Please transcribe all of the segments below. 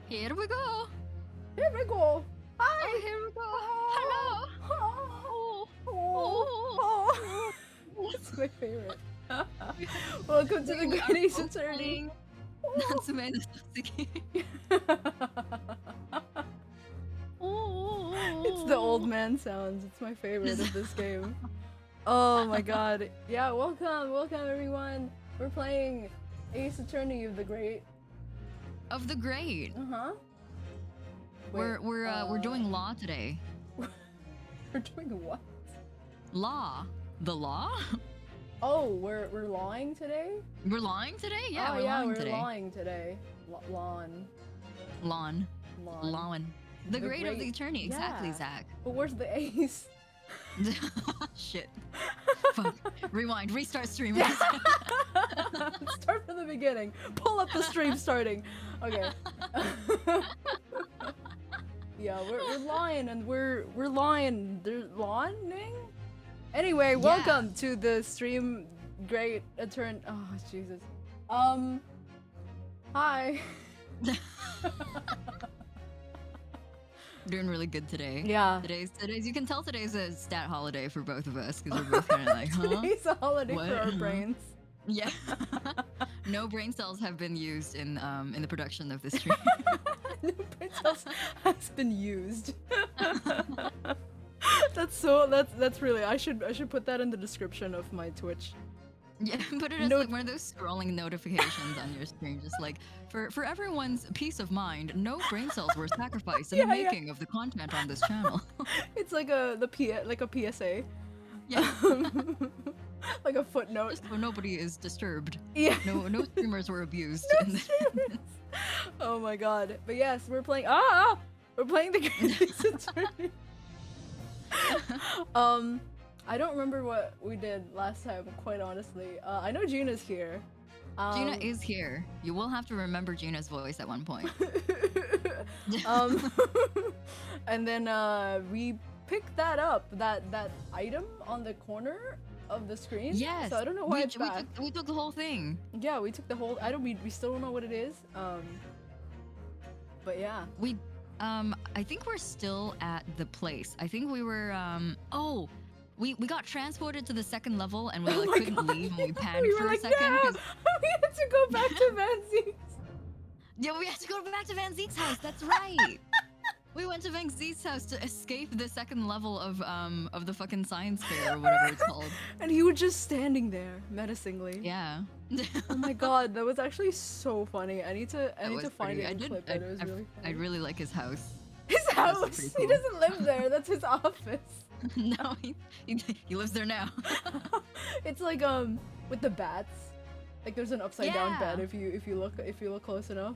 Here we go. Here we go. Hi. Oh, here we go. Hello. Oh. That's my favorite. Welcome to the Great Ace Attorney. Natsume no Satsuki. It's the old man sounds. It's my favorite of this game. Oh my god. Yeah, welcome everyone. We're playing Ace Attorney of the Great. Of the Great. Uh-huh. We're doing law today. We're doing what? Law. The law? Oh, we're lawing today? We're lawing today? Yeah, oh, we're yeah, lawing we're today. lawing today. Lawn. Lawing. The Great of the Attorney, exactly, yeah. Zach. But where's the ace? Shit. Fuck. Rewind. Restart stream. Start from the beginning. Pull up the stream starting. Okay. Yeah, we're lying and we're lying. They're lawning? Anyway, Yeah. welcome to the stream Great Attorney. Oh, Jesus. Hi. Doing really good today. Yeah. Today's. You can tell today's a stat holiday for both of us because we're both kind of like, huh? Today's a holiday What? for our brains. Yeah. No brain cells have been used in the production of this stream. No brain cells has been used. That's really I should put that in the description of my Twitch. Yeah, put it as No- like one of those scrolling notifications on your screen, just like for everyone's peace of mind, no brain cells were sacrificed in the Yeah. making of the content on this channel. It's like a PSA. Yeah, Like a footnote. just so nobody is disturbed. Yeah. No streamers were abused. No streamers. Oh my god. But yes, we're playing we're playing the Great Ace Attorney. I don't remember what we did last time, quite honestly. I know Gina's here. Gina is here. You will have to remember Gina's voice at one point. And then we picked that up, that item on the corner of the screen. Yes. So I don't know why it's back. we took the whole thing. Yeah, we took the whole item. We still don't know what it is. But yeah. I think we're still at the place. I think we were we got transported to the second level and we Oh like my couldn't God. leave and we panicked We for were a like, second. no! 'Cause- We had to go back to Van Zeke's. Yeah, we had to go back to Van Zeke's house. That's right. We went to Van Zeke's house to escape the second level of the fucking science fair or whatever it's called. And he was just standing there menacingly. Yeah. Oh my god, that was actually so funny. I need to was find pretty- it and clip it. It was really I funny. really like his house. His That's house. pretty He cool. doesn't live there. That's his office. No, he lives there now. It's like with the bats. Like there's an upside down Yeah. bed if you look close enough.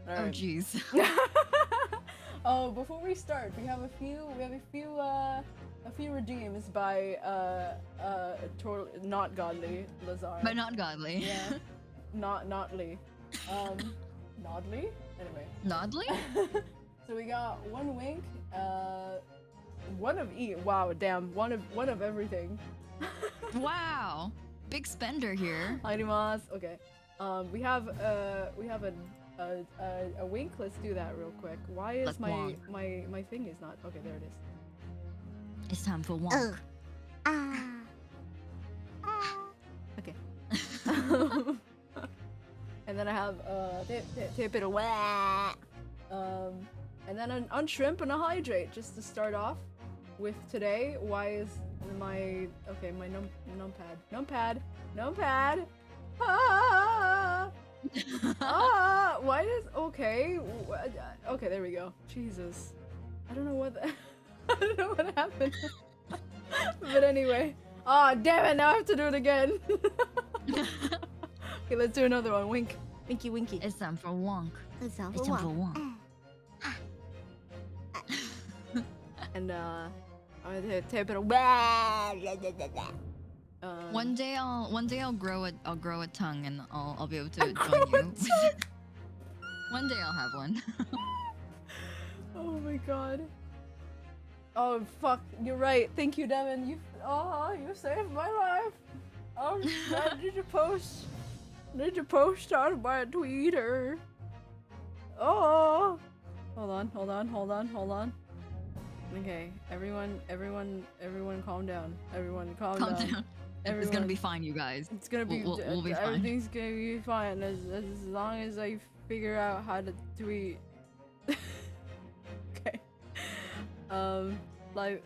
Oh Alright. jeez. Oh, before we start, we have a few redeems by not godly Lazar. But not godly. Yeah. Notly. Nodly? Anyway. Nodly? So we got one wink, one of each. Wow, damn, one of everything. Wow. Big spender here. Arimasu. Okay. We have a wink. Let's do that real quick. Why is Let's wonk. my thing is not okay? There it is. It's time for wonk. Okay. And then I have tip it away. And then on shrimp and a hydrate just to start off with today. Why is my numpad? Why does okay there we go. Jesus, I don't know what happened. But anyway, damn it, now I have to do it again. Okay, let's do another one. Wink, winky, winky. It's time for wonk. It's time It's time for wonk. And tape it away. One day I'll grow a tongue and I'll be able to grow join a you. One day I'll have one. Oh my god. Oh fuck, you're right. Thank you, Devin. You saved my life. I need to post on my Twitter. Oh. Hold on. Okay, everyone calm down. Everyone calm down. It's gonna be fine, you guys. It's gonna be. We'll be fine. Everything's gonna be fine as long as I figure out how to tweet. Okay. Live.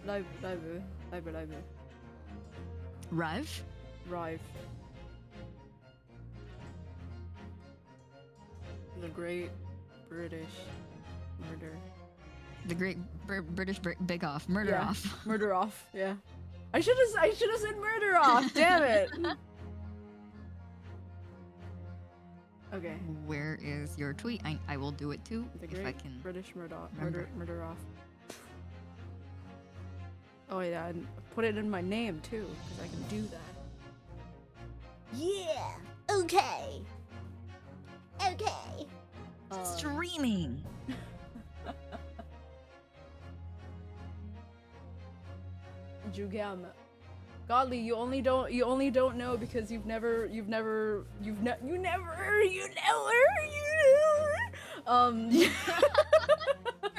Rive? Rive. The Great British Murder. The Great British Bake Off. Murd-off. Murd-off. Yeah. I should have said Murd-off. Damn it. Okay. Where is your tweet? I will do it too The if Great I can. British remember. Murder-off. Oh yeah, and put it in my name too, because I can do that. Yeah. Okay. Okay. Streaming. Jugam. Godly, you only don't know because you've never Are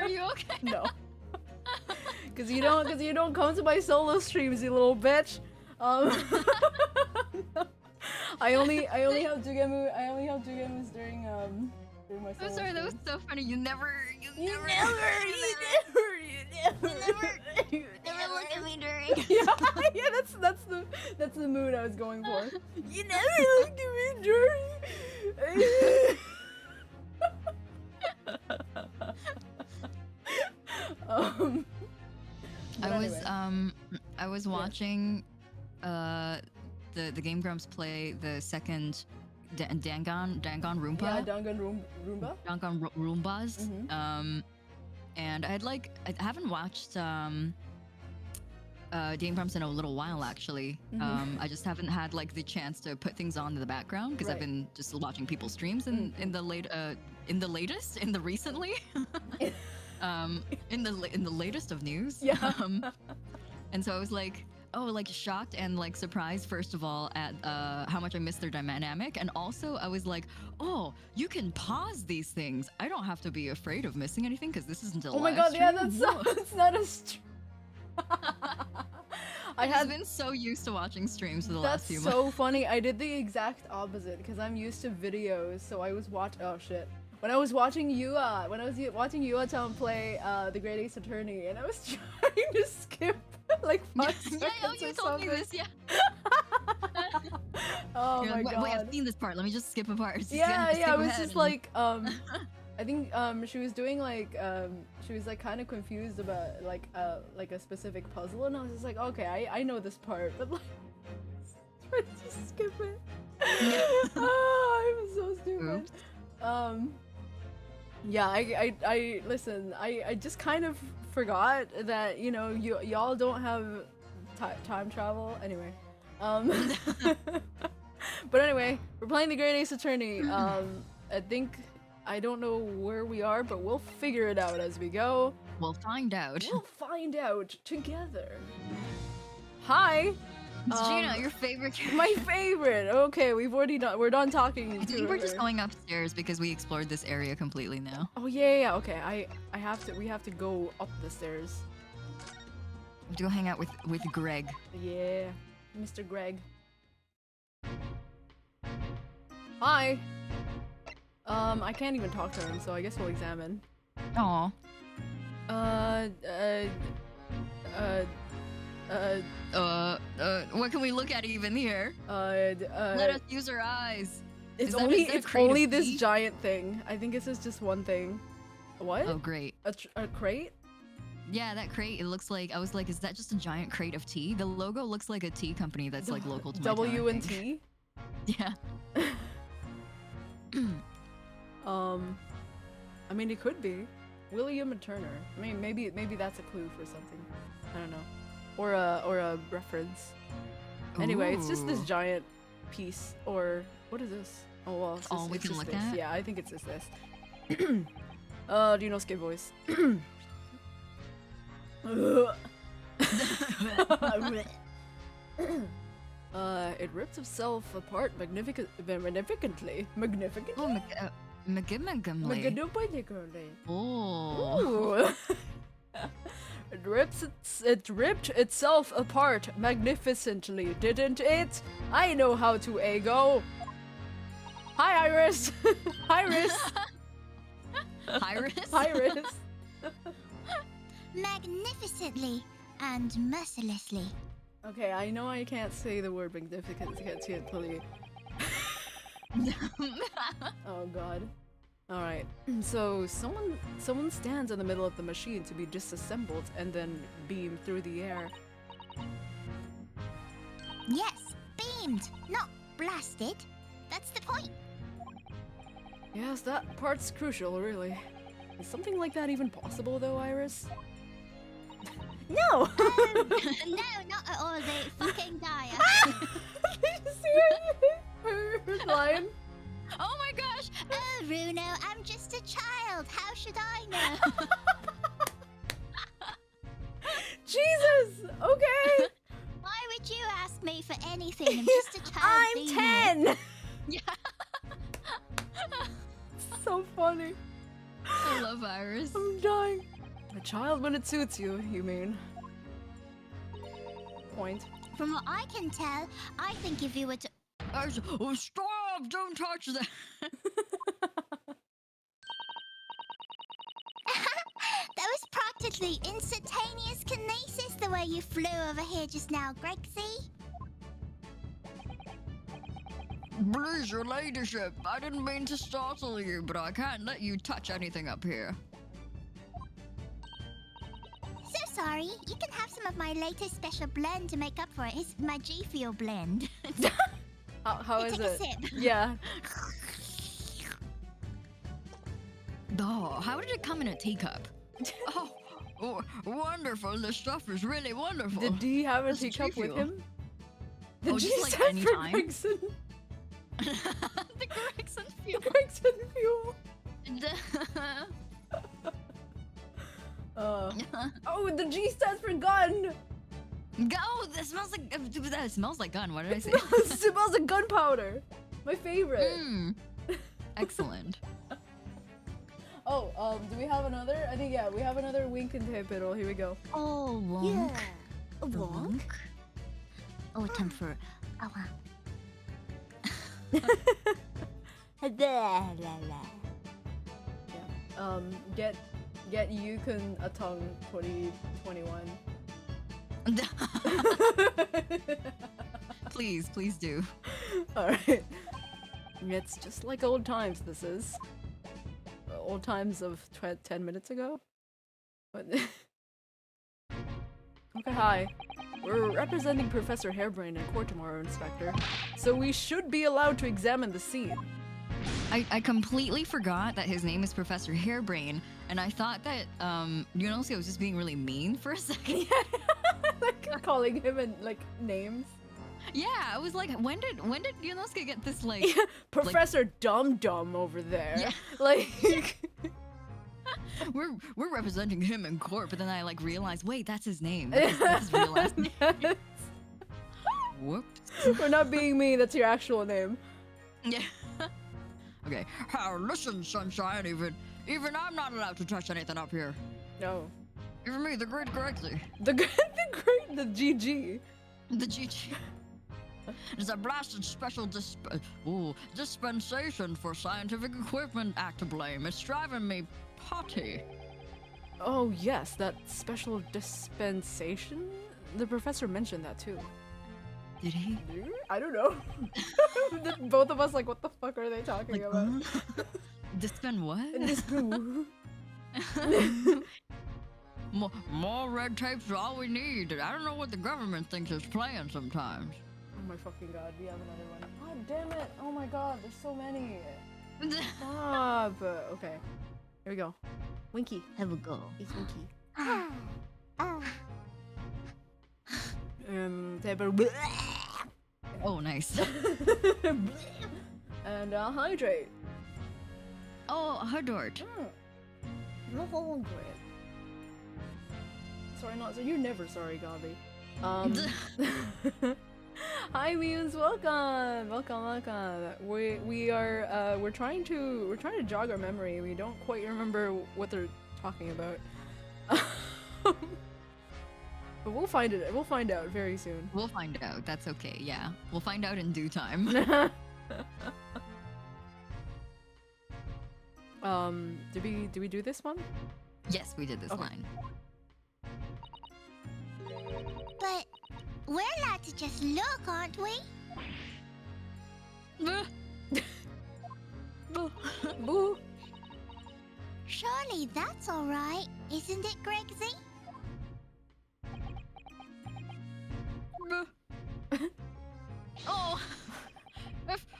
you okay? No. Cause you don't come to my solo streams, you little bitch. I only have Jugemus during my solo I'm sorry, that was streams. so funny. You never Never look at me during. Yeah, that's the mood I was going for. You never look at me during. I was watching the Game Grumps play the second Danganronpa. Yeah, Danganronpa. Danganronpas. Mhm. And I haven't watched Game Grumps in a little while actually. Mhm. I just haven't had like the chance to put things on in the background because I've Right. been just watching people's streams in the recently. In the latest of news. Yeah. And so I was like, shocked and like surprised first of all at how much I missed their dynamic, and also I was like, oh, you can pause these things. I don't have to be afraid of missing anything because this isn't a Oh my live god, yeah, stream. that's not a I've been so used to watching streams for the last few That's months. so funny. I did the exact opposite because I'm used to videos. So I was oh shit. When I was watching Yua-chan play The Great Ace Attorney, and I was trying to skip like 5 seconds you or told me something. this, yeah. Oh You're my like, god. wait, I've seen this part. Let me just skip a part. Just Yeah, skip yeah, it was ahead just and- like, I think, she was doing like, she was like kind of confused about like a specific puzzle, and I was just like, okay, I know this part, but like, trying to skip it. Oh, I was so stupid. Oops. Yeah, I listen, I just kind of forgot that, you know, y'all don't have time travel, anyway. But anyway, we're playing the Great Ace Attorney. I don't know where we are, but we'll figure it out as we go. We'll find out. We'll find out together. Hi! Gina, your favorite character. My favorite! Okay, we're done talking I to think we're just her. going upstairs because we explored this area completely now. Oh yeah, okay, we have to go up the stairs. We have to go hang out with Greg. Yeah, Mr. Greg. Hi! I can't even talk to him, so I guess we'll examine. Aw. What can we look at even here? Let us use our eyes. It's Is that- only is that a it's crate of only this tea? giant thing. I think this is just one thing. What? Oh, great. A crate? Yeah, that crate, it looks like, I was like, is that just a giant crate of tea? The logo looks like a tea company that's like local to my town, I W and think. T? Yeah. I mean, it could be William and Turner. I mean, maybe that's a clue for something. I don't know, or a reference. Anyway, it's just this Ooh. giant piece. Or what is this? Oh well, it's All just, we it's can just look this. at? Yeah, I think it's just this. Dinosuke voice. It rips itself apart magnificently. Oh, McGimmigamly. Oh. Ooh. It ripped itself apart magnificently, didn't it? I know how to ego. Hi, Iris. Iris. Iris? Iris. Magnificently and mercilessly. Okay, I know I can't say the word magnificently. Oh god. Alright, so someone stands in the middle of the machine to be disassembled and then beamed through the air. Yes, beamed, not blasted. That's the point. Yes, that part's crucial, really. Is something like that even possible, though, Iris? No! No, not at all. They fucking die. Did you see her line? Oh my gosh! Oh, Runo, I'm just a child. How should I know? Jesus! Okay! Why would you ask me for anything? I'm just a child. I'm being 10! Yeah. So funny. I love Iris. I'm dying. A child when it suits you, you mean? Point. From what I can tell, I think if you were to... Oh, stop! Don't touch that! That was practically instantaneous kinesis the way you flew over here just now, Grexy. Please, your ladyship, I didn't mean to startle you, but I can't let you touch anything up here. So sorry. You can have some of my latest special blend to make up for it. It's my G Fuel blend. How is Take a it? sip. Yeah. Oh, how did it come in a teacup? Oh, wonderful. This stuff is really wonderful. Did he have a What's the teacup G with fuel? him? Oh, Did just you like stand any for time? Gregson? The Gregson fuel. Gregson fuel. Oh, the G stands for gun. Go! That smells like that smells like gun. What did I say? It smells like gunpowder. My favorite. Excellent. Oh, do we have another? I think, yeah, we have another wink and tape riddle. Here we go. Oh, wonk. Yeah. A The wonk? Oh, time for... Yeah. Get Yukon a tongue 2021. Please do. Alright. It's just like old times, this is. Old times of 10 minutes ago? What? Okay, hi. We're representing Professor Hairbrain in court tomorrow, Inspector. So we should be allowed to examine the scene. I completely forgot that his name is Professor Hairbrain, and I thought that Yunosuke was just being really mean for a second. Like calling him in like names. Yeah, I was like, when did Yunosuke get this like Professor Dum Dum over there? Yeah. Like we're representing him in court, but then I like realized, wait, that's his name. That's his real last name. Whoops. We're not being mean. That's your actual name. Yeah. Okay. Listen, sunshine. Even I'm not allowed to touch anything up here. No. Even me, the great Grexy. The GG. The GG. It's a blasted special dispensation for scientific equipment act to blame. It's driving me potty. Oh yes, that special dispensation? The professor mentioned that too. Did he? I don't know. Both of us like, what the fuck are they talking about? Dispen what? Dispen. More red tape's all we need. I don't know what the government thinks is playing sometimes. Oh my fucking god, we have another one. God damn it! Oh my god, there's so many. Stop. Okay, here we go. Winky. Have a go. It's Winky. Table. Oh, nice. And hydrate. Oh, Hardort. No hydrate. Sorry, not so. You're never sorry, Gabi. Hi Muse, welcome, welcome. We're trying to jog our memory. We don't quite remember what they're talking about. But we'll find it. We'll find out very soon. We'll find out. That's okay. Yeah, we'll find out in due time. Did we do this one? Yes, we did this line. But we're allowed to just look, aren't we? Boo. Surely that's all right, isn't it, Gregsy? Oh,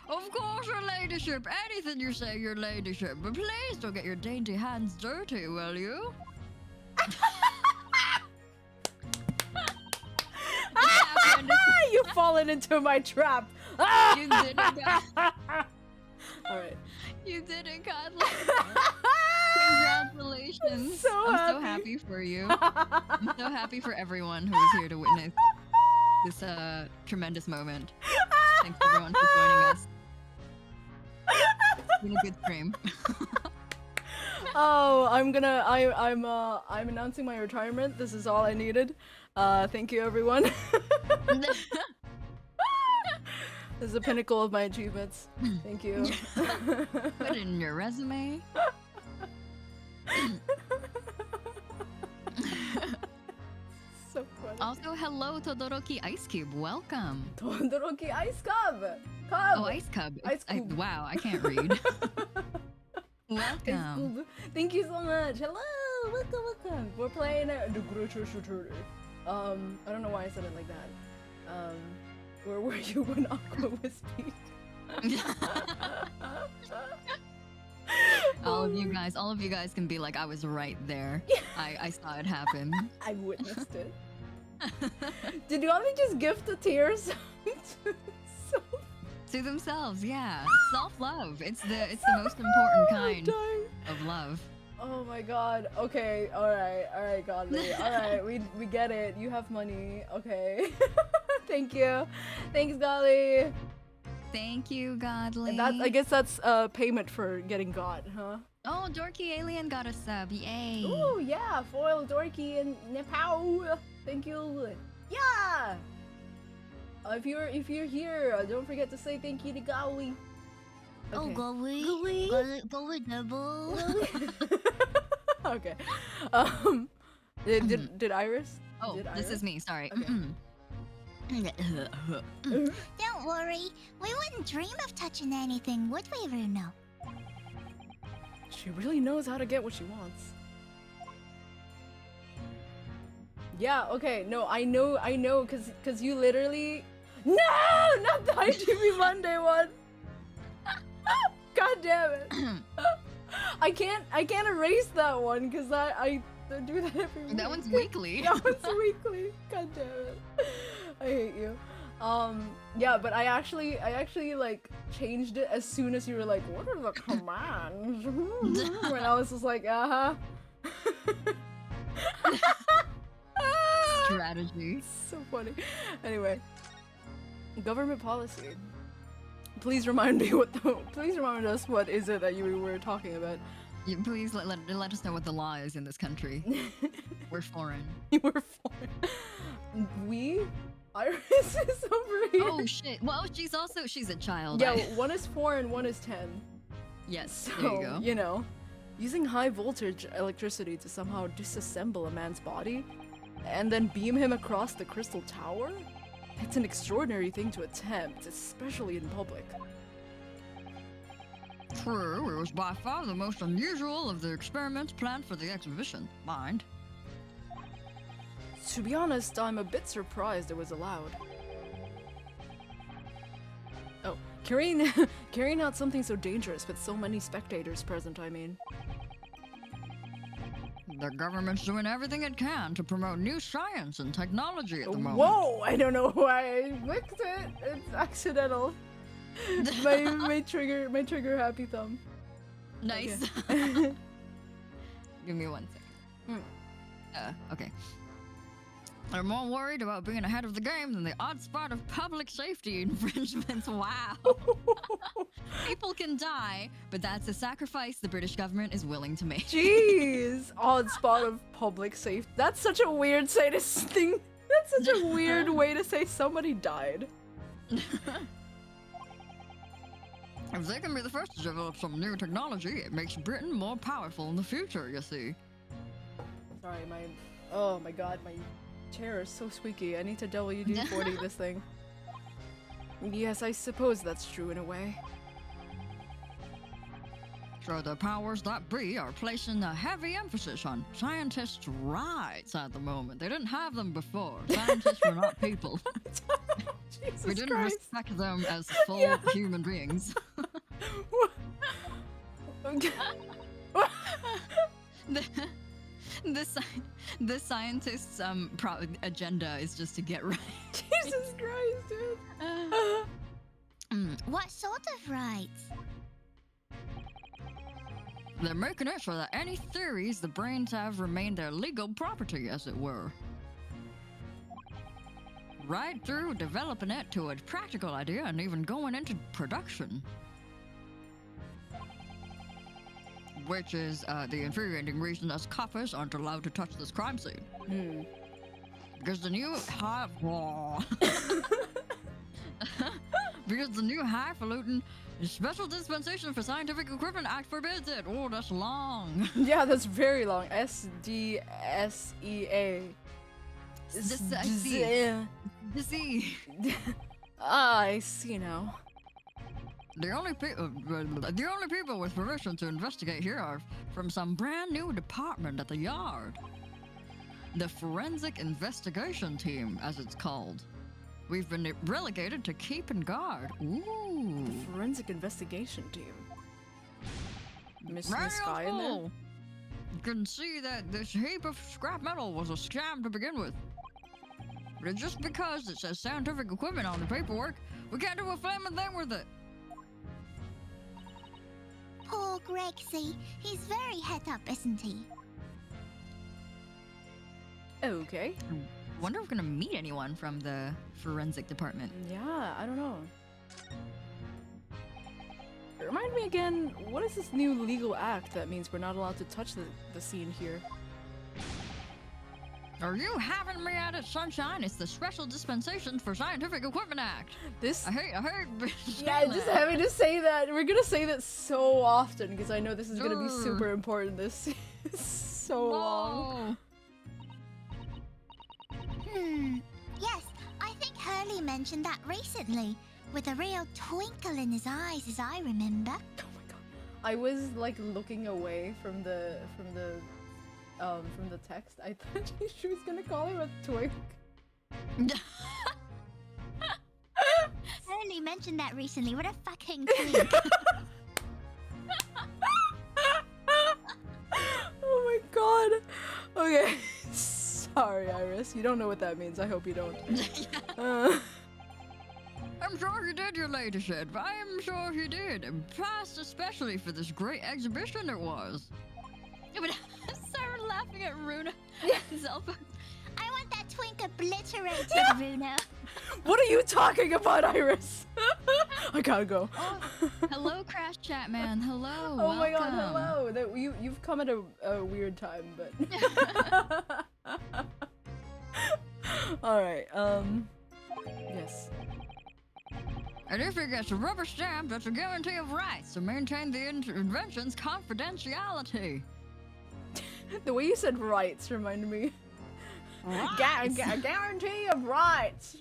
of course, your ladyship. Anything you say, your ladyship. But please don't get your dainty hands dirty, will you? You've fallen into my trap. You did it, All right. You did it, Godly. Congratulations. I'm so happy for you. I'm so happy for everyone who was here to witness this tremendous moment. Thanks everyone for joining us. It's been a good stream. Oh, I'm announcing my retirement. This is all I needed. Thank you everyone. This is the pinnacle of my achievements. Thank you. Put it in your resume. So funny. Also, hello Todoroki Ice Cube. Welcome. Todoroki Ice Cub. Oh, Ice Cub. Ice Cube. Wow, I can't read. Welcome. Thank you so much. Hello. Welcome. We're playing the grocery shooter. I don't know why I said it like that. Where were you when Aqua was speak? All of you guys can be like, I was right there. I saw it happen. I witnessed it. Did you all just gift the tears? To themselves, yeah. Self-love. It's the most important kind of love. Oh my god. Okay. Alright, Godly. Alright, we get it. You have money. Okay. Thank you. Thanks, Godly. Thank you, Godly. And I guess that's payment for getting God, huh? Oh, Dorky Alien got a sub. Yay. Ooh, yeah. Foil, Dorky, and Nepal. Thank you. Yeah. If you're here, don't forget to say thank you to Gawi. Oh, Gawi. Gawi double. Okay. Did Iris? Oh, Did this Iris? is me. Sorry. Okay. Don't worry, we wouldn't dream of touching anything, would we, Runo? She really knows how to get what she wants. Yeah, okay, no, I know, cause you literally... No! Not the IGB Monday one! God damn it! I can't erase that one, cause I do that every week. That one's weekly. That one's weekly. God damn it. I hate you. Yeah, but I actually like changed it as soon as you were like, what are the commands? When I was just like, Strategy. So funny. Anyway, government policy. Please remind us what is it that you were talking about. Please let us know what the law is in this country. We're foreign. We're foreign. Iris is over here. Oh shit. Well, she's a child. Yeah, one is 4 and one is 10. Yes, So, there you go. you know, using high voltage electricity to somehow disassemble a man's body and then beam him across the crystal tower? It's an extraordinary thing to attempt, especially in public. True, it was by far the most unusual of the experiments planned for the exhibition. Mind. To be honest, I'm a bit surprised it was allowed. Oh, carrying out something so dangerous with so many spectators present, I mean. The government's doing everything it can to promote new science and technology at the moment. Whoa! I don't know why I clicked it. It's accidental. my trigger happy thumb. Nice. Okay. Give me 1 second. Okay. They're more worried about being ahead of the game than the odd spot of public safety infringements. Wow. People can die, but that's a sacrifice the British government is willing to make. Jeez, odd spot of public safety. That's such a weird thing. That's such a weird way to say somebody died. If they can be the first to develop some new technology, it makes Britain more powerful in the future, you see. Sorry, oh my god, my chair is so squeaky. I need to WD-40 this thing. Yes, I suppose that's true in a way. So the powers that be are placing a heavy emphasis on scientists' rights at the moment. They didn't have them before. Scientists were not people. Jesus We didn't Christ. respect them as full human beings. The scientists' agenda is just to get right. Jesus Christ, dude. What sort of rights? They're making it so that any theories the brains have remain their legal property, as it were. Right through developing it to a practical idea and even going into production. Which is the infuriating reason us coppers aren't allowed to touch this crime scene. Because the new because the new highfalutin Special Dispensation for Scientific Equipment Act forbids it. Oh, that's long. Yeah, that's very long. SDSEA. I see now. The only people with permission to investigate here are from some brand new department at the yard. The Forensic Investigation Team, as it's called. We've been relegated to keep and guard. Ooh. The Forensic Investigation Team. Miss Right Sky in there? You can see that this heap of scrap metal was a scam to begin with. But just because it says scientific equipment on the paperwork, we can't do a flaming thing with it. Poor Gregsy. He's very het up, isn't he? Okay. Wonder if we're gonna meet anyone from the forensic department. Yeah, I don't know. Remind me again, what is this new legal act that means we're not allowed to touch the scene here? Are you having me at it, sunshine? It's the Special Dispensation for Scientific Equipment Act. This? I hate Yeah, just having to say that. We're gonna say that so often because I know this is gonna be super important. This is so long. Yes, I think Hurley mentioned that recently, with a real twinkle in his eyes, as I remember. Oh my god. I was like looking away from the text. I thought she was gonna call him a twink. Hurley mentioned that recently. What a fucking twink. Oh my god. Okay. Sorry, Iris. You don't know what that means. I hope you don't. I'm sure he did, your ladyship. I'm sure he did. And past especially for this great exhibition it was. Yeah, but I started laughing at Runa. I want that twink obliterated, Runa. What are you talking about, Iris? I gotta go. Oh, hello, Crash Chat Man. Hello. Oh my god, welcome. hello. You've come at a weird time, but. Alright, yes. And if it gets a rubber stamp, that's a guarantee of rights to maintain the invention's confidentiality. The way you said rights reminded me. Rights. Guarantee of rights.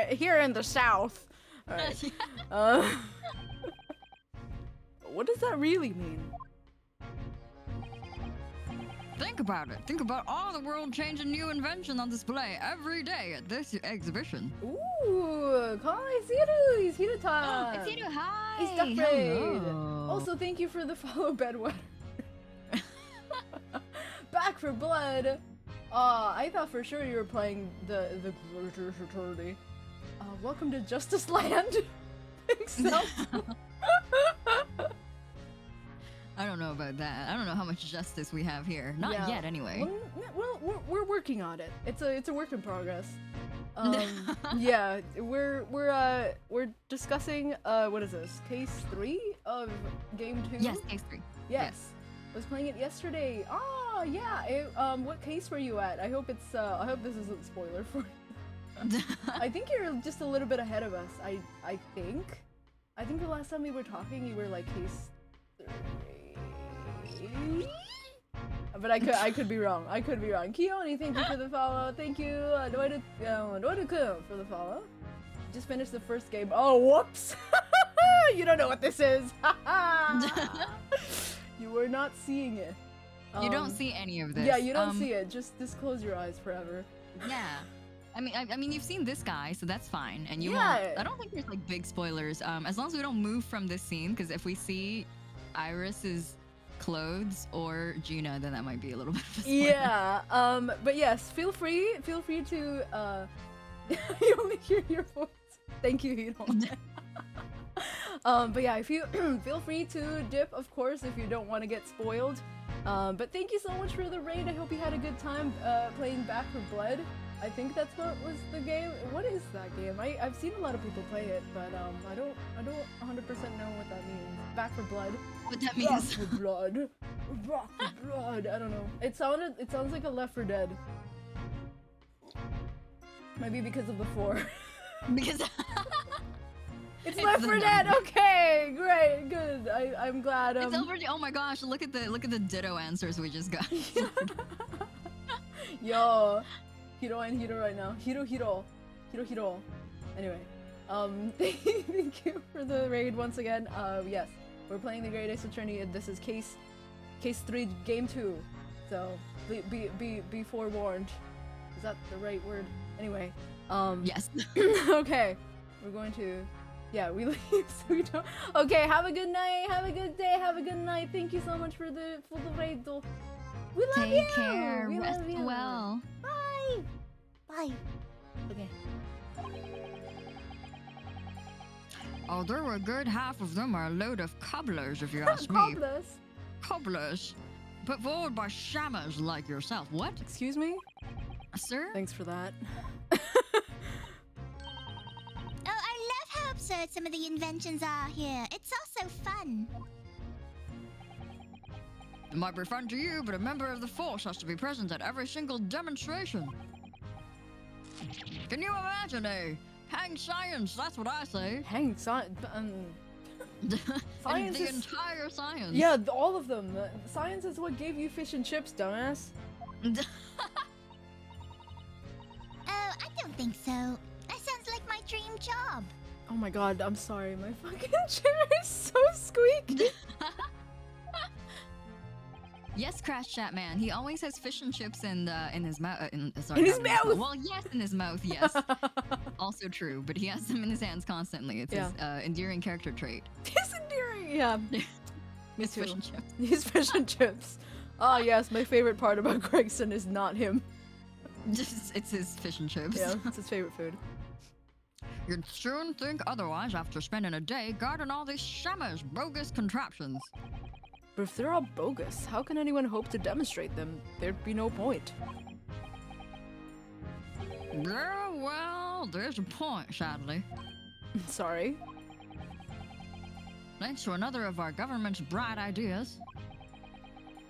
Here in the South. Alright. What does that really mean? Think about it. Think about all the world-changing new invention on display every day at this exhibition. Ooh, Kai, he's here time. It's Hiru, hi. It's Duck Raid. Hello. Also, thank you for the follow, Bedwetter. Back for blood. I thought for sure you were playing the Glorious. Welcome to Justice Land. Thanks, I don't know about that. I don't know how much justice we have here. Not Yeah. yet, anyway. Well, we're working on it. It's a work in progress. Yeah, we're discussing what is this? Case 3 of game 2? Yes, case 3. Yes. I was playing it yesterday. Oh, yeah. What case were you at? I hope this isn't spoiler for you. I think you're just a little bit ahead of us. I think the last time we were talking, you were like case 3. But I could be wrong. Keone, thank you for the follow. Thank you, Doidu-kun for the follow. Just finished the first game. Oh, whoops! You don't know what this is. You were not seeing it. You don't see any of this. Yeah, you don't see it. Just close your eyes forever. Yeah. I mean, you've seen this guy, so that's fine. And you Yeah. won't. I don't think there's like big spoilers. As long as we don't move from this scene, because if we see Iris's clothes or Gina, then that might be a little bit of a spoiler. Yeah. But yes, feel free to you only hear your voice. Thank you, you don't. But yeah, if you feel free to dip, of course, if you don't want to get spoiled. But thank you so much for the raid. I hope you had a good time playing Back for Blood. I think that's what was the game. What is that game? I've seen a lot of people play it, but I don't 100% know what that means. Back for Blood. What that Back means? for Blood. Back for Blood. I don't know. It sounds like a Left 4 Dead. Maybe because of the 4. Because It's Left 4 Dead. Okay, great, good. I'm glad. it's already. Oh my gosh! Look at the ditto answers we just got. Yo, Hiro and Hiro right now. Hiro. Anyway, thank you for the raid once again. Yes, we're playing the Great Ace Attorney. This is case 3, game 2. So be forewarned. Is that the right word? Anyway, Yes. okay, we're going to. Yeah, we leave so we don't. Okay, have a good night. Have a good day. Have a good night. Thank you so much for the raid. We love you. Take care. We Rest love you. well. Bye. Bye. Okay. Oh, there were a good half of them are a load of cobblers, if you ask me. Cobblers. Cobblers, put forward by shammers like yourself. What, Excuse me. sir? Thanks for that. Oh, I love how absurd some of the inventions are here. It's also fun. It might be fun to you, but a member of the force has to be present at every single demonstration. Can you imagine hang science? That's what I say. Hang science. Science the is. entire science. Yeah, all of them. Science is what gave you fish and chips, dumbass. Oh, I don't think so. That sounds like my dream job. Oh my god, I'm sorry. My fucking chair is so squeaky. Yes, Crash Chat Man. He always has fish and chips in his mouth. Sorry, In his not mouth! Well, yes, in his mouth. Yes, also true. But he has them in his hands constantly. It's his endearing character trait. He's endearing. Yeah. His too. fish and chips. His fish and chips. Oh yes, my favorite part about Gregson is not him. It's his fish and chips. Yeah, it's his favorite food. You'd soon think otherwise after spending a day guarding all these shammers' bogus contraptions. But if they're all bogus, how can anyone hope to demonstrate them? There'd be no point. Yeah, well, there's a point, sadly. Sorry. Thanks to another of our government's bright ideas.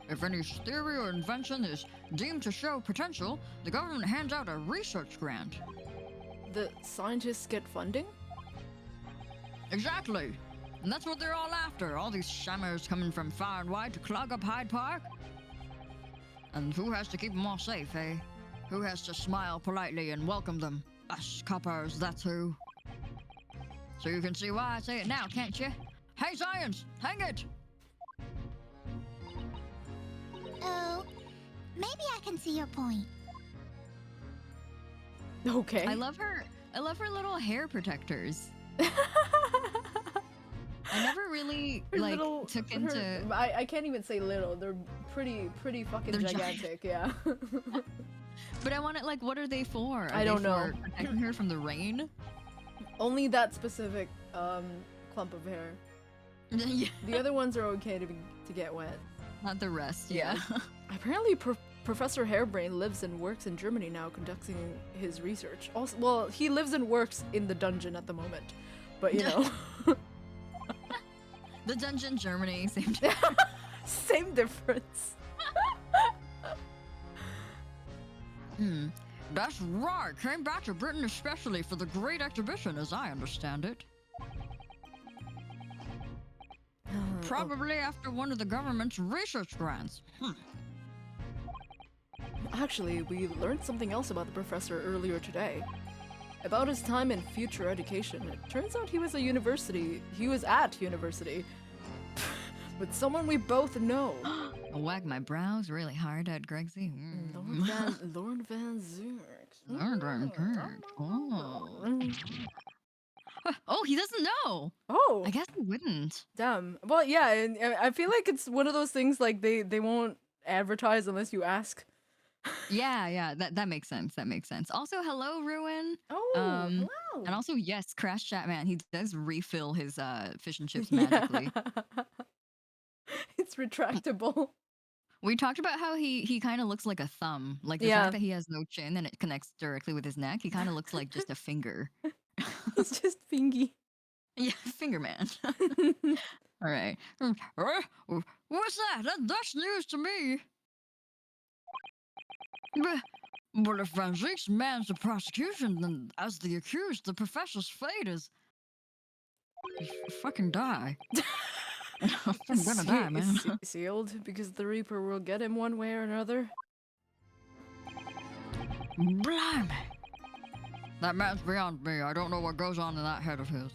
If any theory or invention is deemed to show potential, the government hands out a research grant. The scientists get funding? Exactly. And that's what they're all after, all these shammers coming from far and wide to clog up Hyde Park. And who has to keep them all safe, eh? Who has to smile politely and welcome them? Us coppers, that's who. So you can see why I say it now, can't you? Hey, science, hang it! Oh, maybe I can see your point. Okay. I love her little hair protectors. I never really Her like little- took her- into. I can't even say little. They're pretty fucking They're gigantic. Yeah. But I want it like, what are they for? Are I don't they know. for protecting her from the rain? Only that specific clump of hair. Yeah. The other ones are okay to get wet. Not the rest. Yeah. Apparently, Professor Hairbrain lives and works in Germany now, conducting his research. Also, well, he lives and works in the dungeon at the moment, but you know. The dungeon, Germany, same. Same difference. That's right. Came back to Britain especially for the Great Exhibition, as I understand it. Probably after one of the government's research grants. Actually, we learned something else about the professor earlier today. About his time in future education. It turns out he was at university with someone we both know. I wag my brows really hard at Gregsy. Lord Van Zurich. Lord Van Zurich. Oh. Oh, he doesn't know. Oh. I guess he wouldn't. Damn. Well, yeah, and I feel like it's one of those things like they won't advertise unless you ask. Yeah, that makes sense. That makes sense. Also, hello, Ruin. Oh, hello. And also, yes, Crash Chat Man, he does refill his fish and chips magically. Yeah. It's retractable. We talked about how he kind of looks like a thumb. Like the fact that he has no chin and it connects directly with his neck, he kind of looks like just a finger. He's just fingy. Yeah, finger man. All right. What's that? That's news to me. But if Van Zieks mans the prosecution, then as the accused, the professor's fate is fucking die. I'm gonna die, man. Sealed because the Reaper will get him one way or another. Blimey. That man's beyond me. I don't know what goes on in that head of his.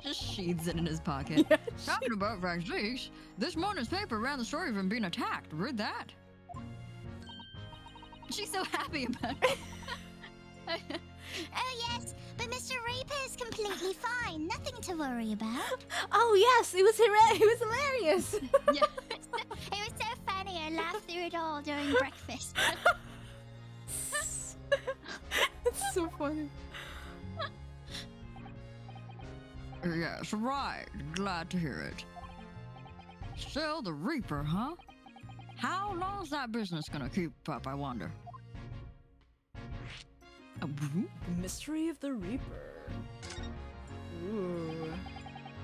Just sheathes it in his pocket. Yeah, talking about Van Zieks, this morning's paper ran the story of him being attacked. Read that. She's so happy about it. Oh yes, but Mr. Reaper is completely fine. Nothing to worry about. Oh yes, it was hilarious. Yeah, it was so funny. I laughed through it all during breakfast. It's so funny. Yes, right. Glad to hear it. Still the Reaper, huh? How long's that business gonna keep up, I wonder? Mystery of the Reaper. Ooh.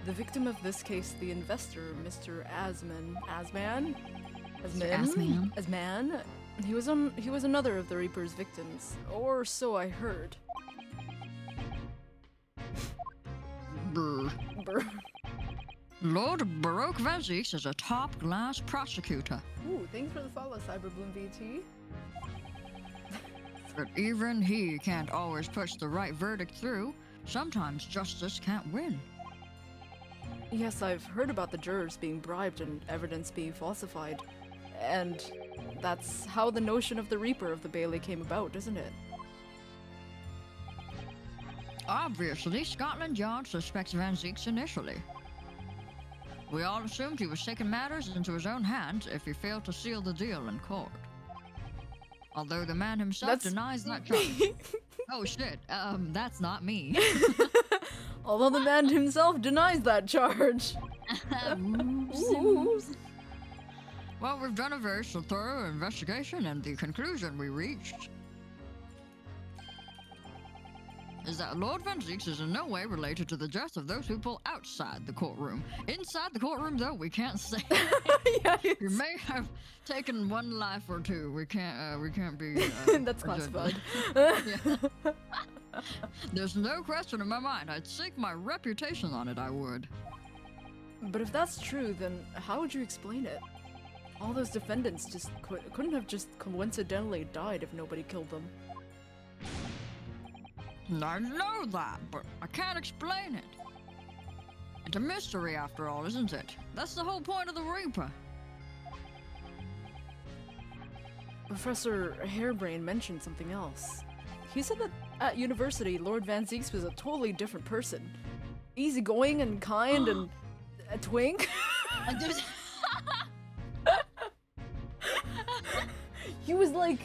The victim of this case, the investor, Mr. Asman. He was another of the Reaper's victims, or so I heard. Brr. Brr. Lord Baroque Van Zieks is a top-class prosecutor. Ooh, thanks for the follow, Cyberbloom VT. But even he can't always push the right verdict through. Sometimes justice can't win. Yes, I've heard about the jurors being bribed and evidence being falsified. And that's how the notion of the Reaper of the Bailey came about, isn't it? Obviously, Scotland Yard suspects Van Zieks initially. We all assumed he was taking matters into his own hands if he failed to seal the deal in court. Although the man himself denies that charge. Oh shit, that's not me. Although the man himself denies that charge. Oops. Well, we've done a very thorough investigation, and the conclusion we reached is that Lord Van Zieks is in no way related to the death of those people outside the courtroom. Inside the courtroom, though, we can't say. Yeah, we may have taken one life or two. We can't be. That's classified. There's no question in my mind. I'd stake my reputation on it. I would. But if that's true, then how would you explain it? All those defendants just couldn't have just coincidentally died if nobody killed them. I know that, but I can't explain it. It's a mystery after all, isn't it? That's the whole point of the Reaper. Professor Hairbrain mentioned something else. He said that at university, Lord Van Zieks was a totally different person. Easygoing and kind and a twink. He was like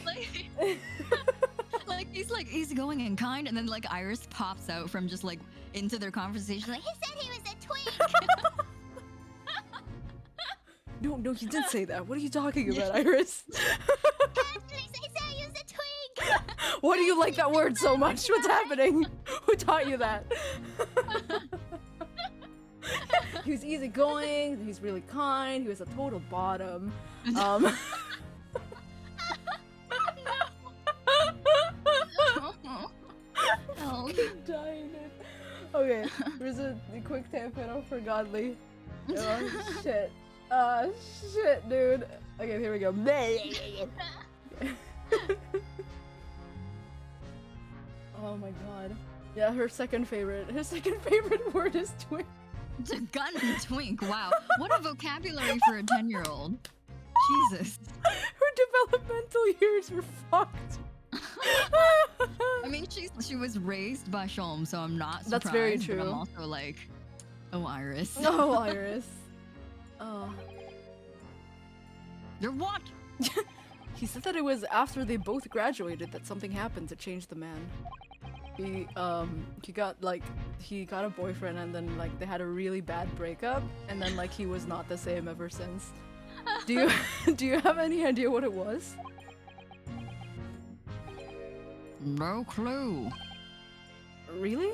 he's like easygoing and kind, and then like Iris pops out from just like into their conversation like, He said he was a twink. No, you didn't say that. What are you talking about, Iris? Actually, they say I use a twink. Why do you like that word so much? What's happening? Who taught you that? He was easygoing, he's really kind, he was a total bottom. Oh. Keep dying it. Okay, there's a quick tap panel for Godly. Oh shit. Shit, dude. Okay, here we go. Oh my god. Yeah, her second favorite word is twink. It's a gun and twink. Wow. What a vocabulary for a 10-year-old. Jesus. Her developmental years were fucked. I mean, she was raised by Shom, so I'm not surprised. That's very But true. I'm also like, oh, Iris. Oh, Iris. Oh. You're what? He said that it was after they both graduated that something happened to change the man. He got a boyfriend and then like they had a really bad breakup and then like he was not the same ever since. Do you have any idea what it was? No clue. Really?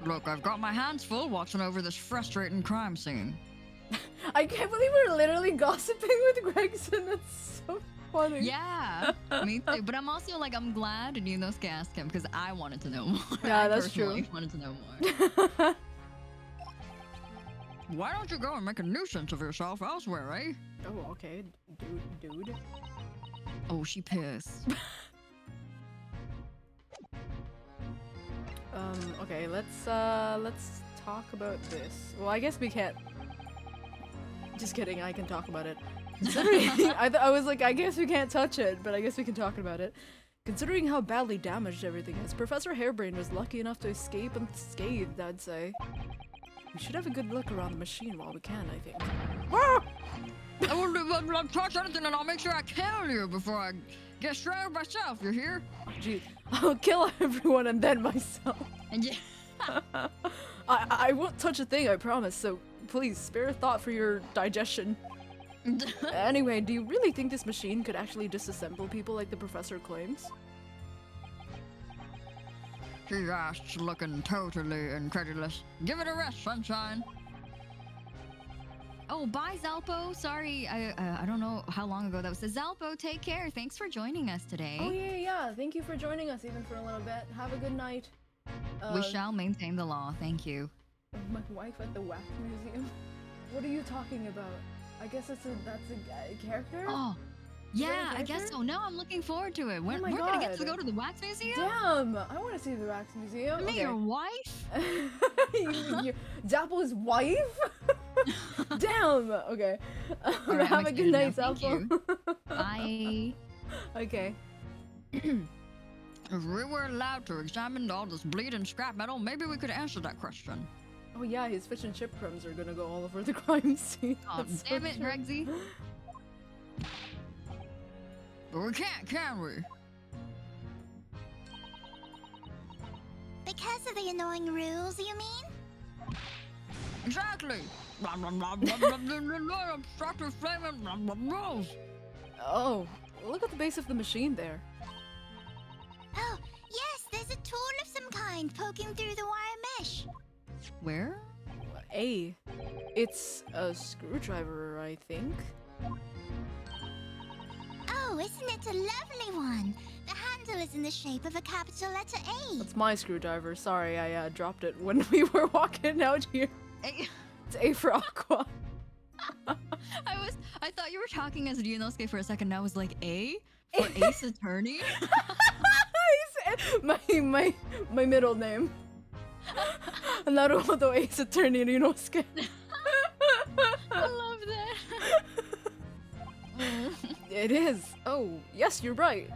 Look, I've got my hands full watching over this frustrating crime scene. I can't believe we're literally gossiping with Gregson. That's so funny. Yeah, me too. But I'm also like, I'm glad Yunosuke asked him because I wanted to know more. Yeah, I that's true. personally wanted to know more. Why don't you go and make a nuisance of yourself elsewhere, eh? Oh, okay, dude. Oh, she pissed. Okay, let's talk about this. Well, I guess we can't. Just kidding, I can talk about it. Considering, I was like, I guess we can't touch it, but I guess we can talk about it. Considering how badly damaged everything is, Professor Hairbrain was lucky enough to escape unscathed, I'd say. We should have a good look around the machine while we can, I think. Ah! I won't touch anything and I'll make sure I kill you before I get straight myself, you hear? Oh, gee, I'll kill everyone and then myself. And yeah. I won't touch a thing, I promise, so please spare a thought for your digestion. Anyway, do you really think this machine could actually disassemble people like the professor claims? She asks, looking totally incredulous. Give it a rest, sunshine. Oh, bye, Zalpo. Sorry, I don't know how long ago that was. Zalpo, take care. Thanks for joining us today. Oh, yeah. Thank you for joining us even for a little bit. Have a good night. We shall maintain the law. Thank you. My wife at the wax museum? What are you talking about? I guess that's a character? Oh, yeah, I guess so. No, I'm looking forward to it. We're gonna get to go to the wax museum? Damn! I want to see the wax museum. Me, your wife? Zapple's wife? Damn! Okay. Right, have a good night, Zapple. Bye. Okay. If we were allowed to examine all this bleeding scrap metal, maybe we could answer that question. Oh yeah, his fish and chip crumbs are gonna go all over the crime scene. Oh, That's damn so it, true. Gregsy. But we can't, can we? Because of the annoying rules, you mean? Exactly. Obstructive flaming rules. Oh, look at the base of the machine there. Oh, yes, there's a tool of some kind poking through the wire mesh. Where? It's a screwdriver, I think. Oh, isn't it a lovely one? The handle is in the shape of a capital letter A. That's my screwdriver. Sorry, I dropped it when we were walking out here. It's A for Aqua. I thought you were talking as Ryunosuke for a second. And I was like, A for Ace Attorney. my middle name. Naruhodo Ace Attorney Ryunosuke. I love that. It is. Oh, yes, you're right.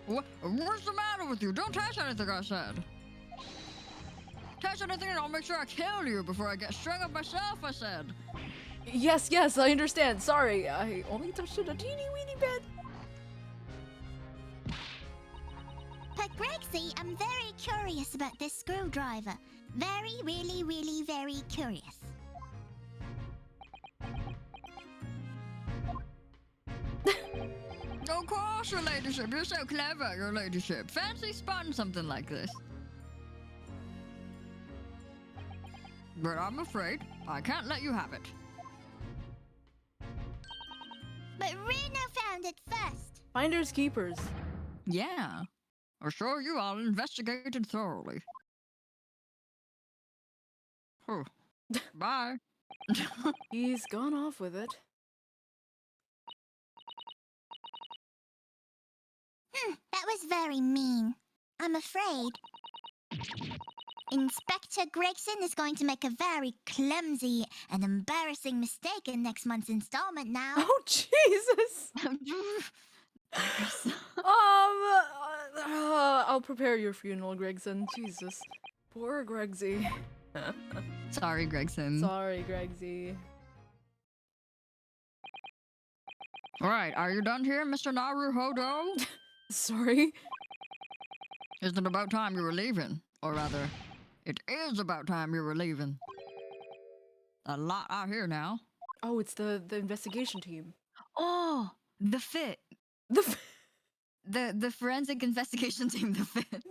What's the matter with you? Don't touch anything I said. Touch anything and I'll make sure I kill you before I get strung up myself, I said. Yes, I understand. Sorry, I only touched it a teeny weeny bit. Grexy, I'm very curious about this screwdriver. Very, really, really, very curious. Of course, your ladyship. You're so clever, your ladyship. Fancy spun something like this. But I'm afraid I can't let you have it. But Reno found it first. Finders keepers. Yeah. Assure you I'll investigate it thoroughly. Oh. Bye. He's gone off with it. That was very mean. I'm afraid Inspector Gregson is going to make a very clumsy and embarrassing mistake in next month's installment now. Oh, Jesus! I'll prepare your funeral, Gregson. Jesus. Poor Gregsy. Sorry, Gregson. Sorry, Gregsy. Alright, are you done here, Mr. Naruhodo? Sorry? Isn't it about time you were leaving? Or rather, it is about time you were leaving. A lot out here now. Oh, it's the investigation team. Oh, the fit. The forensic investigation team, the fit.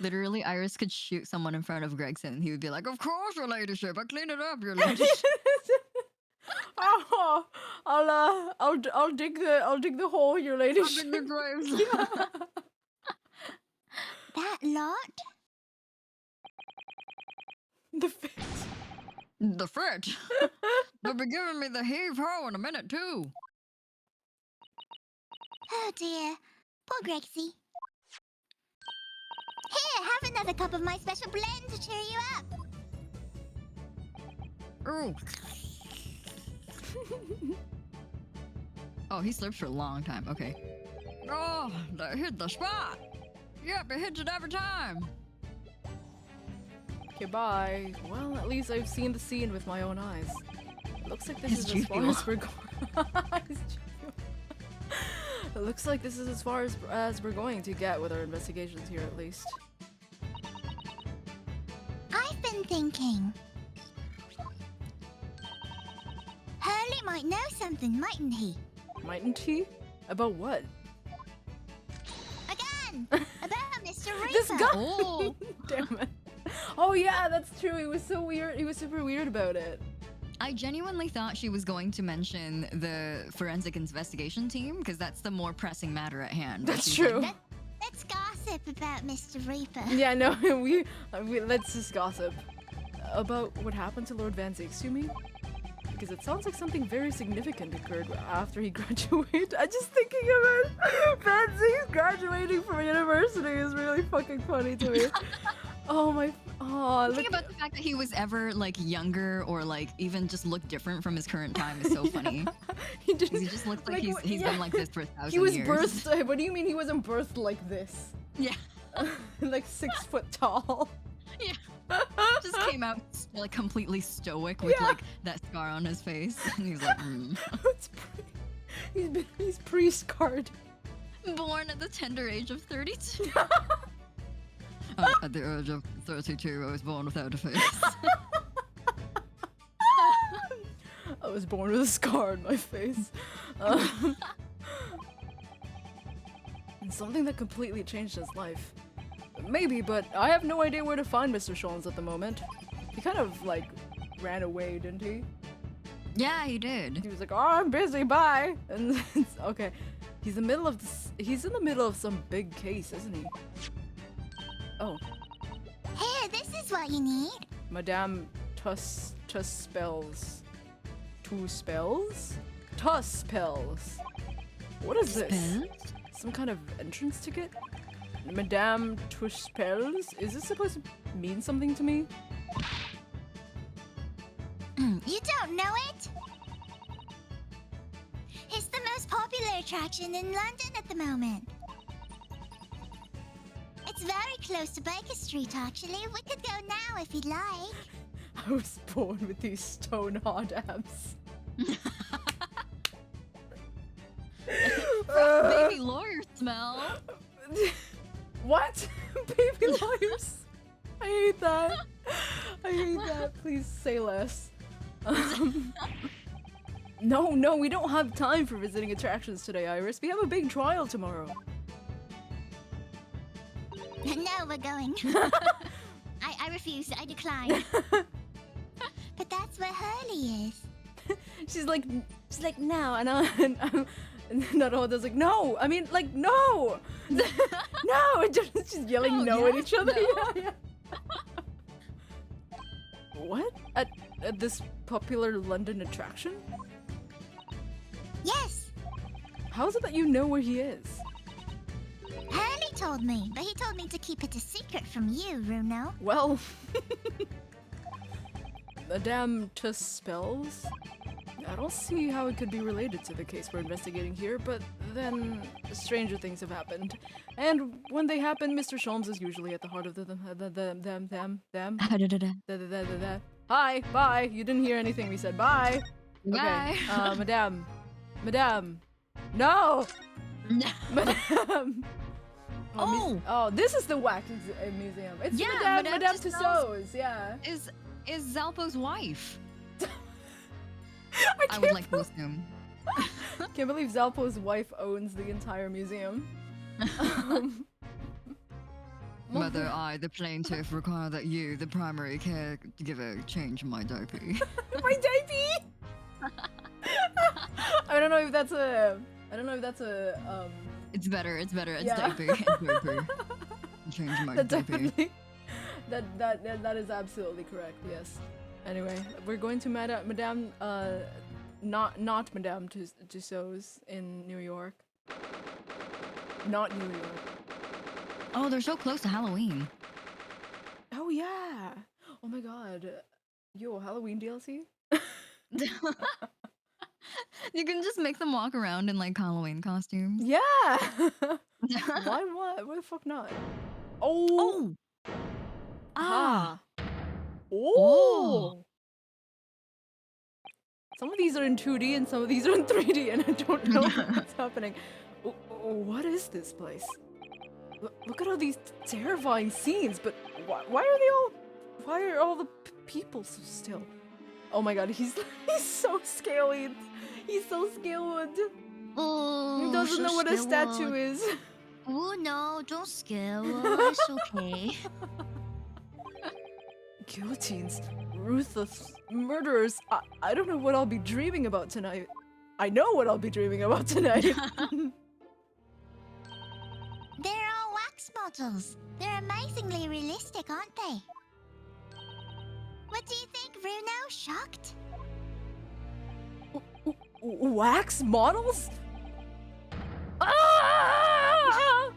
Literally, Iris could shoot someone in front of Gregson and he would be like, "Of course, your ladyship, I cleaned it up, your ladyship." Oh, I'll dig the hole, your ladyship. Up in the graves. That lot? The fit. The fit. They'll be giving me the heave-ho in a minute, too. Oh dear. Poor Grexy. Here, have another cup of my special blend to cheer you up. Ooh. Oh, he slurps for a long time. Okay. Oh, that hit the spot. Yep, it hits it every time. Okay, bye. Well, at least I've seen the scene with my own eyes. Looks like this It's is as far GPO. as we're going. It looks like this is as far as we're going to get with our investigations here, at least. I've been thinking. Hurley might know something, mightn't he? Mightn't he? About what? Again! About Mr. Reaper! This guy! Oh. Damn it. Oh yeah, that's true. He was so weird. He was super weird about it. I genuinely thought she was going to mention the forensic investigation team because that's the more pressing matter at hand. But That's she's true. like, Let's gossip about Mr. Reaper. Yeah, no, we let's just gossip about what happened to Lord Van Zix, you mean? Because it sounds like something very significant occurred after he graduated. I'm just thinking of it. Van Zix graduating from university is really fucking funny to me. Oh my, oh, Thinking about the fact that he was ever like younger or like even just looked different from his current time is so funny. he 'Cause he just looks like he's yeah. been like this for 1,000 He was years. birthed. What do you mean he wasn't birthed like this? Yeah. Like 6 foot tall. Yeah. Just came out like completely stoic with Yeah. like that scar on his face. And he's like, He's pre-scarred. born at the tender age of 32. At the age of 32, I was born without a face. I was born with a scar on my face. And something that completely changed his life. Maybe, but I have no idea where to find Mr. Shawns at the moment. He kind of, like, ran away, didn't he? Yeah, he did. He was like, "Oh, I'm busy, bye!" And it's, okay. He's in the middle of some big case, isn't he? Oh. Here, this is what you need. Madame Tuss spells. 2 spells? Tuss spells. What is this? Spells? Some kind of entrance ticket? Madame Tush spells? Is this supposed to mean something to me? You don't know it? It's the most popular attraction in London at the moment. It's very close to Baker Street, actually. We could go now if you'd like. I was born with these stone hard abs. Baby lawyer smell. What? Baby lawyers. I hate that. I hate that. Please say less. No, we don't have time for visiting attractions today, Iris. We have a big trial tomorrow. No, we're going. I refuse. I decline. But that's where Hurley is. She's like no, and Naruhodo's like no. I mean like no, no. And just she's yelling no at each other. No. Yeah. What? At this popular London attraction? Yes, How is it that you know where he is? Hurley told me, but he told me to keep it a secret from you, Runo. Well, Madame Tuss spells? I don't see how it could be related to the case we're investigating here, but then stranger things have happened. And when they happen, Mr. Sholmes is usually at the heart of them. Hi, bye. You didn't hear anything we said. Bye. Bye. Okay, Madame. No! Madame. Oh. This is the wax museum. It's Yeah, Madame Tussauds. Tussauds, yeah. Is Zalpo's wife? I I would like to assume. can't believe Zalpo's wife owns the entire museum. Whether I, the plaintiff, require that you, the primary caregiver, change my dopey. My diaper! I don't know if that's a. It's better. It's Yeah. dopey. It's dopey. Change my That dopey. definitely. That is absolutely correct. Yes. Anyway, we're going to Madame. Not Madame Tussauds in New York. Not New York. Oh, they're so close to Halloween. Oh yeah. Oh my God. Yo, Halloween DLC. You can just make them walk around in like Halloween costumes. Yeah. Why? What? Why the fuck not? Oh. Ah. Oh. Some of these are in 2D and some of these are in 3D, and I don't know what's happening. What is this place? Look at all these terrifying scenes, but why are all the people so still? Oh my God, he's so scaly. He's so scared. Oh, He doesn't know what a statue is. Oh no, don't scare us. It's okay. Guillotines, ruthless murderers. I don't know what I'll be dreaming about tonight. I know what I'll be dreaming about tonight. They're all wax models. They're amazingly realistic, aren't they? What do you think, Runo? Shocked? Wax models? Ah!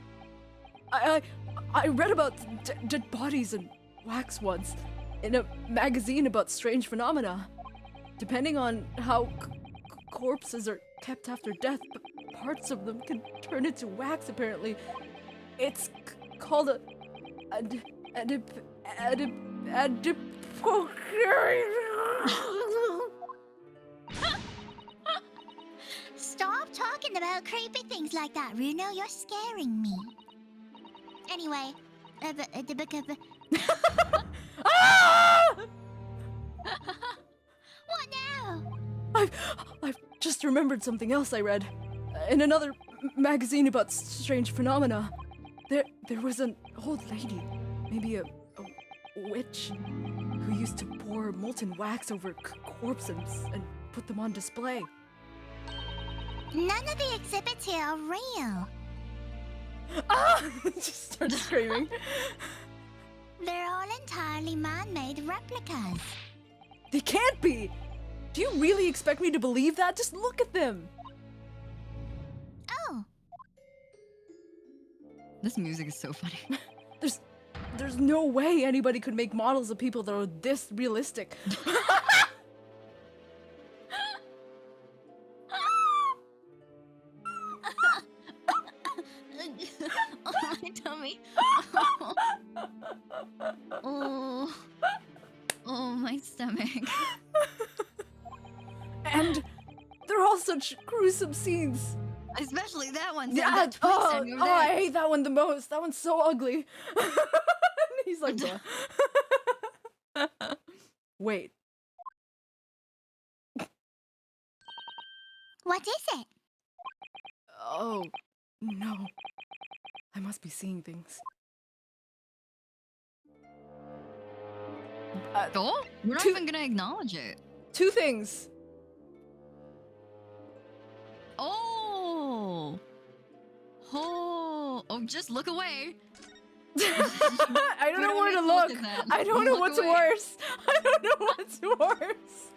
I read about dead bodies and wax once in a magazine about strange phenomena. Depending on how corpses are kept after death, parts of them can turn into wax. Apparently, it's called a Stop talking about creepy things like that, Runo. You're scaring me. Anyway, Ah! what now? I've just remembered something else I read in another magazine about strange phenomena. There was an old lady, maybe a witch, who used to pour molten wax over corpses and put them on display. None of the exhibits here are real. Ah! Just start screaming. They're all entirely man-made replicas. They can't be! Do you really expect me to believe that? Just look at them! Oh, This music is so funny. There's no way anybody could make models of people that are this realistic. oh my tummy. Oh, oh my stomach. And they're all such gruesome scenes. Especially that one. Yeah. That twin standing over I there. hate that one the most. That one's so ugly. He's like, "Bruh." Wait. What is it? Oh no. I must be seeing things. Oh, we're not two- even gonna acknowledge it. Two things. Oh. Oh, just look away. I don't know where to look look. at that. I don't know Look what's away. worse. I don't know what's worse.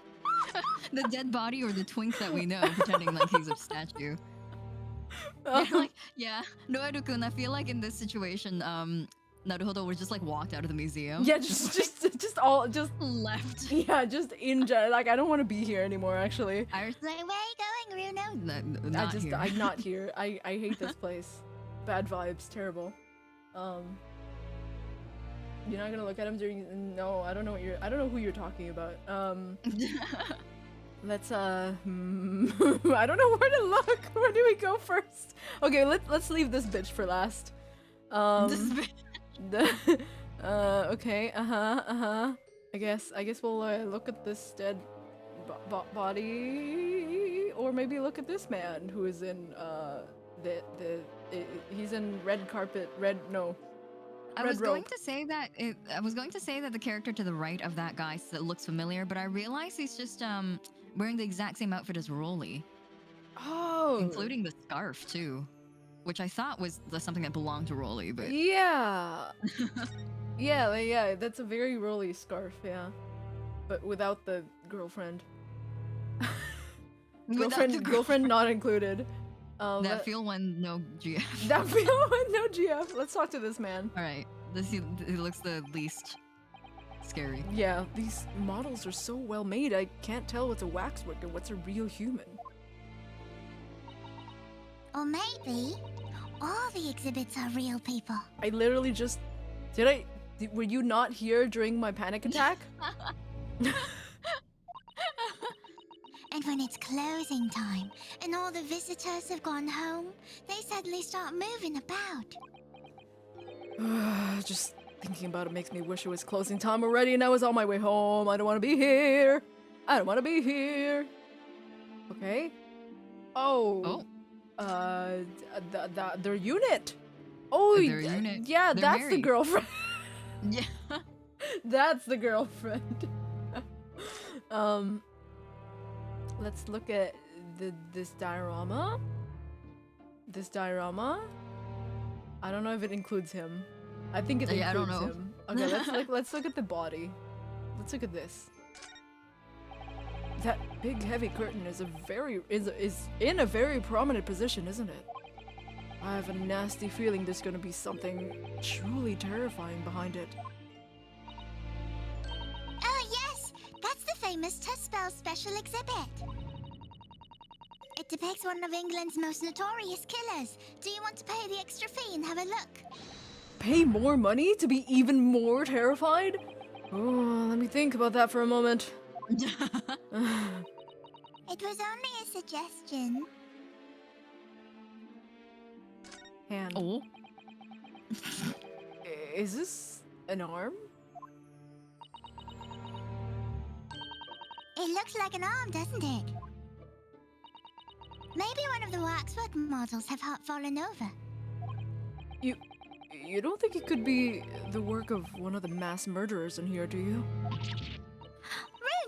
The dead body or the twink that we know pretending like he's a statue. Oh. Like, yeah, Noeru-kun, I feel like in this situation, Naruhodo was just like walked out of the museum. Yeah, just Left. yeah, just in general. Like, I don't want to be here anymore. Actually, I was Where are you going, Runo? not here. I'm not here. I hate this place. Bad vibes. Terrible. You're not gonna look at him during. No, I don't know who you're talking about. Let's I don't know where to look. Where do we go first? Okay, let's leave this bitch for last. Okay, I guess we'll look at this dead body, or maybe look at this man who is in he's in red carpet. I was going robe. to say that the character to the right of that guy looks familiar, but I realized he's just wearing the exact same outfit as Rolly, Oh, including the scarf too, which I thought was something that belonged to Rolly, but yeah. Yeah, that's a very Rolly scarf, yeah. But without the girlfriend. Without the girlfriend not included. that feel one no GF. That feel one no GF. Let's talk to this man. All right, he looks the least scary. Yeah, these models are so well made, I can't tell what's a waxwork and what's a real human. Or maybe all the exhibits are real people. I literally just... Were you not here during my panic attack? And when it's closing time and all the visitors have gone home, they suddenly start moving about. Just thinking about it makes me wish it was closing time already and I was on my way home. I don't want to be here. I don't want to be here. Okay. Oh. Their unit. Oh, Their unit. Yeah, They're that's the married. girlfriend. Yeah. That's the girlfriend. Let's look at this diorama. This diorama. I don't know if it includes him. I think it includes I don't know. him. Okay, let's look at the body. Let's look at this. That big heavy curtain is in a very prominent position, isn't it? I have a nasty feeling there's gonna be something truly terrifying behind it. Oh yes, that's the famous Tuspel special exhibit. It depicts one of England's most notorious killers. Do you want to pay the extra fee and have a look? Pay more money to be even more terrified? Oh, let me think about that for a moment. It was only a suggestion. Hand. Oh. Is this an arm? It looks like an arm, doesn't it? Maybe one of the waxwork models have fallen over. You don't think it could be the work of one of the mass murderers in here, do you?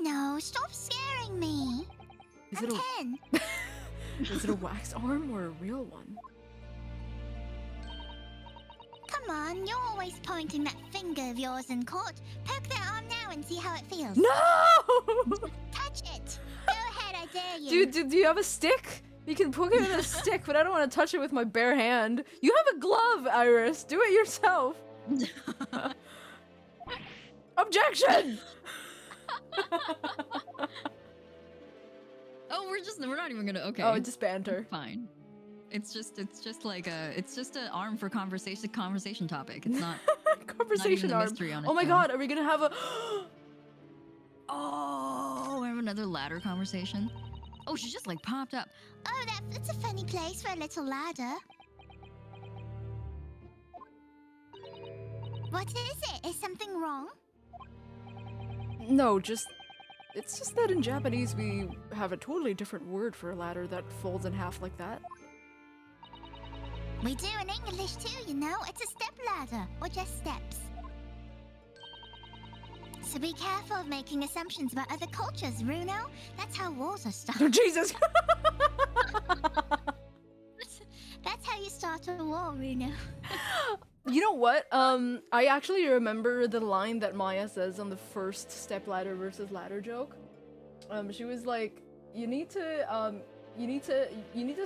Runo, stop scaring me. Is I'm it 10. Is it a wax arm or a real one? Come on, you're always pointing that finger of yours in court. Poke that arm now and see how it feels. No! Touch it. Go ahead, I dare you. Dude, do you have a stick? You can poke it with a stick, but I don't want to touch it with my bare hand. You have a glove, Iris. Do it yourself. Objection! Oh, we're not even gonna. Okay. Oh, just banter. Fine. It's just an arm for conversation topic. It's not Conversation not even a arm. mystery on its Oh my own. god, are we gonna have a... Oh, we have another ladder conversation. Oh, she just like popped up. Oh, that's a funny place for a little ladder. What is it? Is something wrong? No, it's just that in Japanese we have a totally different word for a ladder that folds in half like that. We do in English too, you know. It's a step ladder, or just steps. So be careful of making assumptions about other cultures, Runo. That's how wars are started. Jesus! That's how you start a war, Runo. You know what? I actually remember the line that Maya says on the first step ladder versus ladder joke. She was like, you need to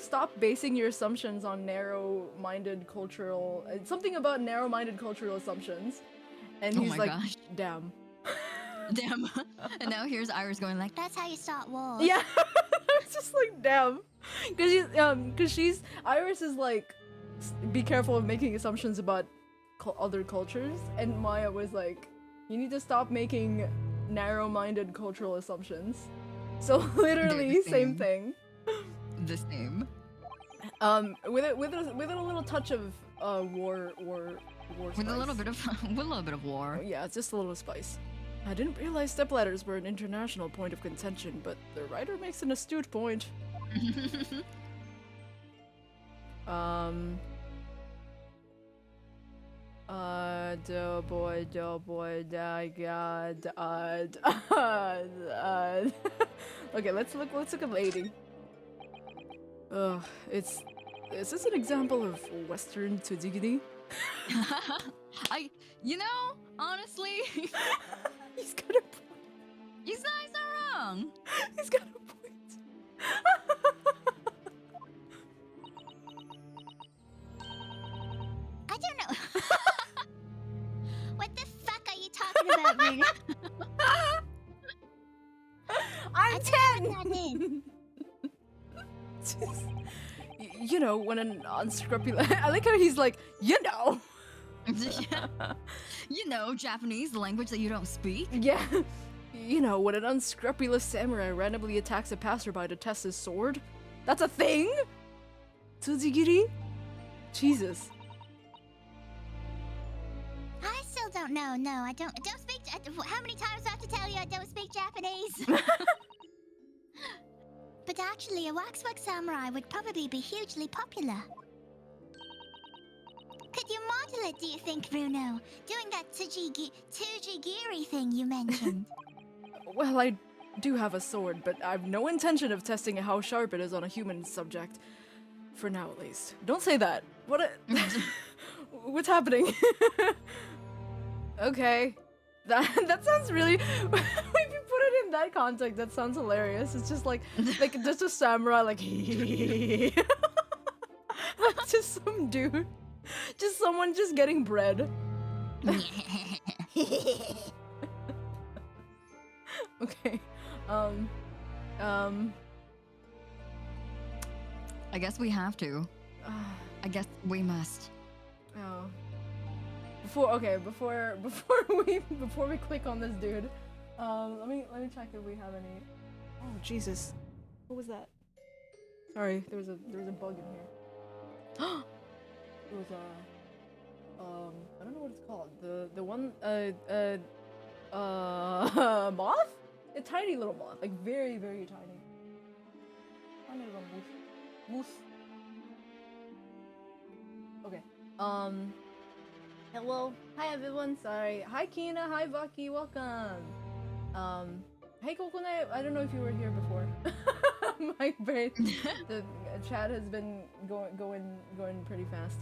stop basing your assumptions on narrow-minded cultural, something about narrow-minded cultural assumptions. And Oh he's my like, gosh. damn. Damn. And now here's Iris going like, That's how you start wars. Yeah. It's just like, damn. Cause Iris is like, be careful of making assumptions about other cultures, and Maya was like, you need to stop making narrow-minded cultural assumptions. So literally They're the same same. thing. the same. With a little touch of war With spice. a little bit of war. Yeah, it's just a little spice. I didn't realize stepladders were an international point of contention, but the writer makes an astute point. Okay, let's look at lady. Is this an example of Western tsujigiri? Honestly, He's got a point. you guys are wrong. He's got a point. I don't know. What the fuck are you talking about, Runo? I'm That in. 10! You know, when an unscrupulous... I like how he's like, you know! Japanese, the language that you don't speak. Yeah. You know, when an unscrupulous samurai randomly attacks a passerby to test his sword? That's a thing? Tsujigiri? Jesus. I still don't know. No, I don't speak. How many times do I have to tell you I don't speak Japanese? But actually, a waxwork samurai would probably be hugely popular. Could you model it, do you think, Runo? Doing that Tsujigiri thing you mentioned. Well, I do have a sword, but I have no intention of testing how sharp it is on a human subject. For now, at least. Don't say that. What's happening? Okay. That sounds really... If you put it in that context, that sounds hilarious. It's just like just a samurai like... That's just some dude. Just someone just getting bread. Okay. I guess we have to. I guess we must. Oh. Before we click on this dude, let me check if we have any. Oh Jesus, what was that? Sorry, there was a bug in here. It was I don't know what it's called. The one moth? A tiny little moth, like very very tiny. Tiny little moose. Okay. Hello. Hi everyone. Sorry. Hi Kina. Hi Bucky. Welcome. Hey Kokone. I don't know if you were here before. My brain. The chat has been going pretty fast.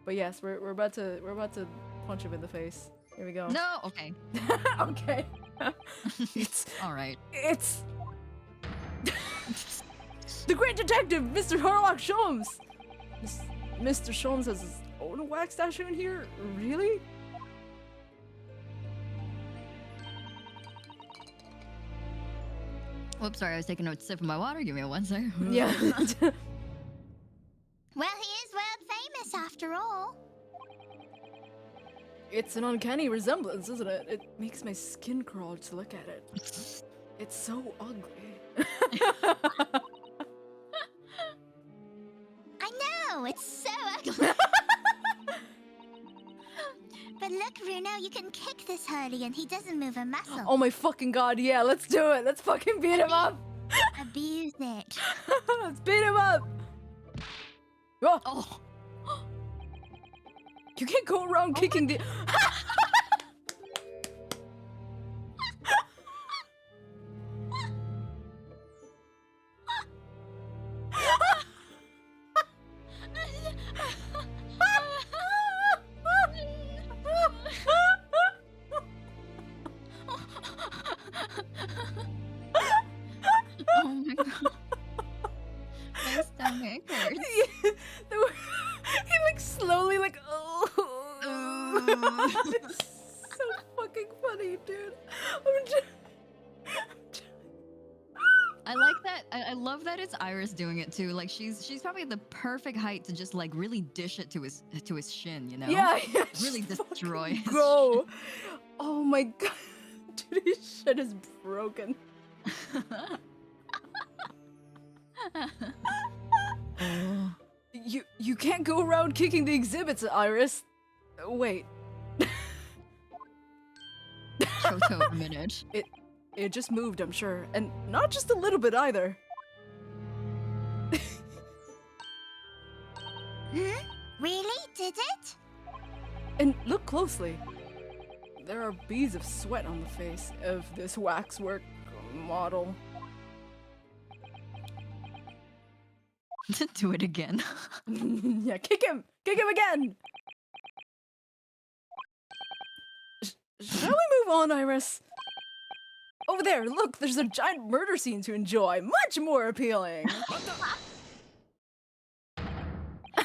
But yes, we're about to punch him in the face. Here we go. No. Okay. Okay. It's All right. it's the great detective, Mr. Sherlock Sholmes. Mr. Sholmes has his own wax statue in here? Really? Whoops, sorry, I was taking a sip of my water. Give me one second. Yeah. Well, he is world famous after all. It's an uncanny resemblance, isn't it? It makes my skin crawl to look at it. It's so ugly. I know, it's so ugly. But look, Bruno, you can kick this Hurley and he doesn't move a muscle. Oh my fucking god, yeah, let's do it. Let's fucking beat him up. Abuse it. Let's beat him up. Oh, Oh. you can't go around kicking the. Oh my god. My stomach hurts. He like slowly like It's so fucking funny, dude. I like that. I love that it's Iris doing it too. Like she's probably the perfect height to just like really dish it to his shin, you know? Yeah, Really just fucking destroy his Go. Oh my god. Dude, his shit is broken. Oh. You can't go around kicking the exhibits, Iris. Wait. Choto a minute. It just moved, I'm sure. And not just a little bit either. Really? Did it? And look closely. There are beads of sweat on the face of this waxwork model. Do it again. Yeah, kick him! Kick him again! Shall we move on, Iris? Over there, look, there's a giant murder scene to enjoy. Much more appealing.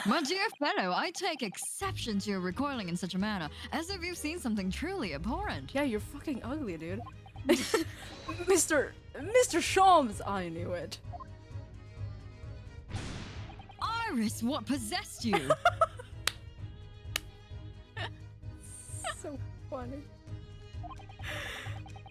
My dear fellow, I take exception to your recoiling in such a manner, as if you've seen something truly abhorrent. Yeah, you're fucking ugly, dude. Mr. Shams, I knew it. Iris, what possessed you? So funny.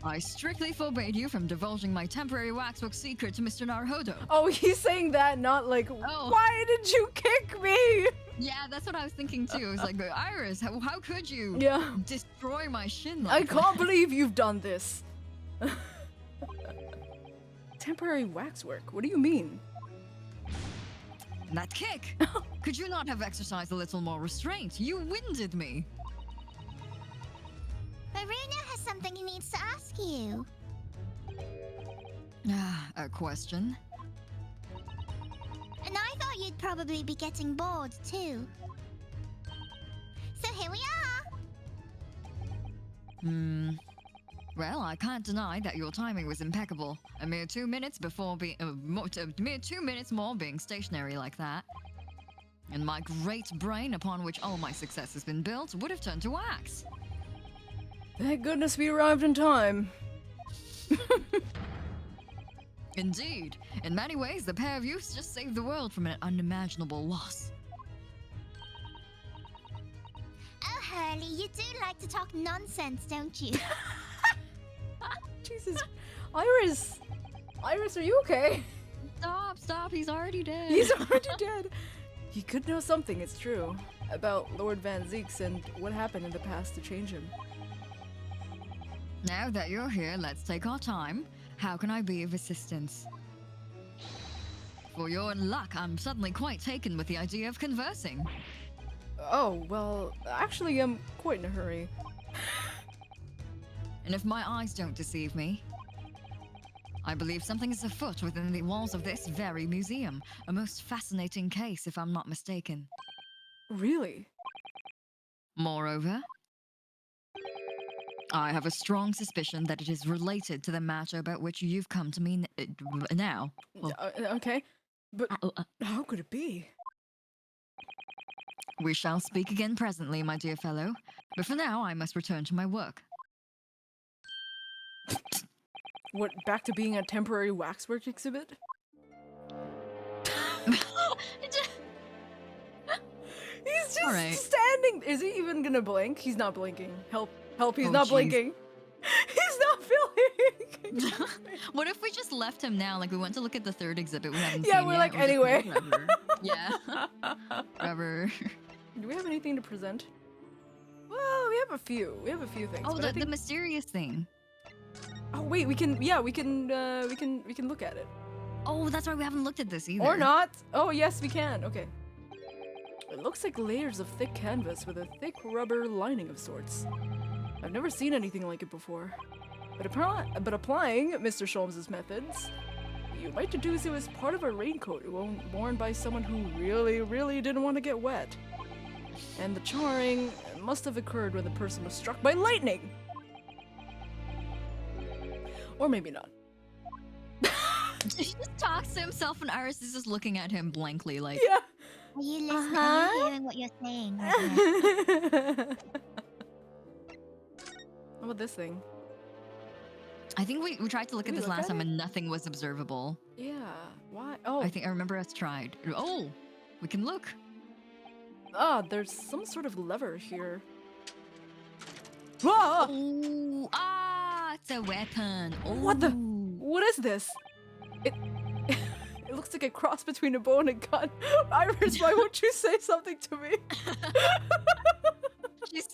I strictly forbade you from divulging my temporary waxwork secret to Mr. Naruhodo. Oh, he's saying that, not like, Oh. why did you kick me? Yeah, that's what I was thinking too. I was like, Iris, how could you Yeah. destroy my shin I like can't believe you've done this. Temporary waxwork? What do you mean? that kick? Could you not have exercised a little more restraint? You winded me. Bruno has something he needs to ask you. A question? And I thought you'd probably be getting bored too. So here we are. Well, I can't deny that your timing was impeccable. A mere 2 minutes before being, mere 2 minutes more being stationary like that. And my great brain, upon which all my success has been built, would have turned to wax. Thank goodness we arrived in time. Indeed, in many ways, the pair of you just saved the world from an unimaginable loss. Oh, Hurley, you do like to talk nonsense, don't you? Jesus. Iris! Iris, are you okay? Stop, he's already dead. He's already dead. He could know something, it's true, about Lord Van Zeeks and what happened in the past to change him. Now that you're here, let's take our time. How can I be of assistance? For your luck, I'm suddenly quite taken with the idea of conversing. Oh, well, actually, I'm quite in a hurry. And if my eyes don't deceive me, I believe something is afoot within the walls of this very museum. A most fascinating case, if I'm not mistaken. Really? Moreover, I have a strong suspicion that it is related to the matter about which you've come to me now. Oh. Okay, but how could it be? We shall speak again presently, my dear fellow. But for now, I must return to my work. What, back to being a temporary waxwork exhibit? He's just Alright. standing. Is he even gonna blink? He's not blinking. Help, he's Oh, not jeez. blinking. He's not feeling. What if we just left him now? Like we went to look at the third exhibit we haven't Yeah, seen we're yet. like, We're just anyway. whatever. Yeah. Whatever. Do we have anything to present? Well, we have a few. We have a few things. Oh, but I the think... mysterious thing. Oh wait, we can look at it. Oh, that's why we haven't looked at this either. Or not. Oh yes, we can. Okay. It looks like layers of thick canvas with a thick rubber lining of sorts. I've never seen anything like it before. But applying Mr. Sholmes' methods, you might deduce it was part of a raincoat worn by someone who really didn't want to get wet. And the charring must have occurred when the person was struck by lightning. Or maybe not. He just talks to himself and Iris is just looking at him blankly like... Yeah. Are you listening? Are you hearing what you're saying? Right now? How about this thing? I think we tried to look at We this look last at time it? and nothing was observable. Yeah. Why? Oh. I think I remember us tried. Oh, we can look. Ah, there's some sort of lever here. Whoa! Oh, it's a weapon. Oh. What the? What is this? It it looks like a cross between a bow and a gun. Iris, why won't you say something to me? She's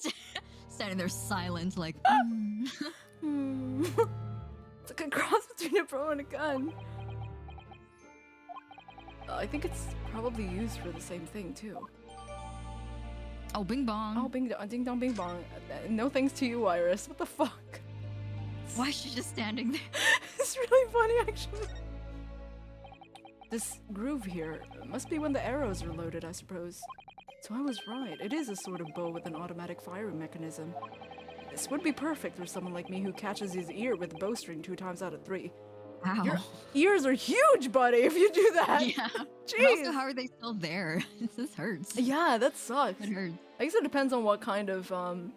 standing there silent, like. It's like a cross between a bow and a gun. I think it's probably used for the same thing too. Oh, bing bong. Oh, bing dong, ding dong, bing bong. No thanks to you, Iris. What the fuck? Why is she just standing there? It's really funny, actually. This groove here must be when the arrows are loaded, I suppose. So I was right. It is a sort of bow with an automatic firing mechanism. This would be perfect for someone like me who catches his ear with a bowstring 2 times out of 3. Wow. Your ears are huge, buddy, if you do that. Yeah. But Jeez. also, how are they still there? This hurts. Yeah, that sucks. It hurts. I guess it depends on what kind of bow.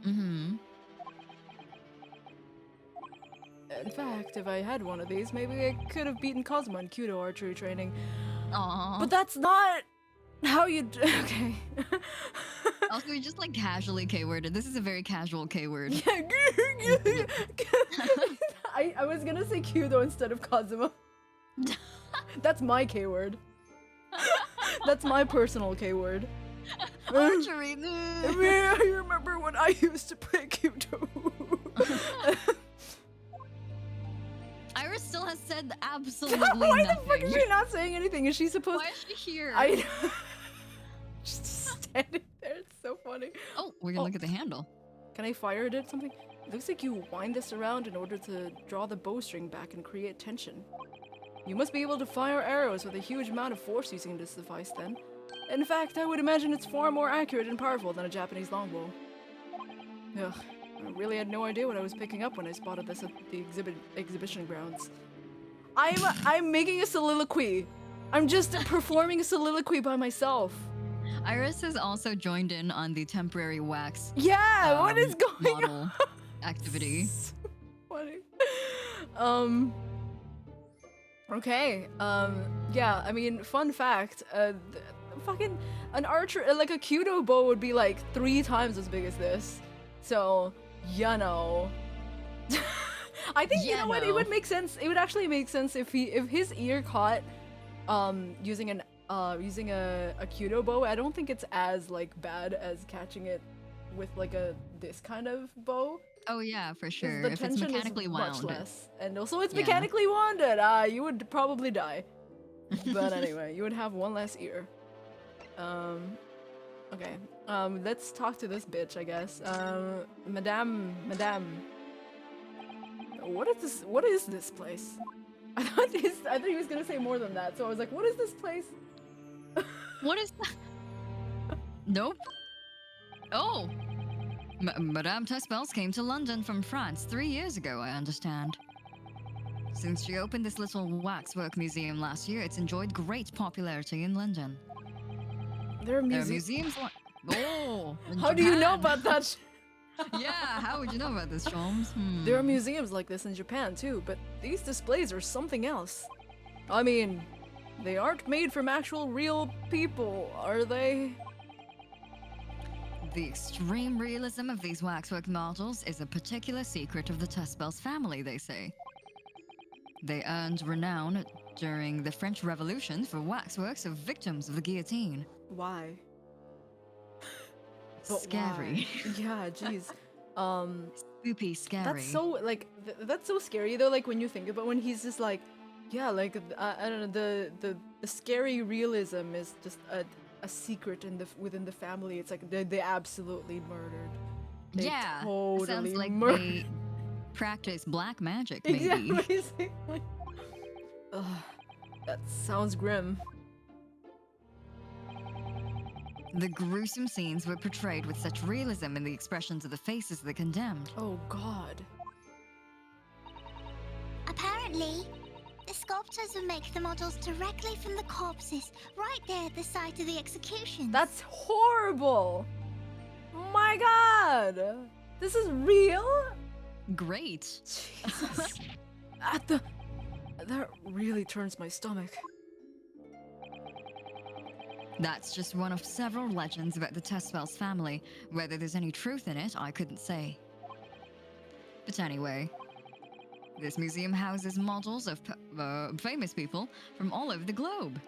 Mm-hmm. In fact, if I had one of these, maybe I could have beaten Cosmo in Kudo archery training. Aww. But that's not how you okay. Also, we just like casually K-worded. This is a very casual K-word. I was gonna say Kudo instead of Kazuma. That's my K-word. That's my personal K-word. Archery. I remember when I used to play Kudo. Iris still has said absolutely Why nothing. the fuck is she not saying anything? Is she supposed? Why is she here? I just standing there. It's so funny. Oh, we can look at the handle. Can I fire it at something? It looks like you wind this around in order to draw the bowstring back and create tension. You must be able to fire arrows with a huge amount of force using this device then. In fact, I would imagine it's far more accurate and powerful than a Japanese longbow. Ugh, I really had no idea what I was picking up when I spotted this at the exhibition grounds. I'm making a soliloquy. I'm just performing a soliloquy by myself. Iris has also joined in on the temporary wax. Yeah, what is going model on? activity. So funny. Okay. Yeah. I mean, fun fact. Fucking an archer, like a Kudo bow, would be like 3 times as big as this. So, you know. I think you know what? It would make sense. It would actually make sense if his ear caught using a Kudo bow. I don't think it's as like bad as catching it with like this kind of bow. Oh yeah, for sure. The If it's tension mechanically is wound. much less, and also it's Yeah. mechanically wounded. You would probably die. But anyway, you would have 1 less ear. Okay. Let's talk to this bitch, I guess. Madame. What is this place? I thought he was gonna say more than that, so I was like, what is this place? What is that? Nope. Oh! Madame Tespels came to London from France 3 years ago, I understand. Since she opened this little waxwork museum last year, it's enjoyed great popularity in London. There are There are museums. museums. Oh! in How do you know Japan. about that? Yeah, how would you know about this, Sholmes? There are museums like this in Japan too, but these displays are something else. I mean, they aren't made from actual real people, are they? The extreme realism of these waxwork models is a particular secret of the Tuspels family, they say. They earned renown during the French Revolution for waxworks of victims of the guillotine. Why? But Scary. why? Yeah, jeez. Spoopy scary. That's so like that's so scary though. Like when you think about when he's just like, yeah, like I don't know, the scary realism is just a secret within the family. It's like they absolutely murdered. They yeah, totally sounds like murdered. they practice black magic, maybe. Exactly. Basically. Ugh, that sounds grim. The gruesome scenes were portrayed with such realism in the expressions of the faces of the condemned. Oh God. Apparently, the sculptors would make the models directly from the corpses, right there at the site of the execution. That's horrible. My God. This is real? Great. Jesus. That really turns my stomach. That's just one of several legends about the Tuspels family. Whether there's any truth in it, I couldn't say. But anyway, this museum houses models of famous people from all over the globe.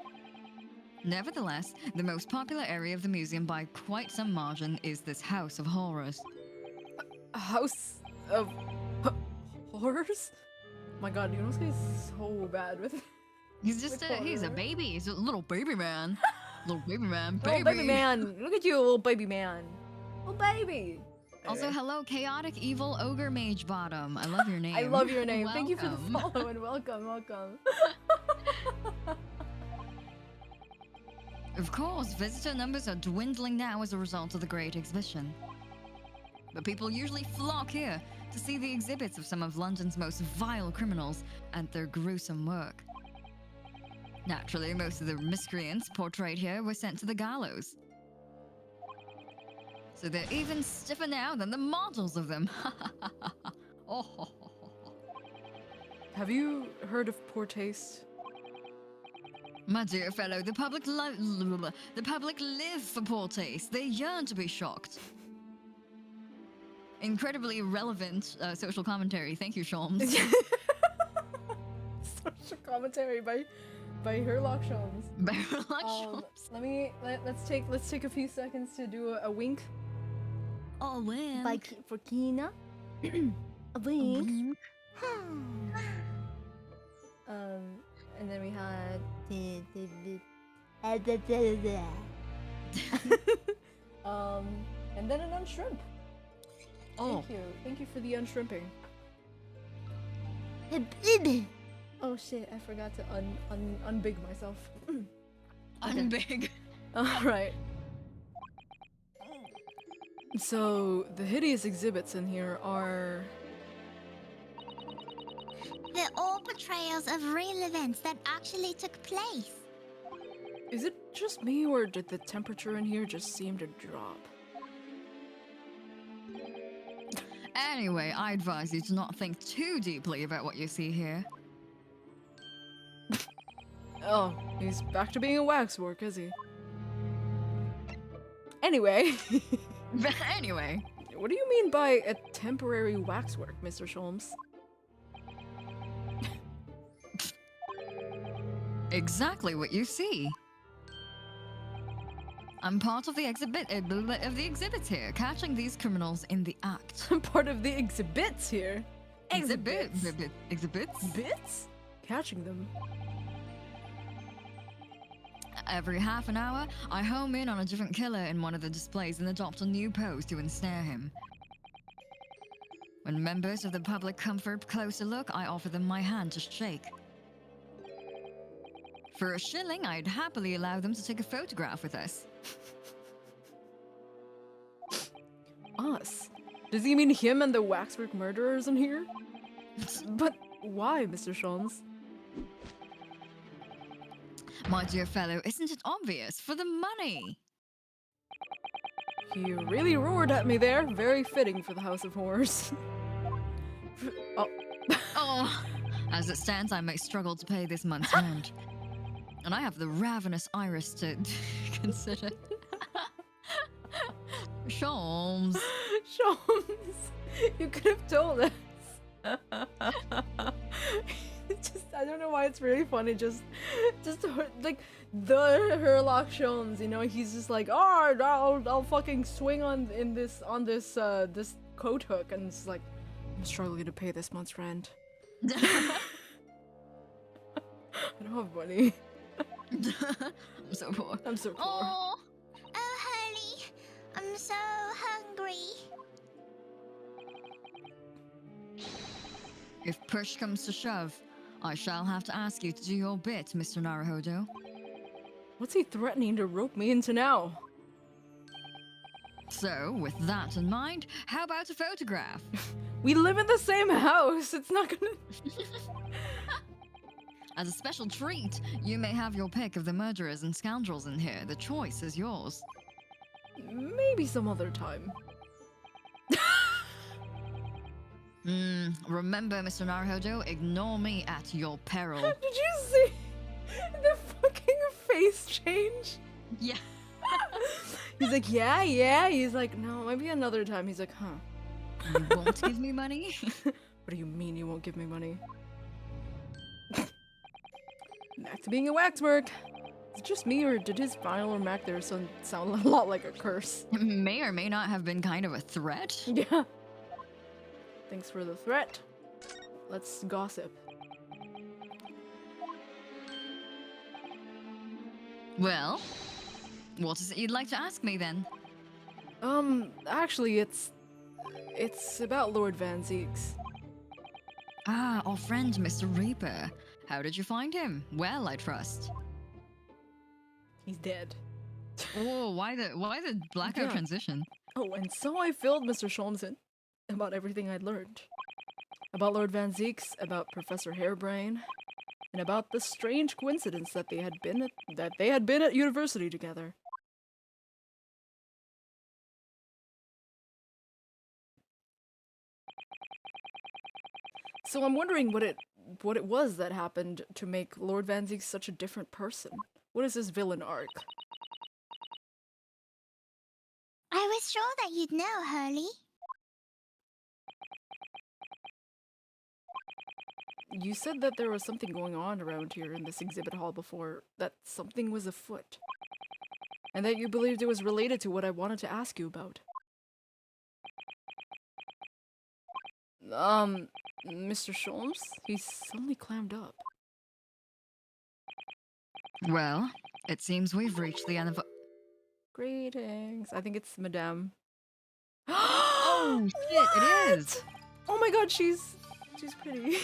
Nevertheless, the most popular area of the museum by quite some margin is this House of Horrors. A house of horrors? My God, you know this guy's so bad with. He's just he's a horror. baby. He's a little baby man. Little baby man. Oh, baby man! Look at you, little baby man. Little baby. Also, Anyway. hello, chaotic evil ogre mage bottom. I love your name. I love your name. Thank you for the Welcome. follow and welcome. Of course, visitor numbers are dwindling now as a result of the Great Exhibition. But people usually flock here to see the exhibits of some of London's most vile criminals and their gruesome work. Naturally, most of the miscreants portrayed here were sent to the gallows. So they're even stiffer now than the models of them. Oh. Have you heard of poor taste? My dear fellow, the public live for poor taste. They yearn to be shocked. Incredibly relevant social commentary. Thank you, Sholmes. Social commentary by Herlock Sholmes. Sholmes. Let's take a few seconds to do a wink. Oh, win. For Kina. A wink. And then we had and then an unshrimp. Oh. Thank you for the unshrimping. Oh shit, I forgot to unbig myself. Unbig. Alright. So, the hideous exhibits in here are... They're all portrayals of real events that actually took place. Is it just me, or did the temperature in here just seem to drop? Anyway, I advise you to not think too deeply about what you see here. Oh, he's back to being a waxwork, is he? Anyway. Anyway. What do you mean by a temporary waxwork, Mr. Sholmes? Exactly what you see. I'm part of the exhibits here, catching these criminals in the act. I'm part of the exhibits here. Exhibits? Bits? Catching them. Every half an hour, I home in on a different killer in one of the displays and adopt a new pose to ensnare him. When members of the public come for a closer look, I offer them my hand to shake. For a shilling, I'd happily allow them to take a photograph with us. Us? Does he mean him and the waxwork murderers in here? But why, Mr. Sholmes? My dear fellow, isn't it obvious? For the money! He really roared at me there. Very fitting for the House of Horrors. Oh. Oh, as it stands, I may struggle to pay this month's rent. And I have the ravenous iris to consider. Sholmes. Sholmes, you could have told us. I don't know why it's really funny. Just like the Herlock Sholmes, you know, he's just like, oh, I'll fucking swing on this coat hook, and it's like, I'm struggling to pay this month's rent. I don't have money. I'm so poor. I'm so poor. Oh, Hurley, I'm so hungry. If push comes to shove, I shall have to ask you to do your bit, Mr. Naruhodo. What's he threatening to rope me into now? So, with that in mind, how about a photograph? We live in the same house. It's not gonna. As a special treat, you may have your pick of the murderers and scoundrels in here. The choice is yours. Maybe some other time. Remember, Mr. Naruhodo, ignore me at your peril. Did you see the fucking face change? Yeah. He's like, yeah. He's like, no, maybe another time. He's like, huh. You won't give me money? What do you mean you won't give me money? Back to being a waxwork. Is it just me, or did his final remark there sound a lot like a curse? It may or may not have been kind of a threat. Yeah. Thanks for the threat. Let's gossip. Well, what is it you'd like to ask me then? Actually, it's about Lord Van Zeeks. Ah, our friend Mr. Reaper. How did you find him? Well, I trust. He's dead. Oh, why the blackout Yeah. transition? Oh, and so I filled Mr. Sholmes in about everything I'd learned. About Lord Van Zeeks, about Professor Hairbrain, and about the strange coincidence that they had been at university together. So I'm wondering what it was that happened to make Lord Van Zeeks such a different person. What is this villain arc? I was sure that you'd know, Hurley. You said that there was something going on around here in this exhibit hall before, that something was afoot. And that you believed it was related to what I wanted to ask you about. Mr. Sholmes? He's suddenly clammed up. Well, it seems we've reached the end of. Greetings. I think it's Madame. Oh shit! It is. Oh my god, she's pretty.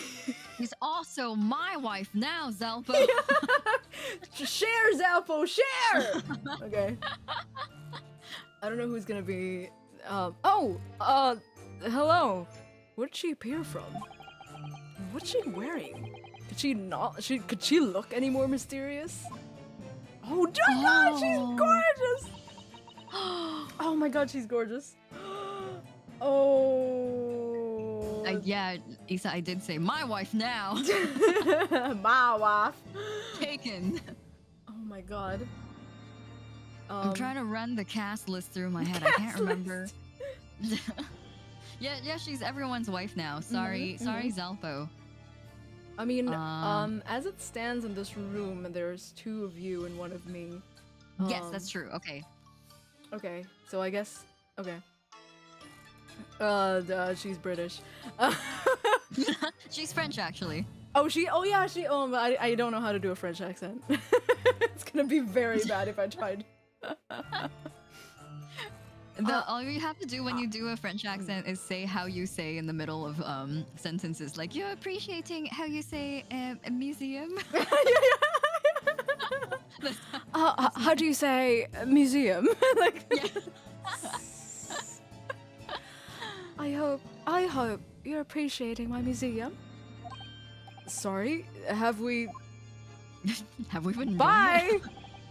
He's also my wife now, Zelpo. Share, Zalpo, share! Okay. I don't know who's gonna be. Hello. Where did she appear from? What's she wearing? Could she look any more mysterious? Oh, God, she's gorgeous! Oh my god, she's gorgeous. Oh. Yeah, Isa, I did say my wife now. My wife. Taken. Oh my god. I'm trying to run the cast list through my head. I can't remember. Yeah, she's everyone's wife now. Sorry, Zalpo. I mean, as it stands in this room, there's two of you and one of me. Yes, that's true. Okay. Okay, so I guess, okay. She's British. She's French, actually. Oh, I don't know how to do a French accent. It's gonna be very bad if I tried. All you have to do when you do a French accent is say how you say in the middle of sentences. Like, you're appreciating how you say a museum. How do you say museum? Like, yeah. I hope you're appreciating my museum. Sorry, have we been Bye!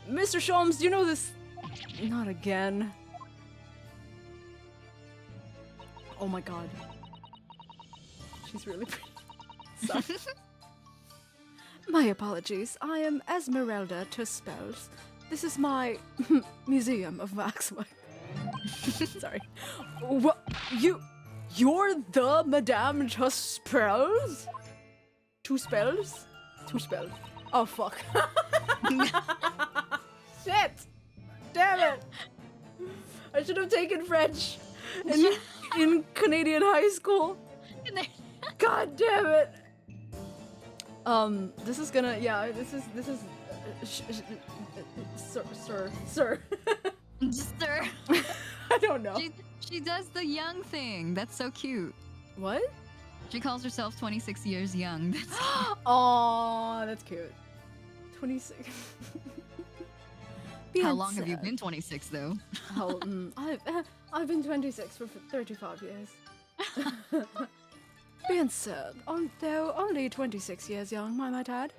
Mr. Sholmes, do you know this? Not again. Oh my god. She's really pretty. Sorry. My apologies. I am Esmeralda Tuspels. This is my museum of waxwork. Sorry. What? You're the Madame Tuspells? Two spells? Two spells. Oh fuck. Shit! Damn it! I should have taken French in Canadian high school. God damn it! This is gonna, yeah, this is, sir. Sir. I don't know. She does the young thing. That's so cute. What? She calls herself 26 years young. That's Aw, that's cute. 26. How long have you been 26 though? Oh, I've been 26 for 35 years. Being said, though only 26 years young, I might add.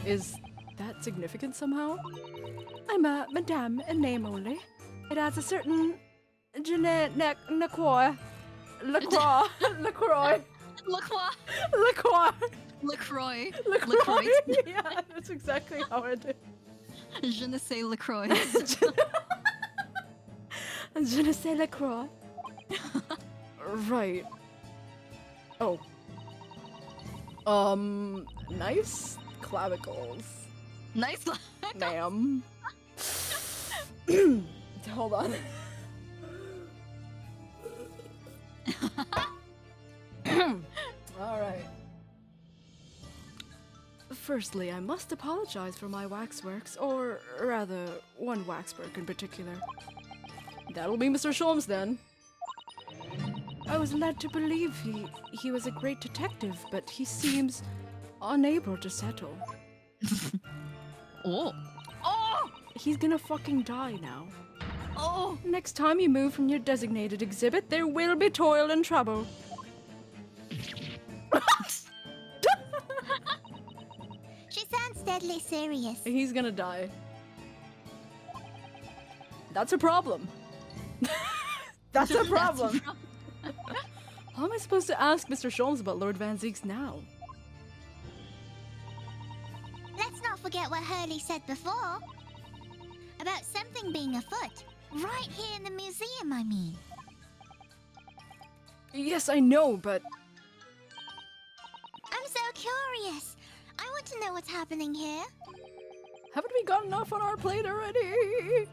Is that significant somehow? I'm a madame in name only. It adds a certain LaCroix. Yeah, that's exactly how it is. Je ne sais LaCroix. Je ne sais LaCroix. Right. Oh. Nice clavicles. Nice. Ma'am. Hold on. Alright. Firstly, I must apologize for my waxworks, or rather, one waxwork in particular. That'll be Mr. Sholmes then. I was led to believe he was a great detective, but he seems unable to settle. Oh. Oh! He's gonna fucking die now. Oh! Next time you move from your designated exhibit, there will be toil and trouble. She sounds deadly serious. He's gonna die. That's a problem. That's a problem. How am I supposed to ask Mr. Sholmes about Lord Van Zeeks now? Let's not forget what Hurley said before. About something being afoot. Right here in the museum, I mean. Yes, I know, but... I'm so curious. I want to know what's happening here. Haven't we got enough on our plate already?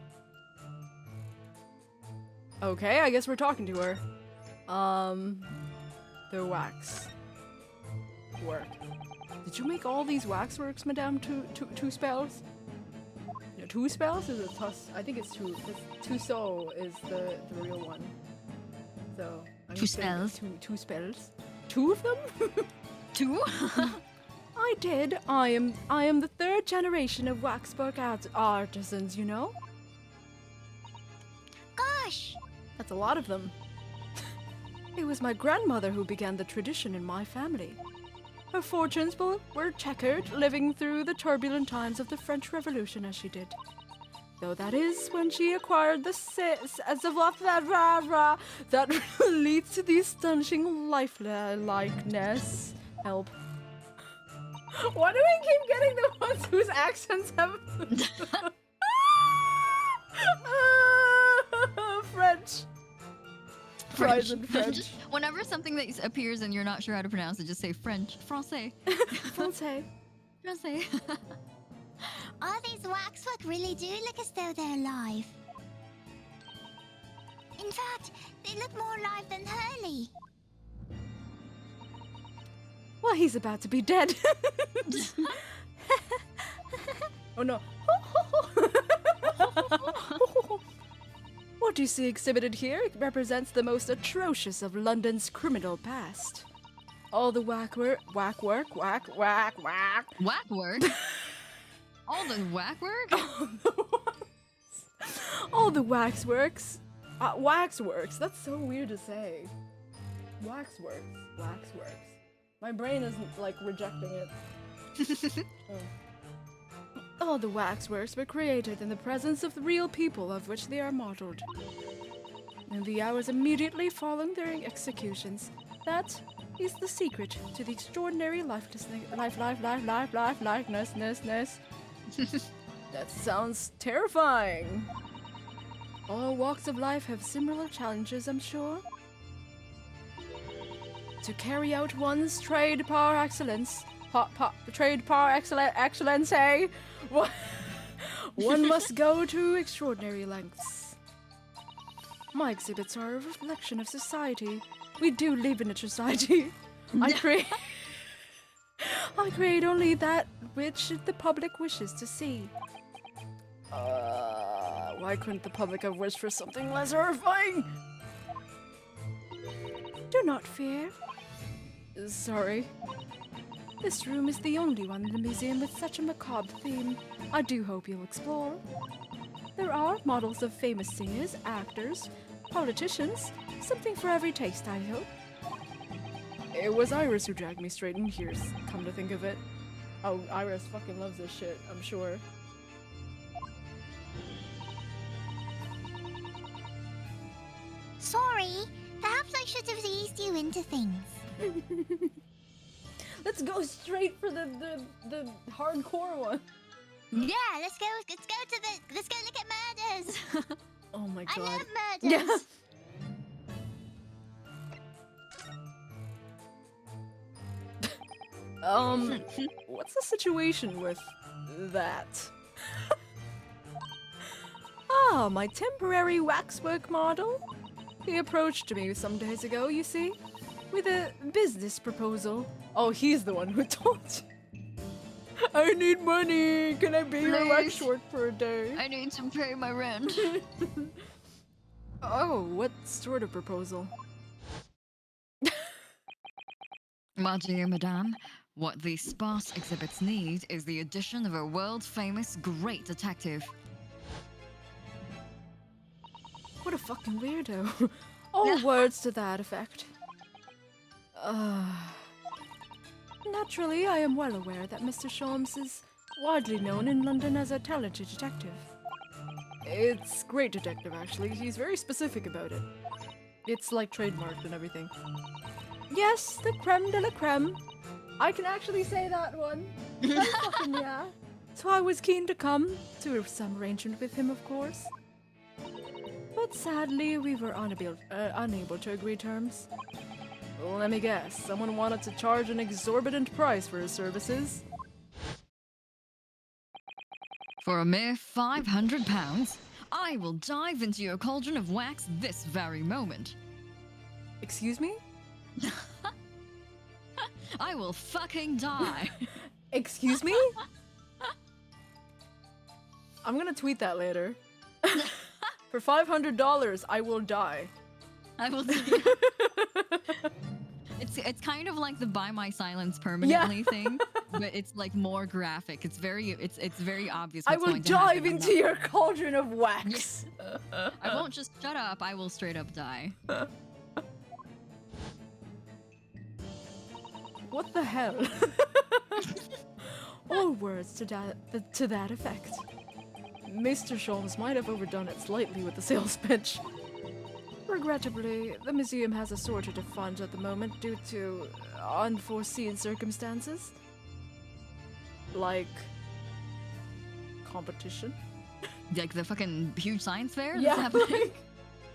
Okay, I guess we're talking to her. The wax work. Did you make all these waxworks, Madame Two Spells? No, Two Spells is a tuss. I think it's two. Two so is the real one. So I'm Two saying spells. Two spells. Two of them? Two? I did. I am the third generation of waxwork artisans, you know? Gosh! That's a lot of them. It was my grandmother who began the tradition in my family. Her fortunes were checkered, living through the turbulent times of the French Revolution as she did. Though that is when she acquired the that leads to the astonishing lifelikeliness. Help. Why do we keep getting the ones whose accents have... French. French. Whenever something that appears and you're not sure how to pronounce it, just say French. Français. Français. Français. All these waxwork really do look as though they're alive. In fact, they look more alive than Hurley. Well, he's about to be dead. Oh no. What you see exhibited here represents the most atrocious of London's criminal past. All the whackwork. Whackwork? All the whackwork? All the waxworks. Waxworks. That's so weird to say. Waxworks. My brain is like rejecting it. All the waxworks were created in the presence of the real people of which they are modeled. In the hours immediately following their executions, that is the secret to the extraordinary likeness. That sounds terrifying. All walks of life have similar challenges, I'm sure. To carry out one's trade par excellence, hey? One must go to extraordinary lengths. My exhibits are a reflection of society. We do live in a society. I create only that which the public wishes to see. Why couldn't the public have wished for something less horrifying? Do not fear. Sorry. This room is the only one in the museum with such a macabre theme. I do hope you'll explore. There are models of famous singers, actors, politicians, something for every taste, I hope. It was Iris who dragged me straight in here, come to think of it. Oh, Iris fucking loves this shit, I'm sure. Sorry, perhaps I should have eased you into things. Let's go straight for the hardcore one. Yeah, let's go look at murders. Oh my god. I love murders. Yeah. What's the situation with that? Ah, my temporary waxwork model. He approached me some days ago, you see, with a business proposal. Oh, he's the one who told you. I need money. Can I be your waxwork for a day? I need to pay my rent. Oh, what sort of proposal? My dear madame, what these sparse exhibits need is the addition of a world-famous great detective. What a fucking weirdo. All words to that effect. Naturally, I am well aware that Mr. Sholmes is widely known in London as a talented detective. It's great detective, actually. He's very specific about it. It's like trademarked and everything. Yes, the creme de la creme. I can actually say that one. Fucking yeah. So I was keen to come to some arrangement with him, of course. But sadly, we were unable to agree terms. Let me guess, someone wanted to charge an exorbitant price for his services. For a mere £500, I will dive into your cauldron of wax this very moment. Excuse me? I will fucking die. Excuse me? I'm gonna tweet that later. For $500, I will die. I will. It's kind of like the buy my silence permanently thing, but it's like more graphic. It's very obvious. I What's will going to happen dive into your cauldron of wax. I won't just shut up. I will straight up die. What the hell? All words to that effect. Mr. Sholmes might have overdone it slightly with the sales pitch. Regrettably, the museum has a shortage of funds at the moment due to unforeseen circumstances. Like competition. Like the fucking huge science fair that's Yeah, happening. like,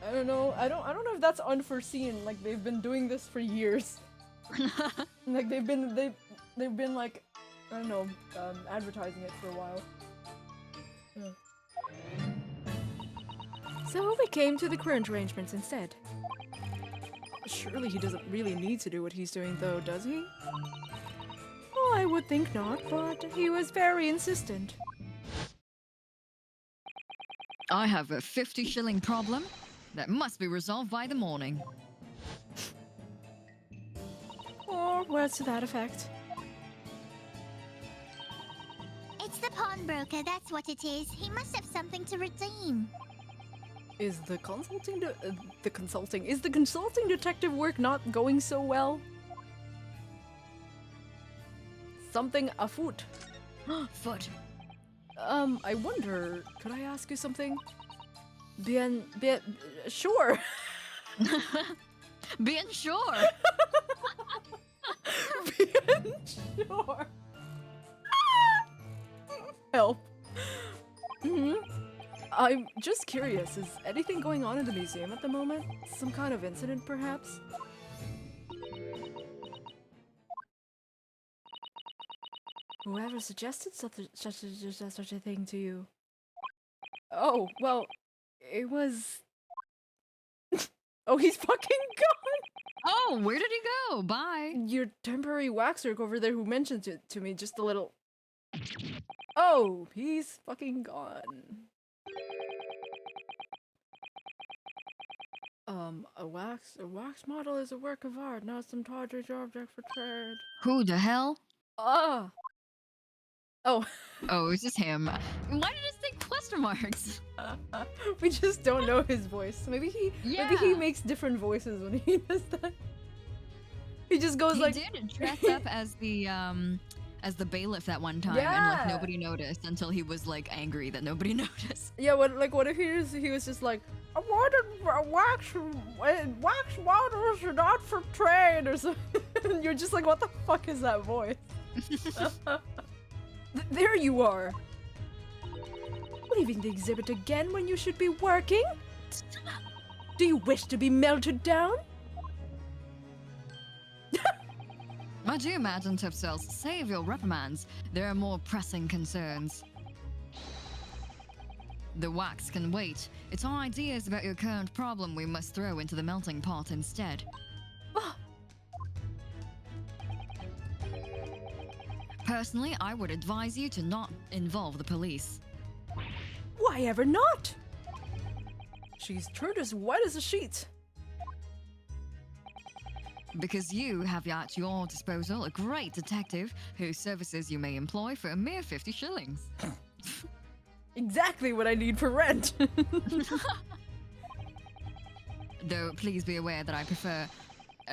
I don't know. I don't know if that's unforeseen. Like they've been doing this for years. Like they've been like, I don't know, advertising it for a while. Yeah. So we came to the current arrangements instead. Surely he doesn't really need to do what he's doing though, does he? Oh, I would think not, but he was very insistent. I have a 50-shilling problem that must be resolved by the morning. Or words to that effect. It's the pawnbroker, that's what it is. He must have something to redeem. Is the consulting detective work not going so well? Something afoot. Foot. I wonder, could I ask you something? Sure. Being sure. Bien sure. Help. I'm just curious, is anything going on in the museum at the moment? Some kind of incident, perhaps? Whoever suggested such a thing to you? Oh, well, it was... Oh, he's fucking gone! Oh, where did he go? Bye. Your temporary waxwork over there who mentioned it to me just a little... Oh, he's fucking gone. A wax model is a work of art, not some tawdry object for trade. Who the hell? Ah! Oh. Oh, it's just him. Why did it say question marks? We just don't know his voice. Maybe he makes different voices when he does that. He just goes like... He did dress up as the bailiff that one time, and like nobody noticed until he was like angry that nobody noticed. Yeah, what if he was just like, I wanted wax models are not for trade or something. And you're just like, what the fuck is that voice? There you are. Leaving the exhibit again when you should be working? Do you wish to be melted down? My dear Madam Tipsels, save your reprimands. There are more pressing concerns. The wax can wait. It's our ideas about your current problem we must throw into the melting pot instead. Personally, I would advise you to not involve the police. Why ever not? She's turned as white as a sheet. Because you have at your disposal a great detective whose services you may employ for a mere 50 shillings. Exactly what I need for rent. Though please be aware that I prefer...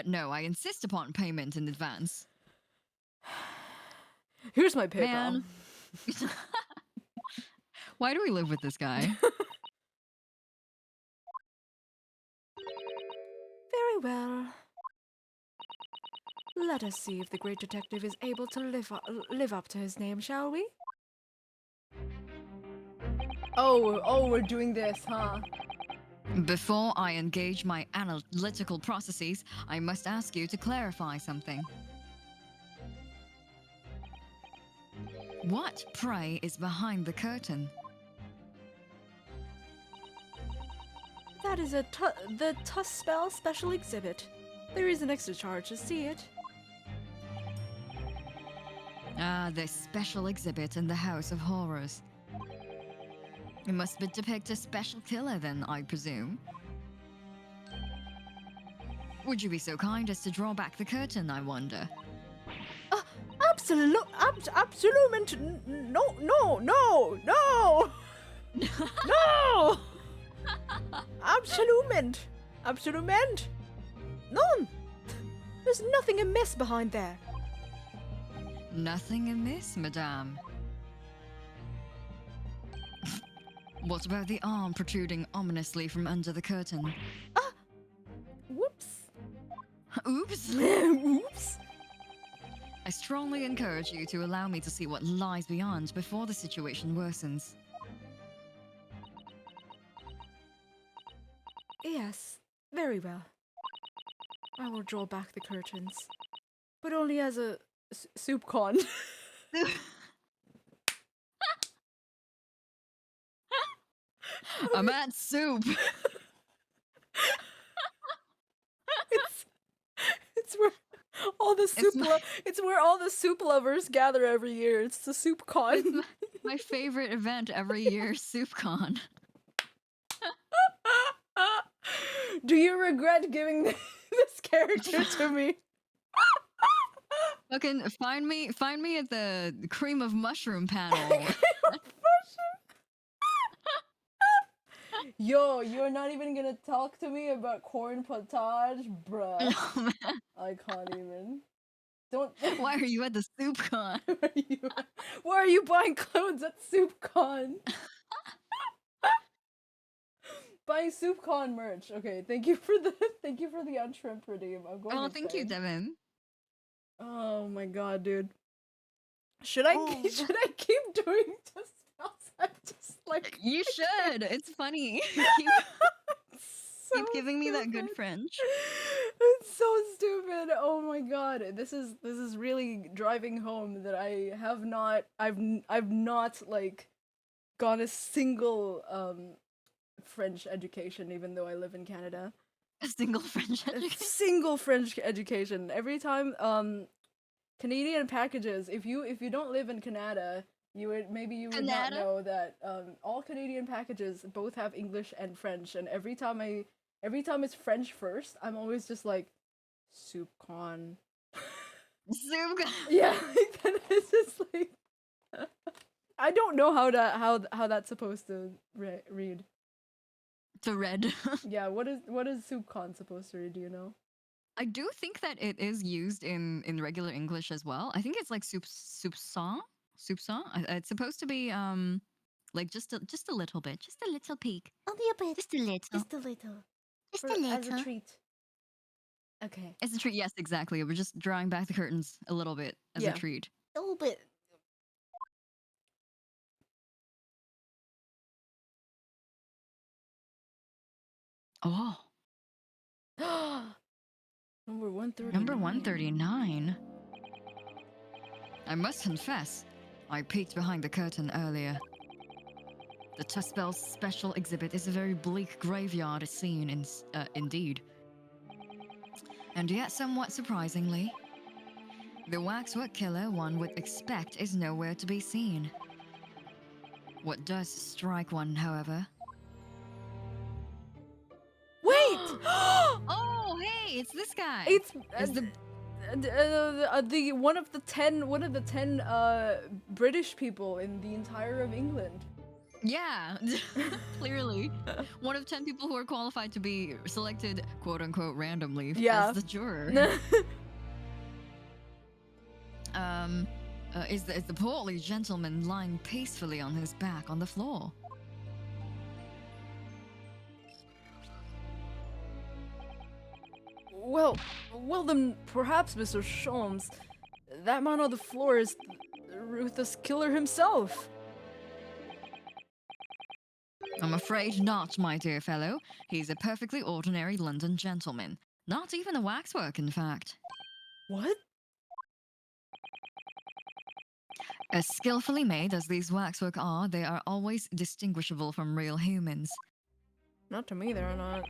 no, I insist upon payment in advance. Here's my PayPal. Man. Why do we live with this guy? Very well. Let us see if the great detective is able to live up to his name, shall we? Oh, we're doing this, huh? Before I engage my analytical processes, I must ask you to clarify something. What, pray, is behind the curtain? That is the Tuspel special exhibit. There is an extra charge to see it. Ah, this special exhibit in the House of Horrors. It must depict a special killer then, I presume. Would you be so kind as to draw back the curtain, I wonder? Absolute, no, no! Absolute, none! There's nothing amiss behind there. Nothing amiss, madame. What about the arm protruding ominously from under the curtain? Whoops. Oops. Oops. I strongly encourage you to allow me to see what lies beyond before the situation worsens. Yes, very well. I will draw back the curtains, but only as a soup con. I'm at soup. It's where all the it's where all the soup lovers gather every year. It's the soup con. My favorite event every year, SoupCon. Do you regret giving this character to me? Fucking find me at the cream of mushroom panel. Yo, you're not even gonna talk to me about corn potage, bruh. Oh, man. I can't even. Don't. Why are you at the SoupCon? Why are you buying clothes at SoupCon? Buying SoupCon merch. Okay, thank you for the unshrimp redeem. I'm going. Oh, thank you, Devin. Oh my god, dude. Should I keep doing just spells? I'm just Like You should. It's funny. Keep giving me that good French. It's so stupid. Oh my god. This is really driving home that I've not like got a single French education even though I live in Canada. A single French A education. single French education. Every time Canadian packages, if you don't live in Canada, you would not Canada? know that all Canadian packages both have English and French, and every time it's French first, I'm always just like soup con. Zoom. Yeah, like, that is just like I don't know how that's supposed to read. The red. Yeah, what is soup con supposed to read? Do you know? I do think that it is used in regular English as well. I think it's like soup song. It's supposed to be like just a little bit, just a little peek, Only a bit. just a little. Just a little. Just a As a little. treat. Okay. As a treat, yes, exactly. We're just drawing back the curtains a little bit as Yeah. a treat. A little bit. Oh, Number 139. number 139. I must confess, I peeked behind the curtain earlier. The Tuspel's special exhibit is a very bleak graveyard scene, indeed. And yet, somewhat surprisingly, the waxwork killer one would expect is nowhere to be seen. What does strike one, however? Wait! Oh, hey, it's this guy. It's Is the the one of the 10 British people in the entire of England. Yeah, clearly. One of 10 people who are qualified to be selected, quote unquote, randomly Yeah. as the juror. Is the portly gentleman lying peacefully on his back on the floor. Well then perhaps, Mr. Sholmes, that man on the floor is the ruthless killer himself. I'm afraid not, my dear fellow. He's a perfectly ordinary London gentleman. Not even a waxwork, in fact. What? As skillfully made as these waxwork are, they are always distinguishable from real humans. Not to me, they're not.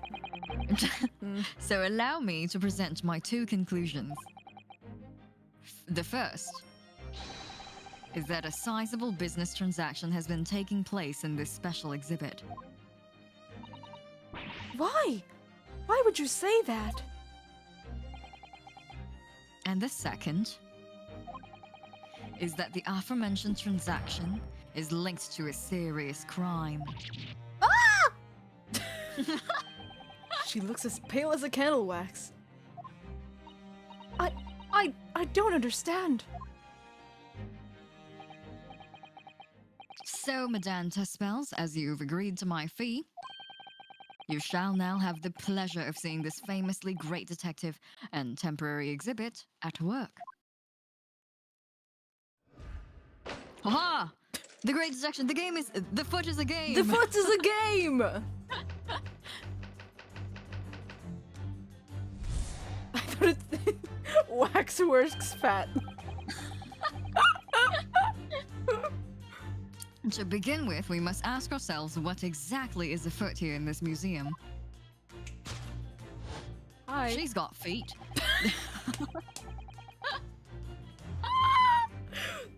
So allow me to present my two conclusions. The first is that a sizable business transaction has been taking place in this special exhibit. Why? Why would you say that? And the second is that the aforementioned transaction is linked to a serious crime. She looks as pale as a candle wax. I don't understand. So, Madame Tuspels, as you've agreed to my fee, you shall now have the pleasure of seeing this famously great detective and temporary exhibit at work. Aha! The great detection. The game is. The foot is a game. The foot is a game! I thought it Waxworks fat. To begin with, we must ask ourselves what exactly is afoot here in this museum. Hi. She's got feet.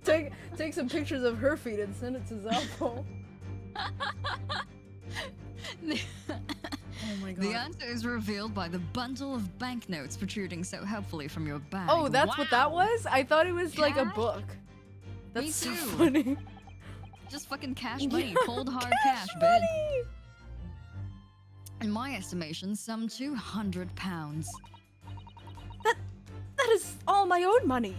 Take some pictures of her feet and send it to Zalpo. Oh my god. The answer is revealed by the bundle of banknotes protruding so helpfully from your bag. Oh, that's what that Wow. was? I thought it was like a Cash? book. Me That's so too. funny. Just fucking cash money, Yeah, cold hard cash cash, bitch. money! In my estimation, some £200. That is all my own money.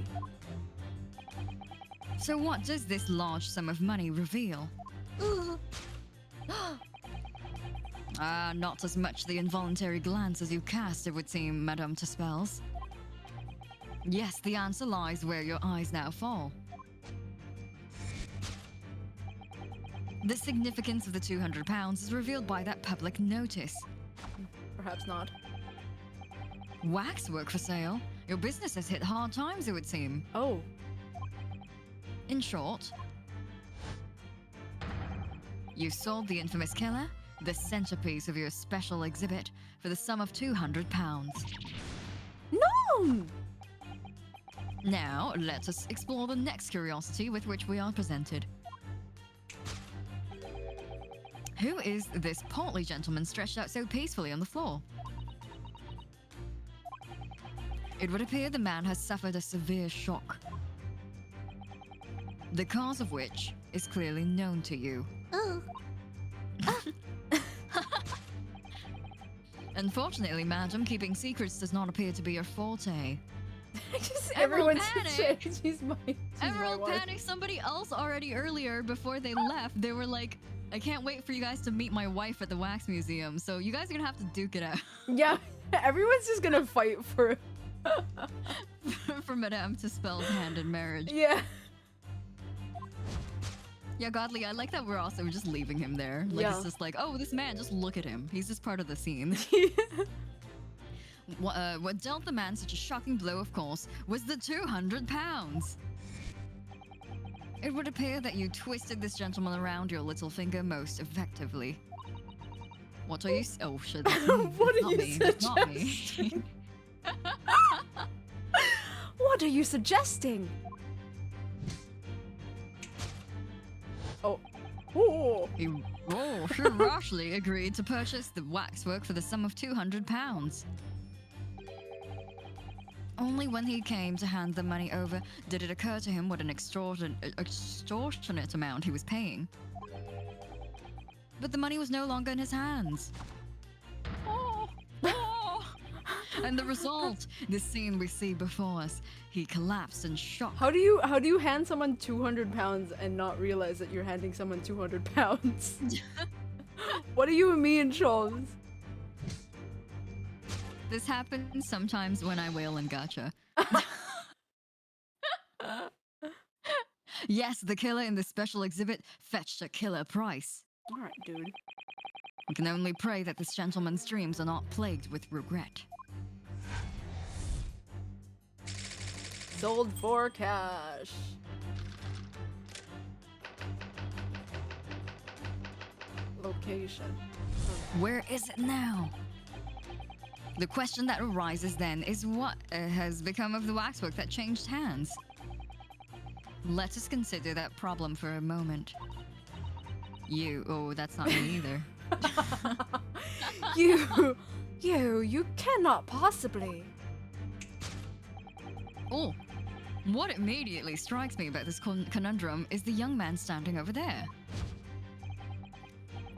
So what does this large sum of money reveal? Not as much the involuntary glance as you cast, it would seem, Madame Tuspels. Yes, the answer lies where your eyes now fall. The significance of the £200 is revealed by that public notice. Perhaps not. Waxwork for sale? Your business has hit hard times, it would seem. Oh. In short, you sold the infamous killer, the centerpiece of your special exhibit, for the sum of £200. No! Now, let us explore the next curiosity with which we are presented. Who is this portly gentleman stretched out so peacefully on the floor? It would appear the man has suffered a severe shock, the cause of which is clearly known to you. Ooh. Unfortunately, madam, keeping secrets does not appear to be your forte. Everyone's panic. She's my Everyone wife. panicked. Somebody else already earlier before they left, they were like, I can't wait for you guys to meet my wife at the wax museum. So you guys are gonna have to duke it out Yeah, everyone's just gonna fight for for Madame to spell hand in marriage. Yeah. Yeah, Godly, I like that we're also just leaving him there. Like, Yeah. it's just like, oh, this man, just look at him. He's just part of the scene. What dealt the man such a shocking blow, of course, was the £200. It would appear that you twisted this gentleman around your little finger most effectively. What are you? Oh shit! That's, What that's are not you me. That's not me. suggesting? What are you suggesting? Oh. Oh. He rashly agreed to purchase the waxwork for the sum of £200. Only when he came to hand the money over did it occur to him what an extortionate amount he was paying. But the money was no longer in his hands. Oh, oh. And the result, this scene we see before us, he collapsed in shock. How do you hand someone 200 pounds and not realize that you're handing someone 200 pounds? What do you mean, Charles? This happens sometimes when I wail and gotcha. Yes, the killer in the special exhibit fetched a killer price. Alright, dude. We can only pray that this gentleman's dreams are not plagued with regret. Sold for cash. Location. Where is it now? The question that arises then is what has become of the waxwork that changed hands? Let us consider that problem for a moment. Oh, that's not me either. You cannot possibly. Oh, what immediately strikes me about this conundrum is the young man standing over there.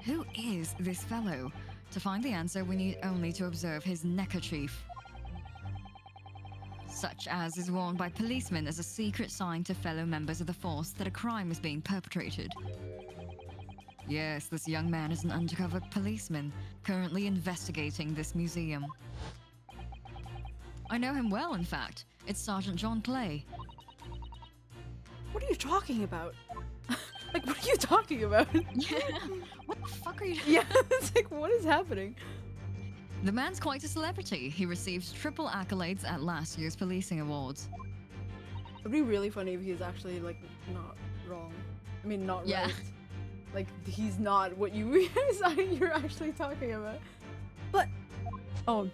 Who is this fellow? To find the answer, we need only to observe his neckerchief, such as is worn by policemen as a secret sign to fellow members of the force that a crime is being perpetrated. Yes, this young man is an undercover policeman, currently investigating this museum. I know him well, in fact. It's Sergeant John Clay. What are you talking about? Like, what are you talking about? Yeah. What the fuck are you doing? Yeah, it's like, what is happening? The man's quite a celebrity. He received triple accolades at last year's policing awards. It'd be really funny if he's actually, like, not wrong. I mean, not Yeah. right. Like, he's not what you're actually talking about. But, who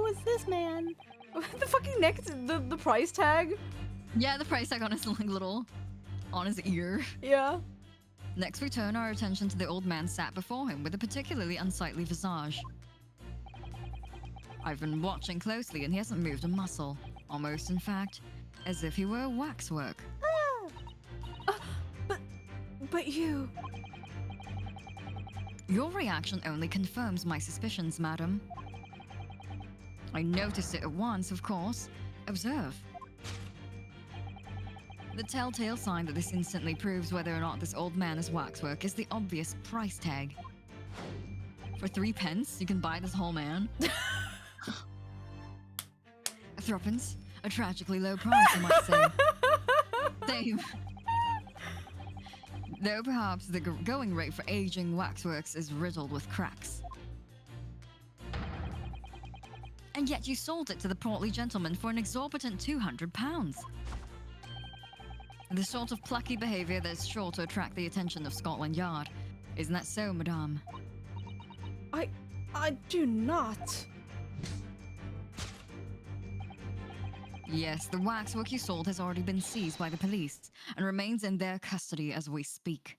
is this man? The fucking the price tag? Yeah, the price tag on his on his ear. Yeah. Next, we turn our attention to the old man sat before him with a particularly unsightly visage. I've been watching closely and he hasn't moved a muscle. Almost, in fact, as if he were waxwork. But you... Your reaction only confirms my suspicions, madam. I noticed it at once, of course. Observe. The telltale sign that this instantly proves whether or not this old man is waxwork is the obvious price tag. For 3 pence, you can buy this whole man. Threepence, a tragically low price, you might say. Same. Though perhaps the going rate for aging waxworks is riddled with cracks. And yet you sold it to the portly gentleman for an exorbitant £200. The sort of plucky behaviour that's sure to attract the attention of Scotland Yard. Isn't that so, madame? I do not. Yes, the waxwork you sold has already been seized by the police and remains in their custody as we speak.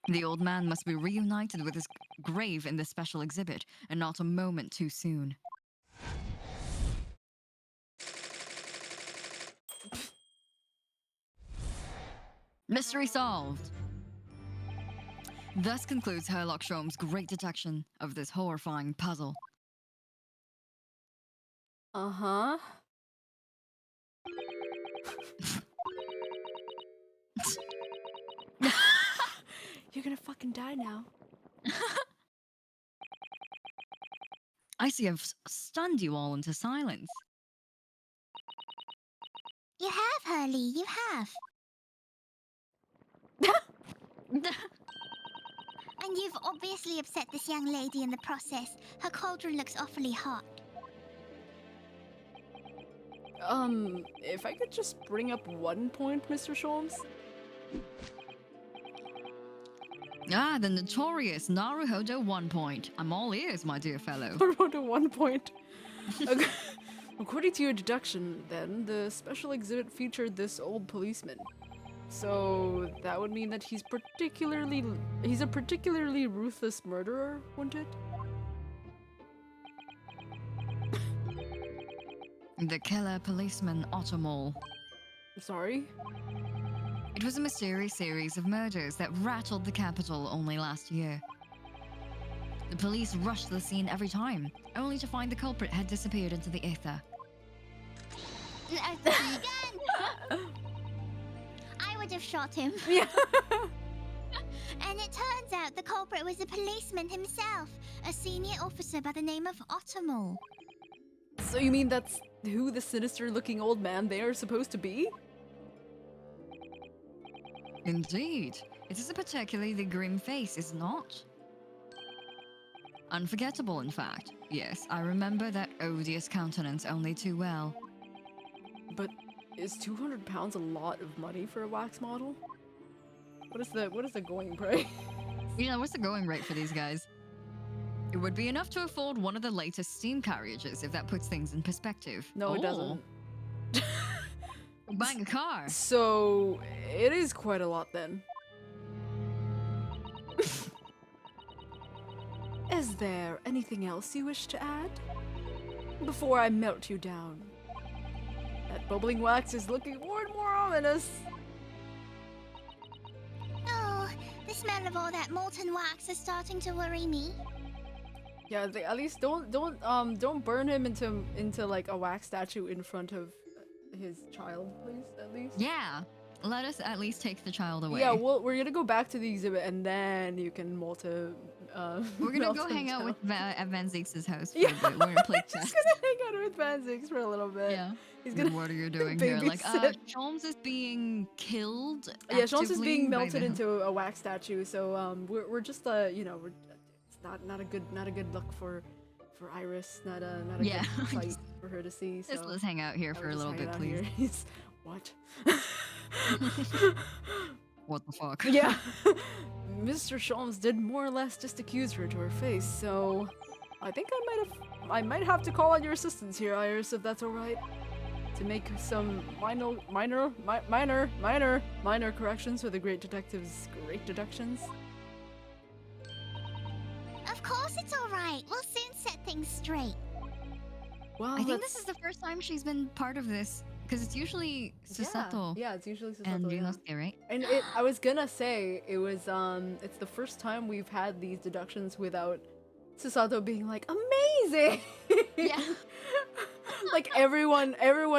The old man must be reunited with his grave in the special exhibit, and not a moment too soon. Mystery solved! Thus concludes Herlock Sholmes' great detection of this horrifying puzzle. Uh-huh. You're gonna fucking die now. I see I've stunned you all into silence. You have, Hurley, you have. And you've obviously upset this young lady in the process. Her cauldron looks awfully hot. If I could just bring up 1 point, Mr. Sholmes? Ah, the notorious Naruhodo 1 point. I'm all ears, my dear fellow. Naruhodo 1 point. According to your deduction, then, the special exhibit featured this old policeman. So that would mean that he's a particularly ruthless murderer, wouldn't it? The killer policeman Ottomol. Sorry? It was a mysterious series of murders that rattled the capital only last year. The police rushed to the scene every time, only to find the culprit had disappeared into the ether. I would have shot him. Yeah. And it turns out the culprit was a policeman himself, a senior officer by the name of Ottomol. So you mean that's who the sinister-looking old man they are supposed to be? Indeed. It is a particularly grim face, is not? Unforgettable, in fact. Yes, I remember that odious countenance only too well. But is £200 a lot of money for a wax model? What is the going price? You know, what's the going rate for these guys? It would be enough to afford one of the latest steam carriages, if that puts things in perspective. No, it doesn't. Buying a car. So it is quite a lot then. Is there anything else you wish to add? Before I melt you down. That bubbling wax is looking more and more ominous. Oh, the smell of all that molten wax is starting to worry me. Yeah, at least don't burn him into like a wax statue in front of his child, please. At least. Yeah, let us at least take the child away. Yeah, we're gonna go back to the exhibit and then you can we're gonna go hang out at Van Zeke's house for a bit. We're gonna play chess. He's gonna hang out with Van Zeke's for a little bit. Yeah. He's gonna. What are you doing here? Like, Sholmes is being killed. Yeah, Sholmes is being by melted into a wax statue. So we're just you know, it's not a good look for Iris. Not a good sight for her to see. So Just let's hang out here for a little bit, please. He's what? What the fuck? Yeah. Mr. Sholmes did more or less just accuse her to her face, so I think I might have to call on your assistance here, Iris, if that's alright. To make some minor corrections for the great detective's great deductions. Of course it's alright. We'll soon set things straight. Well, I think this is the first time she's been part of this, because it's usually Susato. Yeah, it's usually Susato. And yeah. Ryunosuke, right? And I was gonna say it was it's the first time we've had these deductions without Susato being like amazing. Yeah. Like everyone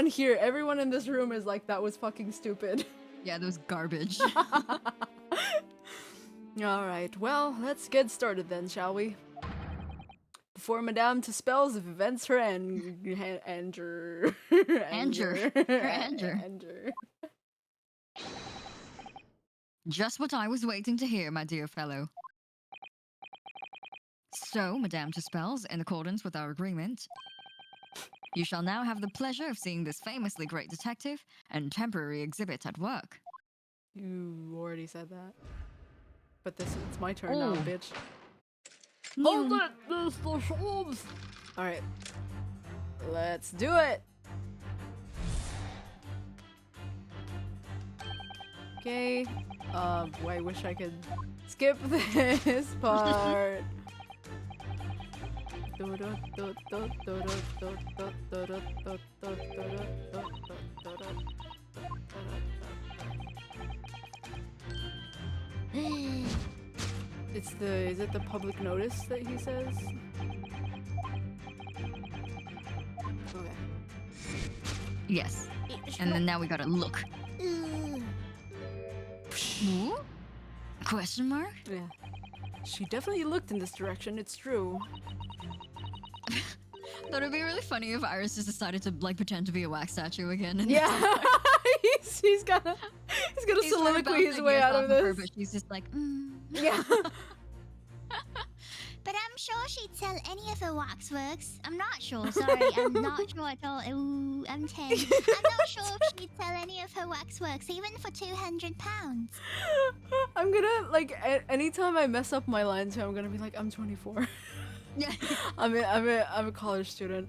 here, everyone in this room is like that was fucking stupid. Yeah, that was garbage. All right, well, let's get started then, shall we? Before Madame Tuspels vents her anger. Anger. Just what I was waiting to hear, my dear fellow. So, Madame Tuspels, in accordance with our agreement, you shall now have the pleasure of seeing this famously great detective and temporary exhibit at work. You already said that. But it's my turn now, bitch. Hold it, Mr. Holmes! Alright. Let's do it! Okay. I wish I could skip this part. Is it the public notice that he says? Okay. Yes. And then now we gotta look. Ooh? Question mark? Yeah. She definitely looked in this direction, it's true. Thought it'd be really funny if Iris just decided to like pretend to be a wax statue again. And Yeah. he's gonna soliloquy his way out of this. But she's just like, Yeah. But I'm sure she'd sell any of her waxworks. I'm not sure, sorry. I'm not sure at all. Ooh, I'm 10. I'm not sure if she'd sell any of her waxworks, even for £200. I'm gonna, like, anytime I mess up my lines here, I'm gonna be like, I'm 24. yeah. I'm a college student.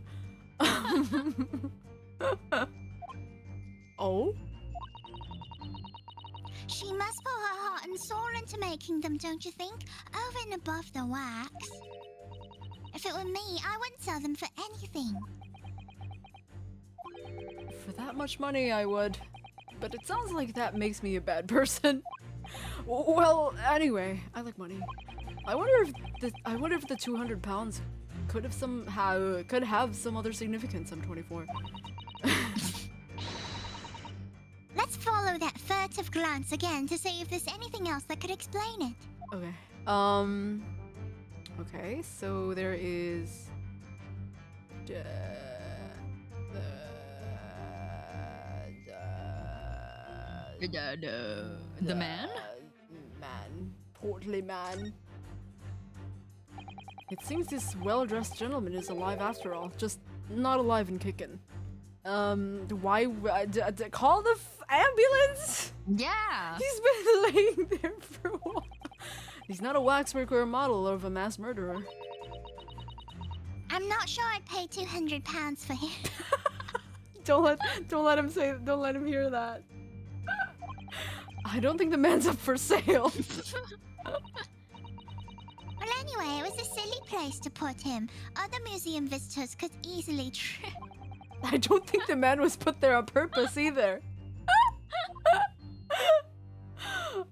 Oh? She must put her heart and soul into making them, don't you think? Over and above the wax. If it were me, I wouldn't sell them for anything. For that much money, I would. But it sounds like that makes me a bad person. Well, anyway, I like money. I wonder if the 200 pounds could have some other significance. I'm 24. Let's follow that furtive glance again to see if there's anything else that could explain it. Okay. Okay, so there is the man? Man. Portly man. It seems this well-dressed gentleman is alive after all, just not alive and kicking. Why call the ambulance? Yeah. He's been laying there for a while. He's not a waxwork or a model of a mass murderer. I'm not sure I'd pay £200 for him. Don't let him hear that. I don't think the man's up for sale. Well, anyway, it was a silly place to put him. Other museum visitors could easily trip. I don't think the man was put there on purpose either.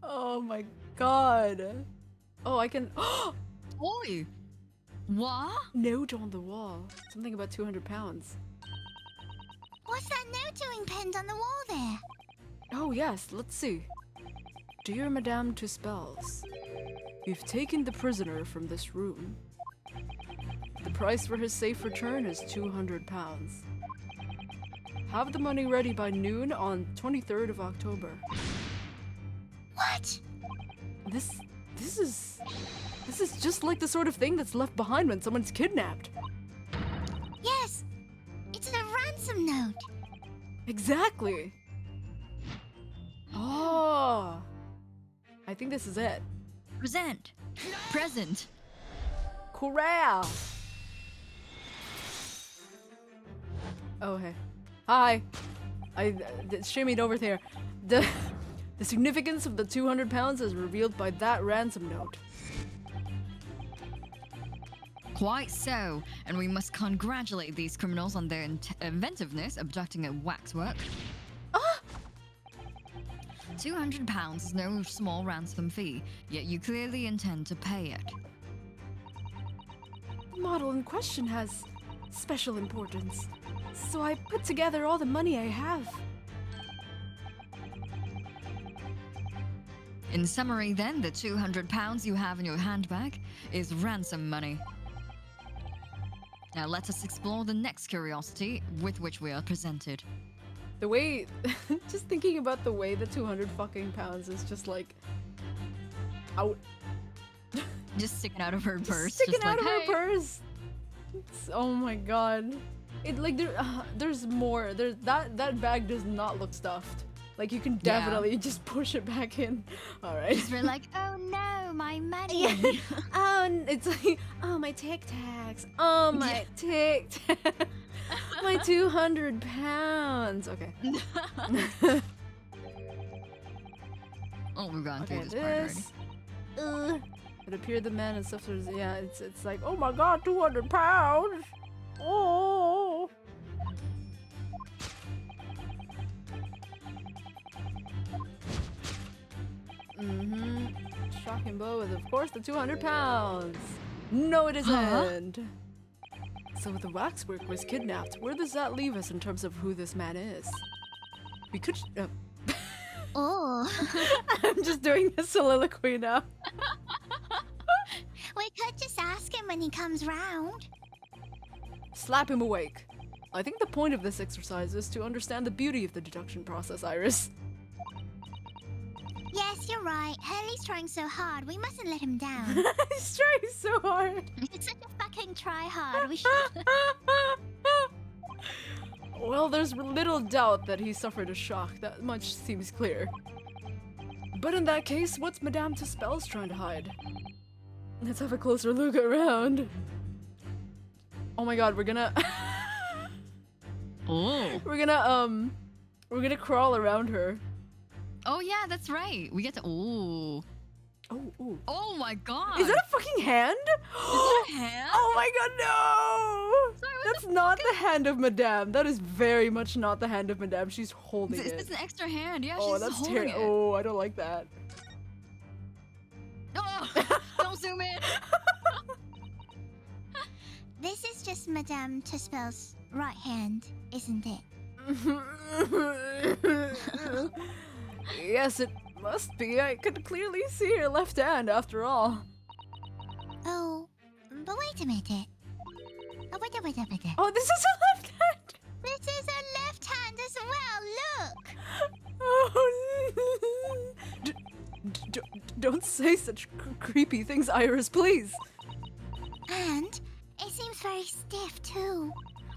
Oh my god. Oh, I can. Oi! What? Note on the wall. Something about 200 pounds. What's that note doing pinned on the wall there? Oh yes, let's see. Dear Madame Tuspels, we've taken the prisoner from this room. The price for his safe return is 200 pounds. Have the money ready by noon on 23rd of October. What? This is just like the sort of thing that's left behind when someone's kidnapped. Yes, it's the ransom note. Exactly. Oh, I think this is it. Present. Corral. Oh hey, hi. I shimmied over there. The significance of the 200 pounds is revealed by that ransom note. Quite so, and we must congratulate these criminals on their inventiveness abducting a waxwork. Ah! £200 is no small ransom fee, yet you clearly intend to pay it. The model in question has special importance, so I put together all the money I have. In summary then, the £200 you have in your handbag is ransom money. Now let us explore the next curiosity with which we are presented. The way, just thinking about the way the 200 fucking pounds is just like out. Just sticking out of her purse. Sticking just out like, of hey. her purse. Oh my god. It like there's more. That bag does not look stuffed. Like you can definitely just push it back in. All right. Just we're like, oh no, my money. Oh, it's like, oh my Tic Tacs. Oh my Tic Tacs. My 200 pounds. Okay. Oh, we've gone through Okay, this part already. It appeared the man and stuff. Yeah, it's like, oh my god, 200 pounds. Oh. Shocking blow with, of course, the 200 pounds. No, it isn't. So the waxwork was kidnapped. Where does that leave us in terms of who this man is? We could. Oh. I'm just doing the soliloquy now. We could just ask him when he comes round. Slap him awake. I think the point of this exercise is to understand the beauty of the deduction process, Iris. Yes, you're right. Hurley's trying so hard. We mustn't let him down. He's trying so hard. It's such a fucking try hard. We should. Well, there's little doubt that he suffered a shock. That much seems clear. But in that case, what's Madame Tuspel's trying to hide? Let's have a closer look around. Oh my god, we're gonna... Oh. We're gonna crawl around her. Oh yeah, that's right. We get to. Oh. Oh, ooh. Oh my god. Is that a fucking hand? Is that a hand? Oh my god, no! Sorry, what That's not the hand of Madame. That is very much not the hand of Madame. She's holding Is it. this an extra hand? Yeah, Oh, she's that's holding terrible. it. Oh, I don't like that. Oh, don't zoom in. This is just Madame Tuspel's right hand, isn't it? Yes, it must be. I could clearly see her left hand after all. Oh, but wait a minute. Oh, wait. Oh, this is a left hand! This is a left hand as well, look! Oh, don't say such creepy things, Iris, please. And it seems very stiff too.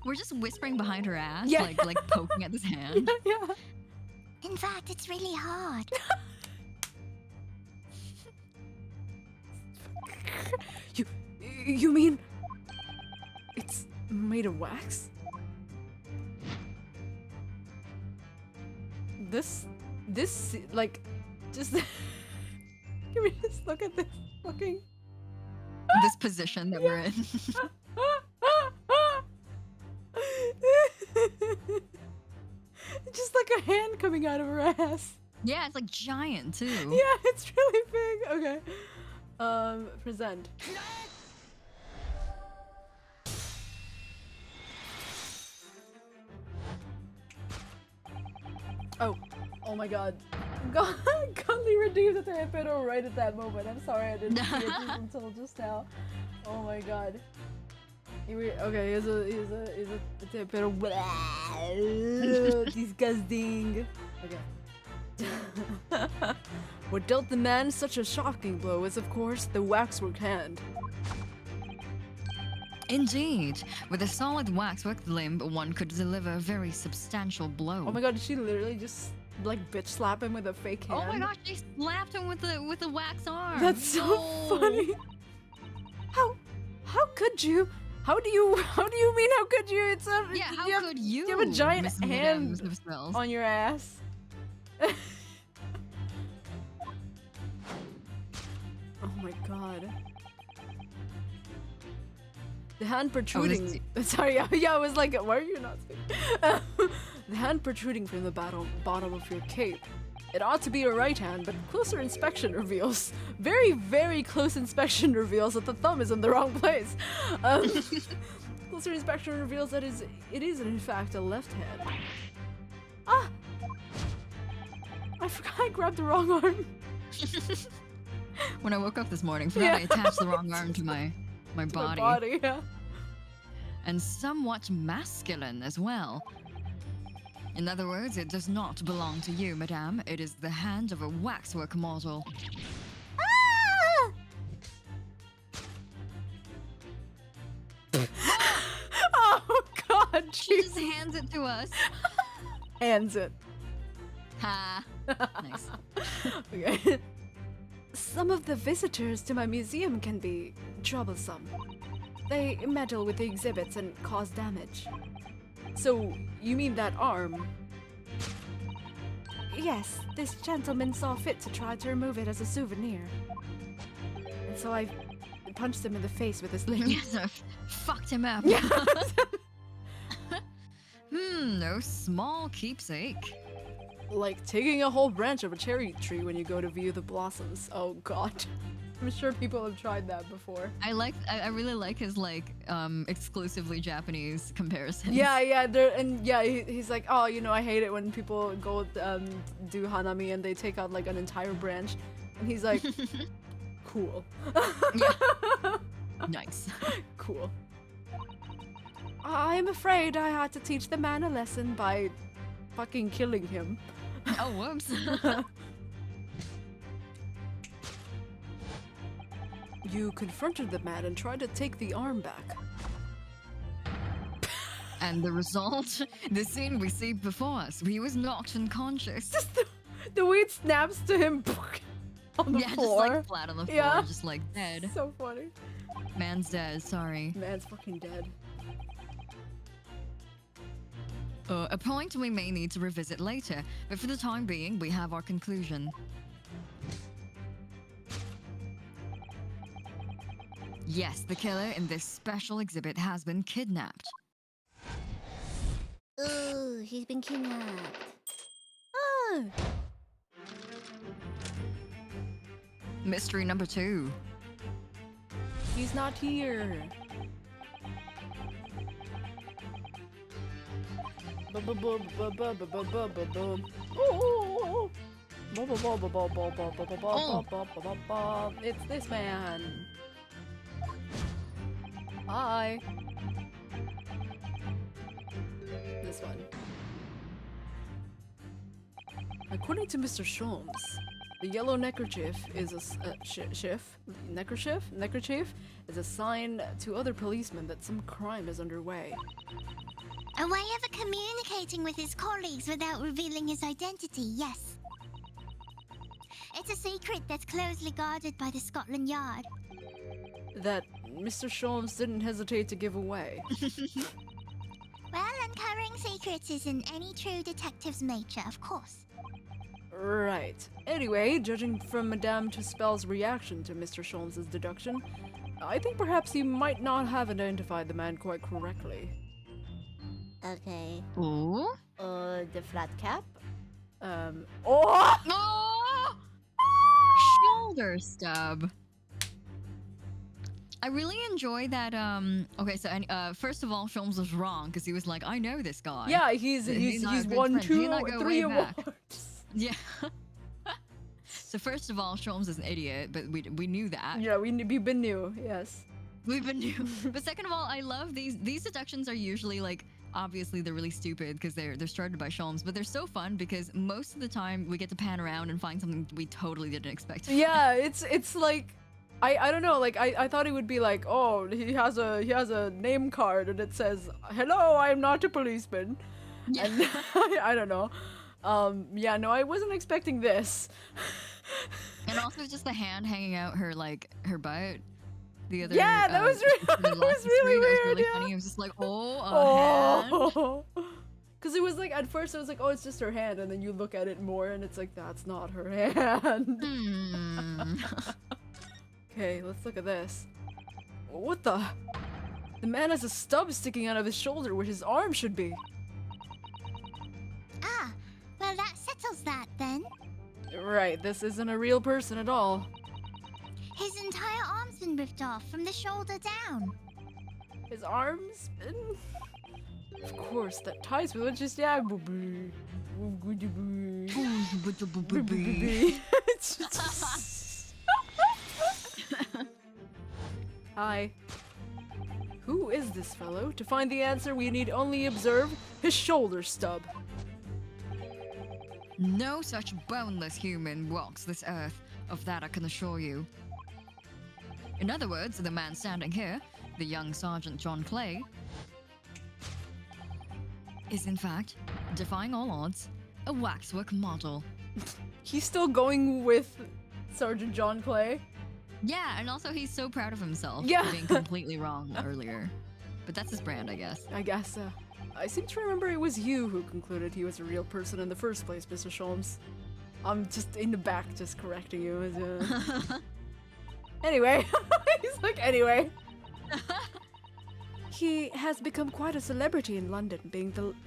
We're just whispering behind her ass, Yeah. like poking at this hand. Yeah. In fact, it's really hard. You mean it's made of wax? This like just can we just look at this fucking This position that we're in. just like a hand coming out of her ass. Yeah, it's like giant too. Yeah, it's really big. Okay. Present. Oh my god. Godly redeemed the Terapero right at that moment. I'm sorry I didn't see it just until just now. Oh my god. Okay, here's a Terapero. Disgusting. Okay. What dealt the man such a shocking blow is, of course, the waxwork hand. Indeed, with a solid waxwork limb, one could deliver a very substantial blow. Oh my god, did she literally just like bitch slap him with a fake hand? Oh my gosh, she slapped him with the wax arm. That's so funny. How could you? How do you mean how could you? It's a Yeah, how you have, could you? You have a giant Miss hand Madame Tuspels? on your ass. Oh my god. The hand protruding. Sorry, yeah, I was like, why are you not speaking? The hand protruding from the bottom of your cape. It ought to be a right hand, but closer inspection reveals, very, very close inspection reveals that the thumb is in the wrong place. Closer inspection reveals that it is in fact a left hand. Ah! I forgot I grabbed the wrong arm. When I woke up this morning, forgot I attached the wrong arm to my body. My body, yeah. And somewhat masculine as well. In other words, it does not belong to you, madame. It is the hand of a waxwork mortal. Oh God, She jeez. just hands it to us. Hands it. Ha. Nice. Okay. Some of the visitors to my museum can be troublesome. They meddle with the exhibits and cause damage. So, you mean that arm? Yes, this gentleman saw fit to try to remove it as a souvenir. And so I punched him in the face with his leg. Yes, I fucked him up. Yeah. No small keepsake. Like taking a whole branch of a cherry tree when you go to view the blossoms. Oh God. I'm sure people have tried that before. I really like his like exclusively Japanese comparisons. Yeah, he's like, oh, you know, I hate it when people go do hanami and they take out like an entire branch, and he's like, cool. Yeah. Nice. Cool. I'm afraid I had to teach the man a lesson by fucking killing him. Oh, whoops. You confronted the man and tried to take the arm back. And the result? The scene we see before us. He was knocked unconscious. Just the way it snaps to him on the floor. Just like flat on the floor, Yeah. just like dead. So funny. Man's dead, sorry. Man's fucking dead. A point we may need to revisit later, but for the time being, we have our conclusion. Yes, the killer in this special exhibit has been kidnapped. Ooh, he's been kidnapped. Ah. Mystery number 2. He's not here. It's this man. Hi. This one. According to Mr. Sholmes, the yellow neckerchief is a neckerchief is a sign to other policemen that some crime is underway. A way of communicating with his colleagues without revealing his identity, yes. It's a secret that's closely guarded by the Scotland Yard. That Mr. Sholmes didn't hesitate to give away. Well, uncovering secrets is in any true detective's nature, of course. Right. Anyway, judging from Madame Tuspel's reaction to Mr. Sholmes' deduction, I think perhaps he might not have identified the man quite correctly. Okay. Ooh. The flat cap? Oh! Oh! Shoulder stub. I really enjoy that. Okay, so first of all, Sholmes was wrong because he was like, "I know this guy." Yeah, he's not a good won friend. He and I go 3 way back. awards. Yeah. So first of all, Sholmes is an idiot, but we knew that. Yeah, we've been new, yes. We've been new. But second of all, I love these deductions are usually like, obviously they're really stupid because they're started by Sholmes, but they're so fun because most of the time we get to pan around and find something we totally didn't expect. Yeah, it's like I don't know, like I thought it would be like, oh, he has a name card and it says, "Hello, I'm not a policeman." Yeah. And I don't know. Yeah, no, I wasn't expecting this. And also just the hand hanging out her butt. The other Yeah, that was the last really screen, that was weird, really yeah. funny. It was just like, a hand. Oh. Because it was like, at first it was like, oh, it's just her hand, and then you look at it more and it's like, that's not her hand. Hmm. Okay, let's look at this. What the? The man has a stub sticking out of his shoulder where his arm should be. Ah, well that settles that then. Right, this isn't a real person at all. His entire arm's been ripped off from the shoulder down. His arm's been... Of course, that ties with it, just, yeah. It's just- Hi. Who is this fellow? To find the answer, we need only observe his shoulder stub. No such boneless human walks this earth, of that I can assure you. In other words, the man standing here, the young Sergeant John Clay, is in fact, defying all odds, a waxwork model. He's still going with Sergeant John Clay. Yeah, and also he's so proud of himself Yeah. for being completely wrong earlier. But that's his brand, I guess. I guess. I seem to remember it was you who concluded he was a real person in the first place, Mr. Sholmes. I'm just in the back, just correcting you. Anyway, he's like, anyway. He has become quite a celebrity in London,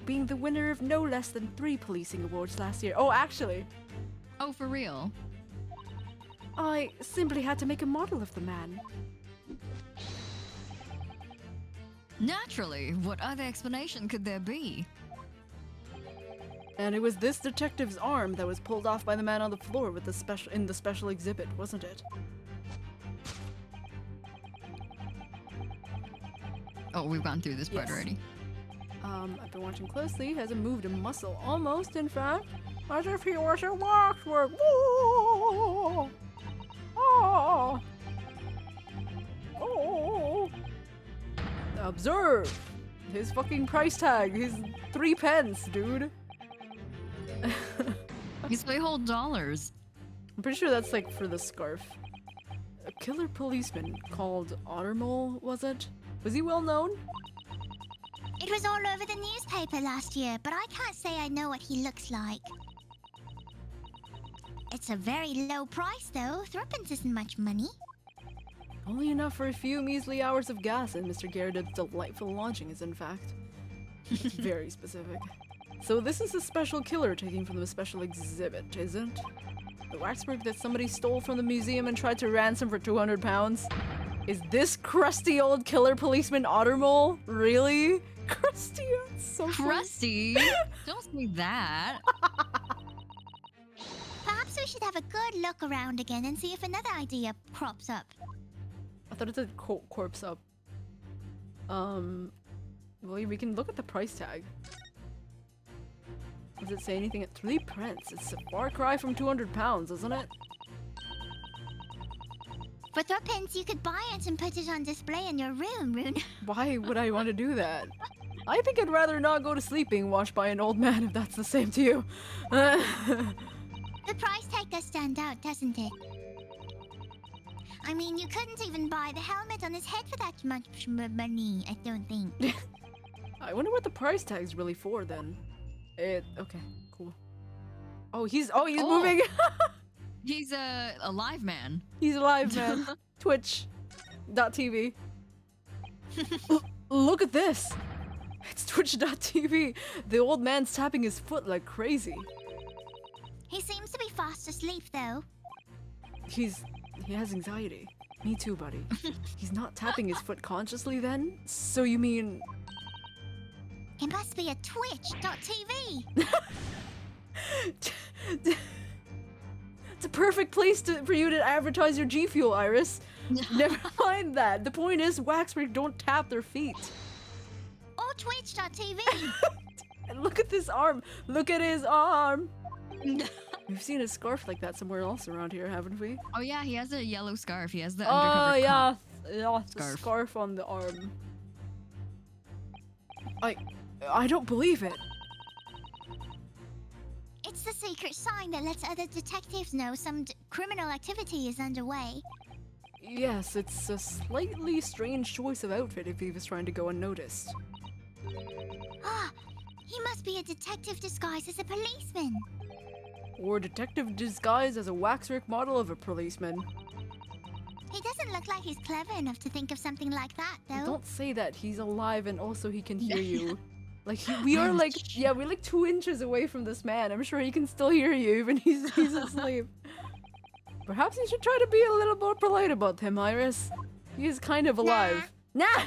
being the winner of no less than 3 policing awards last year. Oh, actually, Oh, for real? I simply had to make a model of the man. Naturally, what other explanation could there be? And it was this detective's arm that was pulled off by the man on the floor with the special exhibit, wasn't it? Oh, we've gone through this part Yes. already. I've been watching closely. Hasn't moved a muscle, almost, in fact. As if he was a waxwork. Whoa! Oh! Oh! Observe! His fucking price tag. His 3 pence, dude. These way whole dollars. I'm pretty sure that's like for the scarf. A killer policeman called Ottermole, was it? Was he well known? It was all over the newspaper last year, but I can't say I know what he looks like. It's a very low price, though. Threepence isn't much money. Only enough for a few measly hours of gas in Mr. Garrett's delightful lodgings, in fact. That's very specific. So this is a special killer taking from the special exhibit, isn't? The waxwork that somebody stole from the museum and tried to ransom for 200 pounds? Is this crusty old killer policeman Ottermole? Really? Crusty? That's so funny. Crusty? Don't say that. Perhaps we should have a good look around again and see if another idea crops up. I thought it said corpse up. Well, we can look at the price tag. Does it say anything at 3 pence? It's a far cry from 200 pounds, isn't it? For threepence, you could buy it and put it on display in your room, Rune. Why would I want to do that? I think I'd rather not go to sleep being watched by an old man if that's the same to you. The price tag does stand out, doesn't it? I mean, you couldn't even buy the helmet on his head for that much money, I don't think. I wonder what the price tag's really for then. Okay, cool. Oh, he's moving. He's a live man. He's alive, man. Twitch.tv. Look at this. It's Twitch.tv. The old man's tapping his foot like crazy. He seems to be fast asleep, though. He has anxiety. Me too, buddy. He's not tapping his foot consciously then? So you mean... It must be a Twitch.tv. It's a perfect place for you to advertise your G Fuel, Iris. Never mind that. The point is, waxwork don't tap their feet. Or Twitch.tv. And look at this arm. Look at his arm. We've seen a scarf like that somewhere else around here, haven't we? Oh yeah, he has a yellow scarf. He has the Oh undercover yeah, cop. yeah, the Scarf. scarf on the arm. I don't believe it. It's the secret sign that lets other detectives know some criminal activity is underway. Yes, it's a slightly strange choice of outfit if he was trying to go unnoticed. Ah, he must be a detective disguised as a policeman. Or a detective disguised as a waxwork model of a policeman. He doesn't look like he's clever enough to think of something like that, though. Don't say that. He's alive and also he can hear you. Like, we are like, yeah, we're like 2 inches away from this man. I'm sure he can still hear you even he's asleep. Perhaps you should try to be a little more polite about him, Iris. He is kind of alive. Nah!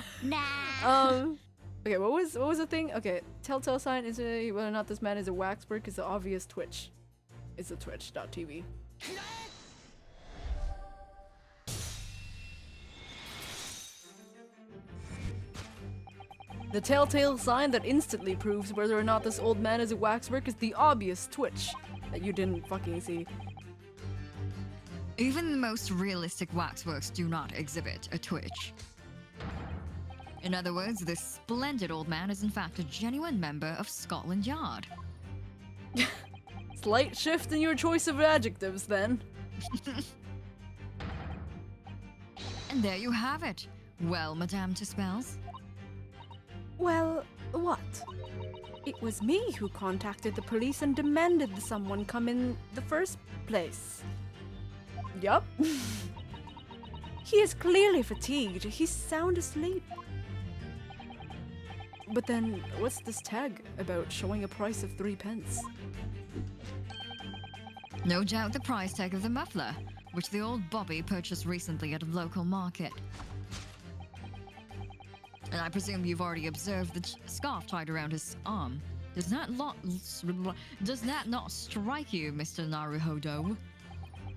Okay, what was the thing? Okay, telltale sign is whether or not this man is a waxwork is the obvious Twitch. It's a Twitch.tv. The telltale sign that instantly proves whether or not this old man is a waxwork is the obvious Twitch. that you didn't fucking see. Even the most realistic waxworks do not exhibit a twitch. In other words, this splendid old man is in fact a genuine member of Scotland Yard. Slight shift in your choice of adjectives, then. And there you have it. Well, Madame Tuspels. Well, what? It was me who contacted the police and demanded that someone come in the first place. Yup. He is clearly fatigued. He's sound asleep. But then, what's this tag about showing a price of 3 pence? No doubt the price tag of the muffler, which the old Bobby purchased recently at a local market. And I presume you've already observed the scarf tied around his arm. Does that not strike you, Mr. Naruhodo?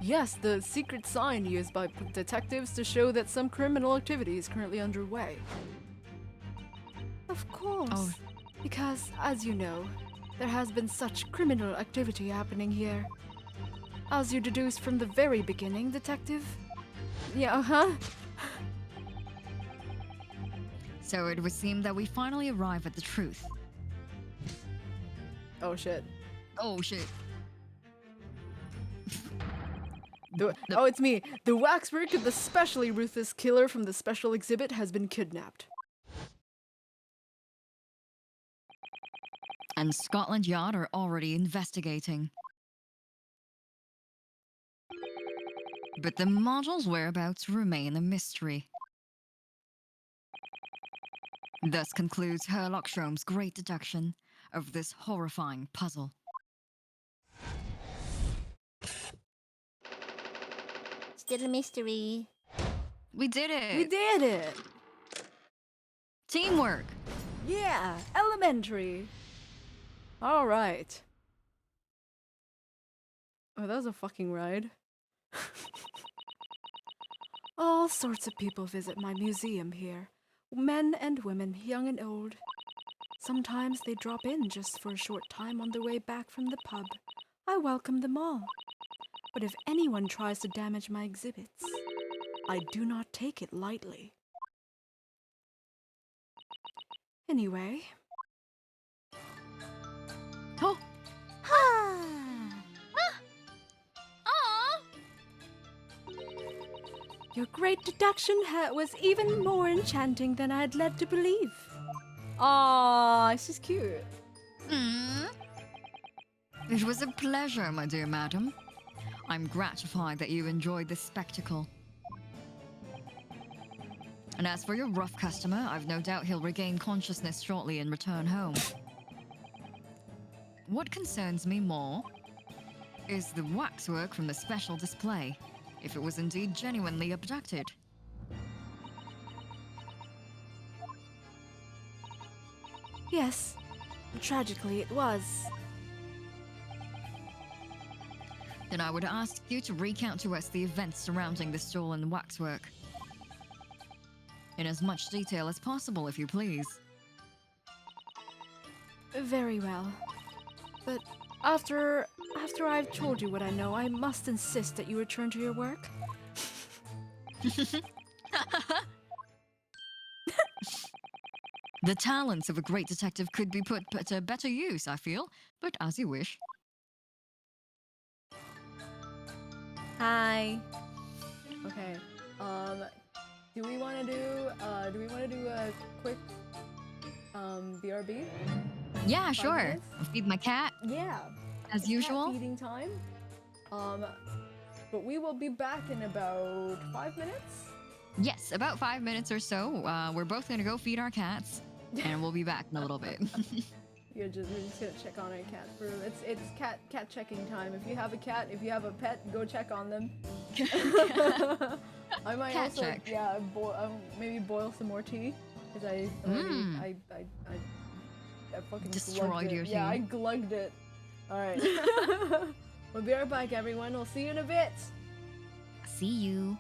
Yes, the secret sign used by detectives to show that some criminal activity is currently underway. Of course. Oh. Because, as you know, there has been such criminal activity happening here. As you deduced from the very beginning, Detective. Yeah, uh-huh. So it would seem that we finally arrive at the truth. Oh shit. Oh shit. Oh, it's me. The waxwork of the specially ruthless killer from the special exhibit has been kidnapped. And Scotland Yard are already investigating. But the model's whereabouts remain a mystery. Thus concludes Herlock Sholmes' great deduction of this horrifying puzzle. Still a mystery. We did it! We did it! Teamwork! Yeah, elementary. All right. Oh, that was a fucking ride. All sorts of people visit my museum here. Men and women, young and old. Sometimes they drop in just for a short time on their way back from the pub. I welcome them all. But if anyone tries to damage my exhibits, I do not take it lightly. Anyway. Oh! Your great deduction was even more enchanting than I had led to believe. Aww, she's cute. Mm. It was a pleasure, my dear madam. I'm gratified that you enjoyed this spectacle. And as for your rough customer, I've no doubt he'll regain consciousness shortly and return home. What concerns me more is the waxwork from the special display, if it was indeed genuinely abducted. Yes, tragically it was. Then I would ask you to recount to us the events surrounding the stolen waxwork. In as much detail as possible, if you please. Very well. But after I've told you what I know, I must insist that you return to your work. The talents of a great detective could be put to better use, I feel, but as you wish. Hi. Okay. Do we want to do a quick BRB? Yeah, 5 sure. minutes? I'll feed my cat, Yeah. as Cat usual. feeding time. But we will be back in about 5 minutes. Yes, about 5 minutes or so. We're both gonna go feed our cats, and we'll be back in a little bit. We're just gonna check on our cat for it's cat checking time. If you have a cat, if you have a pet, go check on them. I might Cat also check. yeah maybe boil some more tea because I fucking Destroyed glugged it. your Yeah, I tea. glugged it. All right. We'll be right back, everyone. We'll see you in a bit. See you.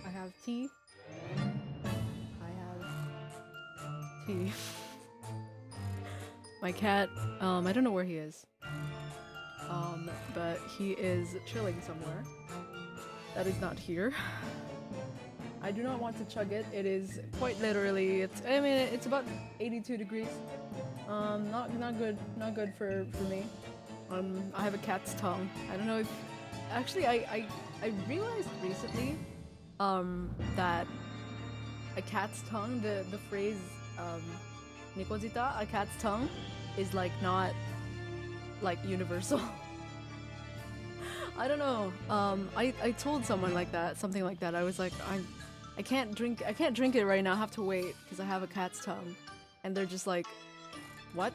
I have tea. I have tea. My cat, I don't know where he is. But he is chilling somewhere. That is not here. I do not want to chug it. It is quite literally, I mean, it's about 82 degrees. Not good for me. I have a cat's tongue. I don't know if, actually, I realized recently, that a cat's tongue, the phrase, Nikozita, a cat's tongue, is like not, like universal. I don't know. I told someone like that, something like that. I was like, I can't drink it right now. I have to wait because I have a cat's tongue, and they're just like, what?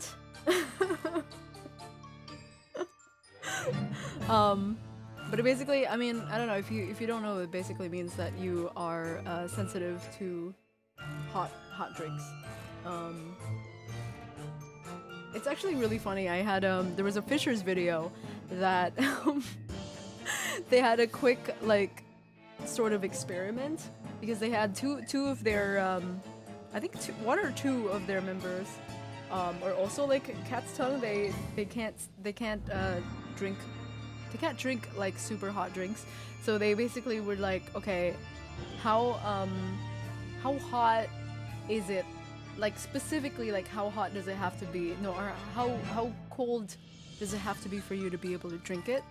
But it basically, I mean, I don't know if you don't know, it basically means that you are sensitive to hot drinks. It's actually really funny. I had there was a Fisher's video that they had a quick like sort of experiment because they had two of their I think one or two of their members are also like cat's tongue. They can't drink like super hot drinks. So they basically were like, okay, how hot is it? Like specifically, like how hot does it have to be? No, or how cold does it have to be for you to be able to drink it?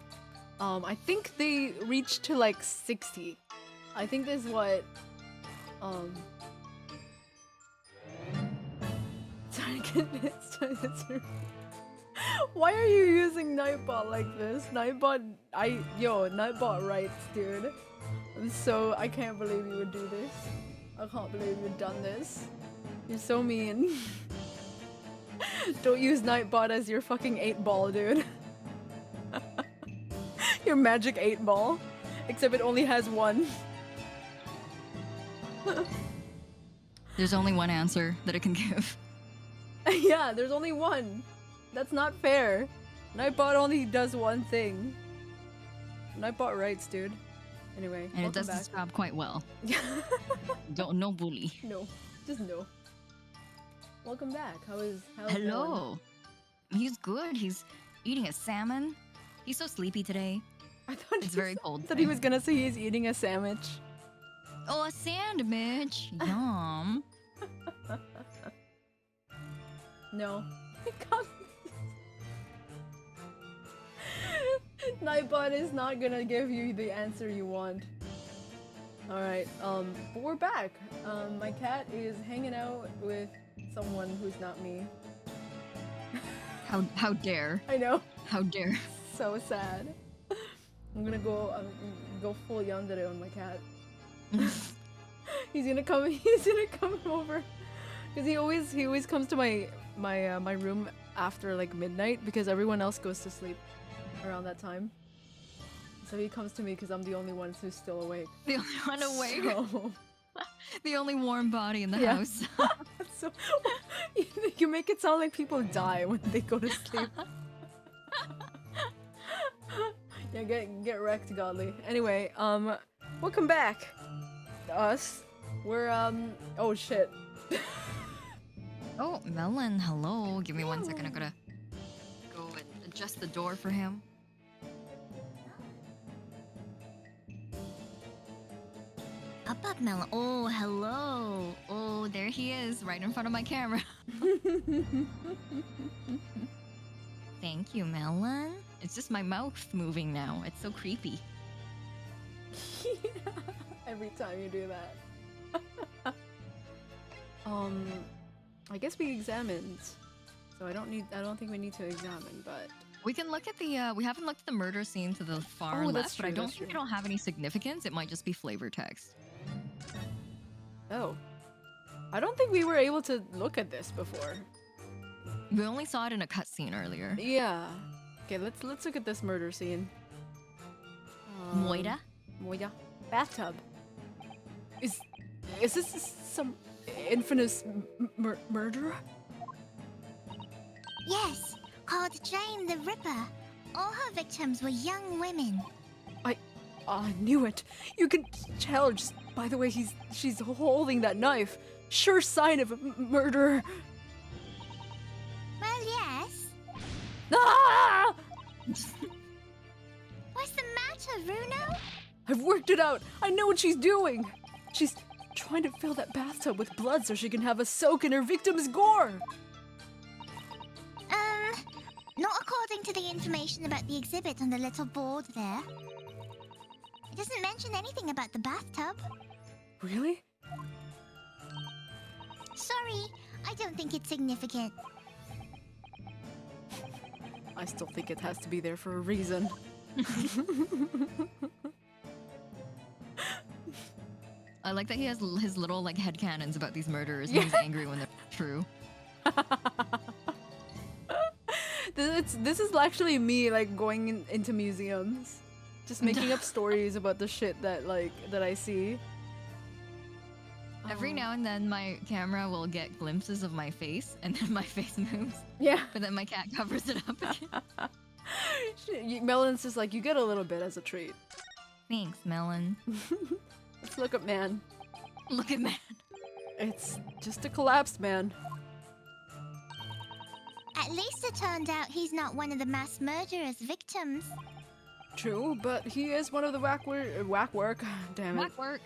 I think they reached to like 60. I think that's what Why are you using Nightbot like this? Nightbot, Nightbot writes, dude. I can't believe you would do this. I can't believe you've done this. You're so mean. Don't use Nightbot as your fucking 8-ball, dude. Your magic 8-ball. Except it only has one. There's only one answer that it can give. Yeah, there's only one. That's not fair. Nightbot only does one thing. Nightbot writes, dude. Anyway, and it does this job quite well. No bully. No, just no. Welcome back. How's Hello. He's good. He's eating a salmon. He's so sleepy today. I thought it's very cold. I thought he was gonna say he's eating a sandwich. Oh, a sandwich. Yum. No. Nightbot is not gonna give you the answer you want. Alright, but we're back. My cat is hanging out with someone who's not me. How dare. I know. How dare. So sad. I'm gonna go full yandere on my cat. He's gonna come over. Cause he always comes to my room after like midnight because everyone else goes to sleep around that time. So he comes to me because I'm the only one who's still awake. The only one awake? So... the only warm body in the house. So, you make it sound like people die when they go to sleep. Yeah, get wrecked, Godly. Anyway, welcome back to us. We're, oh shit. Oh, Melon, hello. Give me 1 second. I gotta go and adjust the door for him. Up, Melon. Oh, hello. Oh, there he is, right in front of my camera. Thank you, Melon. It's just my mouth moving now. It's so creepy. Every time you do that. I guess we examined, so I don't think we need to examine, but we can look at the we haven't looked at the murder scene to the far left, but I don't think it'll have any significance. It might just be flavor text. Oh. I don't think we were able to look at this before. We only saw it in a cutscene earlier. Yeah. Okay, let's look at this murder scene. Moira? Moira. Bathtub. Is this some... infamous murderer? Yes, called Jane the Ripper. All her victims were young women. I knew it. You can tell just by the way she's holding that knife. Sure sign of a murderer. Well, yes. Ah! What's the matter, Runo? I've worked it out. I know what she's doing. She's trying to fill that bathtub with blood so she can have a soak in her victim's gore. Not according to the information about the exhibit on the little board there. It doesn't mention anything about the bathtub. Really? Sorry, I don't think it's significant. I still think it has to be there for a reason. I like that he has his little like headcanons about these murders and he's angry when they're true. This is actually me like going into museums, just making up stories about the shit that I see. Every now and then my camera will get glimpses of my face and then my face moves. Yeah. But then my cat covers it up again. Melon's just like, you get a little bit as a treat. Thanks, Melon. Let's look at man. Look at man. It's just a collapsed man. At least it turned out he's not one of the mass murderer's victims. True, but he is one of the whackwork. Damn it. Whackwork.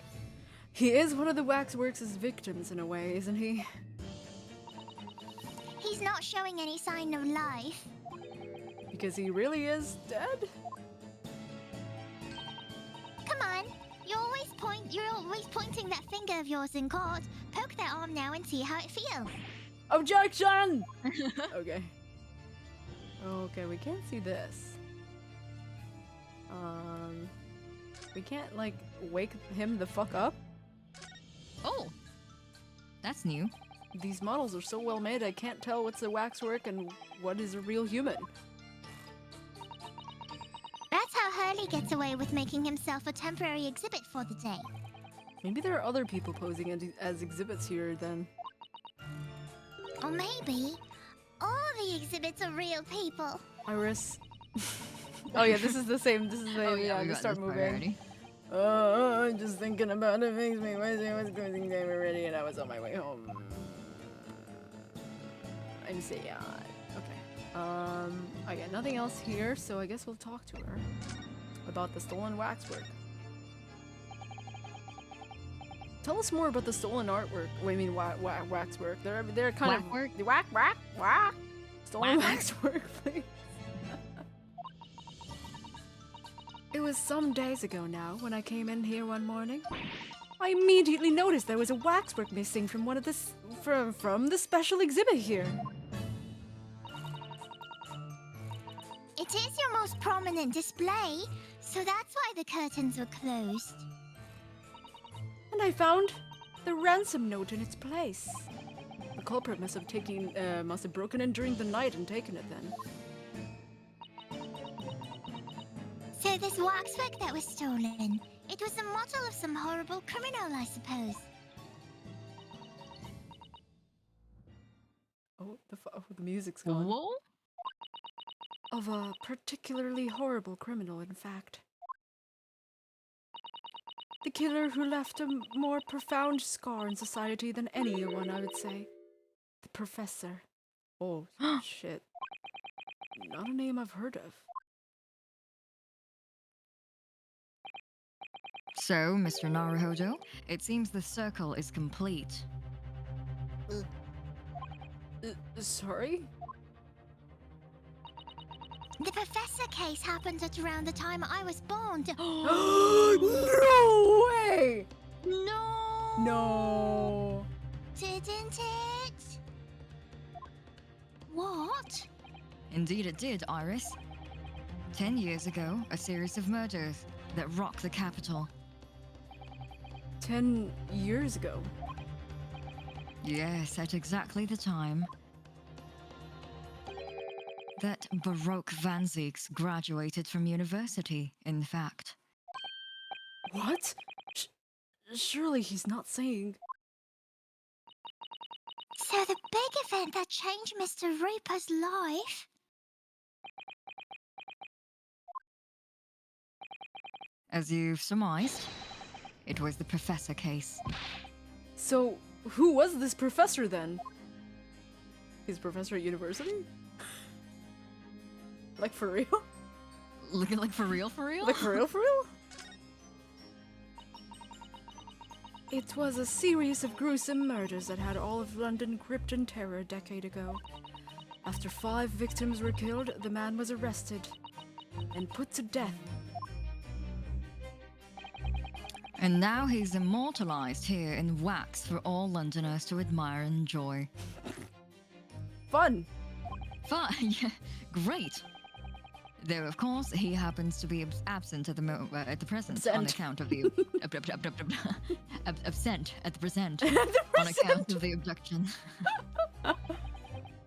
He is one of the waxworks' victims in a way, isn't he? He's not showing any sign of life. Because he really is dead? Come on, you're always pointing that finger of yours in court. Poke that arm now and see how it feels. Objection! Okay. Okay, we can't see this. We can't, like, wake him the fuck up? Oh, that's new. These models are so well made, I can't tell what's a waxwork and what is a real human. That's how Hurley gets away with making himself a temporary exhibit for the day. Maybe there are other people posing as exhibits here, then. Or maybe all the exhibits are real people. Iris. Oh yeah, this is the same. This is the Oh yeah, we just got start this part moving. already. Oh, just thinking about it makes me wish I was closing time already, and I was on my way home. I'm sad. Okay. I got nothing else here, so I guess we'll talk to her about the stolen waxwork. Tell us more about the stolen artwork. Wait, I mean waxwork. They're kind of Whackwork? whack. Stolen Whack. waxwork, please. It was some days ago now when I came in here one morning. I immediately noticed there was a waxwork missing from one of the from the special exhibit here. It is your most prominent display, so that's why the curtains were closed. And I found the ransom note in its place. The culprit must have broken in during the night and taken it then. So this waxwork that was stolen, it was a model of some horrible criminal, I suppose. Oh, the music's gone. Whoa? Of a particularly horrible criminal, in fact. The killer who left a more profound scar in society than anyone, I would say. The Professor. Oh, shit. Not a name I've heard of. So, Mr. Naruhodo, it seems the circle is complete. Sorry? The Professor case happened at around the time I was born. No way! No! No. Didn't it? What? Indeed it did, Iris. 10 years ago, a series of murders that rocked the capital. 10 years ago. Yes, at exactly the time that Baroque Van Zieks graduated from university, in fact. What? Surely he's not saying... So the big event that changed Mr. Reaper's life. As you've surmised, it was the professor case. So, who was this professor then? He's a professor at university? Like for real? Like for real, for real? Like for real, for real? It was a series of gruesome murders that had all of London gripped in terror a decade ago. After 5 victims were killed, the man was arrested and put to death. And now he's immortalized here in wax for all Londoners to admire and enjoy. Fun! Fun, yeah, great. Though of course he happens to be absent at the present on account of the absent at the present on account of the abduction.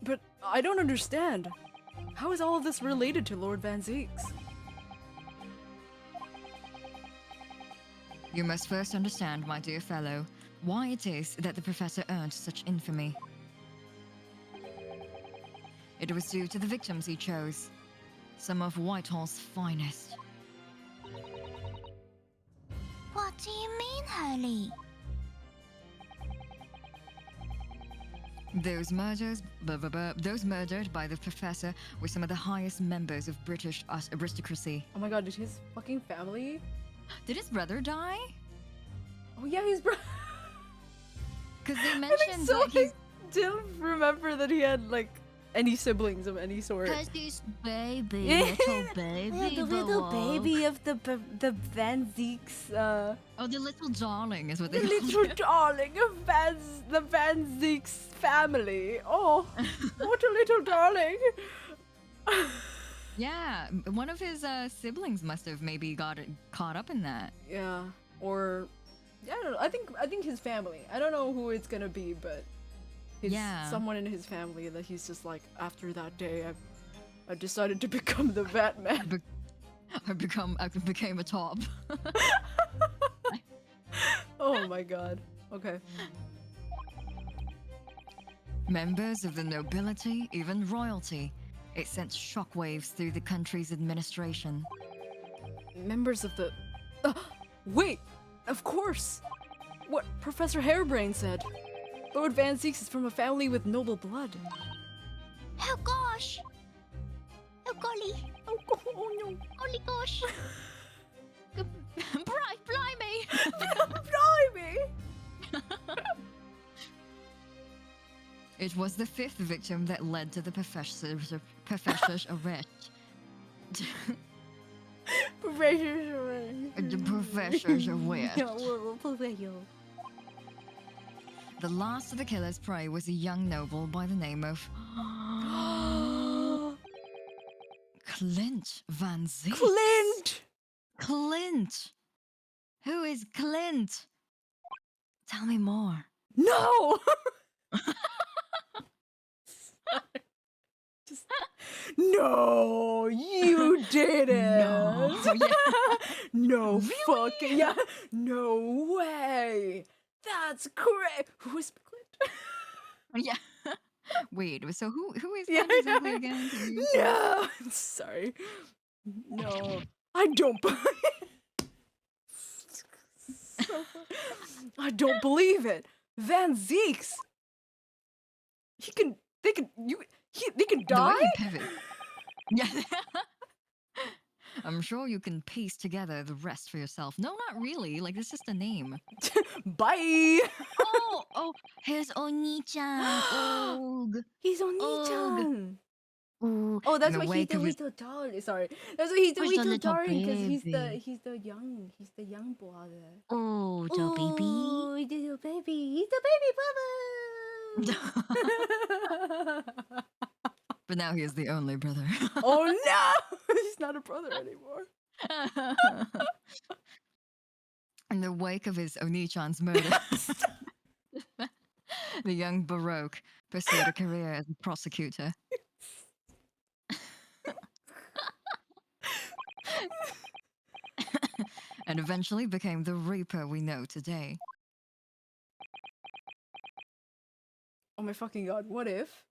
But I don't understand. How is all of this related to Lord Van Zeeks? You must first understand, my dear fellow, why it is that the professor earned such infamy. It was due to the victims he chose, some of Whitehall's finest. What do you mean, Hurley? Those murdered by the professor were some of the highest members of British aristocracy. Oh my god, did his fucking family? Did his brother die? Oh yeah, his brother. Because they mentioned so that he's... I didn't remember that he had like any siblings of any sort. Because he's baby, little baby, Yeah, the little baby of the Van Zeeks. Oh, the little darling is what they The call little it. darling of the Van Zeeks family. Oh, what a little darling. Yeah, one of his siblings must have maybe got caught up in that. Yeah, or I don't know. I think his family. I don't know who it's gonna be, but it's someone in his family that he's just like. After that day, I decided to become the Batman. I became a top. Oh my god. Okay. Members of the nobility, even royalty. It sent shockwaves through the country's administration. Members of the... wait! Of course! What Professor Harebrain said. Lord Van Zeeks is from a family with noble blood. Oh gosh! Oh golly! Oh no! Golly gosh! Blimey! Blimey! It was the 5th victim that led to the professor's arrest. Professor's The professor's arrest. The last of the killer's prey was a young noble by the name of Clint Van Zeeks. Clint! Clint! Who is Clint? Tell me more. No! Just... No, you didn't. No. No Really? fucking yeah. No way. That's great. Who is Clint? Yeah. Wait, so who is Yeah, Clint exactly again? No, sorry. No, I don't believe. I don't believe it. Van Zeeks. They can The die? way he pivot. Yeah. I'm sure you can piece together the rest for yourself. No, not really. Like, it's just a name. Bye. Oh, here's Oni-chan. Ugh. He's Oni-chan. Ooh. Oh, that's In why the he's wake the of his- little darling. Sorry, that's why he's the Who's the little little darling because he's baby? the young brother. Oh, the baby. Oh, he's the little baby. He's the baby brother. But now he is the only brother. Oh no, he's not a brother anymore. In the wake of his Oni-chan's murder, the young Baroque pursued a career as a prosecutor. And eventually became the Reaper we know today. Oh my fucking god, what if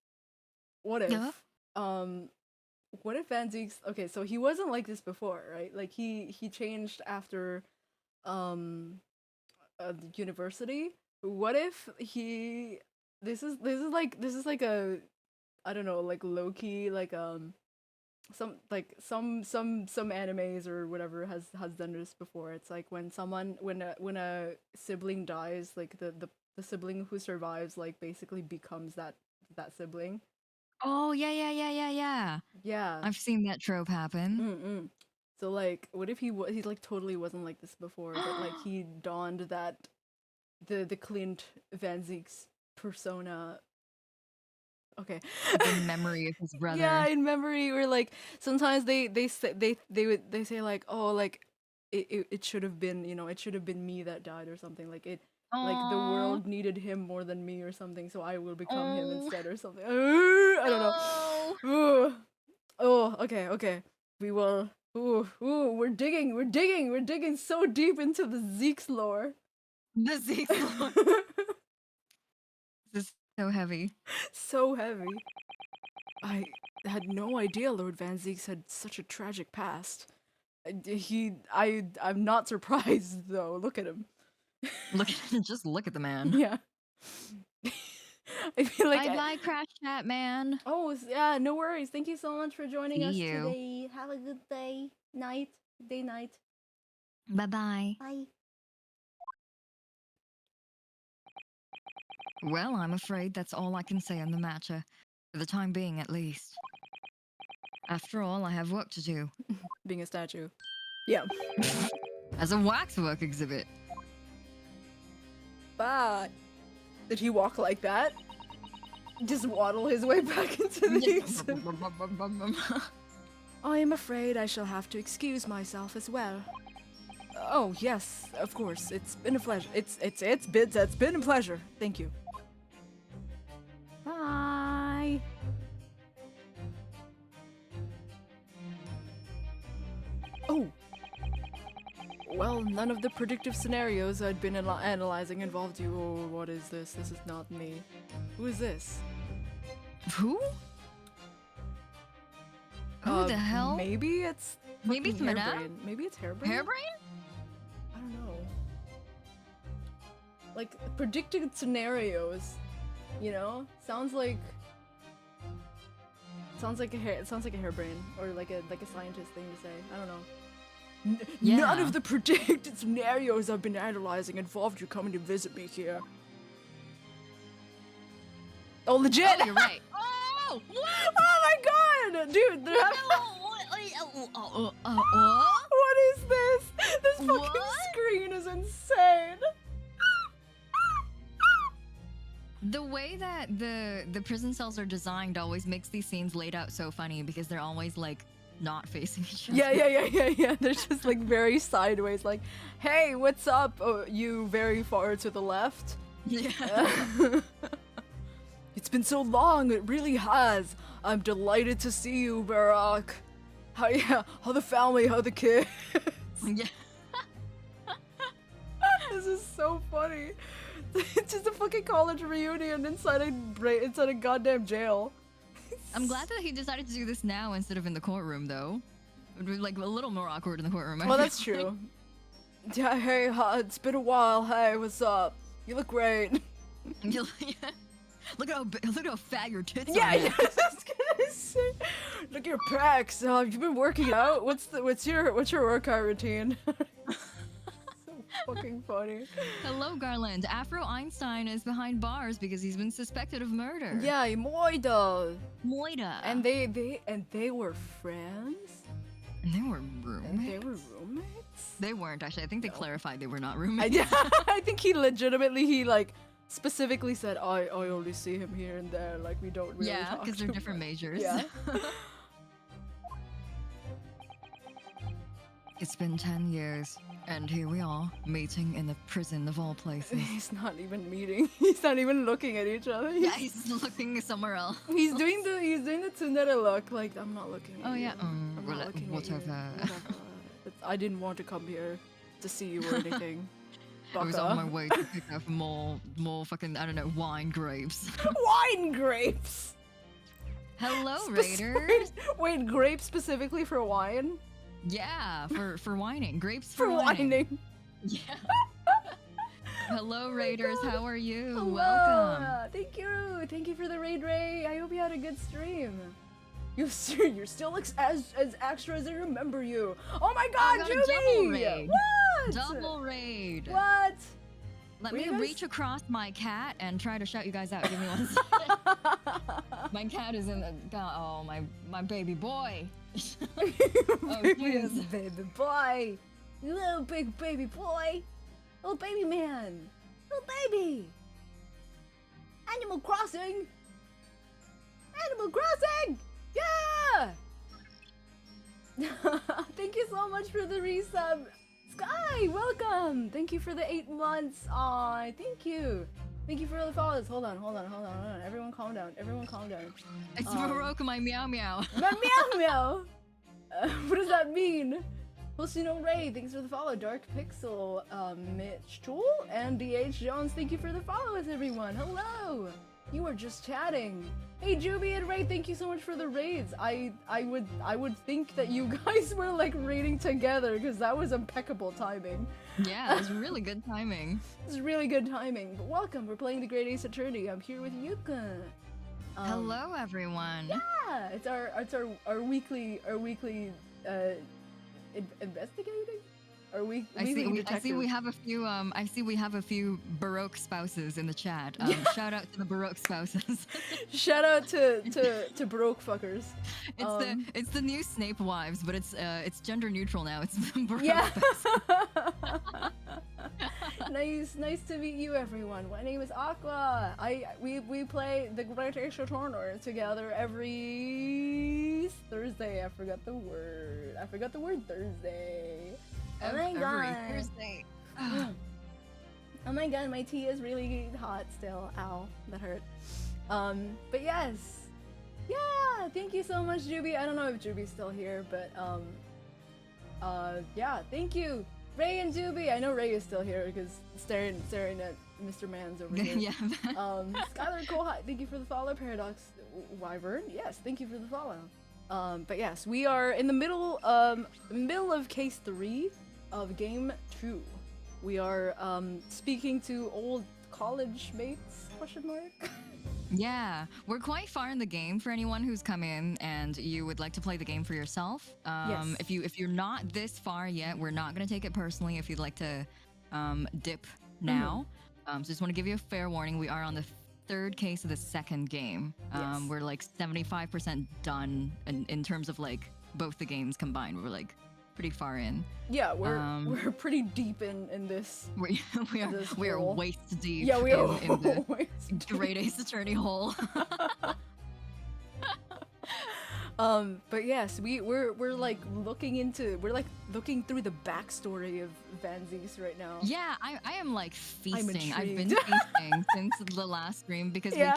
Yeah. what if Van Ziek's okay, so he wasn't like this before, right? Like he changed after university. What if he this is like a I don't know, like low key like some animes or whatever has done this before. It's like when a sibling dies, like the sibling who survives like basically becomes that sibling. Oh yeah. Yeah. I've seen that trope happen. Mm-mm. So like, what if he like totally wasn't like this before, but like he donned that the Clint Van Ziek's persona. Okay. In memory of his brother. Yeah, in memory, or like sometimes they say like, oh, like it should have been, you know, it should have been me that died or something, like it like the Aw. world needed him more than me or something, so I will become him Oh. instead or something. I don't know. Ooh. Oh, okay. We will. Ooh, we're digging so deep into the Zeke's lore. The Zeke's lore. This is so heavy. So heavy. I had no idea Lord Van Zieks had such a tragic past. I'm not surprised though. Look at him. Just look at the man. Yeah. I feel like Bye, Crash Chat Man. Oh yeah, no worries. Thank you so much for joining See us you. today. Have a good day, night. Bye. Bye. Well, I'm afraid that's all I can say on the matter, for the time being at least. After all, I have work to do. Being a statue. Yeah. As a waxwork exhibit. But did he walk like that? Just waddle his way back into the exhibit. I am afraid I shall have to excuse myself as well. Oh yes, of course. It's been a pleasure. It's been a pleasure. Thank you. Bye. Oh. Well, none of the predictive scenarios I'd been analyzing involved you. Oh, what is this? This is not me. Who is this? Who? Who the hell? Maybe it's Maybe it's fucking Madame? Hairbrain. Maybe it's Hairbrain? Hairbrain? I don't know. Like predicted scenarios, you know? Sounds like a hairbrain or like a scientist thing to say. I don't know. Yeah. None of the predicted scenarios I've been analyzing involved you coming to visit me here. Oh, legit! Oh, you're right. Oh! What? Oh my god! Dude, there have What is this? This fucking What? screen is insane. The way that the prison cells are designed always makes these scenes laid out so funny because they're always like not facing each other. Yeah. They're just like very sideways, like, hey, what's up? Oh, you very far to the left. Yeah. It's been so long, it really has. I'm delighted to see you, Barack. How the family, how the kids. Yeah. This is so funny. It's just a fucking college reunion inside a goddamn jail. I'm glad that he decided to do this now instead of in the courtroom, though. It would be like a little more awkward in the courtroom. I Well, feel that's like. true. Yeah, hey, it's been a while. Hey, what's up? You look great. Yeah. Look at how fat your tits Yeah, are. I was just gonna say. Look at your pecs. You've been working out. What's your workout routine? So fucking funny. Hello, Garland. Afro Einstein is behind bars because he's been suspected of murder. Yeah, Moida. Moida. And they were friends. And they were roommates. They were roommates. They weren't actually. I think they clarified they were not roommates. I think he like specifically said, I only see him here and there. Like we don't really Yeah, talk because they're too different much. majors. Yeah. It's been 10 years, and here we are, meeting in the prison of all places. He's not even meeting. He's not even looking at each other. Yeah, he's looking somewhere else. He's doing the tsundere look. Like I'm not looking at Oh, you. yeah, I'm not looking at you. whatever. Whatever. I didn't want to come here to see you or anything. I was on my way to pick up more fucking, I don't know, wine grapes. Wine grapes. Hello, Raiders. Wait, grapes specifically for wine? Yeah, for whining. Grapes For whining. whining. Yeah. Hello, Raiders. God. How are you? Hello. Welcome. Thank you. Thank you for the raid, Ray. I hope you had a good stream. You're still as extra as I remember you. Oh my God, I got a Juby! double raid. What? Double raid. What? Let Were me you guys- reach across my cat and try to shout you guys out. Give me 1 second. My cat is in the. Oh, my baby boy. Oh, jeez. Baby boy. You little big baby boy. Little baby man. Little baby. Animal Crossing. Animal Crossing. Yeah. Thank you so much for the resub. Sky, welcome. Thank you for the 8 months. Aw, thank you. Thank you for all the follows. Hold on. Everyone calm down. It's Baroque, my meow meow. My meow meow. What does that mean? Hosino Ray, thanks for the follow. Dark Pixel, Mitch Tool, and DH Jones, thank you for the follows, everyone. Hello. You are just chatting. Hey, Juby and Ray, thank you so much for the raids. I would think that you guys were like raiding together because that was impeccable timing. Yeah, it was really good timing. This is really good timing. But welcome. We're playing the Great Ace Attorney. I'm here with Yuka. Hello, everyone. Yeah, it's our weekly investigating. I see we have a few I see we have a few Baroque spouses in the chat. Shout out to the Baroque spouses. Shout out to Baroque fuckers. It's the new Snape wives, but it's gender neutral now. It's Baroque Yeah. spouses. Nice to meet you, everyone. My name is Aqua. We play the Great Ace Attorney together every Thursday. I forgot the word Thursday. Oh my Every God. Thursday. Oh my God, my tea is really hot still. Ow, that hurt. But yes. Yeah, thank you so much, Juby. I don't know if Juby's still here, but yeah, thank you. Ray and Juby. I know Ray is still here because staring at Mr. Mans over here. Yeah. Skylar Kohai, thank you for the follow. Paradox Wyvern, yes, thank you for the follow. But yes, we are in the middle of case 3 of game 2. We are speaking to old college mates? Question mark. Yeah, we're quite far in the game for anyone who's come in and you would like to play the game for yourself. Yes. If you're not this far yet, we're not gonna take it personally. If you'd like to dip now, so just want to give you a fair warning. We are on the 3rd case of the 2nd game. Yes. We're like 75% done in terms of like both the games combined. We're like pretty far in. Yeah, we're pretty deep in this. We are hole. waist deep. Yeah, we are in the waist deep. Great Ace Attorney hole. But yes, we're like looking through the backstory of Van Zieks right now. Yeah, I am like feasting. I've been intrigued. feasting since the last stream because Yeah.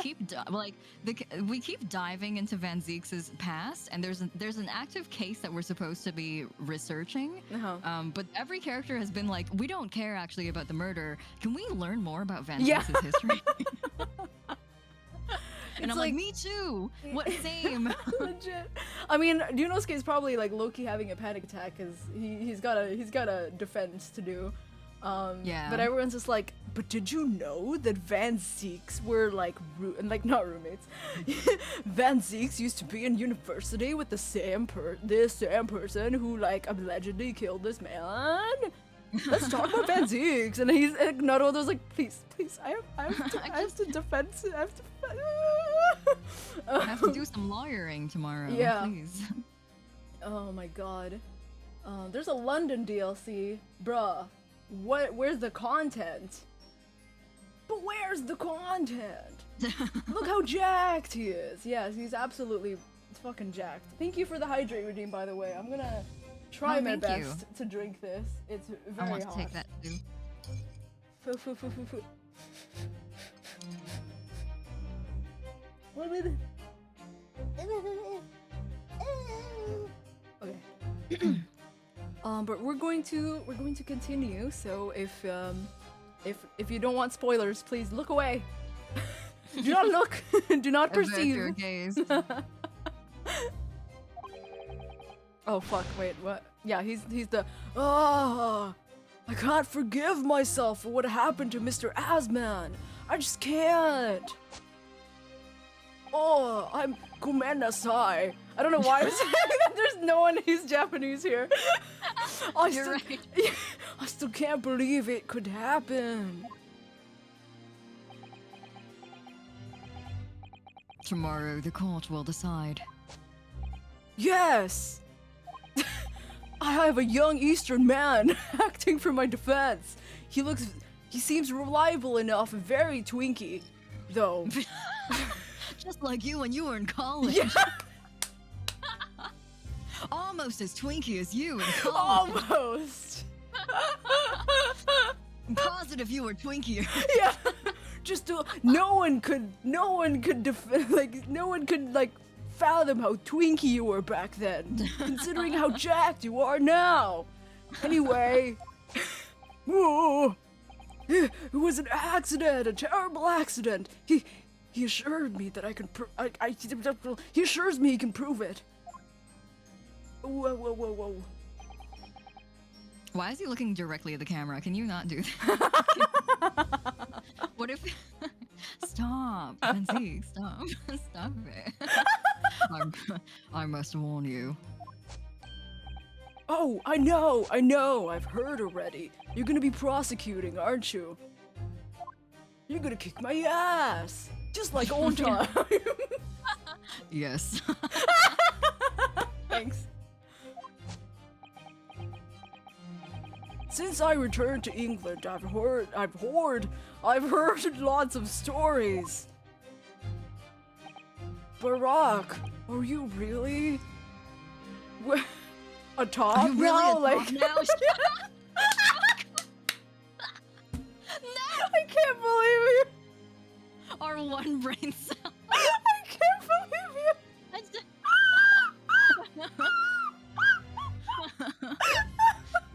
we keep diving into Van Zieks' past, and there's an active case that we're supposed to be researching. Uh-huh. But every character has been like, we don't care actually about the murder. Can we learn more about Van Yeah. Zieks' history? And It's I'm like, me too. What same? Legit. I mean, Yunosuke is probably like low-key having a panic attack because he's got a defense to do. Yeah. But everyone's just like, but did you know that Van Zieks were like not roommates? Van Zieks used to be in university with the same person who like allegedly killed this man. Let's talk about Van Zieks. And he's not all those like, please, I have to defend. I have to do some lawyering tomorrow. Yeah. Please. Oh my God. There's a London DLC, bruh. Where's the content? But where's the content? Look how jacked he is. Yes, he's absolutely fucking jacked. Thank you for the hydrate redeem, by the way. I'm gonna try my thank you. best to drink this. It's very I want to hot. take that too. Fu. What is it? Okay. But we're going to continue. So if If you don't want spoilers, please look away. Do not look. Do not Avert your perceive. gaze. Oh fuck! Wait, what? Yeah, he's the. Ah, I can't forgive myself for what happened to Mr. Asman. I just can't. Oh, I'm Gomennasai. I don't know why I'm saying that. There's no one who's Japanese here. You're right. I still can't believe it could happen. Tomorrow the court will decide. Yes! I have a young Eastern man acting for my defense. He seems reliable enough and very twinky, though. Just like you when you were in college. Yeah. Almost as twinky as you in college. Almost. I'm positive you were twinkier. Yeah. Just no one could fathom how twinky you were back then, considering how jacked you are now. Anyway, it was an accident, a terrible accident. He assured me that I can he assures me he can prove it. Whoa. Why is he looking directly at the camera? Can you not do that? What if... Stop, Nancy, stop. Stop it. I must warn you. Oh, I know, I've heard already. You're gonna be prosecuting, aren't you? You're gonna kick my ass, just like old time. Yes. Thanks. Since I returned to England, I've heard lots of stories. Barack, are you really a top Are you really now? a top now? I can't believe you. Our one brain cell. I can't believe you.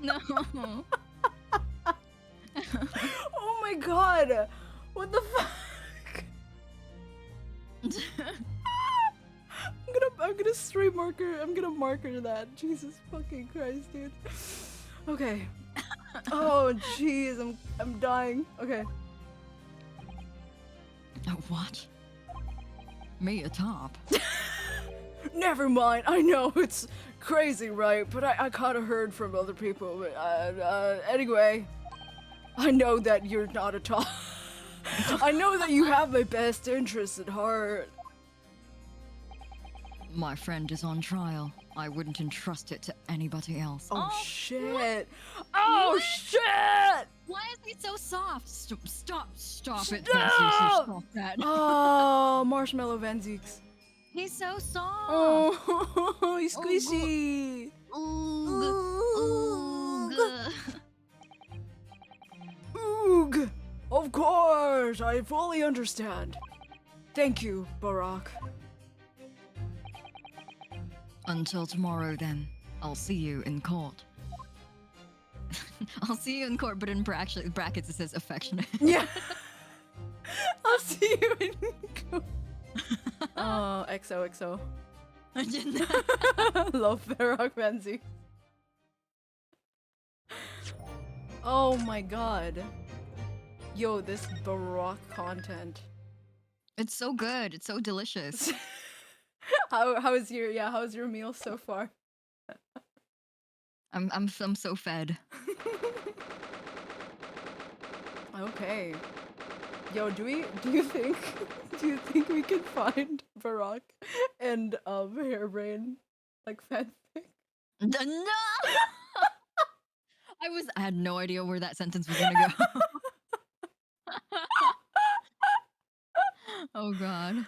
No. Oh my god! What the fuck? I'm gonna stream marker. I'm gonna marker that. Jesus fucking Christ, dude. Okay. Oh jeez, I'm dying. Okay. Oh, what? Me a top? Never mind. I know it's crazy, right? But I kinda heard from other people. But anyway, I know that you're not a top. I know that you have my best interests at heart. My friend is on trial. I wouldn't entrust it to anybody else. Oh shit! Oh shit! Why is he so soft? Stop it, Stop! Nancy. Stop that. Oh, Marshmallow Venziks. He's so soft. Oh, he's squishy. Oog. Of course, I fully understand. Thank you, Barack. Until tomorrow, then. I'll see you in court. I'll see you in court, but in brackets it says affectionate. Yeah. I'll see you in court. Oh, XOXO. I didn't. Love Barack Benzi. Oh my god. Yo, this Barack content. It's so good. It's so delicious. How's your meal so far? I'm so fed. Okay. Yo, do you think we can find Barack and Hairbrain like fanfic? No. I had no idea where that sentence was gonna go. Oh god.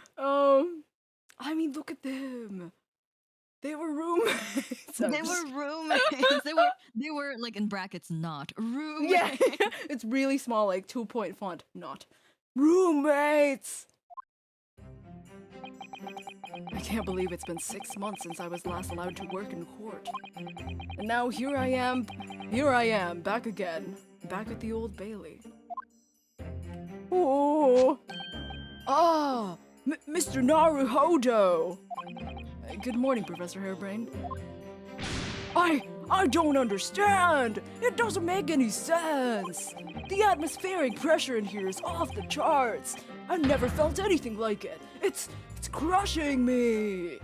I mean, look at them. They were roommates. They were roommates. They were like in brackets not roommates. Yeah, it's really small, like 2-point font. Not roommates. I can't believe it's been 6 months since I was last allowed to work in court, and now here I am, back again, back at the Old Bailey. Oh. Ah, Mr. Naruhodo. Good morning, Professor Hairbrain. I don't understand. It doesn't make any sense. The atmospheric pressure in here is off the charts. I've never felt anything like it. It's crushing me.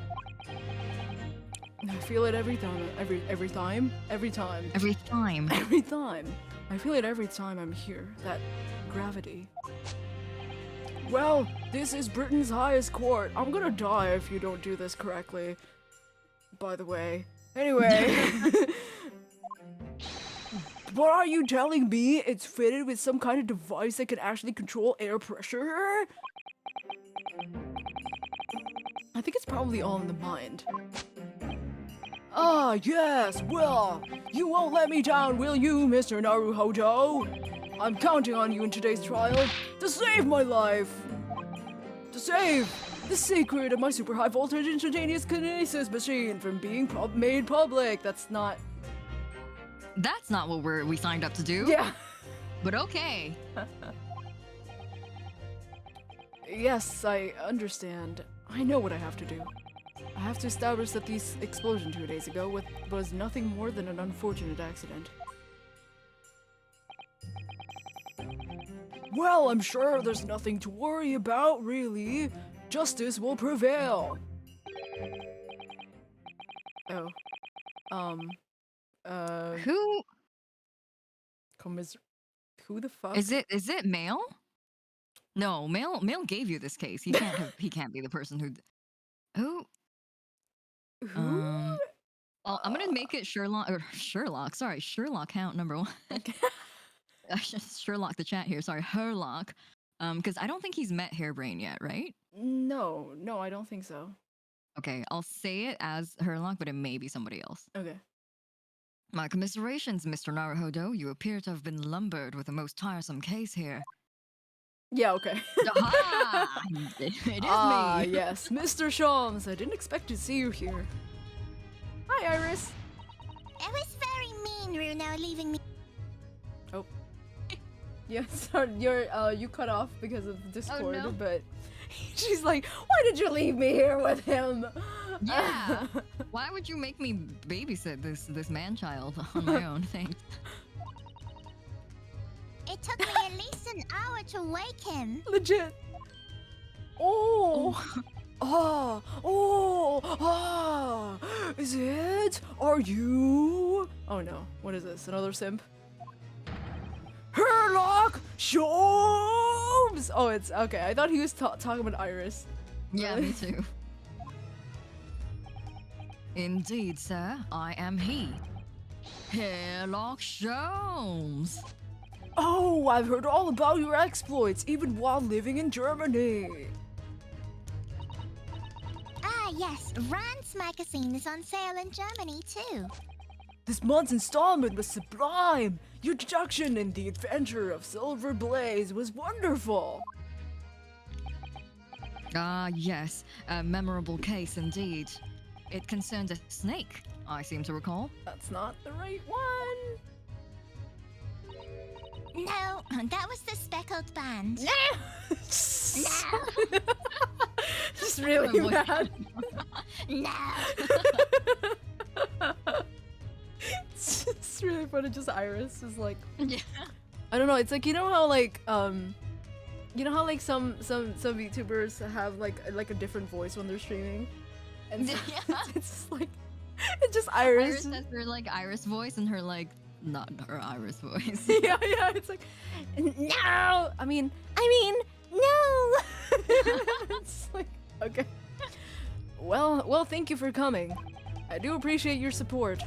I feel it every time. Every time. Every time. Every time. I feel it every time I'm here. That gravity. Well, this is Britain's highest court. I'm gonna die if you don't do this correctly. By the way. Anyway. But are you telling me it's fitted with some kind of device that can actually control air pressure? I think it's probably all in the mind. Ah, yes, well, you won't let me down, will you, Mr. Naruhodo? I'm counting on you in today's trial to save my life! To save the secret of my super high voltage instantaneous kinesis machine from being made public. That's not what we signed up to do. Yeah. But okay. Yes, I understand. I know what I have to do. I have to establish that the explosion 2 days ago was nothing more than an unfortunate accident. Well, I'm sure there's nothing to worry about, really. Justice will prevail. Oh. Who Who the fuck? is it Mail? No, Mail gave you this case. He can't be the person who. Who? Well, I'm gonna make it Sherlock count number 1. I should Sherlock the chat here. Sorry, Herlock. Because I don't think he's met Hairbrain yet, right? No, I don't think so. Okay, I'll say it as Herlock, but it may be somebody else. Okay. My commiserations, Mr. Naruhodo. You appear to have been lumbered with a most tiresome case here. Yeah, okay. Aha! It is me. Yes, Mr. Shams. I didn't expect to see you here. Hi, Iris. It was very mean, Runo, leaving me. Oh. Yeah, sorry, you cut off because of Discord, no. but she's like, why did you leave me here with him? Yeah. Why would you make me babysit this man-child on my own? Thanks. It took me at least an hour to wake him. Legit. Oh. Is it? Are you? Oh no. What is this? Another simp? Herlock Sholmes! Oh, it's okay. I thought he was talking about Iris. Yeah, me too. Indeed, sir. I am he. Herlock Sholmes. Oh, I've heard all about your exploits, even while living in Germany. Ah, yes. Rand's magazine is on sale in Germany, too. This month's installment was sublime. Your deduction in the adventure of Silver Blaze was wonderful. Ah, yes. A memorable case indeed. It concerned a snake, I seem to recall. That's not the right one. No, that was the speckled band. No! No! Just really Oh, mad. No! It's just really funny. Just Iris is like, Yeah. I don't know. It's like, you know how like some YouTubers have like a different voice when they're streaming, and so Yeah. it's just like it's just Iris. Iris has her like Iris voice and her like not her Iris voice. Yeah, it's like no. I mean no. It's like okay. Well, thank you for coming. I do appreciate your support.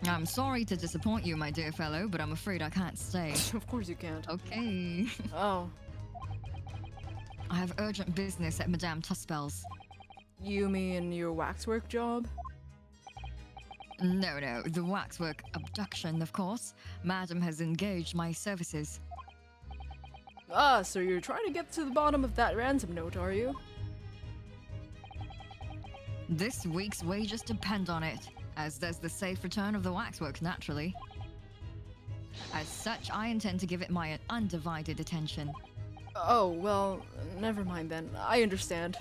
I'm sorry to disappoint you, my dear fellow, but I'm afraid I can't stay. Of course you can't. Okay. Oh, I have urgent business at Madame Tuspel's. you mean your waxwork job? No, the waxwork abduction, of course. Madam has engaged my services. Ah, so you're trying to get to the bottom of that ransom note, are you? This week's wages depend on it, as does the safe return of the waxwork, naturally. As such, I intend to give it my undivided attention. Oh, well, never mind then. I understand.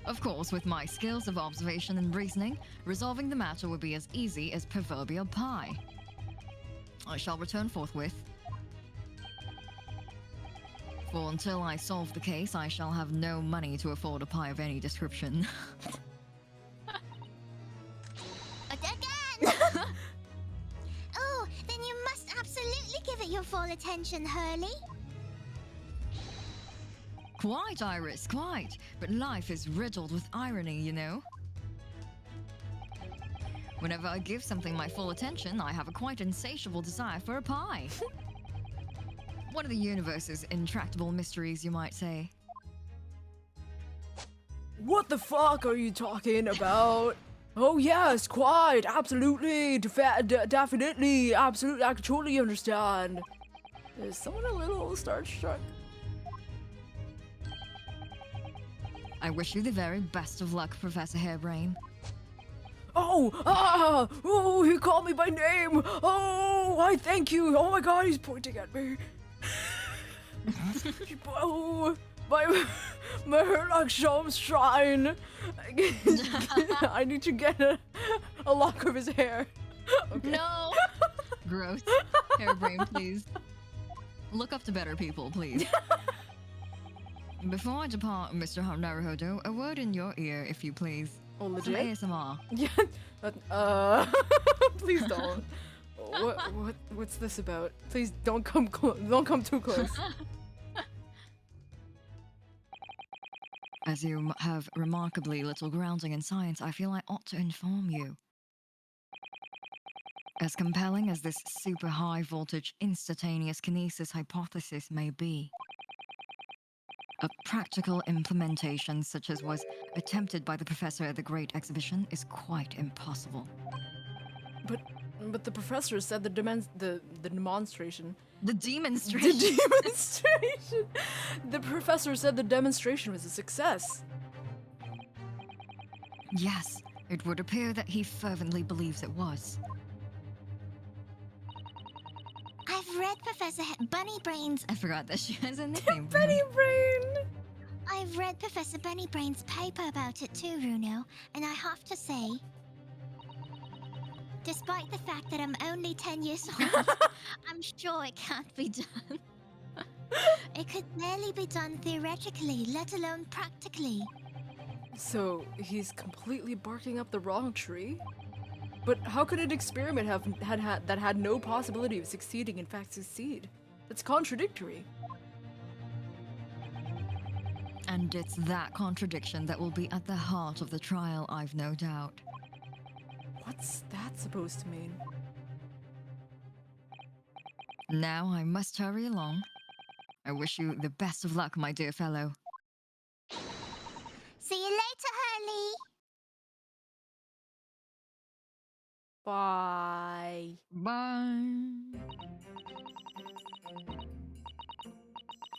Of course, with my skills of observation and reasoning, resolving the matter would be as easy as proverbial pie. I shall return forthwith. For until I solve the case, I shall have no money to afford a pie of any description. Again! Oh, then you must absolutely give it your full attention, Hurley. Quite, Iris, quite. But life is riddled with irony, you know. Whenever I give something my full attention, I have a quite insatiable desire for a pie. One of the universe's intractable mysteries, you might say. What the fuck are you talking about? Oh yes, quite, absolutely, definitely, absolutely, I totally understand. Is someone a little starstruck? I wish you the very best of luck, Professor Hairbrain. Oh, he called me by name. Oh, I thank you. Oh my god, he's pointing at me. Oh, my Herlock Sholmes shrine. I need to get a lock of his hair. Okay. No! Gross. Hairbrain, please. Look up to better people, please. Before I depart, Mr. Naruhodo, a word in your ear, if you please. Oh, Some legit? ASMR. Yeah. Please don't. What's this about? Please don't come don't come too close. As you have remarkably little grounding in science, I feel I ought to inform you. As compelling as this super high voltage instantaneous kinesis hypothesis may be, a practical implementation such as was attempted by the professor at the Great Exhibition is quite impossible. But the professor said the demonstration. The demonstration. The demonstration. The professor said the demonstration was a success. Yes, it would appear that he fervently believes it was. I've read Professor Bunnybrain's. I forgot that she has a nickname. Bunnybrain. I've read Professor Bunnybrain's paper about it too, Runo, and I have to say, despite the fact that I'm only 10 years old, I'm sure it can't be done. It could barely be done theoretically, let alone practically. So he's completely barking up the wrong tree? But how could an experiment that had no possibility of succeeding in fact succeed? That's contradictory. And it's that contradiction that will be at the heart of the trial, I've no doubt. What's that supposed to mean? Now I must hurry along. I wish you the best of luck, my dear fellow. See you later, Hurley! Bye. Bye.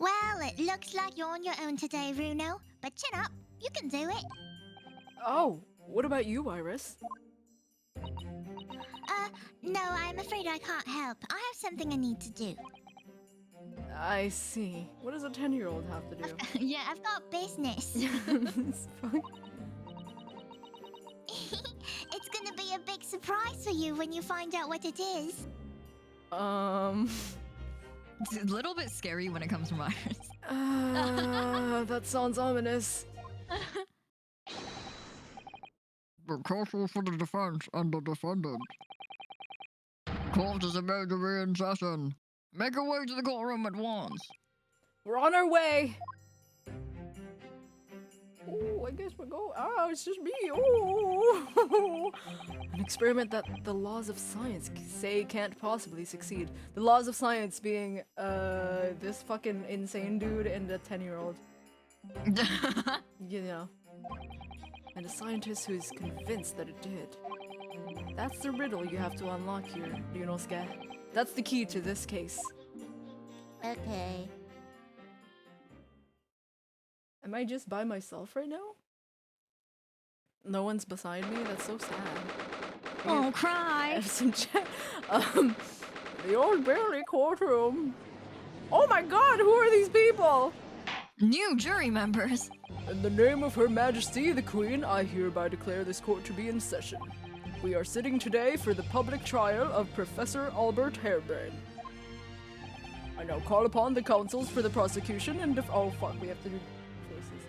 Well, it looks like you're on your own today, Runo, but chin up, you can do it. Oh, what about you, Iris? No, I'm afraid I can't help. I have something I need to do. I see. What does a 10-year-old have to do? Yeah, I've got business. It's fine. It's gonna be a big surprise for you when you find out what it is. It's a little bit scary when it comes from Iris. That sounds ominous. Be careful for the defense and the defendant. Court is about to be in session. Make your way to the courtroom at once. We're on our way. Oh, I guess we're going. Oh, it's just me. Oh, an experiment that the laws of science say can't possibly succeed. The laws of science being this fucking insane dude and a 10-year-old. You know. And a scientist who's convinced that it did. That's the riddle you have to unlock here, Ryunosuke. That's the key to this case. Okay. Am I just by myself right now? No one's beside me? That's so sad. Oh, cry. The Old Bailey courtroom. Oh my God, who are these people? New jury members. In the name of Her Majesty, the Queen, I hereby declare this court to be in session. We are sitting today for the public trial of Professor Albert Harebrain. I now call upon the counsels for the prosecution and oh fuck, we have to do voices.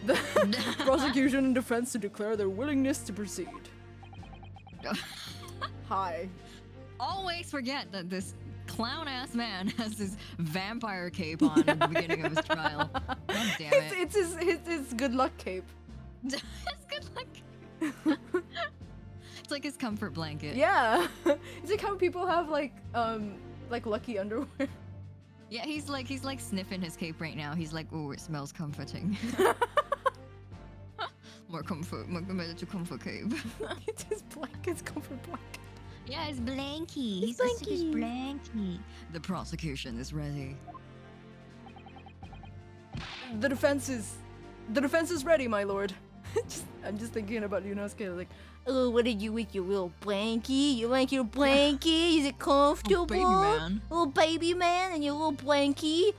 The prosecution and defense to declare their willingness to proceed. Hi. Always forget that this clown-ass man has his vampire cape on at the beginning of his trial. God damn it. It's his good luck cape. It's good luck. It's like his comfort blanket. Yeah. It's like how people have like lucky underwear. Yeah, he's like sniffing his cape right now. He's like, oh, it smells comforting. More comfort, more to comfort cape. It's his blanket's comfort blanket. Yeah, it's blankie. He's supposed to be blankie. The prosecution is ready. The defense is ready, my lord. I'm just thinking about Yunosuke like, oh, what did you with your little blankie? You like your blankie? Is it comfortable? Baby man. Little baby man and your little blankie?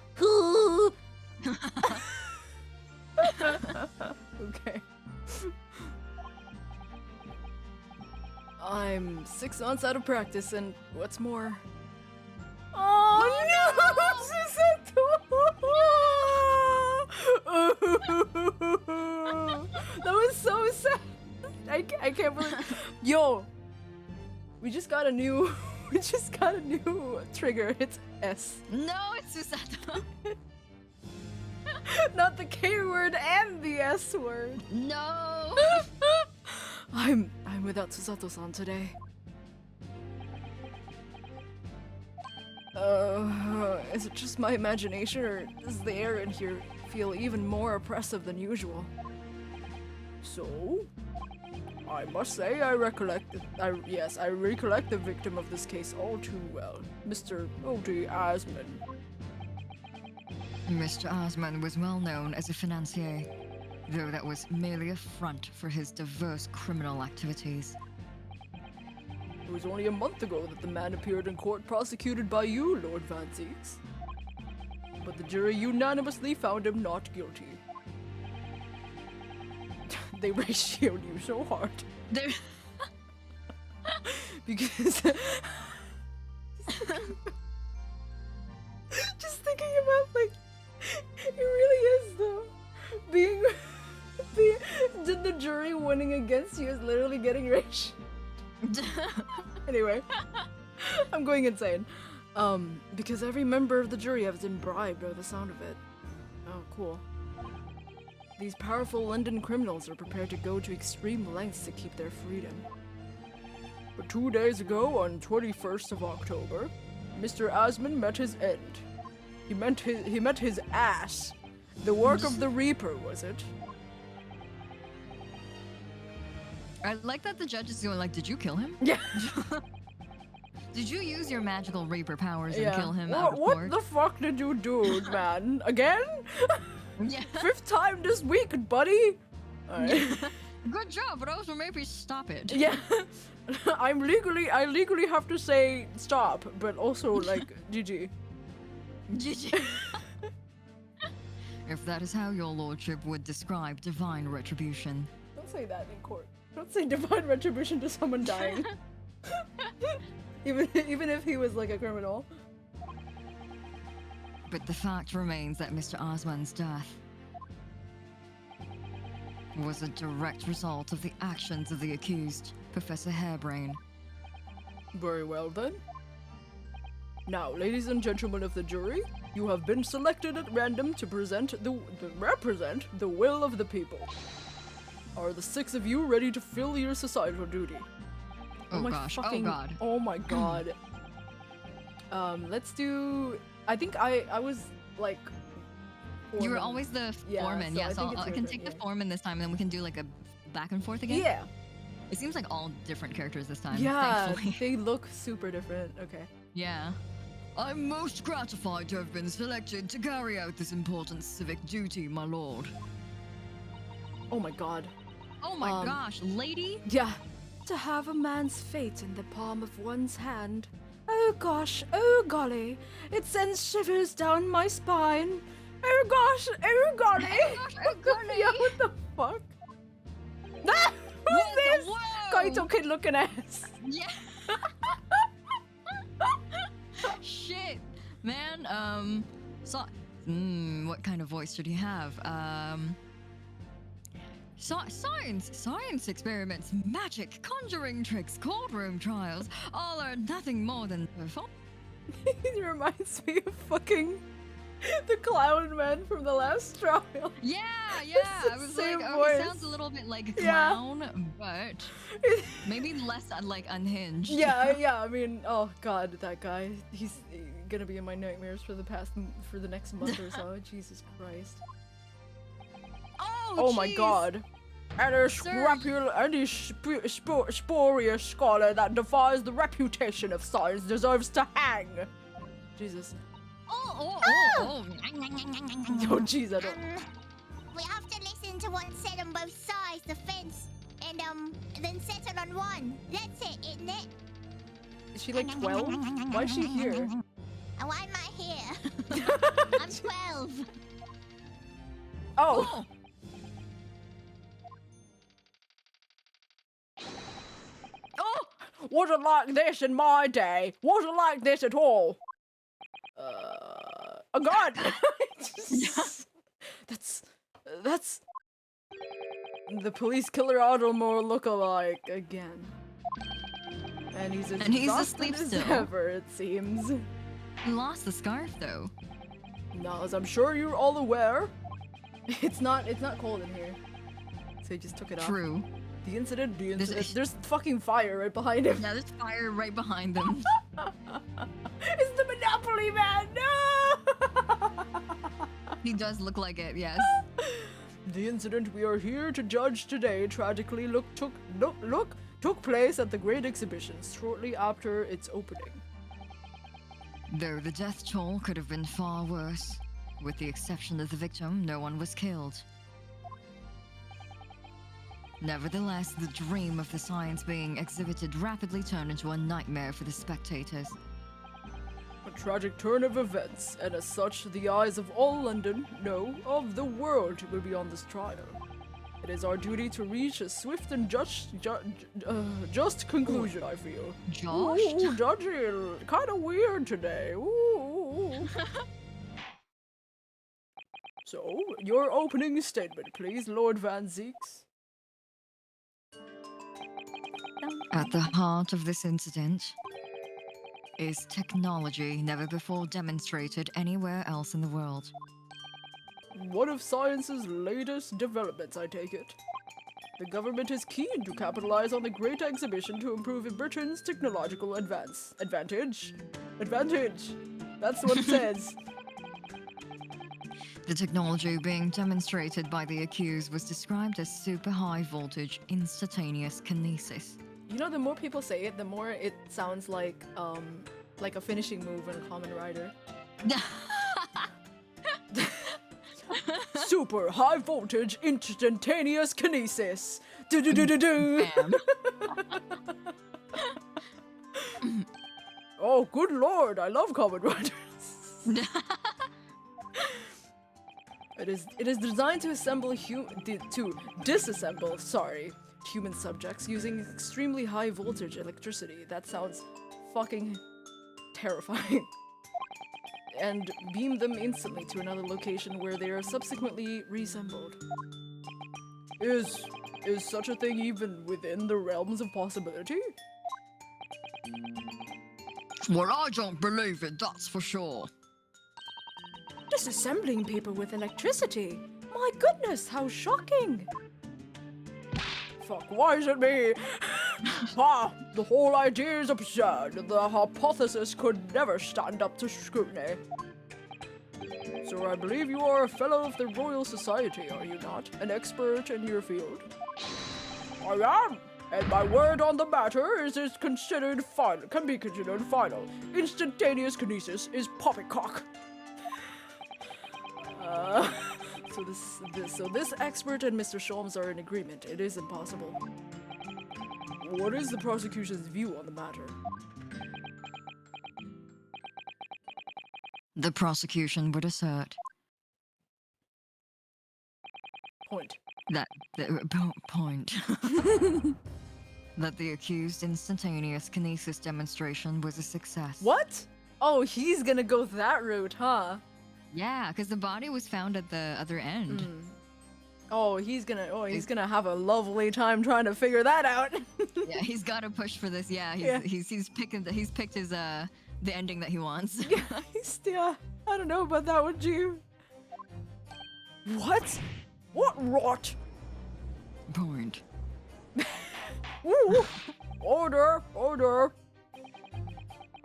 Okay. I'm 6 months out of practice and what's more... Oh no! That was so sad! I can't believe... Yo! We just got a new trigger. It's S. No, it's Susato. Not the K word and the S word. No! I'm without Susato-san today. Is it just my imagination, or does the air in here feel even more oppressive than usual? So, I must say I recollect the victim of this case all too well, Mr. O.D. Asman. Mr. Osman was well known as a financier, though that was merely a front for his diverse criminal activities. It was only a month ago that the man appeared in court prosecuted by you, Lord Vanseeks. But the jury unanimously found him not guilty. They ratioed you so hard. Because... Just thinking about, like, it really is, though. The jury winning against you is literally getting ratioed. Anyway, I'm going insane. Because every member of the jury has been bribed by the sound of it. Oh, cool. These powerful London criminals are prepared to go to extreme lengths to keep their freedom. But 2 days ago, on 21st of October, Mr. Asman met his end. He met his ass. The work of the Reaper, was it? I like that the judge is going like, did you kill him? Yeah. Did you use your magical Reaper powers and kill him out of What court? the fuck did you do, man? Again? Yeah. 5th time this week, buddy? Alright. Good job, but also maybe stop it. Yeah. I legally have to say stop, but also like GG. GG. If that is how your lordship would describe divine retribution. Don't say that in court. Don't say divine retribution to someone dying. even if he was like a criminal. But the fact remains that Mr. Osman's death was a direct result of the actions of the accused, Professor Harebrain. Very well then. Now, ladies and gentlemen of the jury, you have been selected at random to represent the will of the people. Are the 6 of you ready to fill your societal duty? Oh gosh, oh god. Oh my god. Let's do... I think I was like... You were always the foreman, so so I can take the foreman this time and then we can do like a back and forth again. Yeah. It seems like all different characters this time, yeah, thankfully. They look super different. Okay. Yeah. I'm most gratified to have been selected to carry out this important civic duty, my lord. Oh my god. Oh my gosh, lady? Yeah. To have a man's fate in the palm of one's hand. Oh gosh, oh golly, it sends shivers down my spine. Oh gosh, oh golly. Oh golly. Yeah, what the fuck? Ah, who's this? Whoa. Kaito kid looking ass. Yeah. Shit, man. What kind of voice should he have? Science experiments, magic, conjuring tricks, courtroom trials, all are nothing more than perform. He reminds me of fucking the clown man from the last trial. Yeah. It's I the was same like, voice. he sounds a little bit like a Yeah. clown, but maybe less like unhinged. Yeah. I mean, oh god, that guy. He's gonna be in my nightmares for the next month or so. Jesus Christ. Oh my jeez. god. And a spurious scholar that defies the reputation of science deserves to hang. Jesus. Oh. Oh jeez, I don't. We have to listen to what's said on both sides, the fence, and then settle on one. That's it, isn't it? Is she like 12? Why is she here? Oh, why am I here? I'm 12. Oh. Wasn't like this in my day. Wasn't like this at all. Oh god. That's the police killer Automore lookalike again. And he's asleep as still. ever, it seems. He lost the scarf though. Now, as I'm sure you're all aware, it's not cold in here. So he just took it off. True. The incident. There's fucking fire right behind him. Yeah, there's fire right behind them. It's the Monopoly man. No. He does look like it. Yes. The incident we are here to judge today tragically took place at the Great Exhibition shortly after its opening. Though the death toll could have been far worse. With the exception of the victim, no one was killed. Nevertheless, the dream of the science being exhibited rapidly turned into a nightmare for the spectators. A tragic turn of events, and as such, the eyes of all London, no, of the world, will be on this trial. It is our duty to reach a swift and just conclusion, I feel. Josh? Ooh, judging. Kinda weird today. Ooh. So, your opening statement, please, Lord Van Zeeks. At the heart of this incident is technology never before demonstrated anywhere else in the world. One of science's latest developments, I take it. The government is keen to capitalize on the Great Exhibition to improve Britain's technological advantage. That's what it says. The technology being demonstrated by the accused was described as super high voltage instantaneous kinesis. You know, the more people say it, the more it sounds like a finishing move in a Kamen Rider. Super high voltage instantaneous kinesis. Do. Oh, good lord! I love Kamen Riders. It is designed to disassemble human subjects using extremely high voltage electricity. That sounds fucking terrifying. And beam them instantly to another location where they are subsequently reassembled. Is such a thing even within the realms of possibility? Well, I don't believe it, that's for sure. Disassembling people with electricity? My goodness, how shocking! Fuck, why is it me? The whole idea is absurd. The hypothesis could never stand up to scrutiny. Sir, I believe you are a fellow of the Royal Society, are you not? An expert in your field? I am, and my word on the matter can be considered final. Instantaneous kinesis is poppycock. So this expert and Mr. Sholmes are in agreement. It is impossible. What is the prosecution's view on the matter? The prosecution would assert Point. that that the accused instantaneous kinesis demonstration was a success. What? Oh, he's gonna go that route, huh? Yeah, because the body was found at the other end. Oh, he's gonna have a lovely time trying to figure that out. Yeah, he's got to push for this. Yeah, he's picked his the ending that he wants. Yeah, I don't know about that, would you? What? What rot? Point. Ooh. Order, order.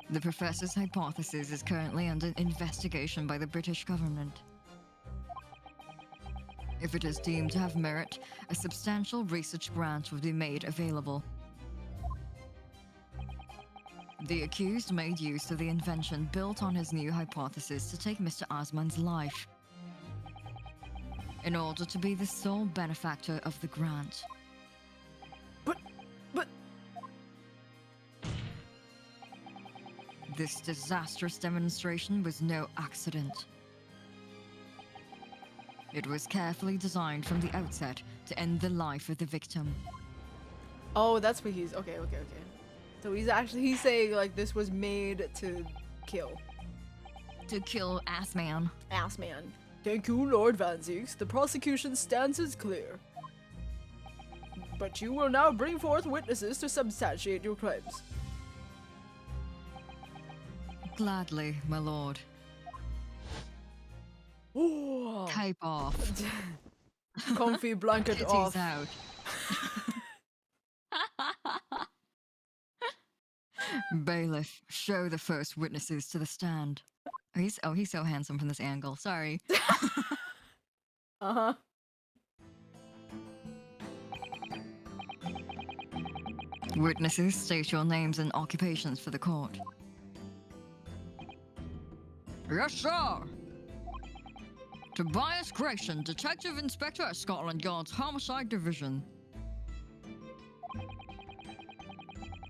The professor's hypothesis is currently under investigation by the British government. If it is deemed to have merit, a substantial research grant will be made available. The accused made use of the invention built on his new hypothesis to take Mr. Osman's life, in order to be the sole benefactor of the grant. But... This disastrous demonstration was no accident. It was carefully designed from the outset to end the life of the victim. Oh, that's what he's... Okay. So he's saying, like, this was made to kill. To kill Ass Man. Ass man. Thank you, Lord Van Zieks. The prosecution's stance is clear. But you will now bring forth witnesses to substantiate your claims. Gladly, my lord. Ooh. Cape off. Comfy blanket Titties off. out. Bailiff, show the first witnesses to the stand. He's so handsome from this angle. Sorry. Uh-huh. Witnesses, state your names and occupations for the court. Yes, sir. Tobias Grayson, Detective Inspector at Scotland Yard's Homicide Division.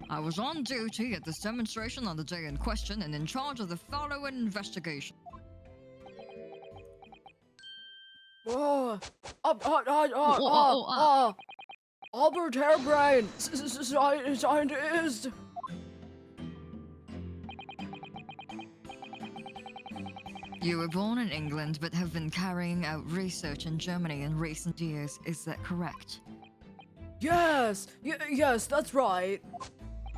I was on duty at this demonstration on the day in question and in charge of the following investigation. Oh, Albert Hairbrain, scientist. You were born in England but have been carrying out research in Germany in recent years, is that correct? Yes, yes, that's right.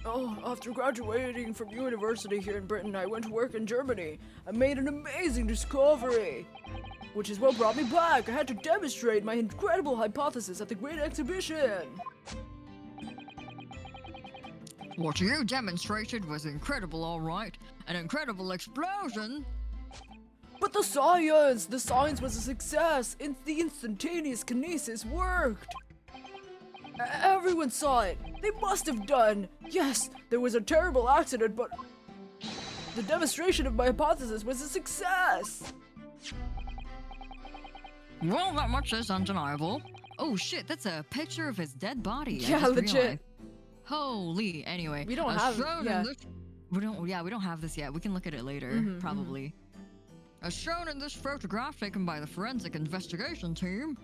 Oh, after graduating from university here in Britain, I went to work in Germany. I made an amazing discovery, which is what brought me back. I had to demonstrate my incredible hypothesis at the Great Exhibition. What you demonstrated was incredible, all right. An incredible explosion. But the science was a success. The instantaneous kinesis worked. Everyone saw it. They must have done. Yes, there was a terrible accident, but the demonstration of my hypothesis was a success. Well, that much is undeniable. Oh shit, that's a picture of his dead body. Yeah, legit. Realized. Holy. Anyway, we don't have. Yeah. We don't have this yet. We can look at it later, probably. As shown in this photograph taken by the forensic investigation team.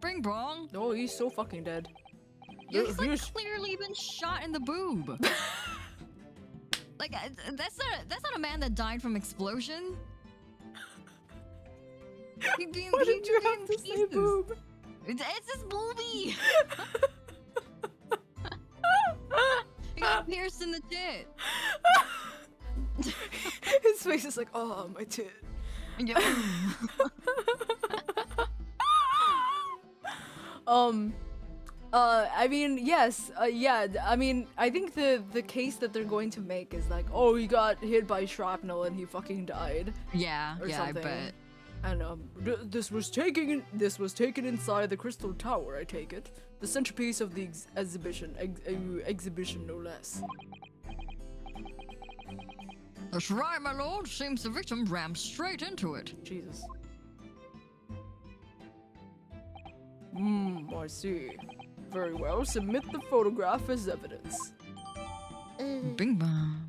Bing bong. Oh, he's so fucking dead. Yeah, he's like clearly been shot in the boob. Like that's not a man that died from explosion. Why did you have to say boob? It's his boobie. He got pierced in the tit. His face is like, oh, my tit. Yeah. I mean, yes, yeah, I mean, I think the case that they're going to make is like, oh, he got hit by shrapnel and he fucking died. Yeah, or yeah, something. I bet. And this was taken inside the Crystal Tower, I take it. The centerpiece of the exhibition, exhibition no less. That's right, my lord. Seems the victim rammed straight into it. Jesus. I see. Very well. Submit the photograph as evidence. Bing bong.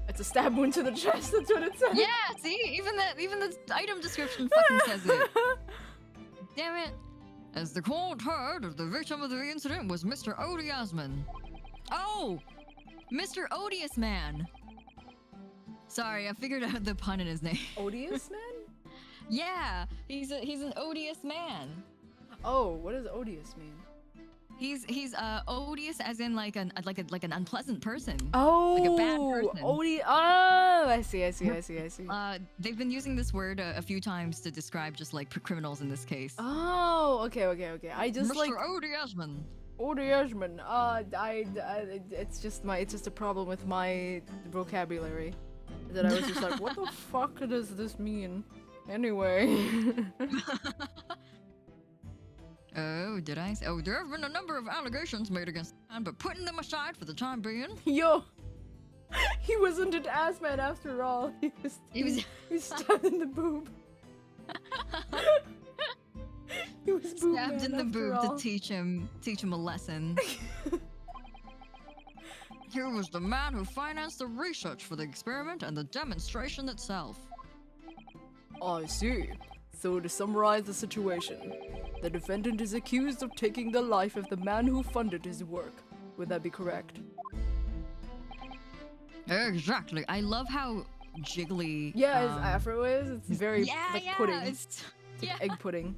It's a stab wound to the chest. That's what it says. Yeah, see, even the item description fucking says it. Damn it. As the court heard, the victim of the incident was Mr. Odiasman. Oh, Mr. Odious Man. Sorry, I figured out the pun in his name. Odious man? Yeah, he's an odious man. Oh, what does odious mean? He's odious as in like an unpleasant person. Oh, like a bad person. Oh, I see. They've been using this word a few times to describe just like criminals in this case. Oh, okay. I just Mr. like Odiasman. Odiasman. It's just a problem with my vocabulary. That I was just like, what the fuck does this mean? Anyway. Oh, did I? Oh, there have been a number of allegations made against the man, but putting them aside for the time being. Yo, he wasn't an ass man after all. He was stabbed in the boob. He was stabbed in the boob all. to teach him a lesson. Here was the man who financed the research for the experiment and the demonstration itself. I see. So to summarize the situation, the defendant is accused of taking the life of the man who funded his work. Would that be correct? Exactly. I love how jiggly. Yeah, his afro is. It's very like pudding. It's like egg pudding.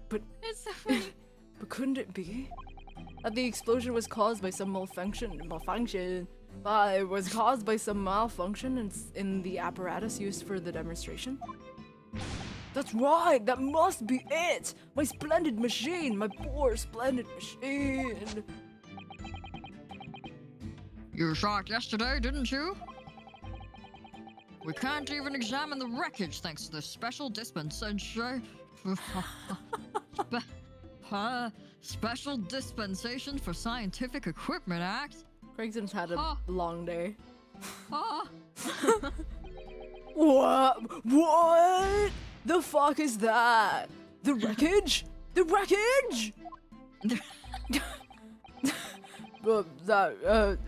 But it's so funny. But couldn't it be that the explosion was caused by some malfunction? It was caused by some malfunction in the apparatus used for the demonstration? That's right, that must be it! My splendid machine, my poor splendid machine! You saw it yesterday, didn't you? We can't even examine the wreckage thanks to the special dispensation. Special Dispensation for Scientific Equipment Act. Greggson's had a long day. What? What? The fuck is that? The wreckage? The wreckage?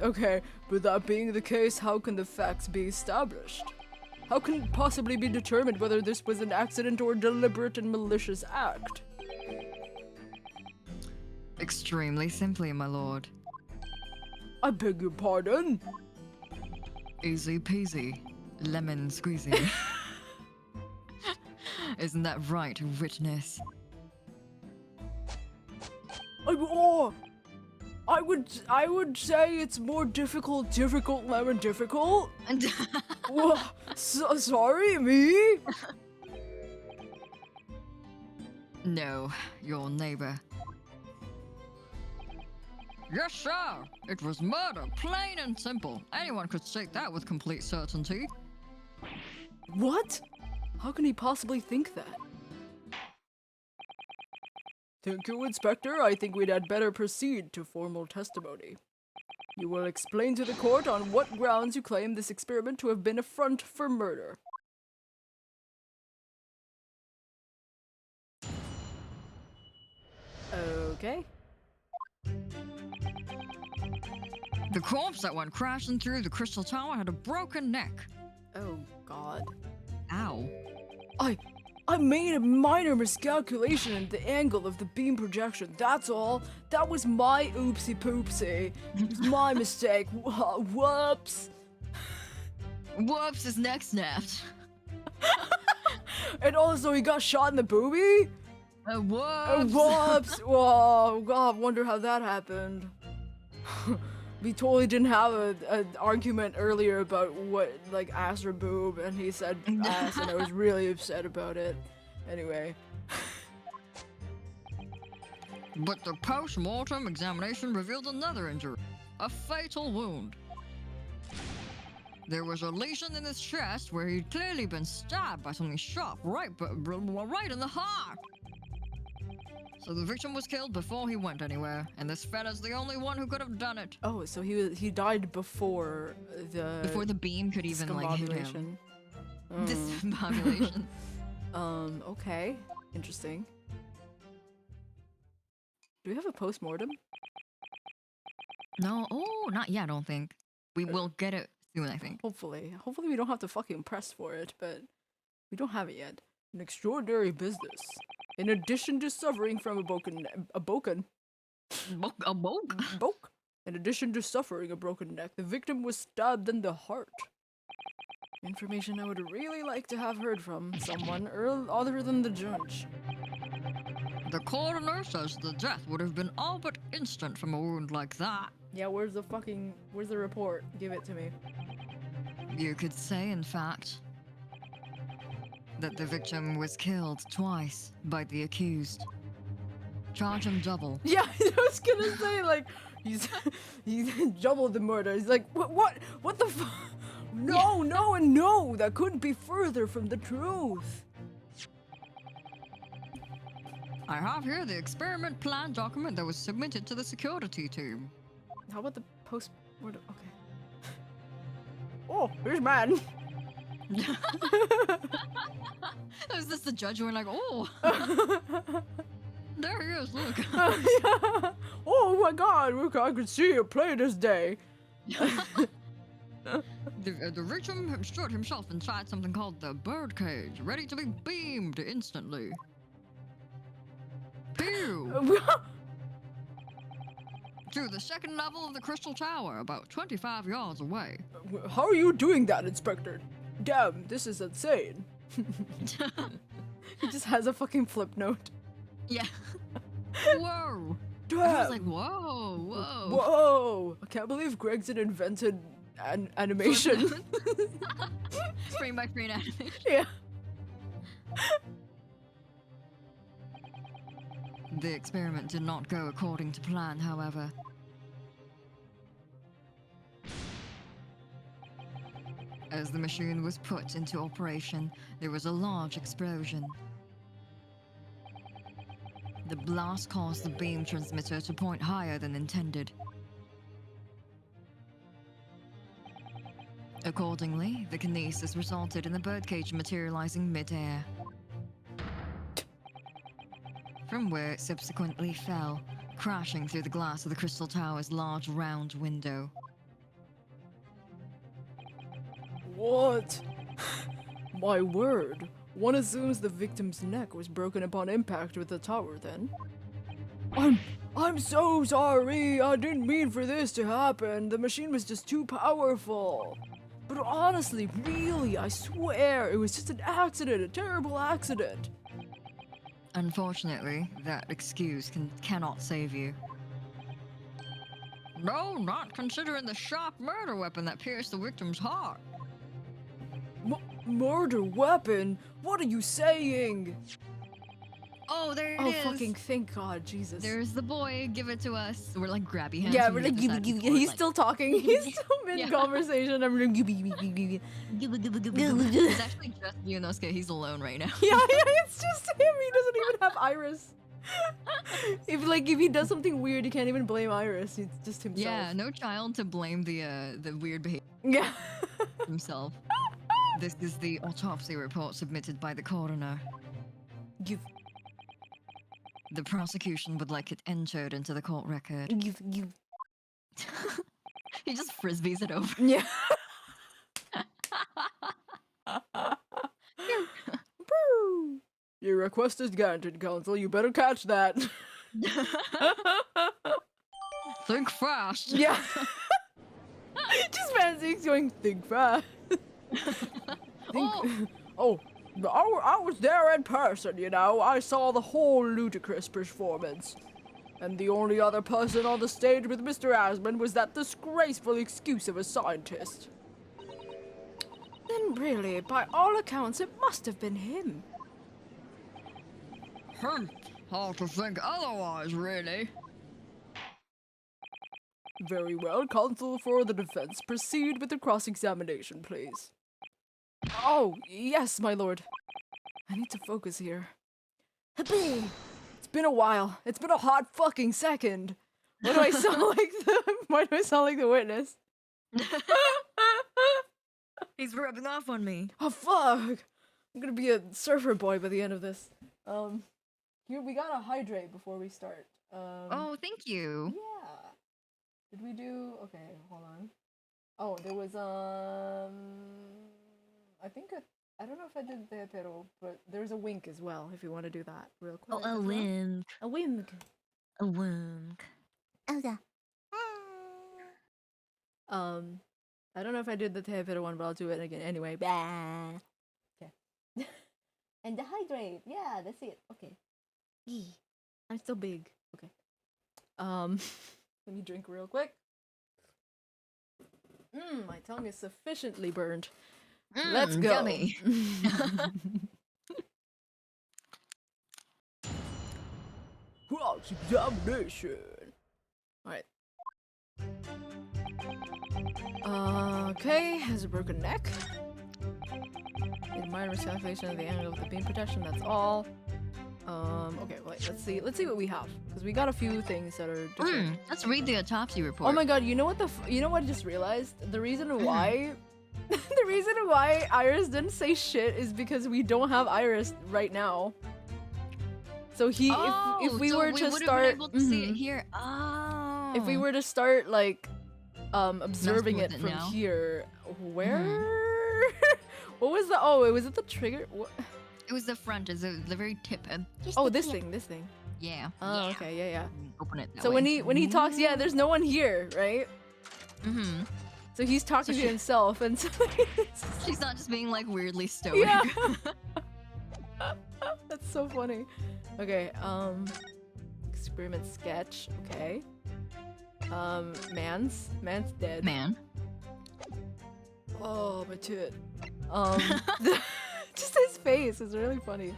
Okay, but that being the case, how can the facts be established? How can it possibly be determined whether this was an accident or a deliberate and malicious act? Extremely simply, my lord. I beg your pardon? Easy peasy, lemon squeezy. Isn't that right, witness? I would say it's more difficult, lemon difficult. Sorry, me? No, your neighbor. Yes, sir! It was murder, plain and simple. Anyone could state that with complete certainty. What? How can he possibly think that? Thank you, Inspector. I think we'd had better proceed to formal testimony. You will explain to the court on what grounds you claim this experiment to have been a front for murder. Okay. The corpse that went crashing through the crystal tower had a broken neck. Oh, God. Ow. I made a minor miscalculation in the angle of the beam projection, that's all. That was my oopsie poopsie. It was my mistake. Whoops. Whoops, his neck snapped. And also he got shot in the boobie? Whoops. Whoops. Whoa, God, wonder how that happened. We totally didn't have an argument earlier about what, like, ass or boob, and he said ass, and I was really upset about it. Anyway. But the post-mortem examination revealed another injury, a fatal wound. There was a lesion in his chest where he'd clearly been stabbed by something sharp right in the heart. So the victim was killed before he went anywhere, and this fella's the only one who could have done it. Oh, so he died before the beam could even like hit him. Discombobulation. Okay. Interesting. Do we have a post-mortem? No, oh, not yet, I don't think. We will get it soon, I think. Hopefully. Hopefully we don't have to fucking press for it, but we don't have it yet. An extraordinary business. In addition to suffering from a broken In addition to suffering a broken neck, the victim was stabbed in the heart. Information I would really like to have heard from someone other than the judge. The coroner says the death would have been all but instant from a wound like that. Yeah, where's the report? Give it to me. You could say, in fact, that the victim was killed twice by the accused. Charge him double. Yeah, I was gonna say, like, he's doubled the murder. He's like, what the fuck? No, no, and no! That couldn't be further from the truth. I have here the experiment plan document that was submitted to the security team. How about the post-mortem? Okay. Oh, here's man. Was this the judge? We're like, oh, there he is. Look. Yeah. Oh my God! Look, I could see you play this day. The victim stood himself inside something called the bird cage, ready to be beamed instantly. Pew! To the second level of the Crystal Tower, about 25 yards away. How are you doing that, Inspector? Damn, this is insane. He just has a fucking flip note. Yeah. Whoa. Damn. I was like, whoa, whoa. Whoa! I can't believe Gregson invented animation. Frame by frame animation. Yeah. The experiment did not go according to plan, however. As the machine was put into operation, there was a large explosion. The blast caused the beam transmitter to point higher than intended. Accordingly, the kinesis resulted in the birdcage materializing mid-air, from where it subsequently fell, crashing through the glass of the Crystal Tower's large round window. What? My word. One assumes the victim's neck was broken upon impact with the tower then. I'm so sorry. I didn't mean for this to happen. The machine was just too powerful. But honestly, really, I swear, it was just an accident, a terrible accident. Unfortunately, that excuse cannot save you. No, not considering the sharp murder weapon that pierced the victim's heart. Murder weapon? What are you saying? Oh, there it is. Oh, fucking thank God, Jesus. There's the boy. Give it to us. We're like grabby hands. Yeah, from we're the like, other side of the board, he's like, still talking. He's still Yeah. mid-conversation. I'm like, It's actually just Yunosuke. He's alone right now. yeah, it's just him. He doesn't even have Iris. If he does something weird, he can't even blame Iris. It's just himself. Yeah, no child to blame the weird behavior Yeah. himself. This is the autopsy report submitted by the coroner. You've The prosecution would like it entered into the court record. He just frisbees it over. Yeah. Your request is granted, counsel. You better catch that. Think fast. Yeah. Just fancy's going, think fast. Oh, I was there in person, you know. I saw the whole ludicrous performance. And the only other person on the stage with Mr. Asman was that disgraceful excuse of a scientist. Then really, by all accounts, it must have been him. Hard to think otherwise, really. Very well, counsel for the defense. Proceed with the cross-examination, please. Oh, yes, my lord. I need to focus here. Hippie! It's been a while. It's been a hot fucking second. Why do I sound like the witness? He's rubbing off on me. Oh fuck! I'm gonna be a surfer boy by the end of this. Here we gotta hydrate before we start. Oh, thank you. Yeah. Did we do? Okay, hold on. Oh, there was I think I don't know if I did the pero, but there's a wink as well. If you want to do that real quick. Oh, a wink. A wink. A wink. Oh, the. I don't know if I did the te pero one, but I'll do it again anyway. Bah. Okay. And dehydrate. Yeah, that's it. Okay. I'm so big. Okay. Let me drink real quick. My tongue is sufficiently burned. Let's go. Yummy. Cross-examination. Alright. Okay, has a broken neck. Need a minor miscalculation of the angle of the beam protection, that's all. Okay, wait, let's see what we have. Because we got a few things that are different. Let's read the autopsy report. Oh my god, you know what I just realized? The reason why the reason why Iris didn't say shit is because we don't have Iris right now. So if we were to start able to see it here. Oh. If we were to start like observing it from now. here, where what was the was it the trigger? What? It was the front, is the very tip. Oh, this thing. Yeah. Oh, okay, yeah. Open it that So way. when he talks, yeah, there's no one here, right? So he's talking to himself, and so she's not just being like weirdly stoic. Yeah. That's so funny. Okay, experiment sketch. Okay. Man's dead. Man. Oh, my tit. Just his face is really funny.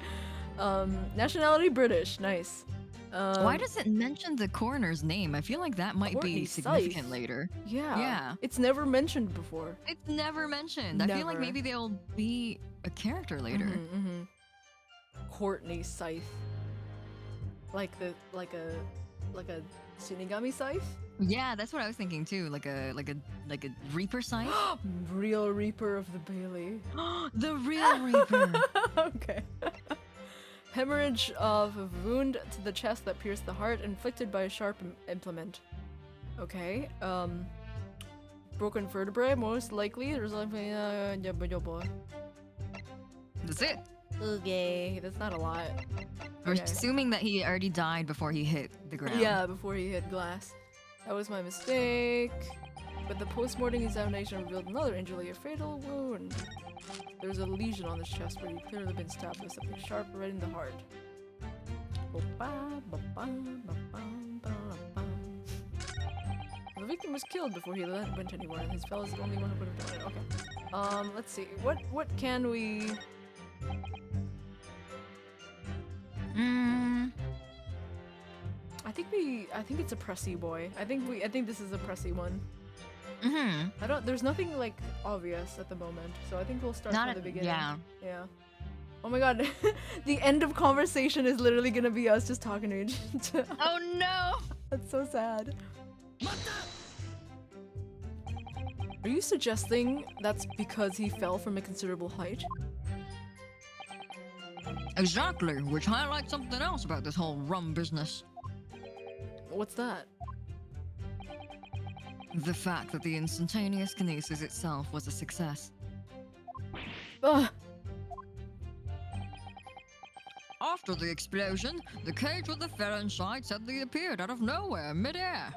Nationality British. Nice. Why does it mention the coroner's name? I feel like that might Courtney be significant Sythe. later. Yeah. Yeah. It's never mentioned before. It's never mentioned. I feel like Never. maybe they'll be a character later. Courtney Sythe. Like a Shinigami Scythe? Yeah, that's what I was thinking too. Like a Reaper scythe. Real Reaper of the Bailey. The real Reaper. Okay. Hemorrhage of a wound to the chest that pierced the heart, inflicted by a sharp implement. Okay. Broken vertebrae, most likely. There's like That's it. okay, that's not a lot. We're Okay. assuming that he already died before he hit the ground. Yeah, before he hit glass. That was my mistake. But the post-mortem examination revealed another injury, a fatal wound. There's a lesion on his chest where he'd clearly been stabbed with something sharp right in the heart. The victim was killed before he went anywhere, and his fellow is the only one who would have done it. Okay. Let's see. What can we... I think it's a pressy boy. I think this is a pressy one. There's nothing like obvious at the moment, so I think we'll start from the beginning. Yeah. Yeah. Oh my god, the end of conversation is literally gonna be us just talking to each other. Oh no! That's so sad. Are you suggesting that's because he fell from a considerable height? Exactly, which highlights something else about this whole rum business. What's that? The fact that the instantaneous kinesis itself was a success. Ugh. After the explosion, the cage with the ferro inside suddenly appeared out of nowhere, mid-air.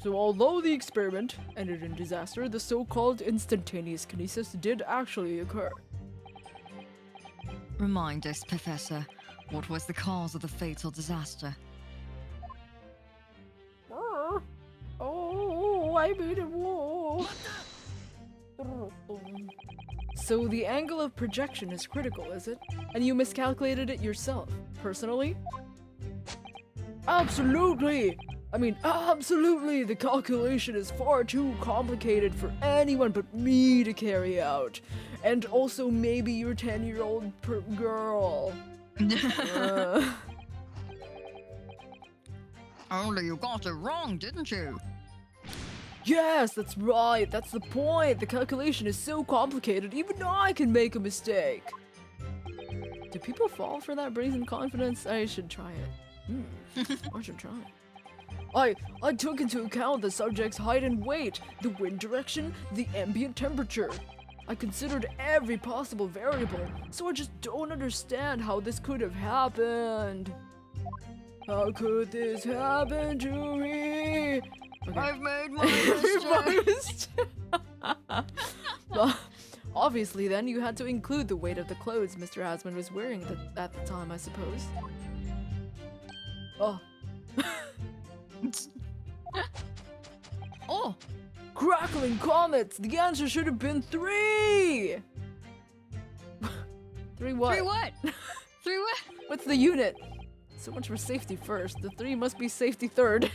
So although the experiment ended in disaster, the so-called instantaneous kinesis did actually occur. Remind us, Professor, what was the cause of the fatal disaster? Oh, I made a wall. So the angle of projection is critical, is it? And you miscalculated it yourself, personally? Absolutely! I mean, absolutely! The calculation is far too complicated for anyone but me to carry out. And also maybe your 10-year-old girl. Only you got it wrong, didn't you? Yes, that's right, that's the point. The calculation is so complicated, even I can make a mistake. Do people fall for that brazen confidence? I should try it. I should try. I took into account the subject's height and weight, the wind direction, the ambient temperature. I considered every possible variable, so I just don't understand how this could have happened. How could this happen to me? Okay. I've made my mistake. Well, obviously then you had to include the weight of the clothes Mr. Hasman was wearing at the time, I suppose. Oh. Oh! Crackling comets! The answer should have been 3! 3 what? 3 what? 3 what? What's the unit? So much for safety first. The 3 must be safety third.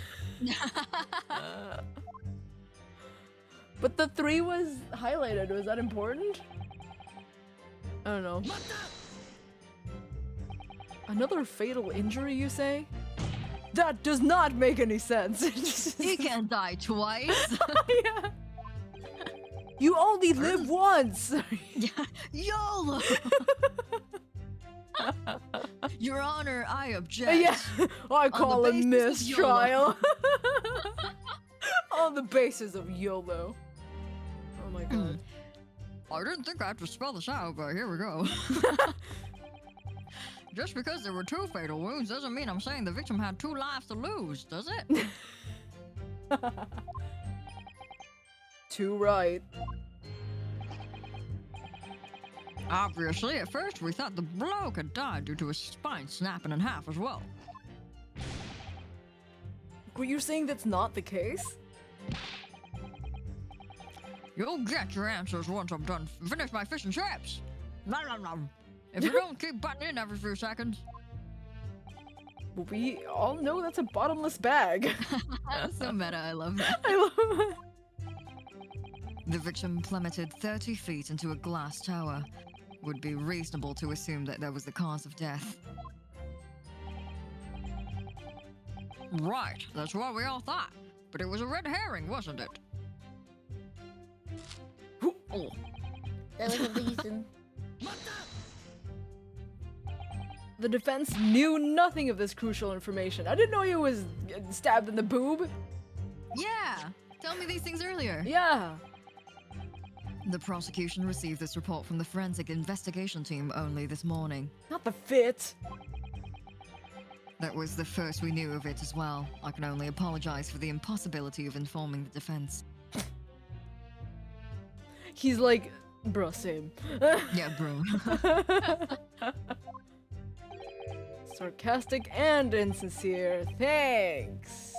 But the 3 was highlighted. Was that important? I don't know. Another fatal injury, you say? That does not make any sense. He can't die twice. Yeah. You only live once. YOLO! Your Honor, I object. Yeah, I call a basis of mistrial. On the basis of YOLO. Oh my god. I didn't think I had to spell this out, but here we go. Just because there were 2 fatal wounds doesn't mean I'm saying the victim had 2 lives to lose, does it? Too right. Obviously, at first we thought the bloke had died due to his spine snapping in half as well. Were you saying that's not the case? You'll get your answers once I'm done finish my fish and chips. Nom, nom, nom. If you don't keep butting in every few seconds. We all know that's a bottomless bag. So meta, I love that. I love it. The victim plummeted 30 feet into a glass tower. Would be reasonable to assume that that was the cause of death. Right, that's what we all thought. But it was a red herring, wasn't it? Oh. There was a reason. The defense knew nothing of this crucial information. I didn't know he was stabbed in the boob. Yeah! Tell me these things earlier. Yeah. The prosecution received this report from the forensic investigation team only this morning. Not the fit. That was the first we knew of it as well. I can only apologize for the impossibility of informing the defense. He's like, bruh, same. Yeah, bro. Sarcastic and insincere. Thanks.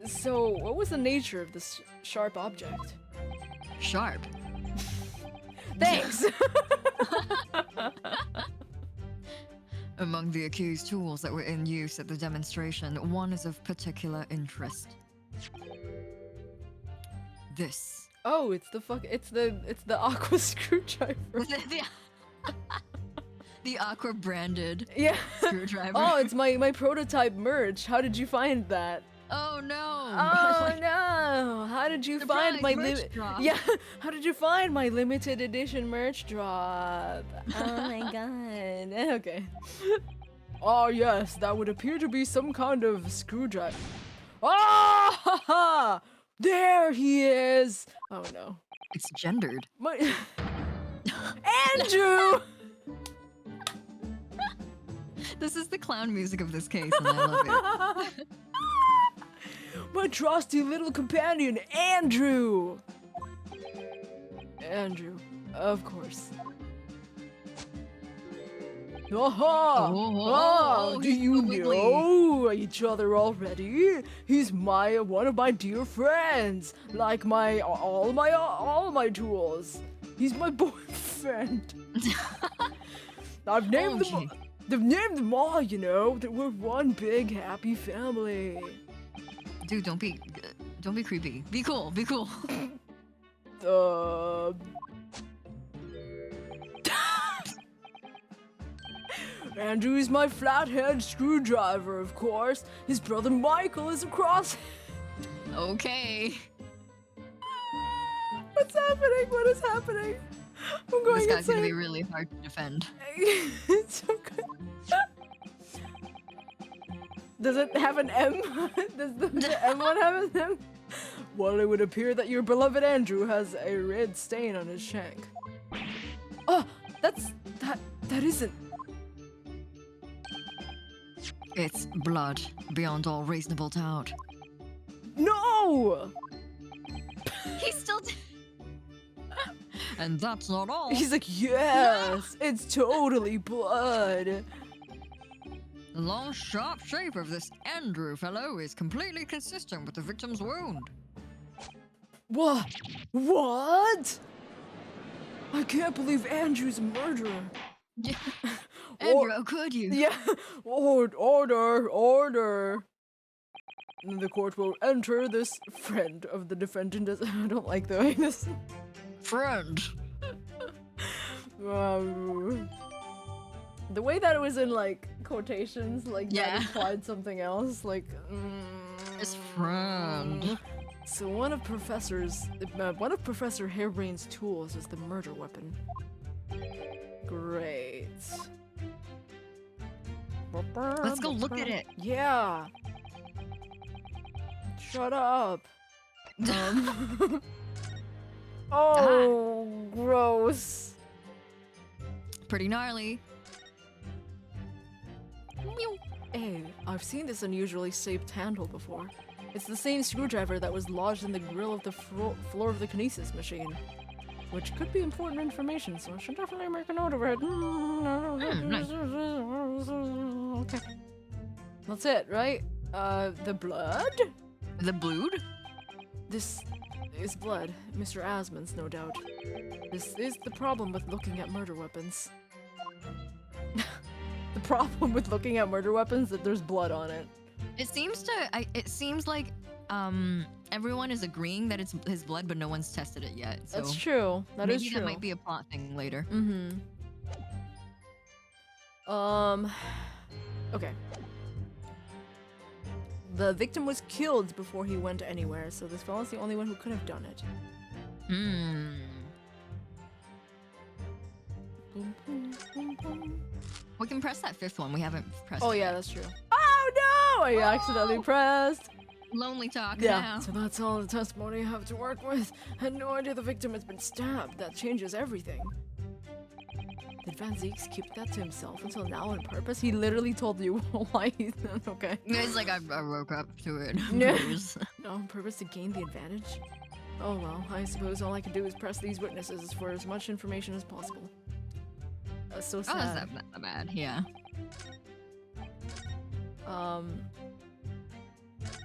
So, what was the nature of this sharp object? Sharp. Thanks! Among the accused tools that were in use at the demonstration, one is of particular interest. This. Oh, it's the aqua screwdriver. The Aqua branded Yeah. screwdriver. Oh, it's my prototype merch. How did you find that? Oh no! Oh no! How did you find Surprise my merch drop. Yeah, how did you find my limited edition merch drop? Oh my god. Okay. Oh yes, that would appear to be some kind of screwdriver. Ah! Ha, ha! There he is! Oh no. It's gendered. My Andrew! This is the clown music of this case, and I love it. My trusty little companion, Andrew! Andrew, of course. Aha! Oh, do he's you so wiggly. know each other already? He's one of my dear friends, like all my tools. He's my boyfriend. I've named them. They've named them all, you know. That we're one big happy family. Dude, don't be creepy. Be cool. Be cool. Andrew's my flathead screwdriver, of course. His brother Michael is across. Okay. What's happening? What is happening? I'm going This guy's gonna be insane. really hard to defend. It's so good. Does it have an M? Does the M one have an M? Well, it would appear that your beloved Andrew has a red stain on his shank. Oh, that isn't. It's blood, beyond all reasonable doubt. No! He's still. And that's not all. He's like, yes, it's totally blood. The long, sharp shape of this Andrew fellow is completely consistent with the victim's wound. What? What? I can't believe Andrew's a murderer. Andrew, how could you? Yeah. Order. The court will enter this friend of the defendant. I don't like the way this. Friend. The way that it was in like quotations, like Yeah. that implied something else. Like. His friend. So one of Professor Hairbrain's tools is the murder weapon. Great. Let's go look at it. Yeah. Shut up. Oh, gross. Pretty gnarly. Hey, I've seen this unusually shaped handle before. It's the same screwdriver that was lodged in the grill of the floor of the kinesis machine. Which could be important information, so I should definitely make a note of it. Nice. Okay. That's it, right? The blood? The blood? This is blood. Mr. Asmon's, no doubt. This is the problem with looking at murder weapons. The problem with looking at murder weapons that there's blood on it. It seems like everyone is agreeing that it's his blood, but no one's tested it yet. So That's true. That is maybe true. that might be a plot thing later. Okay. The victim was killed before he went anywhere, so this fellow's the only one who could have done it. We can press that fifth one. We haven't pressed Oh it yeah, yet. that's true. Oh no! I accidentally pressed. Lonely talk Yeah, now. so that's all the testimony I have to work with. Had no idea the victim has been stabbed. That changes everything. Did Van Zeeks keep that to himself until now on purpose? He literally told you why he's okay. It's like I woke up to it. Yeah. No, on purpose to gain the advantage? Oh well, I suppose all I can do is press these witnesses for as much information as possible. That's so sad. Oh, is that bad? Yeah.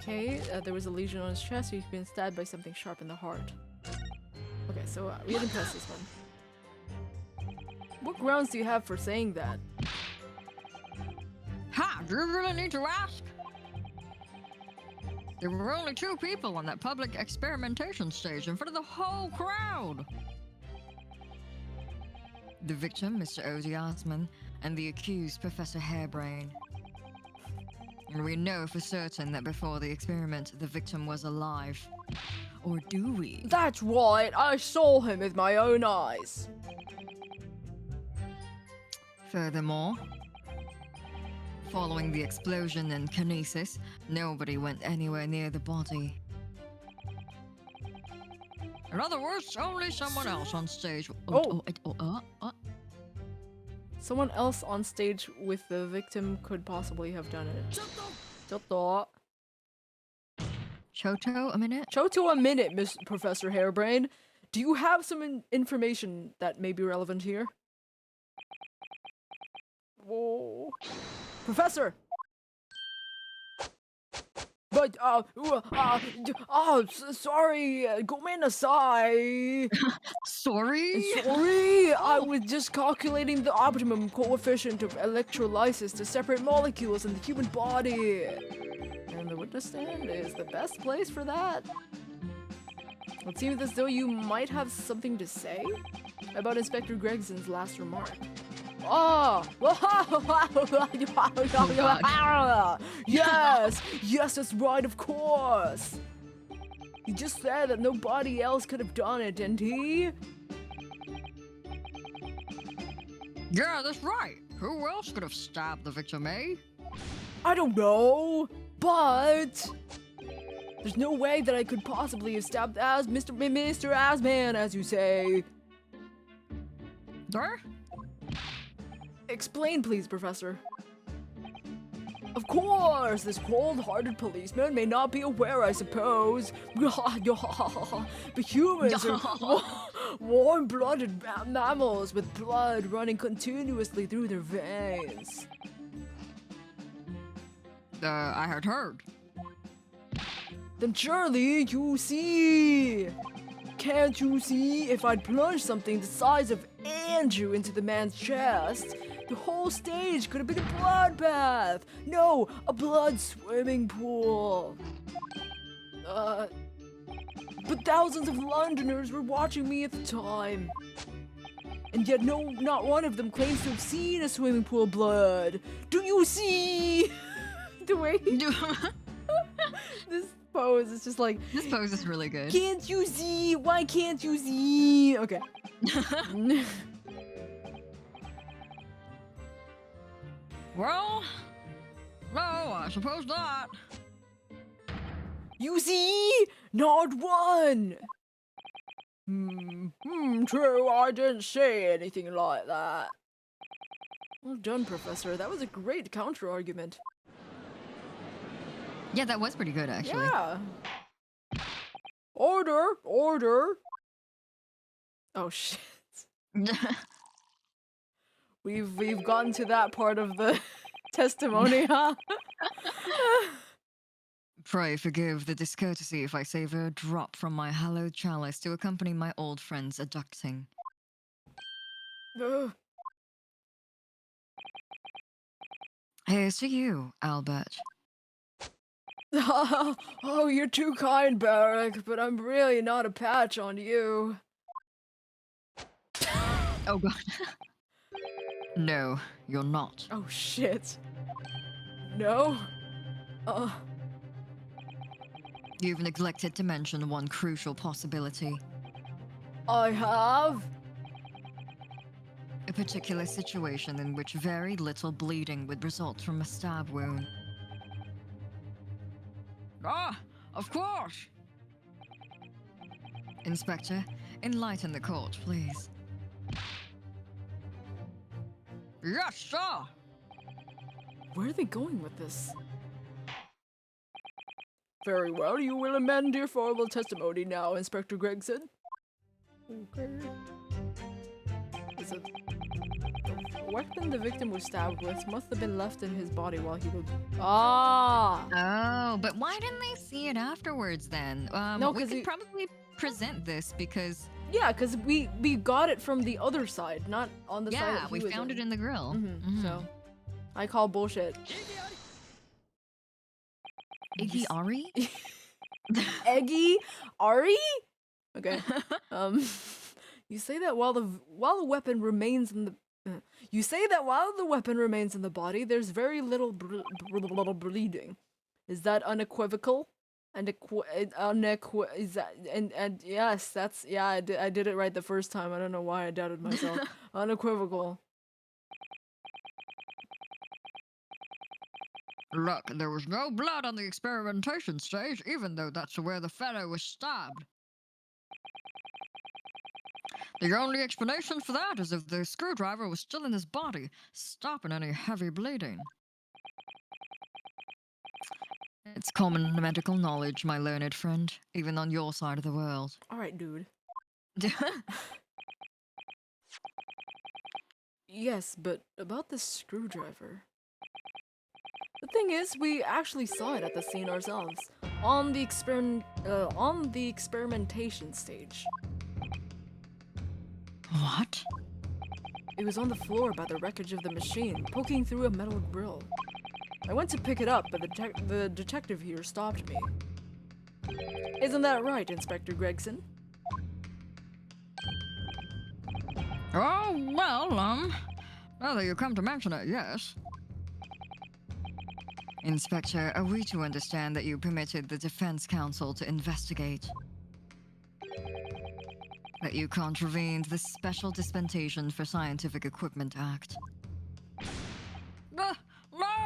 Okay, there was a lesion on his chest. He's been stabbed by something sharp in the heart. Okay, so we didn't press this one. What grounds do you have for saying that? Ha! Do you really need to ask? There were only 2 people on that public experimentation stage in front of the whole crowd. The victim, Mr. Ozzy Osman, and the accused, Professor Hairbrain. And we know for certain that before the experiment, the victim was alive. Or do we? That's right, I saw him with my own eyes. Furthermore, following the explosion and kinesis, nobody went anywhere near the body. In other words, only someone else on stage. Someone else on stage with the victim could possibly have done it. Choto. Choto, a minute? Choto a minute, Miss Professor Hairbrain. Do you have some information that may be relevant here? Whoa. Professor! But, sorry, gomenasai. Sorry? Sorry, I was just calculating the optimum coefficient of electrolysis to separate molecules in the human body. And the witness stand is the best place for that. It seems as though you might have something to say about Inspector Gregson's last remark. Oh! Yes! Yes, that's right, of course! He just said that nobody else could have done it, didn't he? Yeah, that's right. Who else could have stabbed the victim, eh? I don't know, but there's no way that I could possibly have stabbed as Mr. Asman, as you say. Sir? Explain, please, Professor. Of course, this cold-hearted policeman may not be aware, I suppose. But humans are warm-blooded mammals with blood running continuously through their veins. I had heard. Then surely you see. Can't you see if I'd plunge something the size of Andrew into the man's chest? The whole stage could have been a bloodbath. No, a blood swimming pool. But thousands of Londoners were watching me at the time. And yet not one of them claims to have seen a swimming pool of blood. Do you see? The way he... This pose is just like... This pose is really good. Can't you see? Why can't you see? Okay. Well, no, I suppose not. You see? Not one! True, I didn't say anything like that. Well done, Professor. That was a great counter-argument. Yeah, that was pretty good, actually. Yeah. Order! Order! Oh, shit. We've gotten to that part of the testimony, huh? Pray forgive the discourtesy if I savor a drop from my hallowed chalice to accompany my old friend's adducting. Here's to you, Albert. Oh, you're too kind, Barrack, but I'm really not a patch on you. Oh god. No, you're not. Oh shit. No? You've neglected to mention one crucial possibility. I have? A particular situation in which very little bleeding would result from a stab wound. Ah, of course! Inspector, enlighten the court, please. Yes, sir! Where are they going with this? Very well, you will amend your formal testimony now, Inspector Gregson. Okay. Is it... The weapon the victim was stabbed with must have been left in his body while he was... Ah! Oh, but why didn't they see it afterwards then? No, we 'cause could it- probably present this because... Yeah, because we got it from the other side, not on the side Yeah, that we he was found in. it in the grill. So, I call bullshit. Iggy Ari? Eggy? Ari? Okay. You say that while the weapon remains in the... You say that while the weapon remains in the body, there's very little bleeding. Is that unequivocal? And is that and yes, that's yeah. I did it right the first time. I don't know why I doubted myself. Unequivocal. Look, there was no blood on the experimentation stage, even though that's where the fellow was stabbed. The only explanation for that is if the screwdriver was still in his body, stopping any heavy bleeding. It's common medical knowledge, my learned friend, even on your side of the world. Alright, dude. Yes, but about this screwdriver. The thing is, we actually saw it at the scene ourselves. On the experimentation stage. What? It was on the floor by the wreckage of the machine, poking through a metal grill. I went to pick it up, but the detective here stopped me. Isn't that right, Inspector Gregson? Oh, well, now that you come to mention it, yes. Inspector, are we to understand that you permitted the defense counsel to investigate? That you contravened the Special Dispensation for Scientific Equipment Act? No!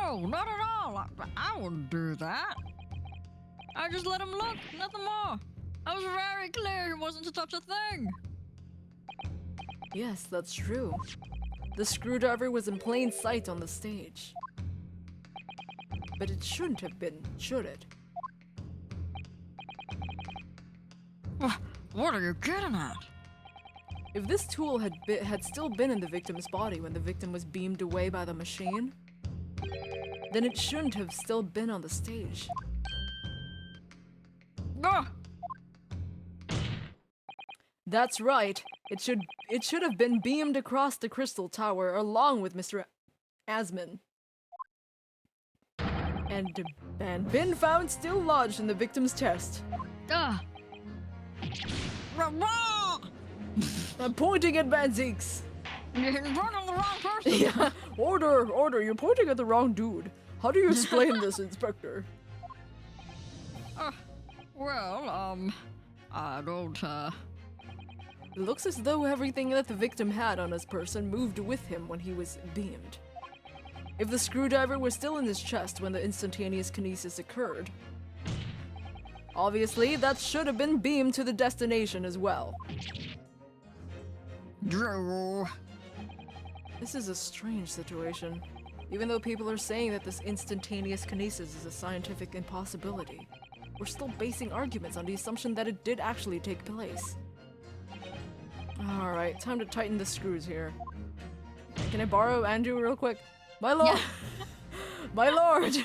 No, not at all. I wouldn't do that. I just let him look, nothing more. I was very clear he wasn't to touch a thing. Yes, that's true. The screwdriver was in plain sight on the stage. But it shouldn't have been, should it? What are you getting at? If this tool had still been in the victim's body when the victim was beamed away by the machine, then it shouldn't have still been on the stage. That's right. It should have been beamed across the crystal tower along with Mr. Asman. And been found still lodged in the victim's chest. I'm pointing at Banzix. You're pointing at the wrong person. Yeah. Order, you're pointing at the wrong dude. How do you explain this, Inspector? I don't, It looks as though everything that the victim had on his person moved with him when he was beamed. If the screwdriver was still in his chest when the instantaneous kinesis occurred, obviously that should have been beamed to the destination as well. Drew. This is a strange situation. Even though people are saying that this instantaneous kinesis is a scientific impossibility, we're still basing arguments on the assumption that it did actually take place. Alright, time to tighten the screws here. Can I borrow Andrew real quick? My lord! Yeah. My lord!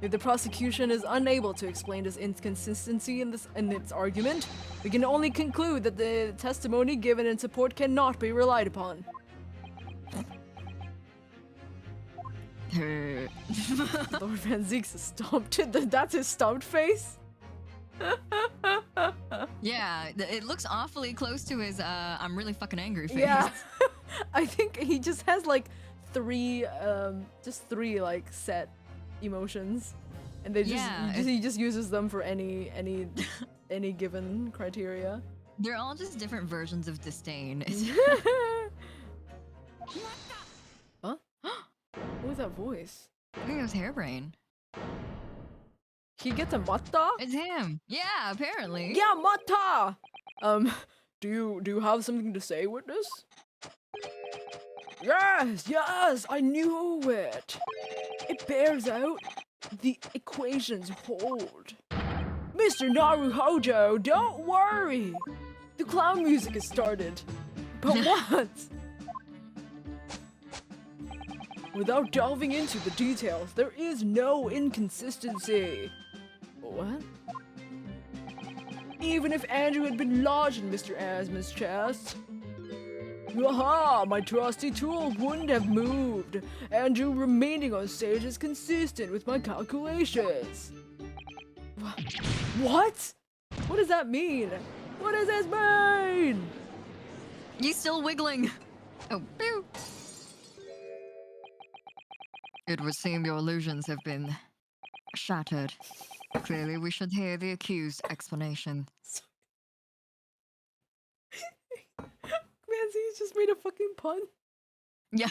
If the prosecution is unable to explain this inconsistency in its argument, we can only conclude that the testimony given in support cannot be relied upon. Lord Van Zeek's stomped it. That's his stomped face? Yeah, it looks awfully close to his I'm really fucking angry face. Yeah. I think he just has like three like set emotions, and they he just uses them for any given criteria. They're all just different versions of disdain. Huh? What was that voice? I think it was Hairbrain. He gets a matta? It's him. Yeah, apparently. Yeah, matta! Do you have something to say, witness? Yes, I knew it. It bears out the equations hold. Mr. Naruhojo, don't worry. The clown music has started. But what? Without delving into the details, there is no inconsistency. What? Even if Andrew had been lodged in Mr. Asman's chest, aha, my trusty tool wouldn't have moved. Andrew remaining on stage is consistent with my calculations. What? What does that mean? What does this mean? He's still wiggling. Oh, pew. It would seem your illusions have been shattered. Clearly, we should hear the accused explanation. Manzi just made a fucking pun. Yeah.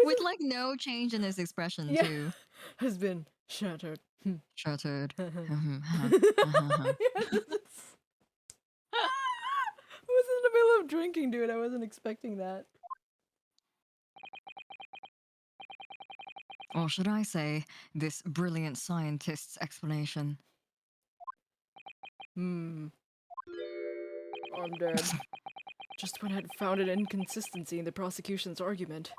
With like no change in his expression, too. Has been shattered. Shattered. I was in the middle of drinking, dude. I wasn't expecting that. Or should I say, this brilliant scientist's explanation? I'm dead. Just when I'd found an inconsistency in the prosecution's argument.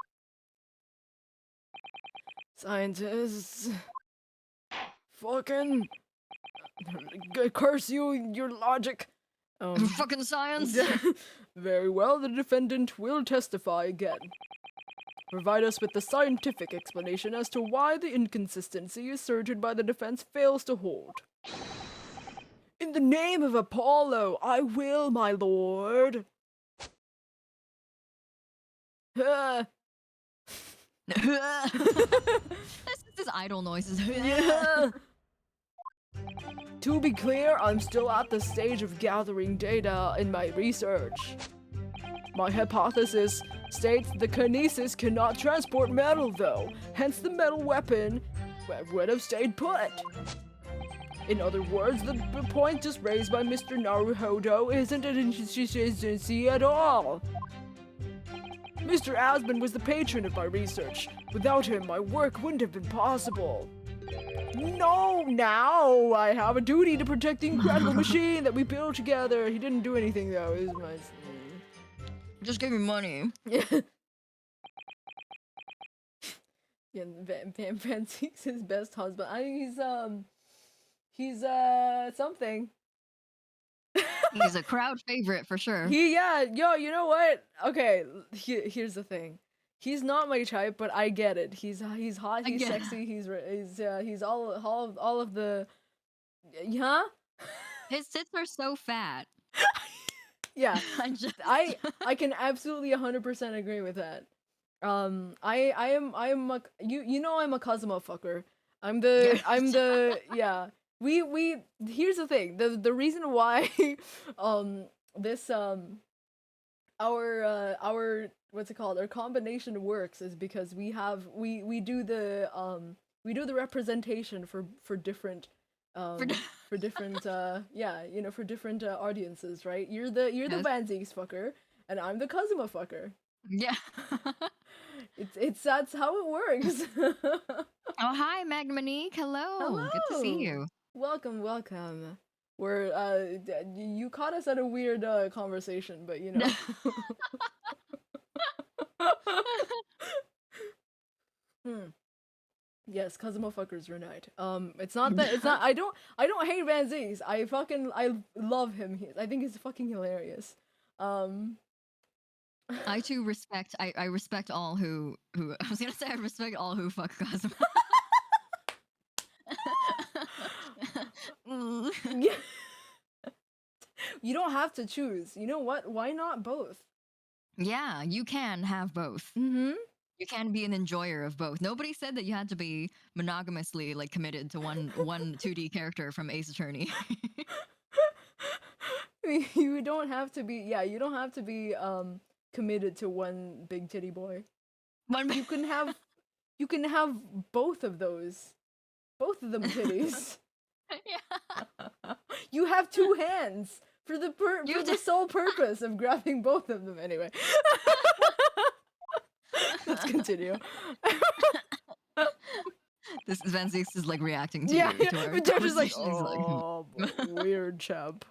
Scientists... Fucking... Curse you, your logic! Fucking science! Very well, the defendant will testify again. Provide us with the scientific explanation as to why the inconsistency asserted by the defense fails to hold. In the name of Apollo, I will, my lord. This is idle noises. Yeah. To be clear, I'm still at the stage of gathering data in my research. My hypothesis states the kinesis cannot transport metal, though. Hence, the metal weapon would have stayed put. In other words, the point just raised by Mr. Naruhodo isn't an inconsistency at all. Mr. Asman was the patron of my research. Without him, my work wouldn't have been possible. No, now I have a duty to protect the incredible machine that we built together. He didn't do anything, though. It was nice. Just give me money. Yeah. Yeah, Van Zeke's his best husband. I think he's something. He's a crowd favorite for sure. Yo, you know what? Okay, here's the thing. He's not my type, but I get it. He's hot, he's sexy, he's all of the, huh? His tits are so fat. Yeah, I can absolutely 100% agree with that. I am I'm a Kazuma fucker. Yeah. We here's the thing. The reason why this our what's it called? Our combination works is because we do the representation for different for different for different audiences, right? You're the Van Zeke's fucker and I'm the Kazuma fucker. Yeah. That's how it works. Oh, hi, Magmanique. Hello. Good to see you. Welcome. We're you caught us at a weird conversation, but you know. Yes, Kazuma fuckers unite. It's not I don't hate Van Zeke's. I love him. I think he's fucking hilarious. I too respect I respect all who I was gonna say I respect all who fuck Kazuma. Yeah. You don't have to choose. You know what? Why not both? Yeah, you can have both. Mm-hmm. You can be an enjoyer of both. Nobody said that you had to be monogamously like committed to one 2D character from Ace Attorney. You don't have to be. Yeah, you don't have to be committed to one big titty boy. You can have both of those. Both of them titties. Yeah. You have two hands for the sole purpose of grabbing both of them. Anyway, let's continue. This Van Zeke's is like reacting to yeah, you. To our Jeff is like, conversation. oh, weird chap.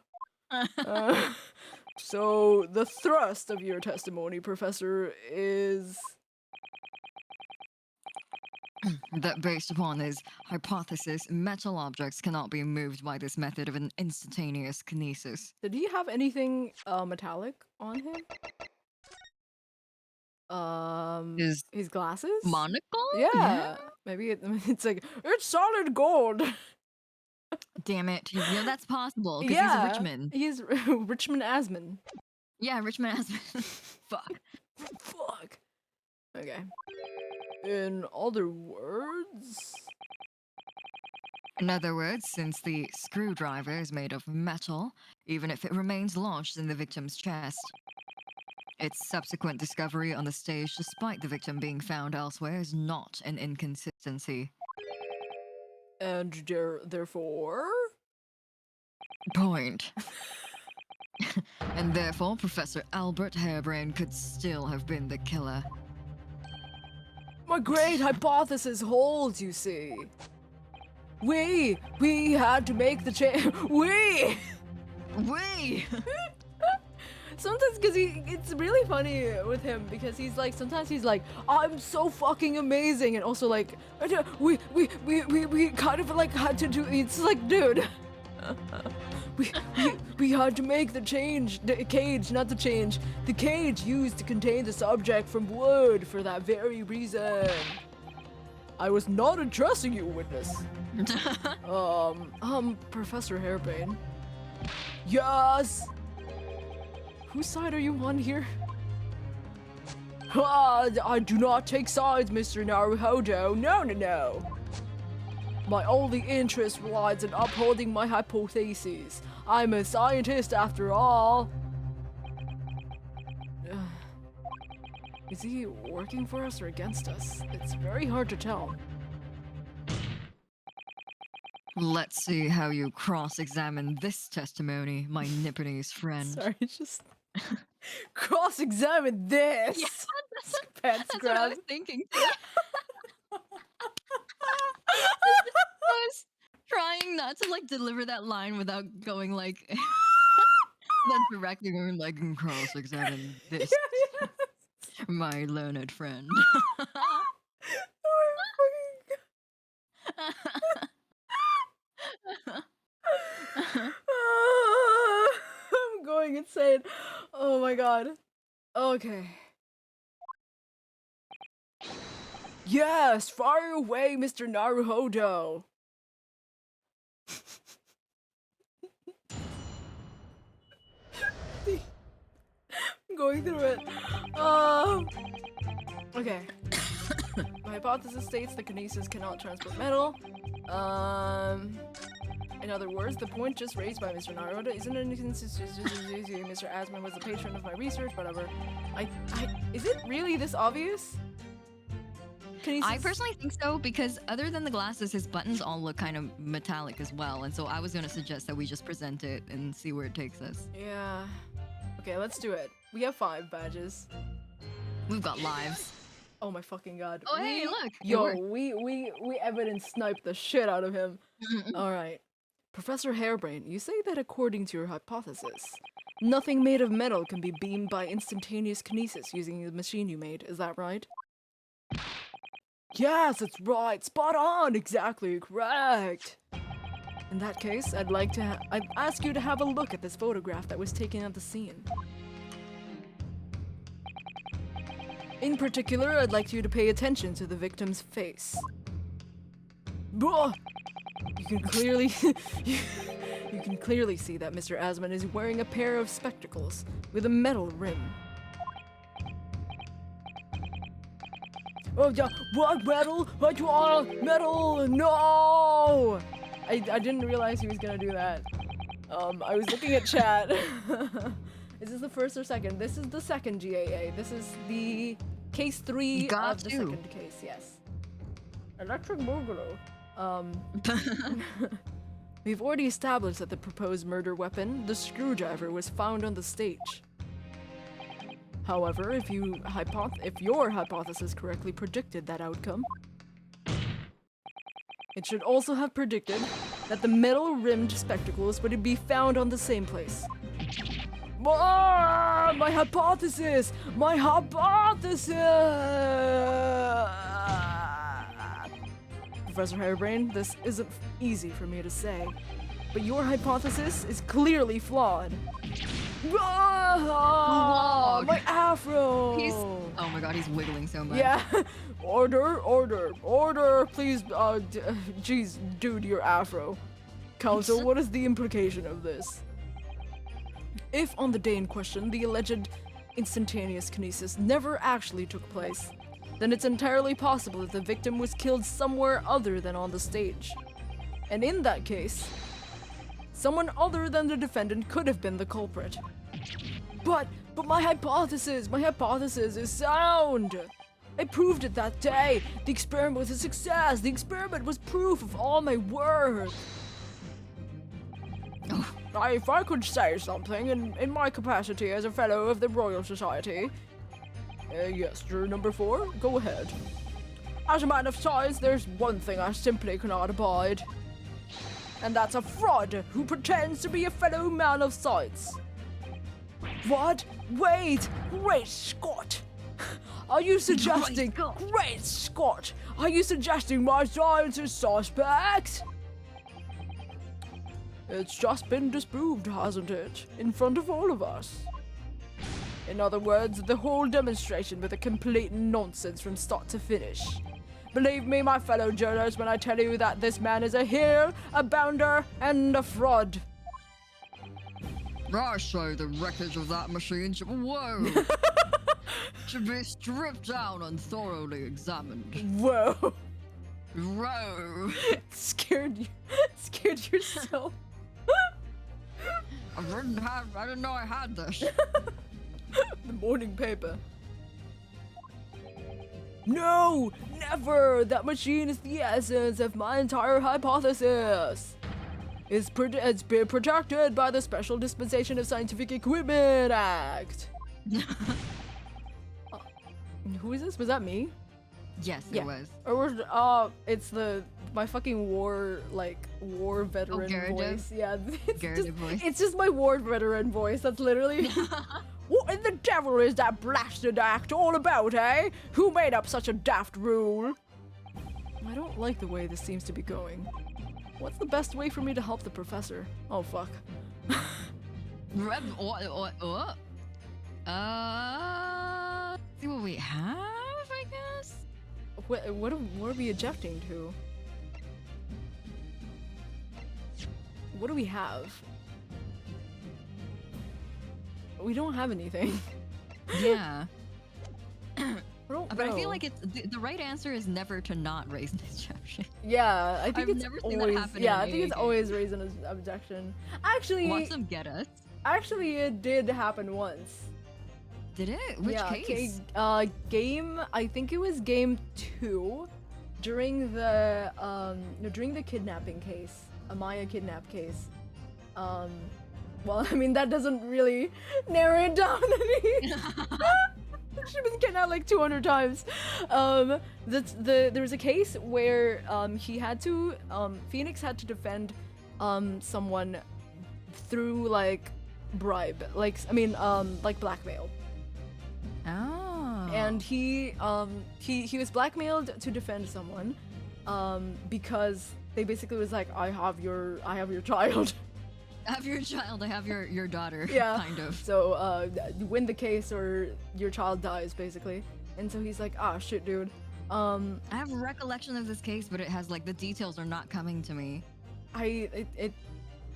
So the thrust of your testimony, Professor, is that based upon his hypothesis, metal objects cannot be moved by this method of an instantaneous kinesis. Did he have anything metallic on him? His glasses? Monocle? Yeah. Maybe it's like, it's solid gold. Damn it. Yeah, that's possible. Because Yeah. he's a Richmond. He's Richmond Asman. Yeah, Richmond has been. Fuck. Fuck. Okay. In other words... In other words, since the screwdriver is made of metal, even if it remains lodged in the victim's chest, its subsequent discovery on the stage despite the victim being found elsewhere is not an inconsistency. And therefore... Point. And therefore, Professor Albert Harebrain could still have been the killer. My great hypothesis holds, you see. We had to make the change. We! Sometimes, because it's really funny with him, because he's like, sometimes he's like, I'm so fucking amazing, and also like, we kind of like had to do, it's like, dude. We had to make the cage used to contain the subject from wood for that very reason. I was not addressing you, witness. Professor Harebrain. Yes! Whose side are you on here? I do not take sides, Mr. Naruhodo. No. My only interest relies on upholding my hypotheses. I'm a scientist after all. Is he working for us or against us? It's very hard to tell. Let's see how you cross-examine this testimony, my Nipponese friend. Sorry, just cross-examine this. Yeah, Pants that's what I grab. was thinking. I was trying not to like deliver that line without going like that directly going like cross-examine this, Yeah. my learned friend. I'm going insane. Oh my god. Okay. Yes, fire away, Mr. Naruhodo. I'm going through it. Okay. My hypothesis states that kinesis cannot transport metal. In other words, the point just raised by Mr. Naruhodo isn't an inconsistency. Mr. Asman was the patron of my research, whatever. Is it really this obvious? Kinesis? I personally think so because other than the glasses, his buttons all look kind of metallic as well. And so I was going to suggest that we just present it and see where it takes us. Yeah. Okay, let's do it. We have 5 badges. We've got lives. Oh my fucking god. Oh, hey, look. it Yo, worked. we evidence sniped the shit out of him. Alright. Professor Hairbrain, you say that according to your hypothesis, nothing made of metal can be beamed by instantaneous kinesis using the machine you made, is that right? Yes, that's right. Spot on. Exactly correct. In that case, I'd ask you to have a look at this photograph that was taken at the scene. In particular, I'd like you to pay attention to the victim's face. Blah! You can clearly you can clearly see that Mr. Asman is wearing a pair of spectacles with a metal rim. Oh yeah, what metal? What you are? Metal? No! I didn't realize he was gonna do that. I was looking at chat. Is this the first or second? This is the second GAA. This is the case 3 of the second case, yes. Electric Boogaloo. We've already established that the proposed murder weapon, the screwdriver, was found on the stage. However, if your hypothesis correctly predicted that outcome, it should also have predicted that the metal-rimmed spectacles would be found on the same place. Ah, my hypothesis! My hypothesis! Professor Hairbrain, this isn't easy for me to say, but your hypothesis is clearly flawed. Ah, my afro! Oh my god, he's wiggling so much. Yeah. Order, please. Jeez, dude, your afro. Counsel, what is the implication of this? If on the day in question, the alleged instantaneous kinesis never actually took place, then it's entirely possible that the victim was killed somewhere other than on the stage. And in that case, someone other than the defendant could have been the culprit. But my hypothesis is sound! I proved it that day! The experiment was a success! The experiment was proof of all my work! If I could say something in my capacity as a fellow of the Royal Society... yes, juror number 4, go ahead. As a man of science, there's one thing I simply cannot abide. And that's a fraud who pretends to be a fellow man of science. What? Wait! Great Scott! Are you suggesting... Great Scott! Are you suggesting my science is suspect? It's just been disproved, hasn't it? In front of all of us. In other words, the whole demonstration was a complete nonsense from start to finish. Believe me, my fellow jurors, when I tell you that this man is a heel, a bounder, and a fraud. I say the wreckage of that machine should be stripped down and thoroughly examined. Whoa. Whoa. Scared yourself. I didn't know I had this. The morning paper. No, never. That machine is the essence of my entire hypothesis. It's been protected by the Special Dispensation of Scientific Equipment Act. Who is this? Was that me? Yes, Yeah. it was. Or was it's my fucking war veteran Garrett voice. Yeah, Garrett voice. it's just my war veteran voice. That's literally. What in the devil is that blasted act all about, eh? Who made up such a daft rule? I don't like the way this seems to be going. What's the best way for me to help the professor? Oh fuck. See what we have, I guess. What are we ejecting to? What do we have? We don't have anything. Yeah. But I know. feel like it's the right answer is never to not raise an objection. Yeah, I think I've it's never seen that always happen yeah, in I think it's AAK. always raising an objection. Actually, Want some get us? actually, it did happen once. Did it? Which yeah, case? game. I think it was game 2, during the kidnapping case, Amaya kidnap case. Well, I mean that doesn't really narrow it down any. She's been kidnapped like 200 times. There was a case where he had to Phoenix had to defend someone through like bribe, like blackmail. Oh. And he was blackmailed to defend someone because they basically was like, I have your child. I have your child. I have your daughter. Yeah. Kind of. So win the case or your child dies basically. And so he's like, ah shit dude. I have a recollection of this case, but it has like the details are not coming to me.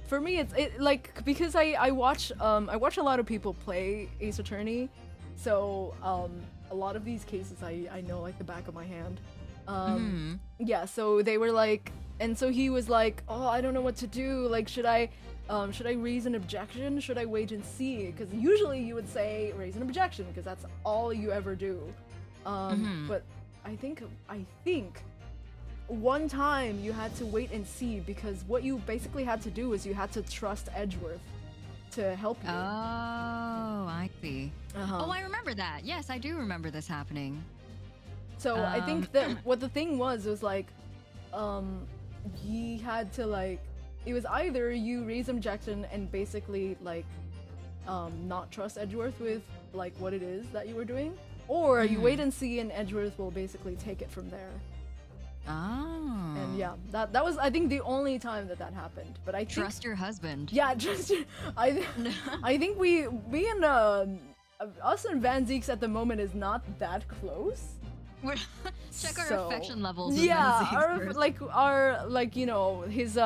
For me it's like because I watch a lot of people play Ace Attorney, so a lot of these cases I know like the back of my hand. Yeah, so they were like, and so he was like, oh, I don't know what to do, like should I raise an objection, should I wait and see, because usually you would say raise an objection because that's all you ever do. But I think one time you had to wait and see because what you basically had to do is you had to trust Edgeworth to help you. Oh, I see. Uh-huh. Oh, I remember that. Yes, I do remember this happening. So I think that what the thing was like, he had to like, it was either you raise objection and basically like, not trust Edgeworth with like what it is that you were doing, or you wait and see and Edgeworth will basically take it from there. Oh. And yeah, that was I think the only time that happened. But I think, Trust your husband. yeah, just I think we and us and Van Zeeks at the moment is not that close. Check our So, affection levels. Yeah, our you know his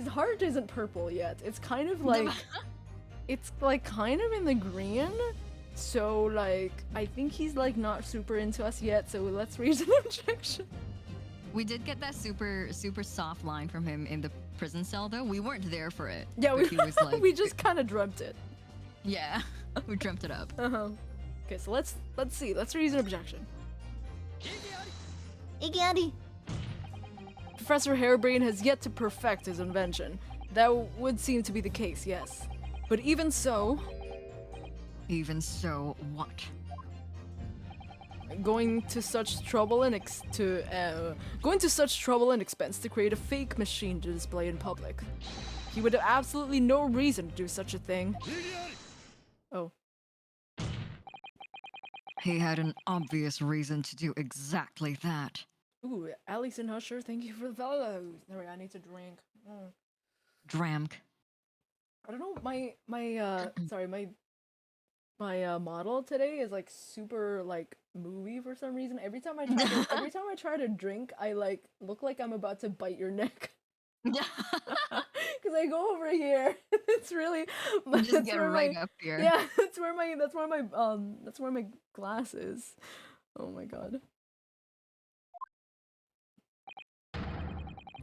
heart isn't purple yet. It's kind of like it's like kind of in the green. So like I think he's like not super into us yet. So let's raise an objection. We did get that super soft line from him in the prison cell, though. We weren't there for it. Yeah, but he was like, we just kind of dreamt it. yeah, we dreamt it up. Okay, so let's see. Let's raise an objection. Iggy. Professor Harebrain has yet to perfect his invention. That would seem to be the case, yes. But even so, what? going to such trouble and expense to create a fake machine to display in public. He would have absolutely no reason to do such a thing. Oh. He had an obvious reason to do exactly that. Ooh, Alison Husher, thank you for the follow. Sorry, I need to drink. Dramk. I don't know, my model today is like super like movie for some reason. Every time I try to drink, I like look like I'm about to bite your neck. Cause I go over here. It's really Just get right up here. Yeah, that's where my glass is. Oh my god.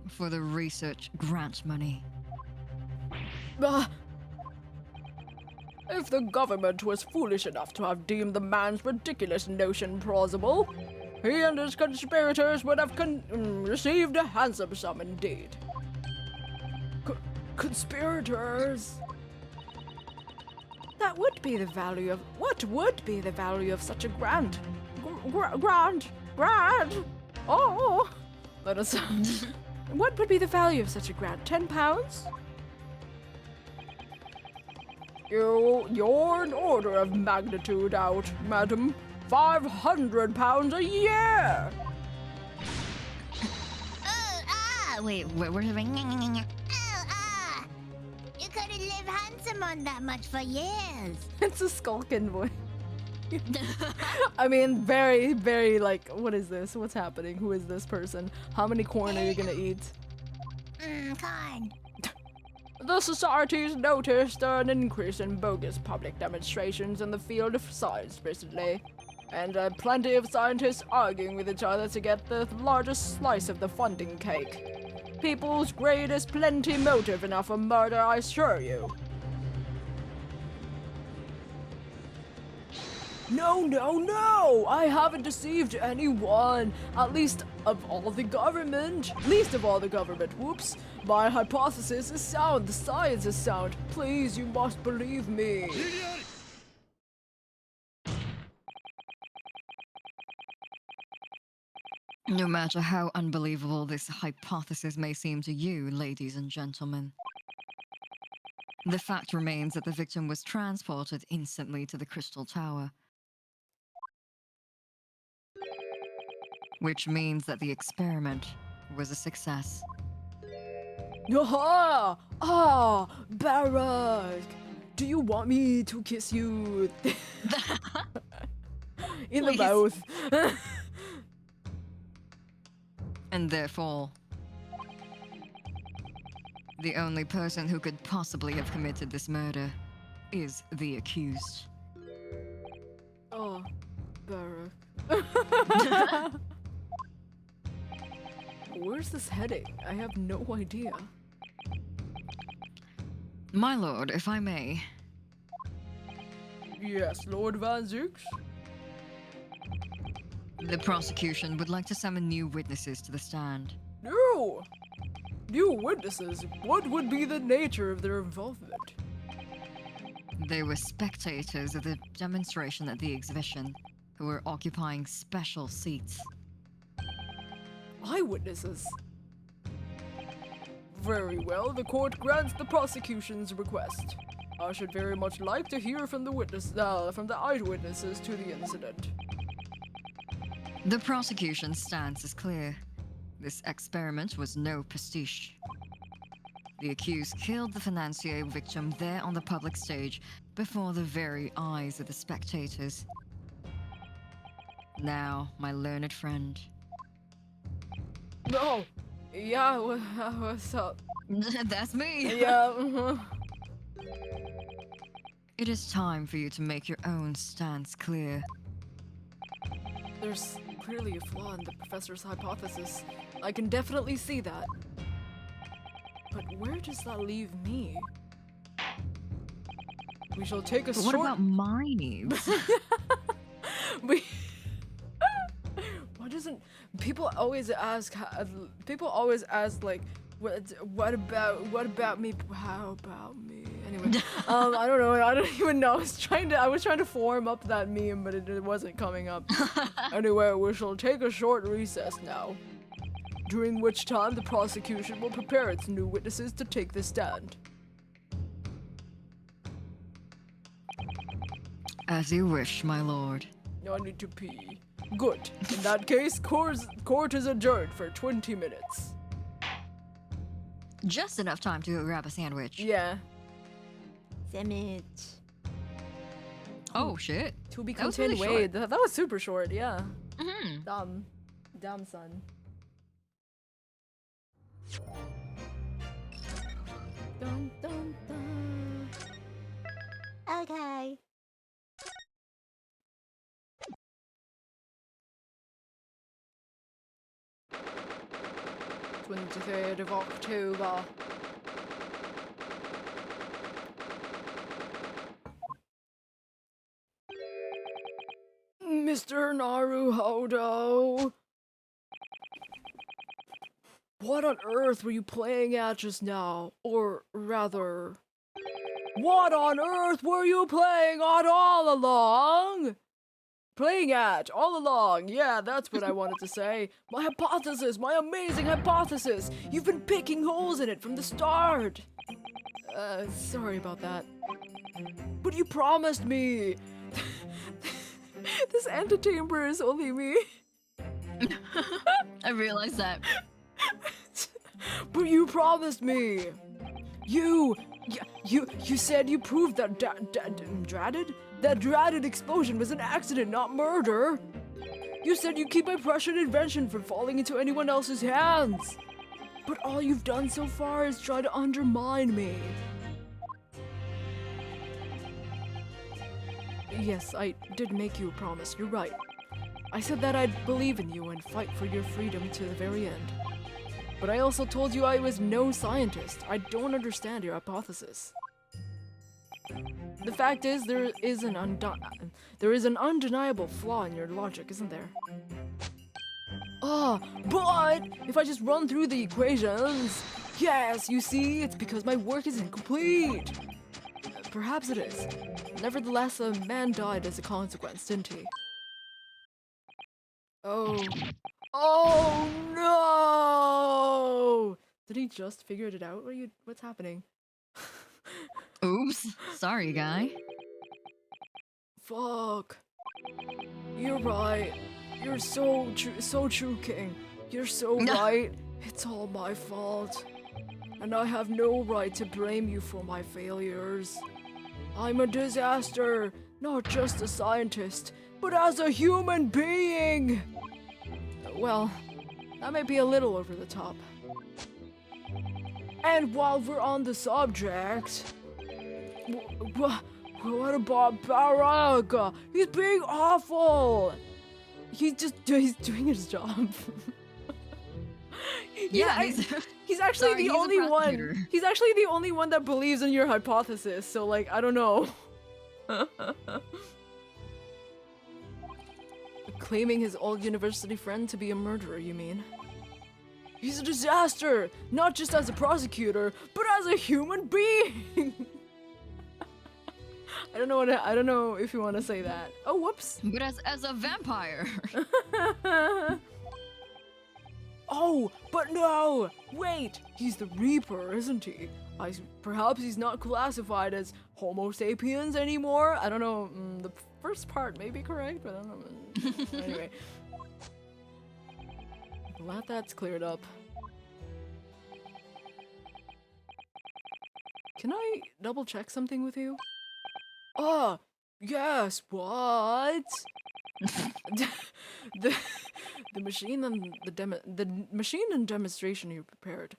For the research grant money. Ah. If the government was foolish enough to have deemed the man's ridiculous notion plausible, he and his conspirators would have received a handsome sum indeed. Conspirators? That would be the value of— what would be the value of such a grant? Grant? Oh! Let us— What would be the value of such a grant? 10 pounds? You're an order of magnitude out, madam. 500 pounds a year! Wait, where's the ring? You couldn't live handsome on that much for years. It's a Skulkin boy. I mean, very, very, like, what is this? What's happening? Who is this person? How many corn are you gonna eat? Corn. The society's noticed an increase in bogus public demonstrations in the field of science recently, and plenty of scientists arguing with each other to get the largest slice of the funding cake. People's greed is plenty motive enough for murder, I assure you. No! I haven't deceived anyone. At least of all the government. Least of all the government, whoops. My hypothesis is sound, the science is sound. Please, you must believe me. No matter how unbelievable this hypothesis may seem to you, ladies and gentlemen, the fact remains that the victim was transported instantly to the Crystal Tower. Which means that the experiment was a success. Yaha! Ah, Barak! Do you want me to kiss you? In the Please. mouth. And therefore, the only person who could possibly have committed this murder is the accused. Oh, Barak. Where's this heading? I have no idea. My lord, if I may. Yes, Lord Van Zooks? The prosecution would like to summon new witnesses to the stand. No! New witnesses? What would be the nature of their involvement? They were spectators of the demonstration at the exhibition, who were occupying special seats. Eyewitnesses? Very well, the court grants the prosecution's request. I should very much like to hear from the eyewitnesses to the incident. The prosecution's stance is clear. This experiment was no pastiche. The accused killed the financier victim there on the public stage before the very eyes of the spectators. Now, my learned friend. No! Yeah, what's up? That's me! Yeah, It is time for you to make your own stance clear. There's clearly a flaw in the professor's hypothesis. I can definitely see that. But where does that leave me? We shall take a But short— what about my needs? we— Why doesn't— people always ask like, what about me? How about me? Anyway, I don't know. I don't even know. I was trying to form up that meme, but it wasn't coming up. Anyway, we shall take a short recess now, during which time the prosecution will prepare its new witnesses to take the stand. As you wish, my lord. I need to pee. Good. In that case, court is adjourned for 20 minutes. Just enough time to go grab a sandwich. Yeah. Sandwich. Oh, shit. To be That was really continued. That was super short, yeah. Mm-hmm. Dumb son. Dun, dun, dun. Okay. 23rd of October. Mr. Naruhodo. What on earth were you playing at just now? Or rather, what on earth were you playing at all along? Playing at all along. Yeah, that's what I wanted to say. My hypothesis, my amazing hypothesis. You've been picking holes in it from the start. Sorry about that. But you promised me. This antechamber is only me. I realized that. But you promised me. You said you proved that that dreaded explosion was an accident, not murder. You said you'd keep my precious invention from falling into anyone else's hands. But all you've done so far is try to undermine me. Yes, I did make you a promise, you're right. I said that I'd believe in you and fight for your freedom to the very end. But I also told you I was no scientist. I don't understand your hypothesis. The fact is, there is an undeniable flaw in your logic, isn't there? But if I just run through the equations, yes, you see, it's because my work is incomplete. Perhaps it is. Nevertheless, a man died as a consequence, didn't he? Oh no! Did he just figure it out? What's happening? Oops. Sorry, guy. Fuck. You're right. You're so true, King. You're so right. It's all my fault. And I have no right to blame you for my failures. I'm a disaster, not just a scientist, but as a human being! Well, that may be a little over the top. And while we're on the subject, what about Barack? He's being awful! He's doing his job. Yeah, he's actually sorry, the he's a only prosecutor. one. He's actually the only one that believes in your hypothesis. So like, I don't know. Claiming his old university friend to be a murderer, you mean? He's a disaster, not just as a prosecutor, but as a human being. I don't know if you want to say that. Oh, whoops. But as a vampire. Oh, but no! Wait! He's the Reaper, isn't he? Perhaps he's not classified as Homo sapiens anymore? I don't know, the first part may be correct, but I don't know. Anyway. Glad that's cleared up. Can I double check something with you? Ah, yes, what? The machine and the machine and demonstration you prepared,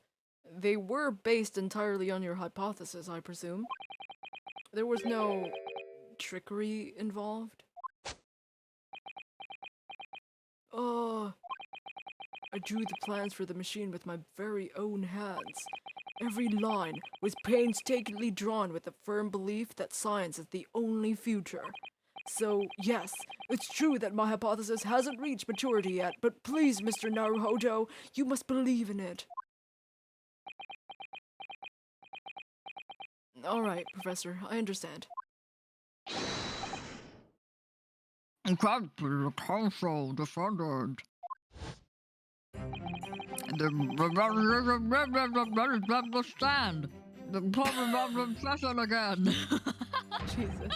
they were based entirely on your hypothesis, I presume. There was no trickery involved. I drew the plans for the machine with my very own hands. Every line was painstakingly drawn with the firm belief that science is the only future. So, yes, it's true that my hypothesis hasn't reached maturity yet, but please, Mr. Naruhodo, you must believe in it. Alright, Professor, I understand. Can't be the council defended. The stand. The problem of the session again. Jesus.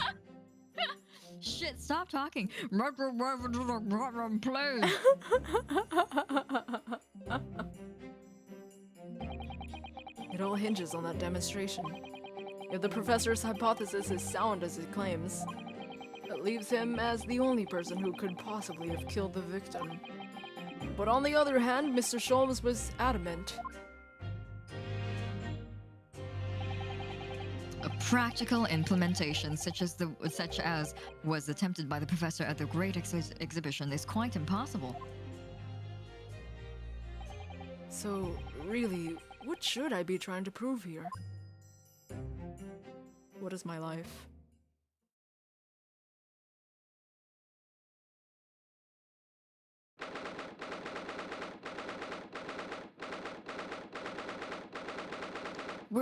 Shit, stop talking. Microwave into the bottom, please. It all hinges on that demonstration. If the professor's hypothesis is sound as it claims, it leaves him as the only person who could possibly have killed the victim. But on the other hand, Mr. Sholmes was adamant. A practical implementation such as was attempted by the professor at the Great Exhibition is quite impossible. So, really, what should I be trying to prove here? What is my life?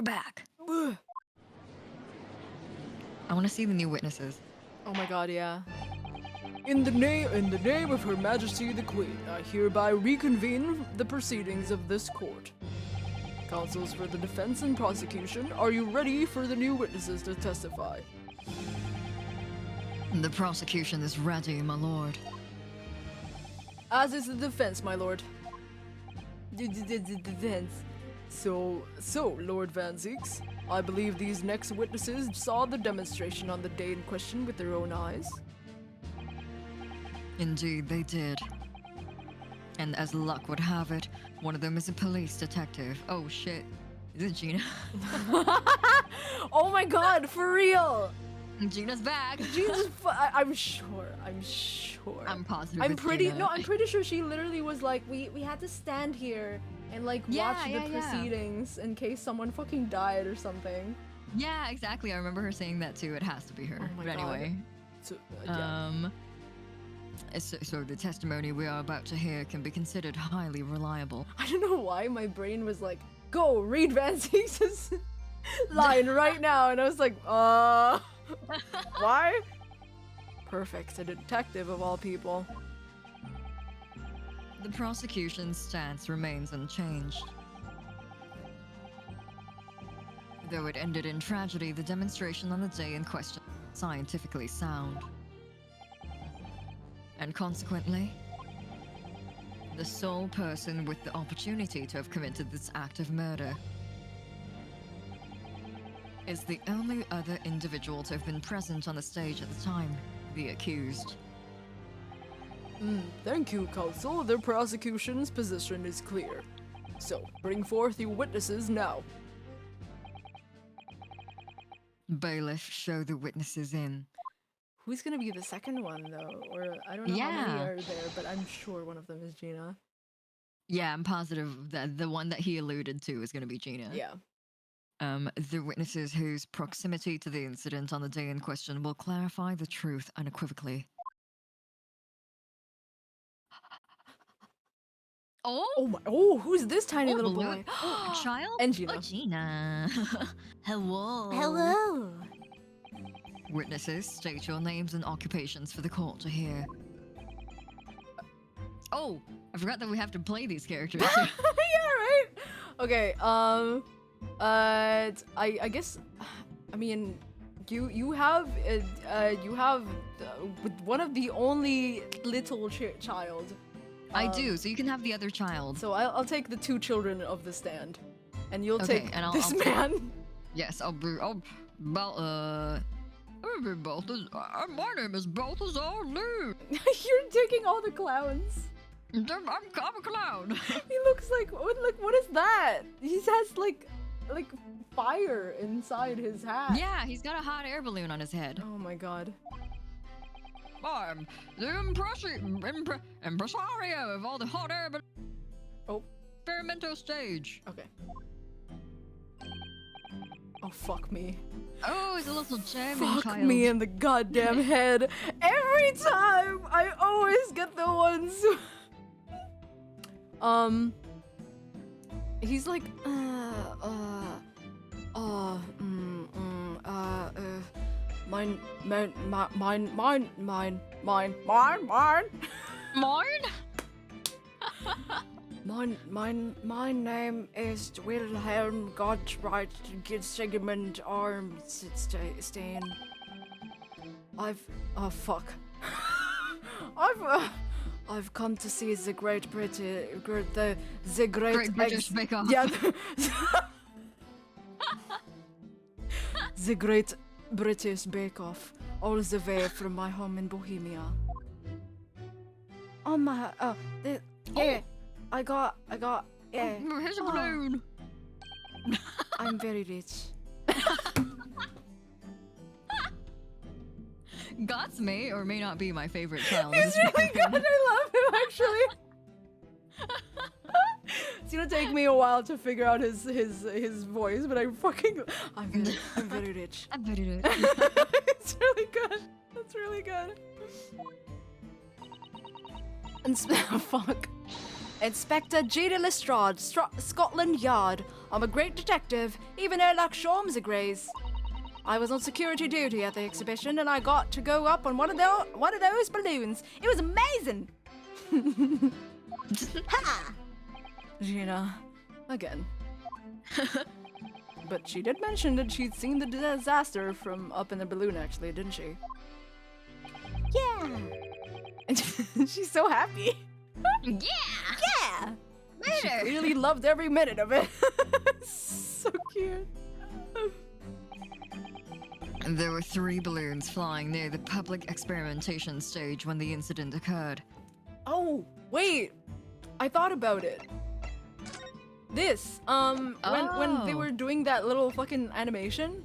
we're back. Ugh. I want to see the new witnesses. Oh my god, yeah. In the name of Her Majesty the Queen, I hereby reconvene the proceedings of this court. Counsels for the defense and prosecution, are you ready for the new witnesses to testify? The prosecution is ready, my lord. As is the defense, my lord. Defense. So, Lord Van Zeeks, I believe these next witnesses saw the demonstration on the day in question with their own eyes. Indeed, they did. And as luck would have it, one of them is a police detective. Oh shit. Is it Gina? Oh my god, for real! Gina's back! I'm sure. I'm positive. I'm it's pretty Gina. no, I'm pretty sure she literally was like, we had to stand here and like watch the proceedings in case someone fucking died or something. Yeah, exactly. I remember her saying that too. It has to be her. Oh my But God. anyway. So, yeah. So the testimony we are about to hear can be considered highly reliable. I don't know why my brain was like, go read Van Zeeks' line right now, and I was like, why? Perfect, a detective of all people. The prosecution's stance remains unchanged. Though it ended in tragedy, the demonstration on the day in question is scientifically sound. And consequently, the sole person with the opportunity to have committed this act of murder is the only other individual to have been present on the stage at the time, the accused. Thank you, counsel. The prosecution's position is clear. So, bring forth your witnesses now. Bailiff, show the witnesses in. Who's gonna be the second one, though? Or, I don't know how many Yeah. are there, but I'm sure one of them is Gina. Yeah, I'm positive that the one that he alluded to is going to be Gina. Yeah. The witnesses whose proximity to the incident on the day in question will clarify the truth unequivocally. Oh, who's this tiny little boy? A child? And Gina. Oh, Gina. Hello. Hello. Witnesses, state your names and occupations for the court to hear. Oh, I forgot that we have to play these characters. Yeah, right? Okay, I guess, I mean, you have one of the only little child. I do, so you can have the other child. So I'll take the two children of the stand, and you'll Okay, take and I'll this man. Yes, I'll be Balthazar. My name is Balthazar Lou. You're taking all the clowns. I'm a clown. He looks like what is that? He has like fire inside his hat. Yeah, he's got a hot air balloon on his head. Oh my god. I'm the impresario of all the hot air balloons. Oh. Experimento stage. Okay. Oh fuck me. Oh, he's a little charming Fuck child. me in the goddamn head. Every time I always get the ones. He's like, mine. My name is Wilhelm Gottfried Sigmund Armstein. I've come to see the Great British Bake Off. Yeah. The Great British Bake Off, all the way from my home in Bohemia. Oh my, I got, yeah. Here's a balloon. I'm very rich. Gots may or may not be my favorite child. He's really good. I love him actually. It's gonna take me a while to figure out his voice, but I'm very rich. I'm very rich. It's really good. That's really good. And fuck. Inspector Jada Lestrade, Scotland Yard. I'm a great detective. Even Airlock Sholmes agrees. I was on security duty at the exhibition, and I got to go up on one of those balloons. It was amazing. Ha! Gina, again. But she did mention that she'd seen the disaster from up in the balloon, actually, didn't she? Yeah. And she's so happy. Yeah. She clearly loved every minute of it. So cute. There were 3 balloons flying near the public experimentation stage when the incident occurred. Oh, wait. I thought about it. This, when they were doing that little fucking animation,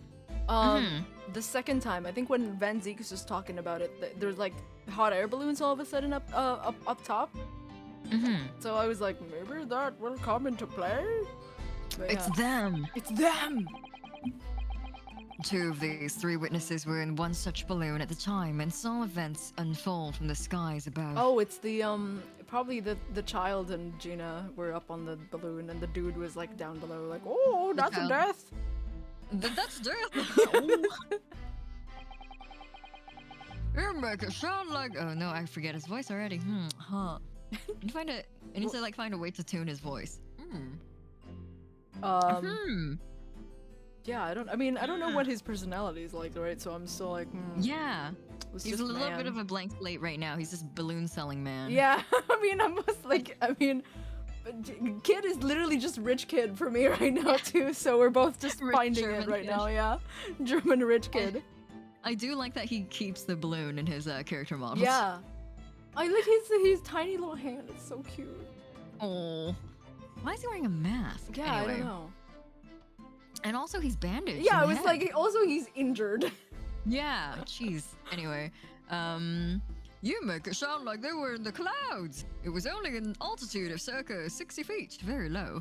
the second time, I think when Van Zeeks was talking about it, there's like hot air balloons all of a sudden up top. So I was like, maybe that will come into play. But It's yeah. them! It's them! 2 of these 3 witnesses were in one such balloon at the time and saw events unfold from the skies above. Oh, it's the probably the child and Gina were up on the balloon and the dude was like down below, like, oh, that's a child. death. That's death! You make it sound like... Oh no, I forget his voice already. I need to like find a way to tune his voice. Yeah, I don't know what his personality is like, right? So I'm still like, Yeah. it's He's just a little man. bit of a blank slate right now. He's just balloon selling man. Yeah, Kid is literally just rich kid for me right now too, so we're both just Rich finding it German right kid. now, yeah. German rich kid. I do like that he keeps the balloon in his character models. Yeah. I like his tiny little hand, it's so cute. Oh. Why is he wearing a mask? Yeah, Anyway. I don't know. And also he's bandaged. Yeah, in it the was head. like, also he's injured. Yeah, jeez. Anyway, you make it sound like they were in the clouds. It was only an altitude of circa 60 feet, very low.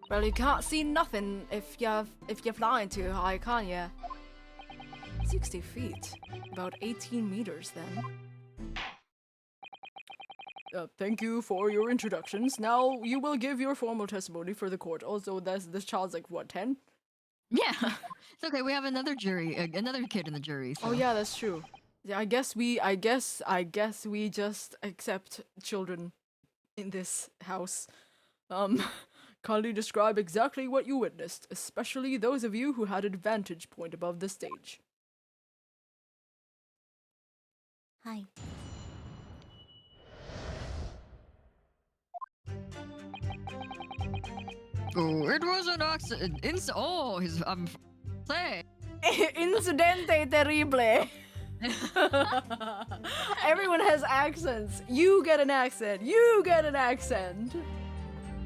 Well, you can't see nothing if you're flying too high, can ya? 60 feet. About 18 meters then. Thank you for your introductions. Now you will give your formal testimony for the court. Also, this child's like, what, 10? Yeah, it's okay. We have another jury, another kid in the jury. So. Oh yeah, that's true. Yeah, I guess we just accept children in this house. Kindly describe exactly what you witnessed, especially those of you who had a vantage point above the stage. Hi. Oh, it was an accident. Say. Incidente terrible. Everyone has accents. You get an accent. You get an accent.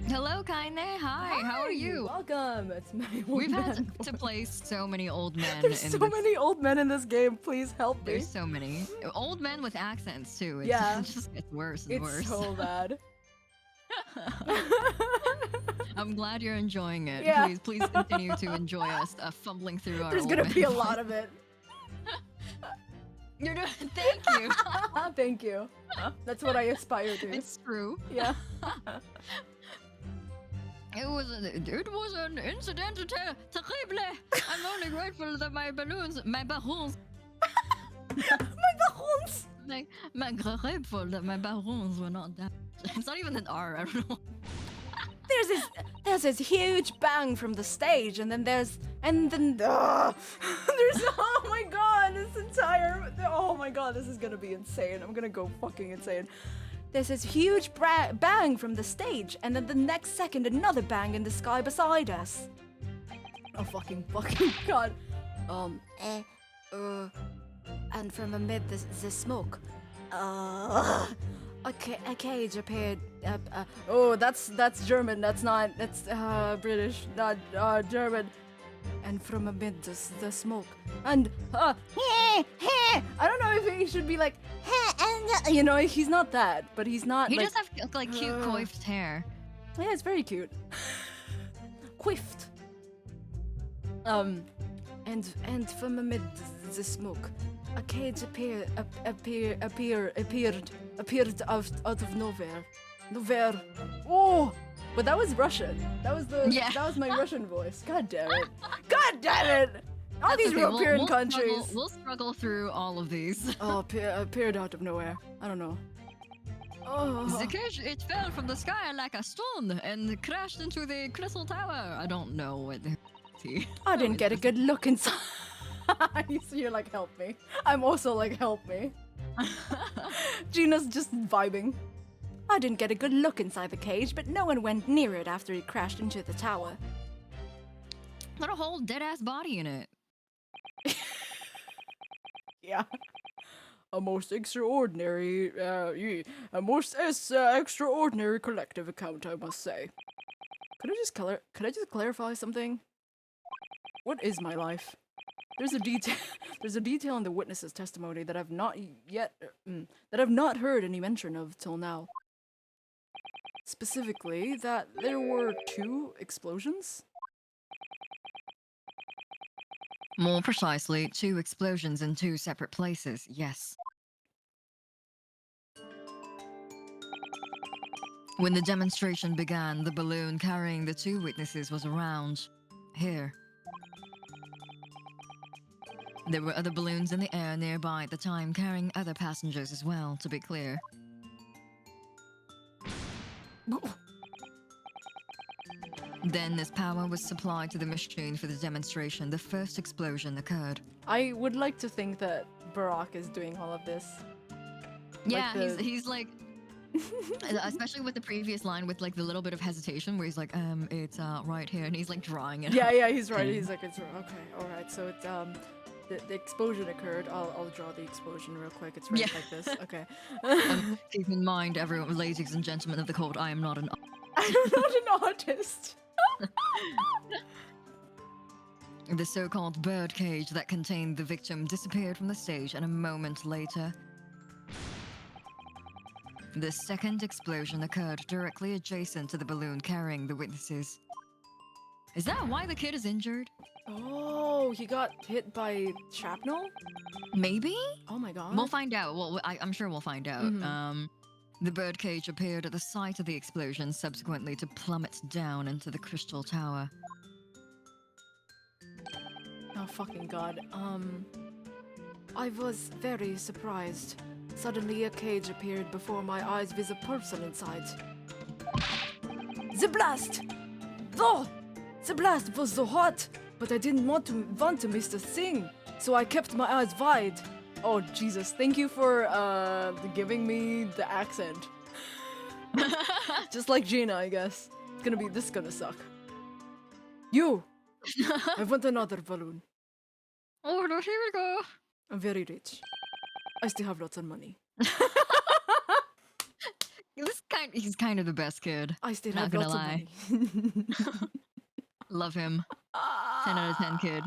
Hello, Kaine. Hi, how are you? Welcome. It's my old We've man had to voice. play so many old men. There's in so this. many old men in this game. Please help me. There's so many old men with accents too. Yeah. It just gets worse and It's worse. so bad. I'm glad you're enjoying it. Yeah. Please continue to enjoy us fumbling through our. There's old gonna men be a voice. lot of it. You're doing. Thank you. Thank you. That's what I aspire to. It's true. Yeah. It was an incident terrible. I'm only grateful that my barons, My barons. grateful that my barons were not dead. It's not even an R. I don't know. There's this huge bang from the stage, and then there's oh my god, oh my god, this is gonna be insane. I'm gonna go fucking insane. There's this huge bang from the stage, and then the next second another bang in the sky beside us. Oh fucking god. And from amid the smoke, a cage appeared. Oh, that's German. That's British. Not German. And from amid the smoke, and I don't know if he should be like, and you know, he's not that, but he's not. He like, does have like cute coiffed hair. Yeah, it's very cute. Quiffed. And from amid the smoke, a cage appeared out of nowhere. Oh, But that was Russian. That was my Russian voice. God damn it. God damn it! All these Okay, European countries. We'll struggle through all of these. Oh, appeared out of nowhere. I don't know. Oh. The cage, it fell from the sky like a stone and crashed into the crystal tower. I don't know what the I didn't get a good look inside. You're like, help me. I'm also like, help me. Gina's just vibing. I didn't get a good look inside the cage, but no one went near it after he crashed into the tower. Got a whole dead-ass body in it. Yeah. A most extraordinary, extraordinary collective account, I must say. Could I just clarify something? What is my life? There's a detail in the witness's testimony that I've not heard any mention of till now. Specifically, that there were 2 explosions? More precisely, 2 explosions in 2 separate places, yes. When the demonstration began, the balloon carrying the 2 witnesses was around here. There were other balloons in the air nearby at the time carrying other passengers as well, to be clear. Then this power was supplied to the machine for the demonstration. The first explosion occurred. I would like to think that Barack is doing all of this. Yeah, he's like... especially with the previous line with like the little bit of hesitation where he's like, it's right here, and he's like drawing it. Yeah, he's right. He's like, it's okay, alright, so it's the explosion occurred. I'll draw the explosion real quick. It's right like this. Okay. Keep in mind, everyone, ladies and gentlemen of the court, I am not an artist. The so-called bird cage that contained the victim disappeared from the stage, and a moment later, the second explosion occurred directly adjacent to the balloon carrying the witnesses. Is that why the kid is injured? Oh, he got hit by shrapnel? Maybe? Oh my god. We'll find out. Well, I'm sure we'll find out. Mm-hmm. The birdcage appeared at the site of the explosion, subsequently to plummet down into the crystal tower. Oh fucking god. I was very surprised. Suddenly a cage appeared before my eyes with a person inside. The blast! Oh! The blast was so hot, but I didn't want to miss the thing, so I kept my eyes wide. Oh Jesus, thank you for giving me the accent. Just like Gina, I guess. This is gonna suck. You! I want another balloon. Oh no, here we go. I'm very rich. I still have lots of money. He's kind of the best kid. I still Not have gonna lots lie. of money. Love him. 10 out of 10 kid.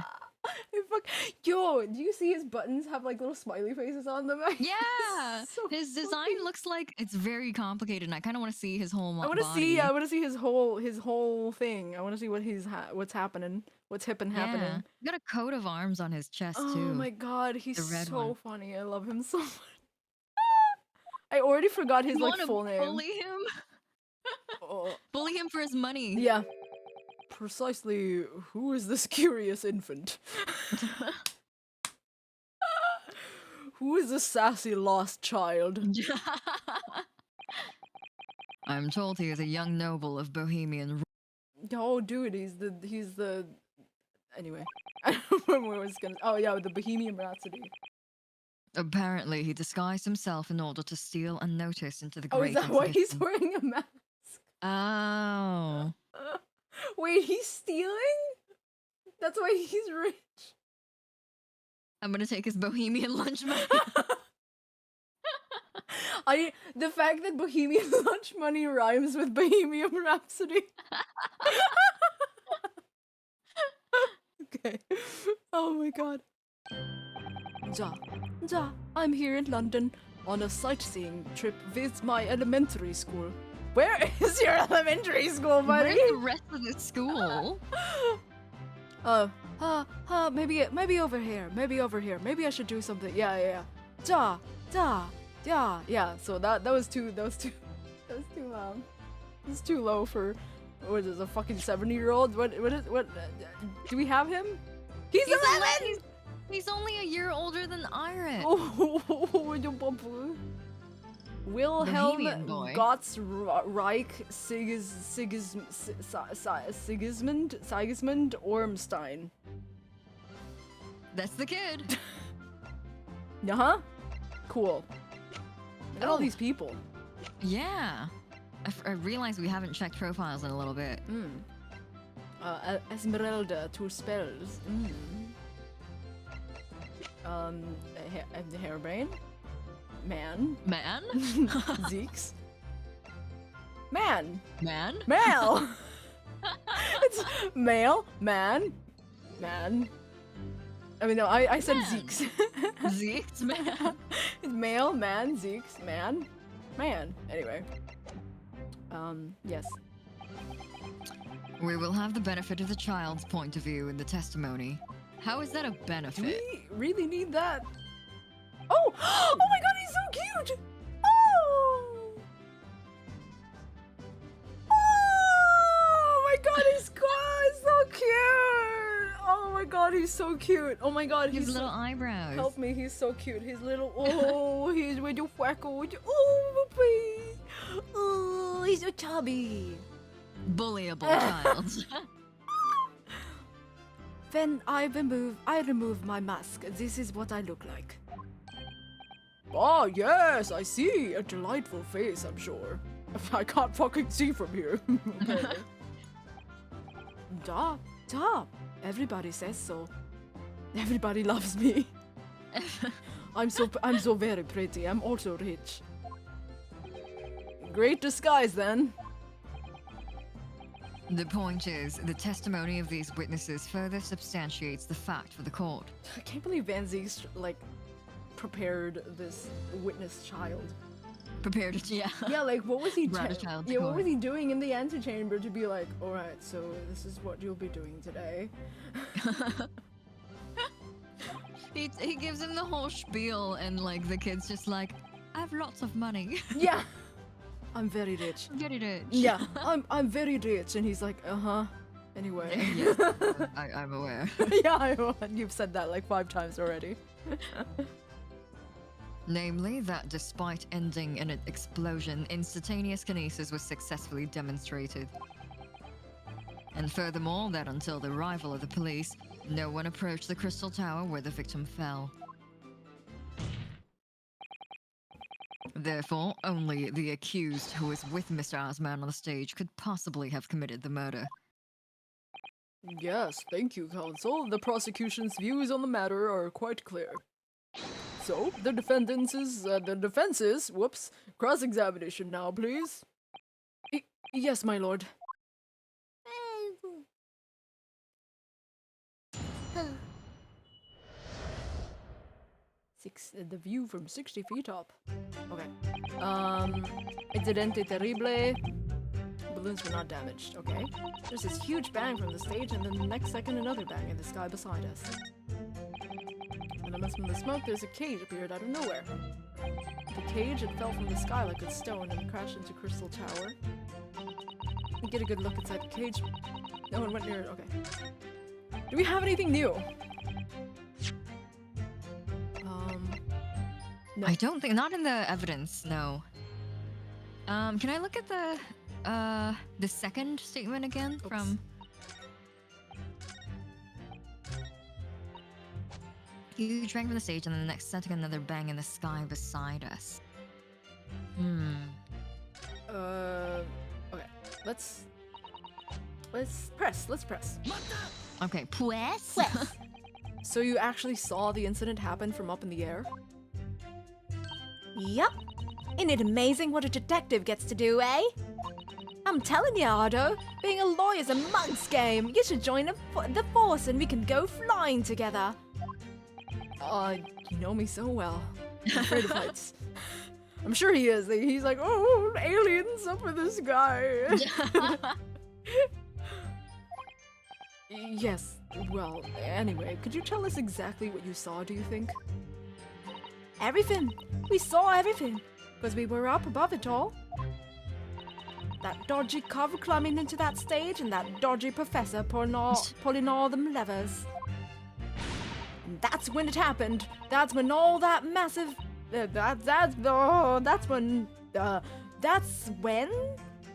Yo, do you see his buttons have like little smiley faces on them? Yeah, so his design funny. looks like it's very complicated, and I kind of want to see his whole I want to body. see. I want to see his whole thing. I want to see what what's happening. What's happening. Yeah. He got a coat of arms on his chest Oh too. my god, he's The red so one. funny. I love him so much. I already forgot his You like wanna full name. bully him? Oh, Bully him for his money. yeah. Precisely, who is this curious infant? Who is this sassy lost child? I'm told he is a young noble of Bohemian. Oh, dude, he's the. Anyway, I don't know what I was gonna. Oh yeah, the Bohemian Rhapsody. Apparently, he disguised himself in order to steal unnoticed into the Oh, great is that why he's exhibition. wearing a mask? Oh. Wait, he's stealing? That's why he's rich. I'm gonna take his Bohemian lunch money. The fact that Bohemian lunch money rhymes with Bohemian Rhapsody. Okay. Oh my god. Ja, I'm here in London on a sightseeing trip with my elementary school. Where is your elementary school, buddy? Where's the rest of the school? Maybe over here. Maybe over here. Maybe I should do something. Yeah. Ja. So that was too low for What is this, a fucking 70-year-old? What do we have him? He's 11! He's only a year older than Iris. Oh, your bumper. Wilhelm Bohemian boy. Gottsreich Sigismund Ormstein. That's the kid. Uh-huh. Cool. Look at all Oh. these people. Yeah. I realized we haven't checked profiles in a little bit. Esmeralda, 2 spells. Hairbrain. Man. Man? Zeeks. Man. Man? Male. It's male. Man. Man. I mean, no, I said Man. Zeeks. Zeeks, man. It's male, man, Zeeks, man. Man. Anyway. Yes. We will have the benefit of the child's point of view in the testimony. How is that a Do benefit? we really need that? Oh! Oh my god, he's so cute! Oh! Oh my god, he's so cute! Oh my god, he's so cute! Oh my god, His he's little so... eyebrows. Help me, he's so cute. His little... Oh, he's with your freckles. Oh, baby! Oh, he's so chubby. Bullyable child. When I remove my mask. This is what I look like. Oh, yes, I see. A delightful face, I'm sure. I can't fucking see from here. Apparently. Duh. Everybody says so. Everybody loves me. I'm so very pretty. I'm also rich. Great disguise, then. The point is, the testimony of these witnesses further substantiates the fact for the court. I can't believe Van Ziek's, like, prepared this witness child. Prepared it, yeah. Yeah, like, what was he Brought a child to Yeah, what court. was he doing in the antechamber to be like, alright, so this is what you'll be doing today? He gives him the whole spiel, and like the kid's just like, I have lots of money. Yeah! I'm very rich. Very rich. Yeah, I'm very rich. And he's like, uh-huh. Anyway. Yes, I'm aware. Yeah, you've said that like 5 times already. Namely, that despite ending in an explosion, instantaneous kinesis was successfully demonstrated. And furthermore, that until the arrival of the police, no one approached the crystal tower where the victim fell. Therefore, only the accused who was with Mr. Osman on the stage could possibly have committed the murder. Yes, thank you, counsel. The prosecution's views on the matter are quite clear. So, the defense's, whoops, cross-examination now, please. Yes, my lord. The view from 60 feet up. Okay. Incidente terrible. Balloons were not damaged. Okay. There's this huge bang from the stage, and then the next second another bang in the sky beside us. And amidst from the smoke, there's a cage appeared out of nowhere. The cage, it fell from the sky like a stone and crashed into Crystal Tower. We get a good look inside the cage. No one went near it. Okay. Do we have anything new? No. I don't think, not in the evidence, no. Can I look at the second statement again from... You drank from the stage and then the next second another bang in the sky beside us. Okay. Let's press. Okay, pues? So you actually saw the incident happen from up in the air? Yup. Isn't it amazing what a detective gets to do, eh? I'm telling you, Ardo, being a lawyer's a mug's game. You should join the force and we can go flying together. You know me so well. I'm afraid of heights. I'm sure he is. He's like, oh, aliens up in the sky. Yes, well, anyway, could you tell us exactly what you saw, do you think? Everything. We saw everything. Because we were up above it all. That dodgy cov climbing into that stage and that dodgy professor pulling all them levers. And that's when it happened. That's when all that massive... That's when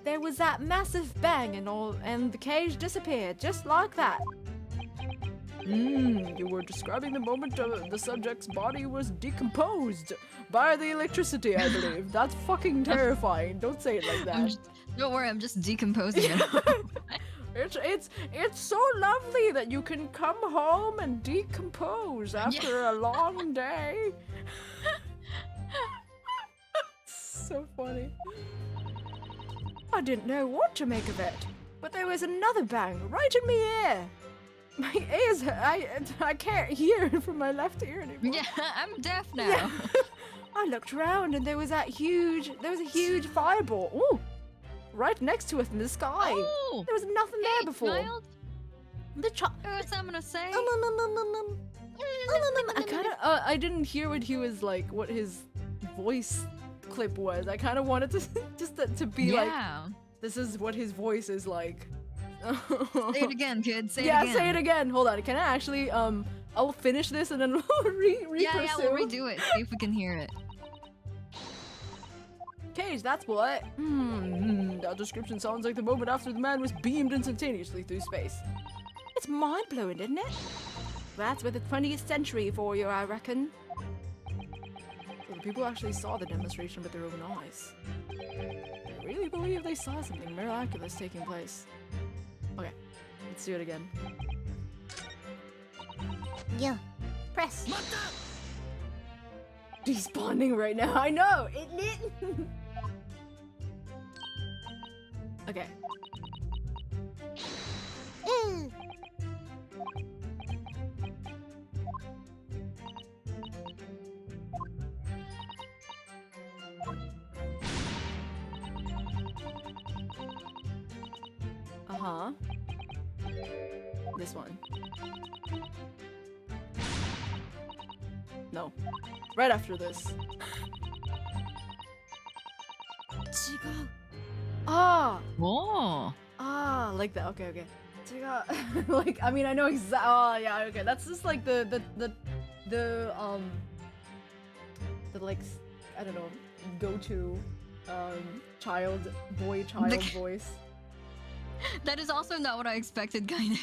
there was that massive bang and the cage disappeared, just like that. You were describing the moment the subject's body was decomposed by the electricity, I believe. That's fucking terrifying. Don't say it like that. Don't worry, I'm just decomposing it. It's so lovely that you can come home and decompose after a long day. So funny. I didn't know what to make of it, but there was another bang right in my ear. My ears, I can't hear from my left ear anymore. Yeah, I'm deaf now. Yeah. I looked around and there was a huge fireball. Ooh, right next to us in the sky. Oh, There was nothing there before. Smiled. The What's I'm gonna say? I kind of, I didn't hear what he was like, what his voice clip was. I kind of wanted to just to be like, this is what his voice is like. Say it again, kid. Say it yeah, again. say it again. Hold on. Can I actually, I'll finish this and then we'll Yeah, we'll redo it. See if we can hear it. Cage, that's what. That description sounds like the moment after the man was beamed instantaneously through space. It's mind-blowing, isn't it? That's with the 20th century for you, I reckon. So the people actually saw the demonstration with their own eyes. I really believe they saw something miraculous taking place. Okay, let's do it again. Yeah. Press. Despawning right now, I know! It lit! Okay. Ooh. Uh-huh. This one. No. Right after this. Ah! Oh. Ah, like that. Okay, okay. Like, I mean, I know exactly. Oh, yeah, okay. That's just like the like, I don't know, go-to boy child voice. That is also not what I expected, kind of.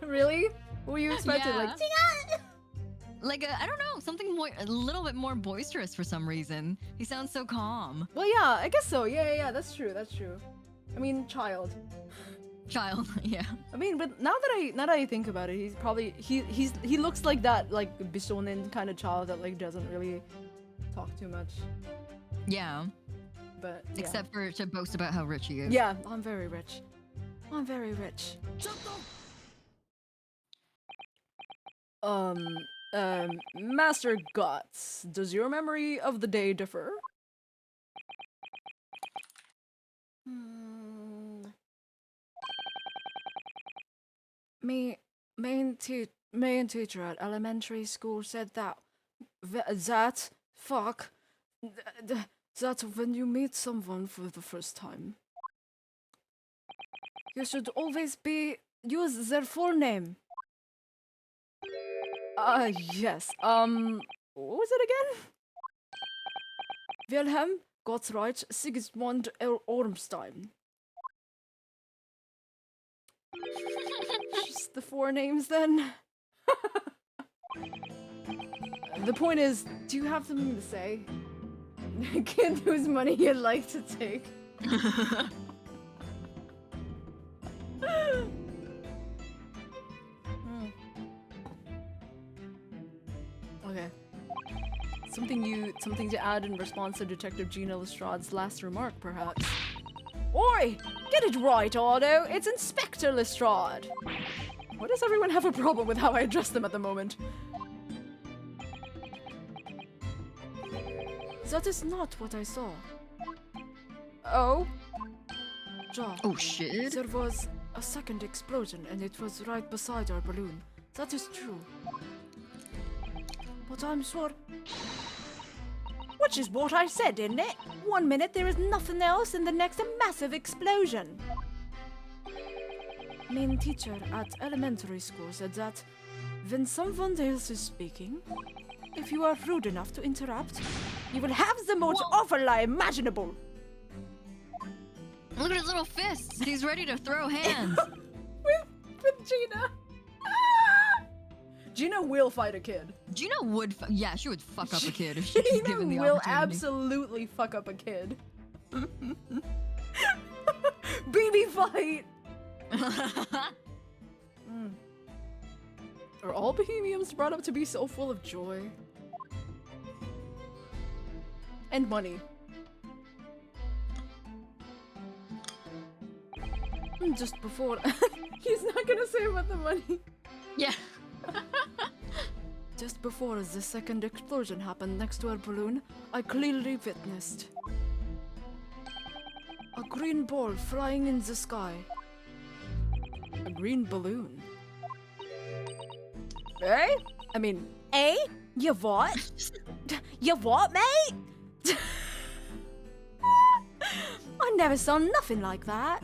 Really? What were you expecting? Yeah. Like, I don't know, something more, a little bit more boisterous for some reason. He sounds so calm. well, yeah, I guess so. Yeah, that's true. That's true. I mean, child. Child, yeah. I mean, but now that I think about it, he's probably he looks like that like Bishonen kind of child that like doesn't really talk too much. Yeah. But yeah. Except for to boast about how rich he is. Yeah, I'm very rich. I'm very rich. Master Guts, does your memory of the day differ? Main teacher at elementary school said that that when you meet someone for the first time, you should always use their full name. Yes. What was it again? Wilhelm Gottfried Sigismund Ormstein. Just the four names then. The point is, do you have something to say? Kid whose money you'd like to take. Okay. Something to add in response to Detective Gina Lestrade's last remark, perhaps. Oi! Get it right, Otto! It's Inspector Lestrade! Why does everyone have a problem with how I address them at the moment? That is not what I saw. Oh? John. Oh shit. There was a second explosion and it was right beside our balloon. That is true. But I'm sure... Which is what I said, isn't it? 1 minute there is nothing else, and the next a massive explosion. Main teacher at elementary school said that when someone else is speaking, if you are rude enough to interrupt, you will have the most awful lie imaginable. Look at his little fists. He's ready to throw hands. with Gina. Gina will fight a kid. Gina would, yeah, she would fuck up a kid if she was given the Gina will opportunity. absolutely fuck up a kid. Baby fight. Are all Bohemians brought up to be so full of joy? And money. Just before... He's not gonna say about the money. Yeah. Just before the second explosion happened next to our balloon, I clearly witnessed a green ball flying in the sky. A green balloon. Eh? I mean, eh? You what? You what, mate? I never saw nothing like that.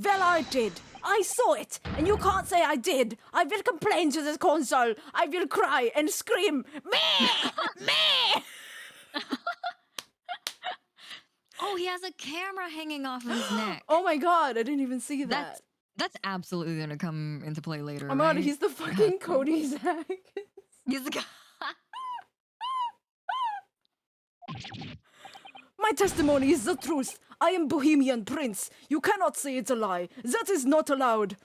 Well, I did. I saw it, and you can't say I did. I will complain to the console. I will cry and scream, meh, meh. Oh, he has a camera hanging off of his neck. Oh my god, I didn't even see that. That's absolutely gonna come into play later. Oh my god, right? he's the fucking Cody Zach. He's the guy. My testimony is the truth. I am Bohemian Prince. You cannot say it's a lie. That is not allowed.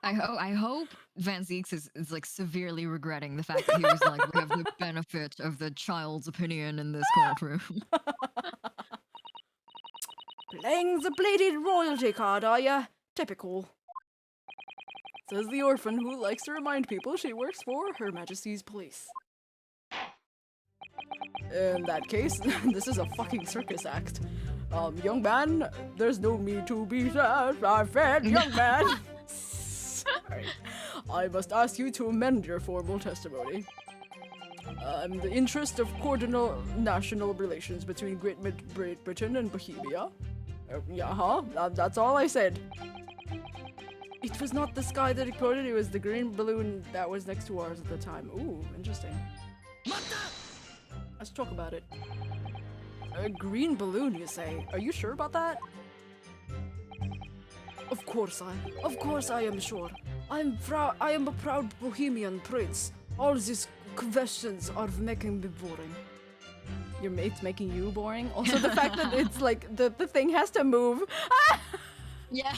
I hope Van Zeeks is like severely regretting the fact that he was like, we have the benefit of the child's opinion in this courtroom. Playing the bladed royalty card, are ya? Typical. Says the orphan who likes to remind people she works for Her Majesty's Police. In that case, this is a fucking circus act. Young man, there's no need to be sad, I said, young man. Sorry. I must ask you to amend your formal testimony. In the interest of cordial national relations between Great Britain and Bohemia. That's all I said. It was not the sky that exploded, it was the green balloon that was next to ours at the time. Ooh, interesting. Let's talk about it. A green balloon, you say? Are you sure about that? Of course I am sure. I am a proud Bohemian Prince. All these questions are making me boring. Your mate's making you boring? Also the fact that it's like, the thing has to move. Yeah.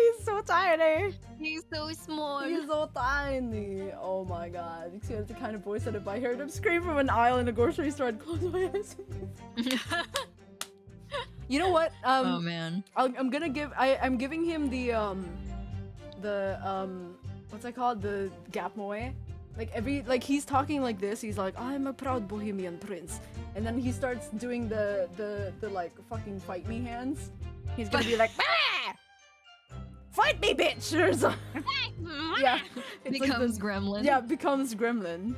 He's so tiny. He's so small. He's so tiny. Oh my god. You see, that's the kind of voice that if I heard him scream from an aisle in a grocery store, I'd close my eyes. You know what? Oh man. I'm giving him the what's that called? The gap moe. Like he's talking like this, he's like, I'm a proud Bohemian Prince. And then he starts doing the like fucking fight me hands. He's gonna be like, ah! Fight me, bitch! Or something. Yeah. It's Becomes like Gremlin. Yeah, becomes Gremlin.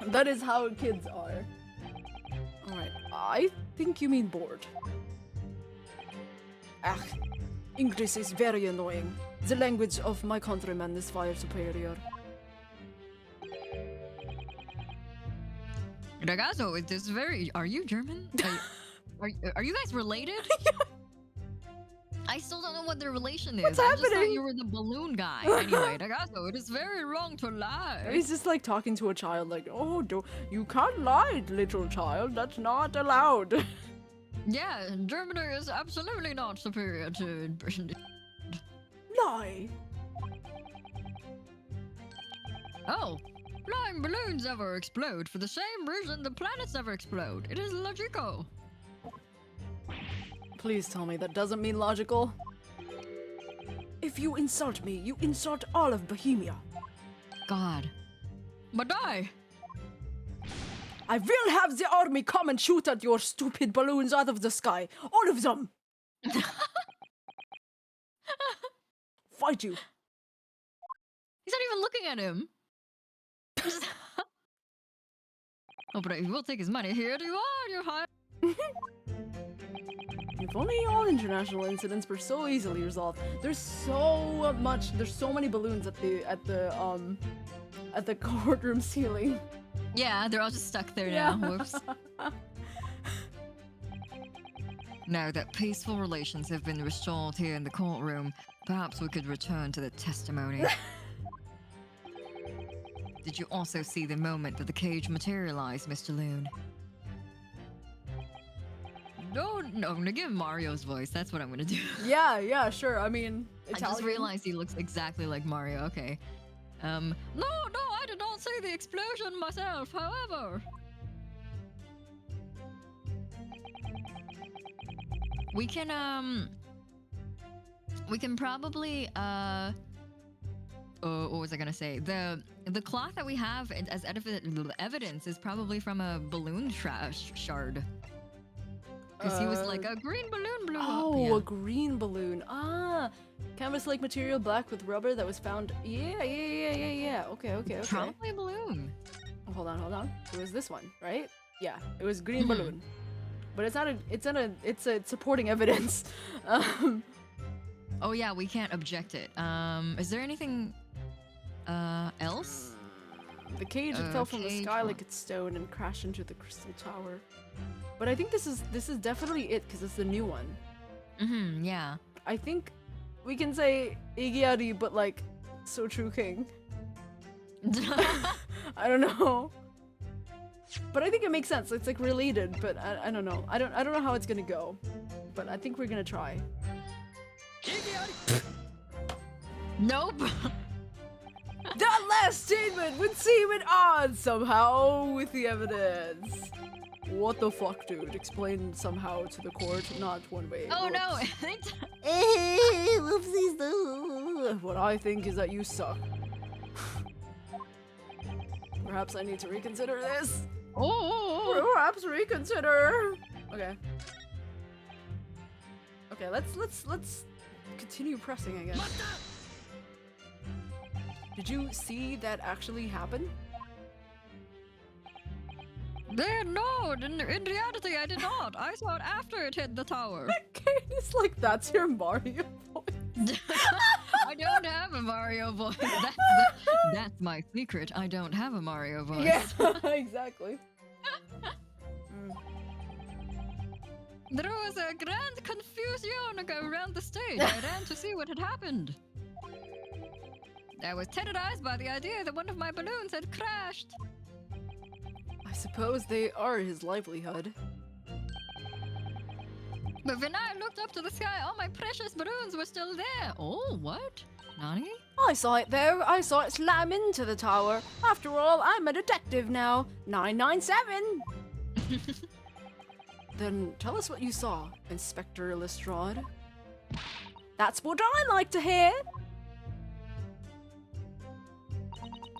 That is how kids are. Alright, I think you mean bored. Ah, English is very annoying. The language of my countrymen is far superior. Ragazzo, it is very. Are you German? Are you guys related? I still don't know what their relation is. What's I just thought happening? you were the balloon guy. Anyway, Ragazzo, it is very wrong to lie. He's just like talking to a child, like, oh, you can't lie, little child. That's not allowed. Yeah, Germany is absolutely not superior to Britain. Lie. Oh, flying balloons never explode for the same reason the planets never explode. It is logical. Please tell me that doesn't mean logical. If you insult me, you insult all of Bohemia. God. Madai! I will have the army come and shoot at your stupid balloons out of the sky. All of them. Fight you. He's not even looking at him. Oh, but I will take his money. Here you are, your high. If only all international incidents were so easily resolved. There's so many balloons at the courtroom ceiling. Yeah, they're all just stuck there Yeah. now. Whoops. Now that peaceful relations have been restored here in the courtroom, perhaps we could return to the testimony. Did you also see the moment that the cage materialized, Mr. Loon? No, I'm gonna give Mario's voice. That's what I'm gonna do. Yeah, sure. I mean, I just realized he looks exactly like Mario. Okay. No, I did not see the explosion myself. However, we can probably what was I gonna say? The cloth that we have as evidence is probably from a balloon shard. Because he was like, a green balloon blew up. Oh, Yeah. a green balloon. Ah, canvas-like material black with rubber that was found. Yeah. Okay. Probably a balloon. Hold on. It was this one, right? Yeah, it was green Mhm. balloon. But it's a supporting evidence. Oh yeah, we can't object it. Is there anything else? The cage it fell from the cage sky one. like it's stone and crashed into the crystal tower. But I think this is definitely it because it's the new one. Mm-hmm, yeah. I think we can say Hiiragi, but like so true king. I don't know. But I think it makes sense. It's like related, but I don't know. I don't know how it's gonna go. But I think we're gonna try. Nope. That last statement would seem at odds somehow with the evidence. What the fuck, dude? Explain somehow to the court, not one way. Oh no. Whoopsies, no. What I think is that you suck. Perhaps I need to reconsider this. Oh. Perhaps reconsider. Okay. Okay, let's continue pressing, I guess. Did you see that actually happen? No, in reality I did not. I saw it after it hit the tower. It's like that's your Mario voice. I don't have a Mario voice. That's my secret. I don't have a Mario voice. Yeah, exactly. There was a grand confusion around the stage. I ran to see what had happened. I was terrorized by the idea that one of my balloons had crashed. I suppose they are his livelihood. But when I looked up to the sky, all my precious balloons were still there. Oh, what? Nani? I saw it though. I saw it slam into the tower. After all, I'm a detective now. 997. Then tell us what you saw, Inspector Lestrade. That's what I like to hear.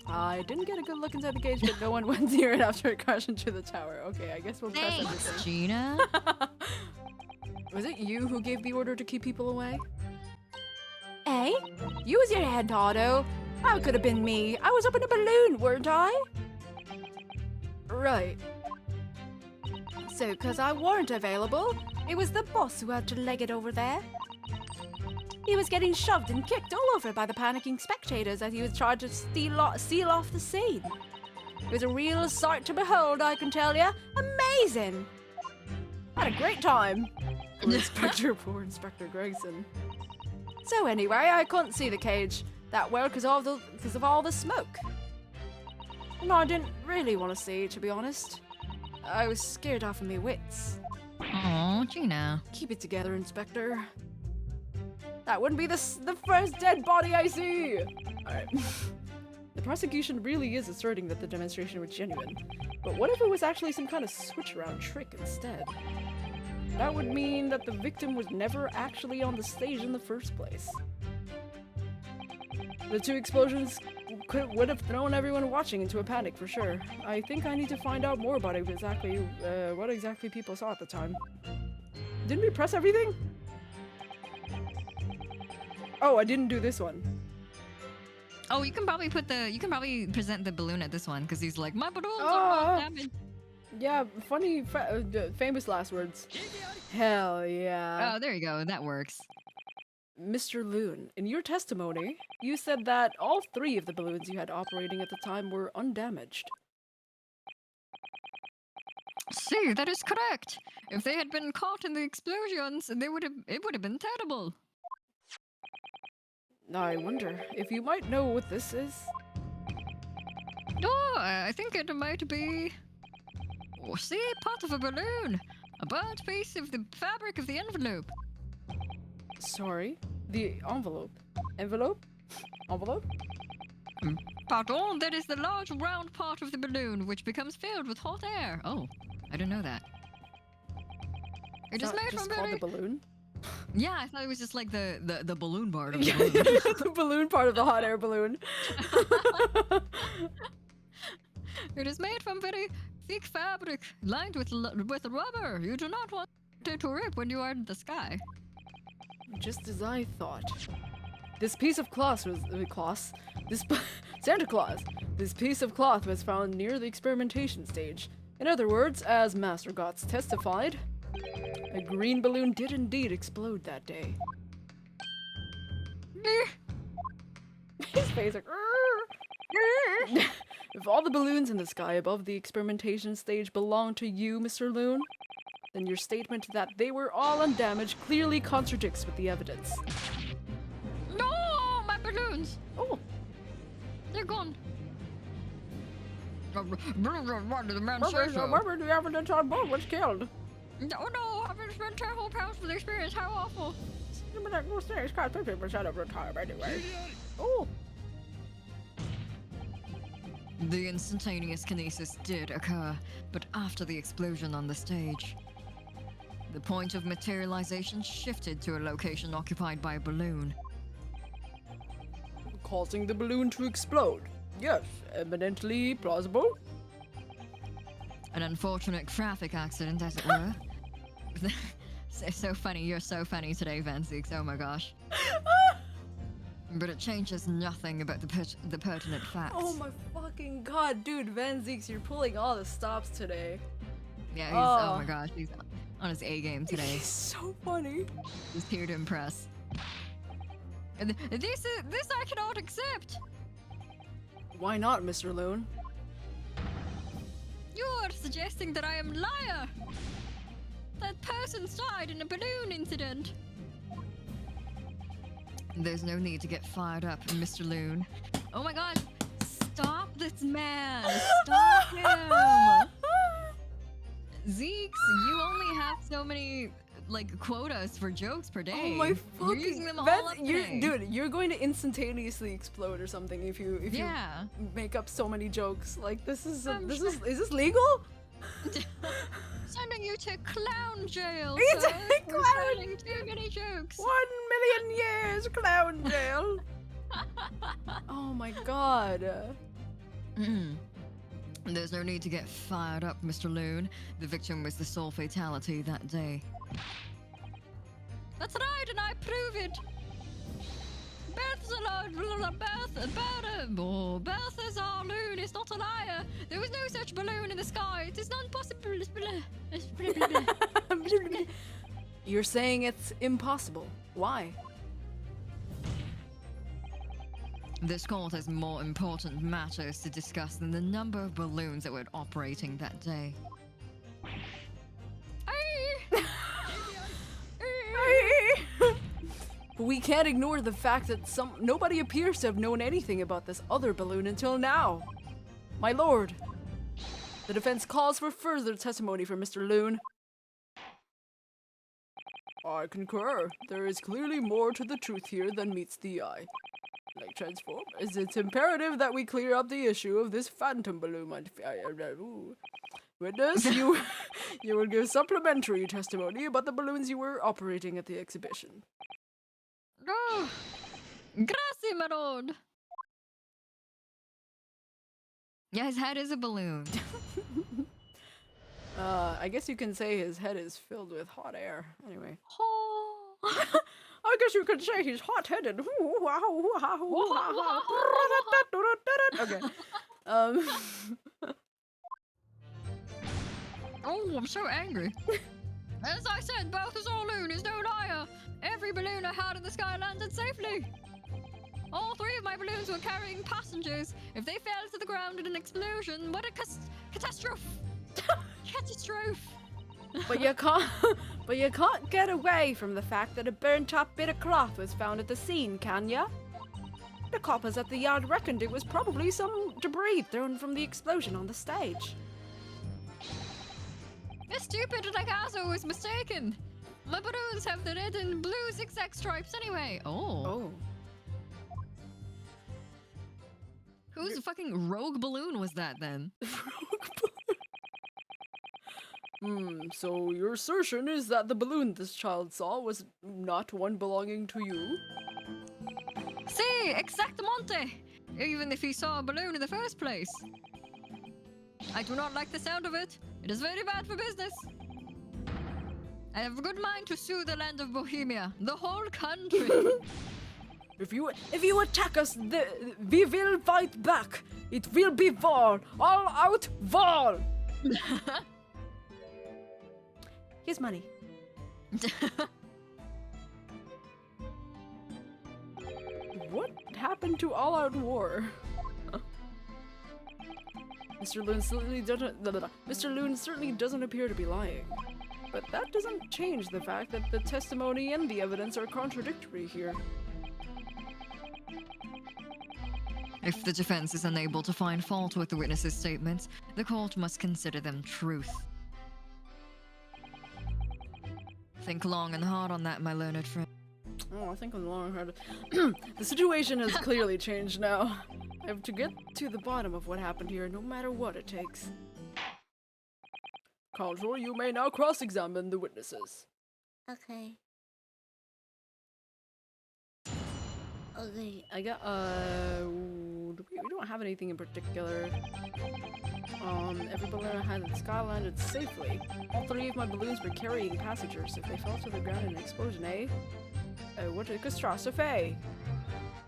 I didn't get a good look inside the cage, but no one went near it after it crashed into the tower. Okay, I guess we'll press Thanks, everything. Gina. Was it you who gave the order to keep people away? Hey, use your head, Otto. How could have been me? I was up in a balloon, weren't I? Right. So, because I weren't available, it was the boss who had to leg it over there. He was getting shoved and kicked all over by the panicking spectators as he was trying to seal off the scene. It was a real sight to behold, I can tell you. Amazing! Had a great time. Poor Inspector Gregson. So anyway, I couldn't see the cage that well because of all the smoke. And I didn't really want to see, to be honest. I was scared off of me wits. Oh, Gina. Keep it together, Inspector. That wouldn't be the first dead body I see! Alright. The prosecution really is asserting that the demonstration was genuine. But what if it was actually some kind of switch-around trick instead? That would mean that the victim was never actually on the stage in the first place. The two explosions would have thrown everyone watching into a panic for sure. I think I need to find out more about what exactly people saw at the time. Didn't we press everything? Oh, I didn't do this one. Oh, you can probably present the balloon at this one because he's like, my balloons are not damaged. Yeah, funny, famous last words. Hell yeah. Oh, there you go. That works. Mr. Loon, in your testimony, you said that all 3 of the balloons you had operating at the time were undamaged. See, that is correct. If they had been caught in the explosions, it would have been terrible. I wonder if you might know what this is. Oh, I think it might be. Oh, see, part of a balloon. A burnt piece of the fabric of the envelope. Sorry, the envelope. Envelope? Envelope? Pardon, that is the large round part of the balloon which becomes filled with hot air. Oh, I didn't know that. It is made just from called very... the balloon? Yeah, I thought it was just like the balloon part of the Yeah, balloon. the balloon part of the hot air balloon. It is made from very thick fabric lined with rubber. You do not want it to rip when you are in the sky. Just as I thought. This piece of cloth was Santa Claus. This piece of cloth was found near the experimentation stage. In other words, as Master Gotts testified, a green balloon did indeed explode that day. His face like. If all the balloons in the sky above the experimentation stage belong to you, Mr. Loon, then your statement that they were all undamaged clearly contradicts with the evidence. No, my balloons! Oh, They're gone. The man says so. remember the evidence on board was killed. Oh no, I've been spent 10 whole pounds for the experience. How awful. It's got 50% of the time anyway. Oh, The instantaneous kinesis did occur, but after the explosion on the stage. The point of materialization shifted to a location occupied by a balloon. causing the balloon to explode. Yes, eminently plausible. An unfortunate traffic accident, as it were. So funny, you're so funny today, Vanzix, oh my gosh. But it changes nothing about the pertinent facts. Oh my fucking god, dude, Vanzix, you're pulling all the stops today. Yeah, oh my gosh, he's on his A game today. He's so funny. He's here to impress. And this I cannot accept. Why not, Mr. Loon? You're suggesting that I am a liar. That person died in a balloon incident. There's no need to get fired up, Mr. Loon. Oh my god, stop this man! Stop him! Zeeks, you only have so many like quotas for jokes per day. Oh my fucking! You're using them all up today. Dude, you're going to instantaneously explode or something if you make up so many jokes. Like this is is this legal? Sending you to clown jail. It's sir, a for clown- telling too many jokes. 1,000,000 years clown jail. Oh my god. There's no need to get fired up, Mr. Loon. The victim was the sole fatality that day. That's right, and I prove it. Balthazar Loon is not a liar. There was no such balloon in the sky. It is not possible. You're saying it's impossible. Why? This court has more important matters to discuss than the number of balloons that were operating that day. We can't ignore the fact that nobody appears to have known anything about this other balloon until now. My lord, the defense calls for further testimony from Mr. Loon. I concur. There is clearly more to the truth here than meets the eye. Like transform, it's imperative that we clear up the issue of this phantom balloon. Witness, you will give supplementary testimony about the balloons you were operating at the exhibition. Oh, grazie, my lord. Yeah, his head is a balloon. I guess you can say his head is filled with hot air. Anyway. Oh. I guess you could say he's hot-headed. Okay. Oh, I'm so angry. As I said, Balthazar Loon is no liar. Every balloon I had in the sky landed safely. All 3 of my balloons were carrying passengers. If they fell to the ground in an explosion, what a catastrophe! Catastrophe! But you can't get away from the fact that a burnt-up bit of cloth was found at the scene, can ya? The coppers at the yard reckoned it was probably some debris thrown from the explosion on the stage. The stupid Nagazo was mistaken. My balloons have the red and blue zigzag stripes anyway. Oh. Whose fucking rogue balloon was that then? So your assertion is that the balloon this child saw was not one belonging to you? Si, exactamente! Even if he saw a balloon in the first place. I do not like the sound of it. It is very bad for business. I have a good mind to sue the land of Bohemia, the whole country. If you attack us, we will fight back. It will be war, all out war. Here's money. What happened to all out war? Mr. Loon certainly doesn't appear to be lying. But that doesn't change the fact that the testimony and the evidence are contradictory here. If the defense is unable to find fault with the witnesses' statements, the court must consider them truth. Think long and hard on that, my learned friend. Oh, I think I'm long hard. The situation has clearly changed now. I have to get to the bottom of what happened here, no matter what it takes. Consul, you may now cross-examine the witnesses. Okay. Okay. I got, we don't have anything in particular. Every balloon I had in the sky landed safely. All 3 of my balloons were carrying passengers. If they fell to the ground in an explosion, eh? What a catastrophe!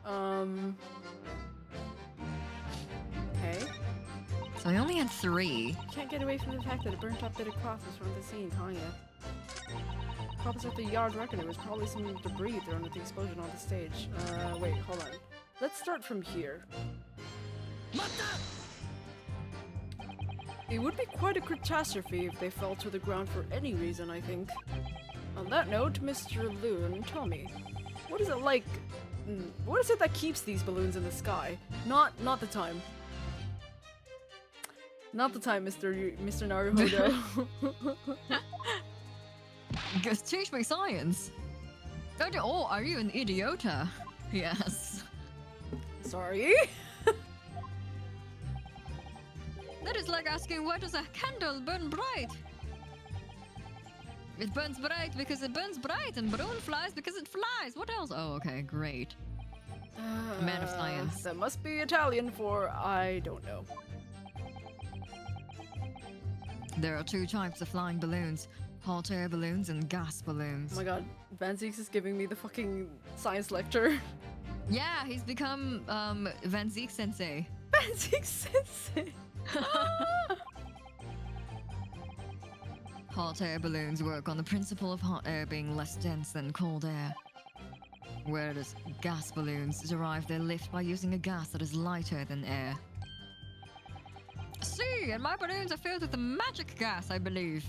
Okay. So I only had 3. You can't get away from the fact that a burnt-up bit of cloth was from the scene, can ya? Cops at the yard reckon it was probably some debris thrown at the explosion on the stage. Wait, hold on. Let's start from here. It would be quite a catastrophe if they fell to the ground for any reason, I think. On that note, Mr. Loon, tell me, what is it like? What is it that keeps these balloons in the sky? Not the time. Not the time, Mr. Naruhodo. Just teach me science. Oh, are you an idiota? Yes. Sorry? That is like asking, why does a candle burn bright? It burns bright because it burns bright, and balloon flies because it flies. What else? Oh, okay, great. Man of science. That must be Italian for I don't know. There are 2 types of flying balloons. Hot air balloons and gas balloons. Oh my god, Van Zeeks is giving me the fucking science lecture. Yeah, he's become Van Zeek sensei. Van Zeek sensei! Hot air balloons work on the principle of hot air being less dense than cold air. Whereas gas balloons derive their lift by using a gas that is lighter than air. See, and my balloons are filled with a magic gas, I believe.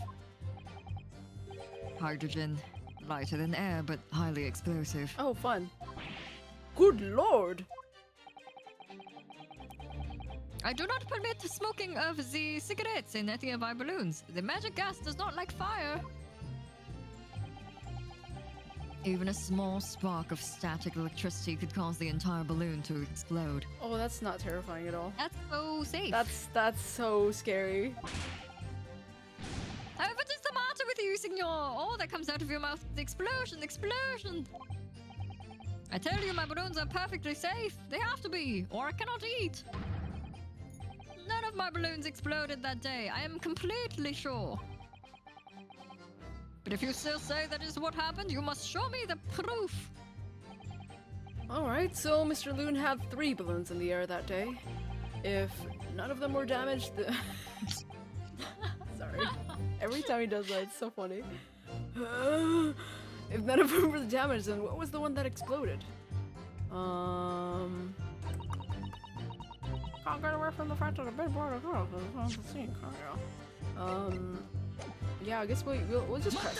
Hydrogen. Lighter than air, but highly explosive. Oh, fun. Good lord! I do not permit smoking of the cigarettes in any of my balloons. The magic gas does not like fire. Even a small spark of static electricity could cause the entire balloon to explode. Oh, that's not terrifying at all. That's so safe. That's so scary. What is the matter with you, senor? All that comes out of your mouth is explosion, explosion. I tell you, my balloons are perfectly safe. They have to be, or I cannot eat. None of my balloons exploded that day. I am completely sure. But if you still say that is what happened, you must show me the proof. Alright, so Mr. Loon had 3 balloons in the air that day. If none of them were damaged, Sorry. Every time he does that, it's so funny. If none of them were damaged, then what was the one that exploded? Can't get away from the fact that a big boy is the scene. Yeah, I guess we'll just press.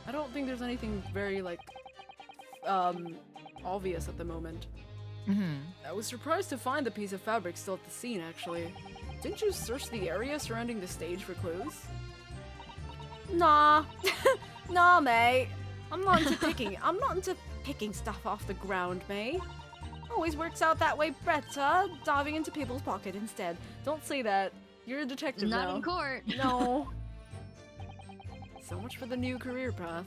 I don't think there's anything very like obvious at the moment. I was surprised to find the piece of fabric still at the scene, actually. Didn't you search the area surrounding the stage for clues? Nah. Nah, mate. I'm not into picking stuff off the ground, mate. Always works out that way better, diving into people's pocket instead. Don't say that. You're a detective Not now. in court. No. So much for the new career path.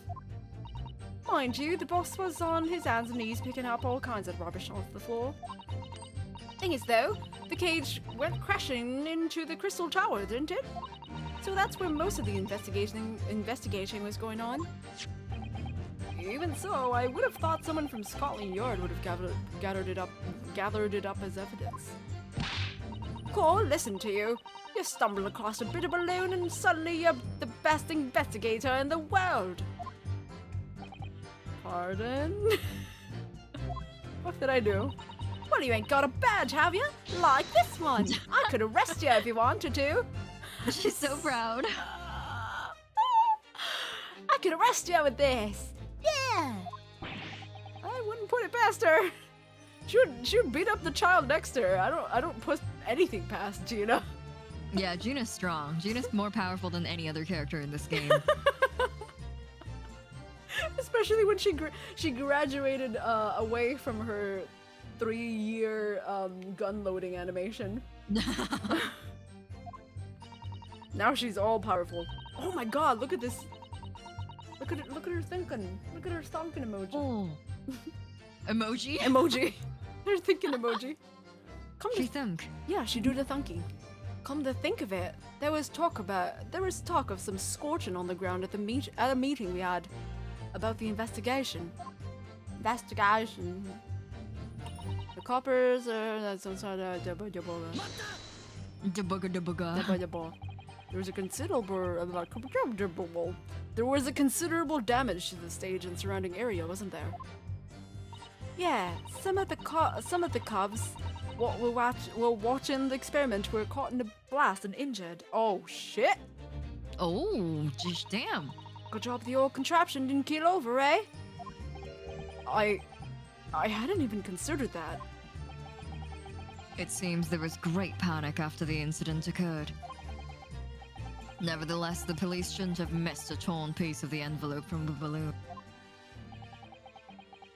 Mind you, the boss was on his hands and knees picking up all kinds of rubbish off the floor. Thing is though, the cage went crashing into the crystal tower, didn't it? So that's where most of the investigating was going on. Even so, I would have thought someone from Scotland Yard would have gathered it up as evidence. Cole, listen to you. You stumble across a bit of balloon and suddenly you're the best investigator in the world. Pardon? What did I do? Well, you ain't got a badge, have you? Like this one. I could arrest you if you wanted to. She's so proud. I could arrest you with this. Yeah. I wouldn't put it past her. She would beat up the child next to her. I don't put anything past Gina. Yeah, Gina's strong. Gina's more powerful than any other character in this game. Especially when she graduated away from her 3-year gun loading animation. Now she's all powerful. Oh my god, look at this. Look at her thinking. Look at her thunking emoji. Oh. Emoji? Emoji. Her thinking emoji. She thunk. Yeah, she do the thunking. Come to think of it, there was talk of some scorching on the ground at a meeting we had about the investigation. The coppers are some sort of Debugga. There was a considerable damage to the stage and surrounding area, wasn't there? Yeah, some of the cubs what were watching the experiment were caught in a blast and injured. Oh shit! Oh, geez, damn. Good job the old contraption didn't keel over, eh? I hadn't even considered that. It seems there was great panic after the incident occurred. Nevertheless, the police shouldn't have missed a torn piece of the envelope from the balloon.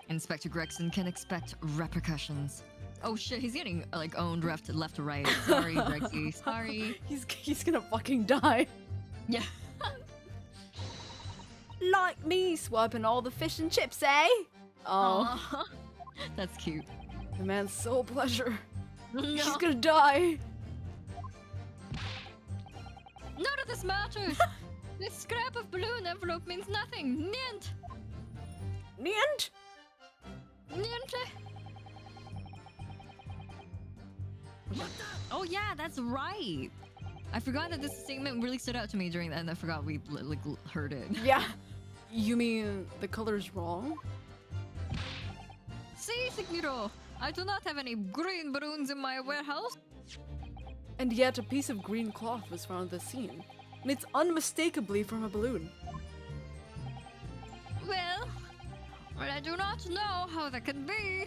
Inspector Gregson can expect repercussions. Oh shit, he's getting like owned left to right. Sorry, Grexy. Sorry. He's gonna fucking die. Yeah. Like me swiping all the fish and chips, eh? Oh, Aw. That's cute. the man's soul pleasure. She's No. gonna die. None of this matters. This scrap of balloon envelope means nothing. Nient. Nient? Niente. Oh yeah, that's right. I forgot that this statement really stood out to me during that, and I forgot we like heard it. Yeah. You mean the color's wrong? See, Signiro, I do not have any green balloons in my warehouse. And yet a piece of green cloth was found at the scene. And it's unmistakably from a balloon. Well, I do not know how that can be.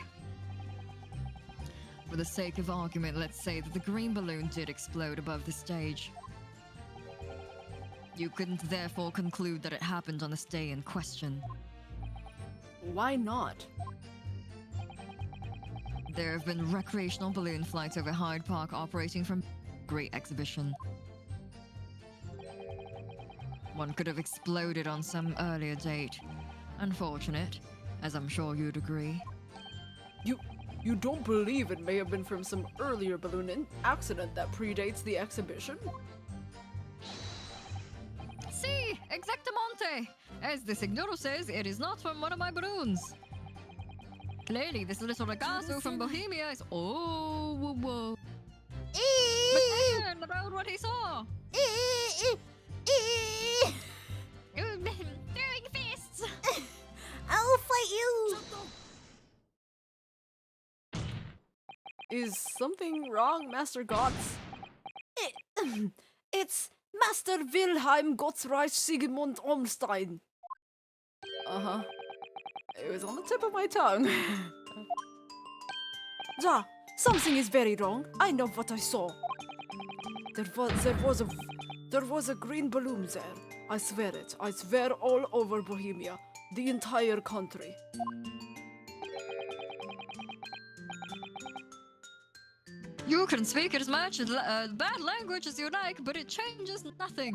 For the sake of argument, let's say that the green balloon did explode above the stage. You couldn't therefore conclude that it happened on the day in question. Why not? There have been recreational balloon flights over Hyde Park operating from Great Exhibition. One could have exploded on some earlier date. Unfortunate, as I'm sure you'd agree. You don't believe it may have been from some earlier balloon accident that predates the exhibition? Si, exactamente! As the Signoro says, it is not from one of my balloons. Clearly, this little ragazzo from Bohemia is mistaken about what he saw. Is something wrong, Master Gotts? It's Master Wilhelm Gottsreich Sigmund Ormstein. Uh-huh. It was on the tip of my tongue. Ja, something is very wrong. I know what I saw. There was a green balloon there. I swear it. I swear all over Bohemia. The entire country. You can speak as much bad language as you like, but it changes nothing.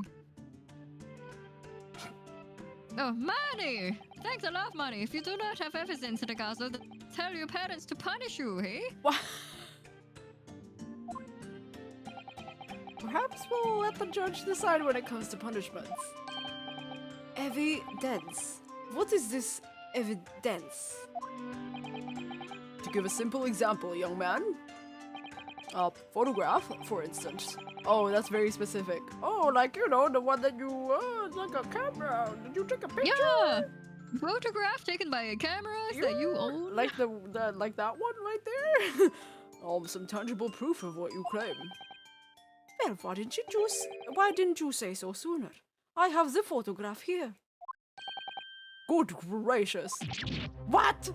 Oh, money! Thanks a lot, money. If you do not have evidence in the castle, then tell your parents to punish you, hey? What? Perhaps we'll let the judge decide when it comes to punishments. Evidence. What is this evidence? To give a simple example, young man. A photograph, for instance. Oh, that's very specific. Oh, like, you know, the one that you, like a camera. Did you take a picture? Yeah! Photograph taken by a camera that you own. Like like that one right there? Some tangible proof of what you claim. Well, why didn't you say so sooner? I have the photograph here. Good gracious. What?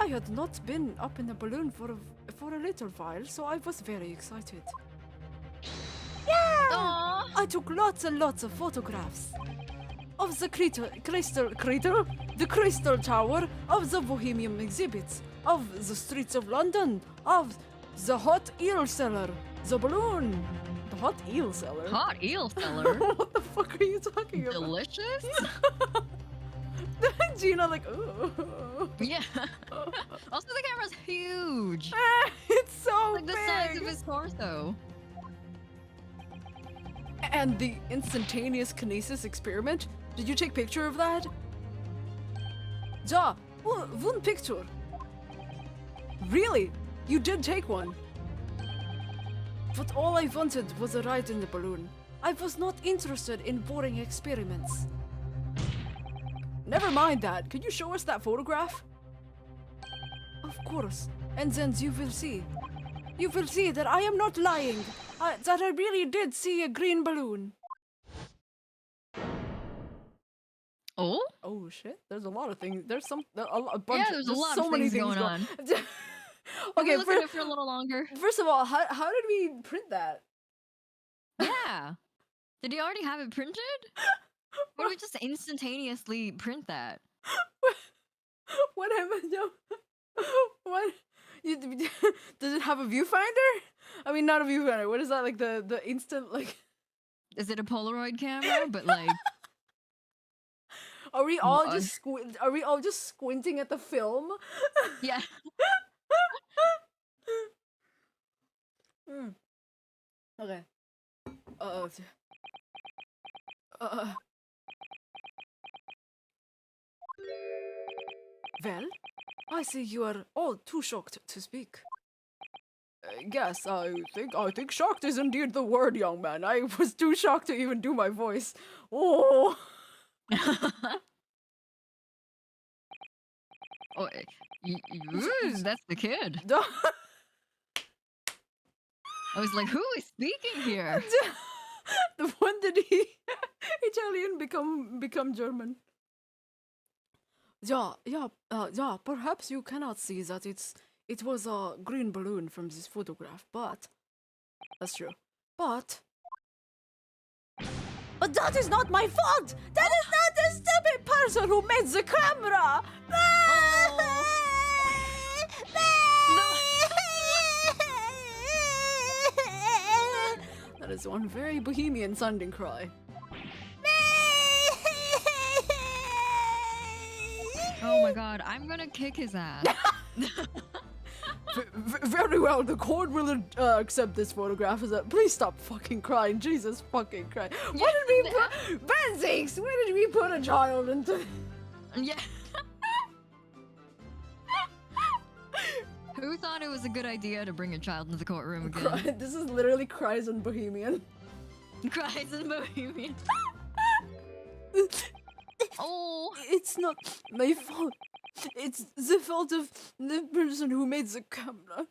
I had not been up in the balloon for a little while, so I was very excited. Yeah! Aww. I took lots and lots of photographs of the the crystal tower, of the Bohemian exhibits, of the streets of London, of the hot eel cellar, the balloon, the hot eel cellar. Hot eel cellar. What the fuck are you talking about? Delicious? Gina, like, oh. Yeah. Also, the camera's huge. It's so Like the big. size of his torso. And the instantaneous kinesis experiment? Did you take picture of that? Ja, one picture. Really? You did take one? But all I wanted was a ride in the balloon. I was not interested in boring experiments. Never mind that. Can you show us that photograph? Of course. And then you will see. You will see that I am not lying. That I really did see a green balloon. Oh? Oh shit! There's a lot of things. There's a bunch. Yeah, there's a lot so of many things going on. Okay, look at it for a little longer. First of all, how did we print that? Yeah. Did he already have it printed? Why don't we just instantaneously print that? What happened? What? Does it have a viewfinder? I mean, not a viewfinder. What is that? Like the instant like? Is it a Polaroid camera? But like, are we all just Are we all just squinting at the film? yeah. Okay. Well, I see you are all too shocked to speak. Yes, I think shocked is indeed the word, young man. I was too shocked to even do my voice. Oh. Oh, that's the kid. I was like, who is speaking here? The one that he Italian become German. Yeah. Perhaps you cannot see that it was a green balloon from this photograph, but that's true. But that is not my fault. That is not the stupid person who made the camera. That is one very bohemian sounding cry. Oh my god, I'm gonna kick his ass. Very well, the court will accept this photograph. Please stop fucking crying. Jesus fucking Christ. Why did we put... Benzix! Why did we put a child into... Yeah. Who thought it was a good idea to bring a child into the courtroom again? This is literally cries in Bohemian. Cries in Bohemian. Oh, It's not my fault. It's the fault of the person who made the camera.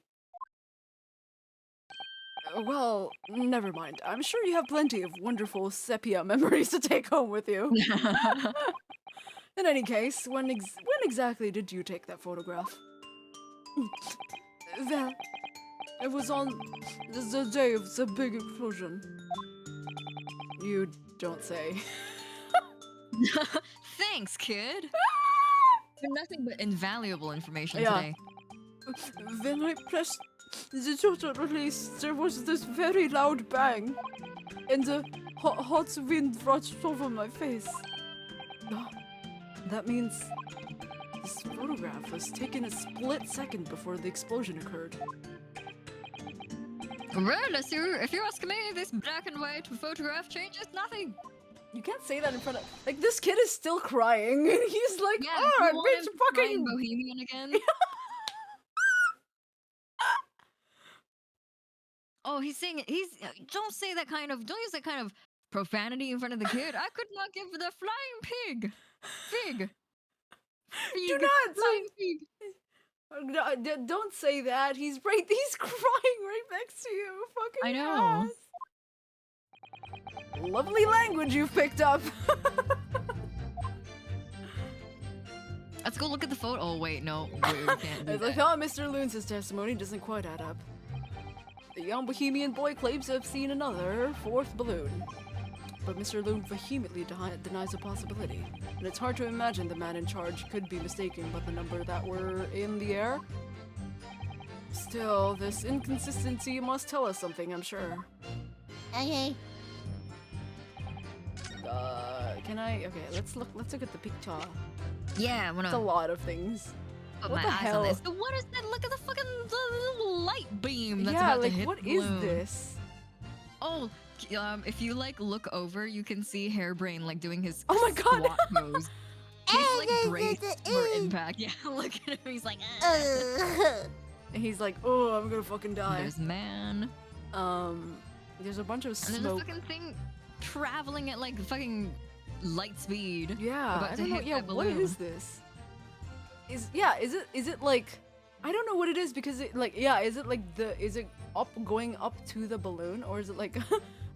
Well, never mind. I'm sure you have plenty of wonderful sepia memories to take home with you. In any case, when exactly did you take that photograph? Well, it was on the day of the big explosion. You don't say. Thanks, kid. Nothing but invaluable information Yeah. today. When I pressed the total release, there was this very loud bang, and the hot wind rushed over my face. No, that means this photograph was taken a split second before the explosion occurred. Well, if you ask me, this black and white photograph changes nothing. You can't say that in front of like this kid is still crying, and he's like, Yeah, "Oh, you want bitch, him to cry in fucking." Bohemian again. Oh, he's saying don't say that kind of, don't use that kind of profanity in front of the kid. I could not give the flying pig. Fig. Do not say. Don't say that. He's crying right next to you. Fucking I know. ass. Lovely language you've picked up. Let's go look at the photo. Oh wait, no, we can't do As I that. thought, Mr. Loons' testimony doesn't quite add up. The young Bohemian boy claims to have seen another fourth balloon. But Mr. Loon vehemently denies the possibility, and it's hard to imagine the man in charge could be mistaken by the number that were in the air. Still, this inconsistency must tell us something, I'm sure. Okay. Can I? Okay, let's look at the picture. Yeah, I wanna It's a lot of things. put what my the eyes hell? on this. So what is that? Look at the fucking little light beam that's Yeah, about like to hit what the is balloon. this? Oh, if you like look over, you can see Hairbrain like doing his Oh my God. squat pose. He's like braced for impact. Yeah, look at him. He's like, And he's like, oh, I'm gonna fucking die. There's man. There's a bunch of And there's a smoke. fucking thing traveling at like fucking light speed. Yeah, about I to don't know. hit Yeah, that what balloon. is this? Is it like? I don't know what it is because it like is it going up to the balloon, or is it like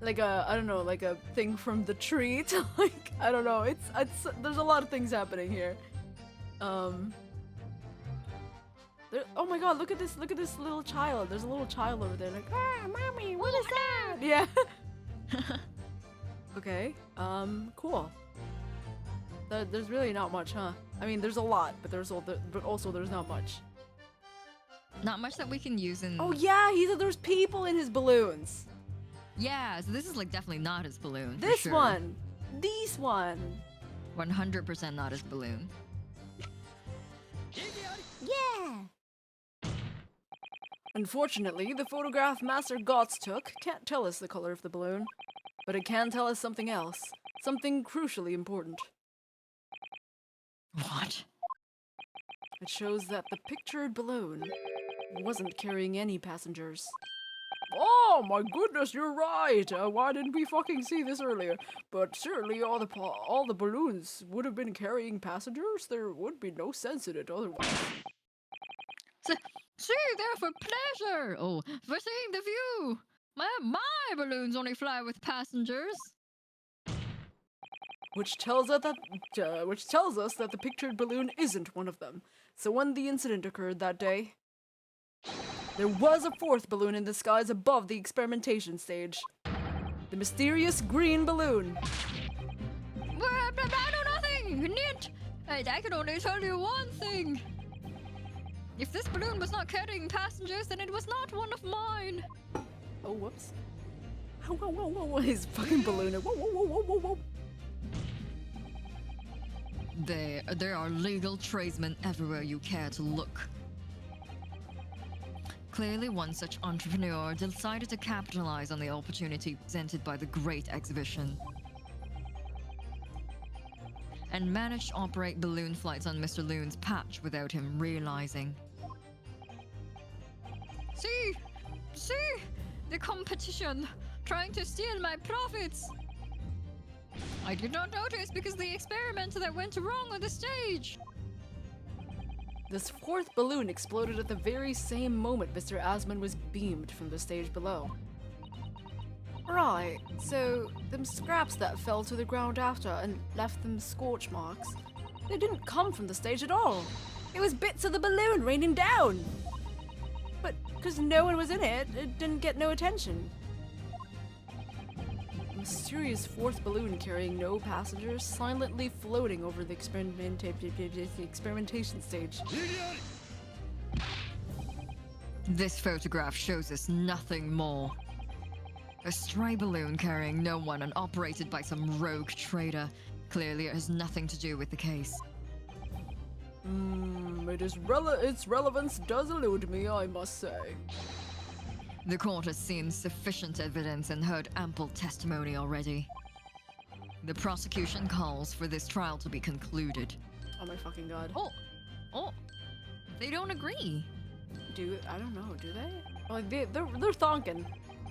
like a I don't know, like a thing from the tree to like I don't know. It's there's a lot of things happening here. Oh my God! Look at this little child. There's a little child over there, like, ah, mommy, what is that? Yeah. Okay. Cool. There's really not much, huh? I mean, there's a lot, but also there's not much. Not much that we can use in. Oh yeah, there's people in his balloons. Yeah, so this is like definitely not his balloon. for This sure. one, this one. 100% not his balloon. Yeah. Unfortunately, the photograph Master Gotts took can't tell us the color of the balloon, but it can tell us something else, something crucially important. What? It shows that the pictured balloon wasn't carrying any passengers. Oh my goodness, you're right! Why didn't we fucking see this earlier? But surely all the balloons would have been carrying passengers? There would be no sense in it otherwise. See, they're for pleasure. Oh, for seeing the view. My balloons only fly with passengers. Which tells us that the pictured balloon isn't one of them. So when the incident occurred that day, there was a fourth balloon in the skies above the experimentation stage. The mysterious green balloon. I know nothing. Nit. I can only tell you one thing. If this balloon was not carrying passengers, then it was not one of mine. Oh, whoops. Whoa, whoa, whoa, whoa, whoa, his fucking balloon. Whoa, whoa, whoa, whoa, whoa, whoa. There are legal tradesmen everywhere you care to look. Clearly, one such entrepreneur decided to capitalize on the opportunity presented by the Great Exhibition and managed to operate balloon flights on Mr. Loon's patch without him realizing. See? The competition, trying to steal my profits. I did not notice because the experiment that went wrong on the stage. This fourth balloon exploded at the very same moment Mr. Asman was beamed from the stage below. Right, so them scraps that fell to the ground after and left them scorch marks, they didn't come from the stage at all. It was bits of the balloon raining down. But because no one was in it, it didn't get no attention. A mysterious fourth balloon carrying no passengers silently floating over the experimentation stage. This photograph shows us nothing more. A stray balloon carrying no one and operated by some rogue trader. Clearly it has nothing to do with the case. Its relevance does elude me, I must say. The court has seen sufficient evidence and heard ample testimony already. The prosecution calls for this trial to be concluded. Oh my fucking god. Oh, they don't agree. I don't know, do they? Like they're thonking.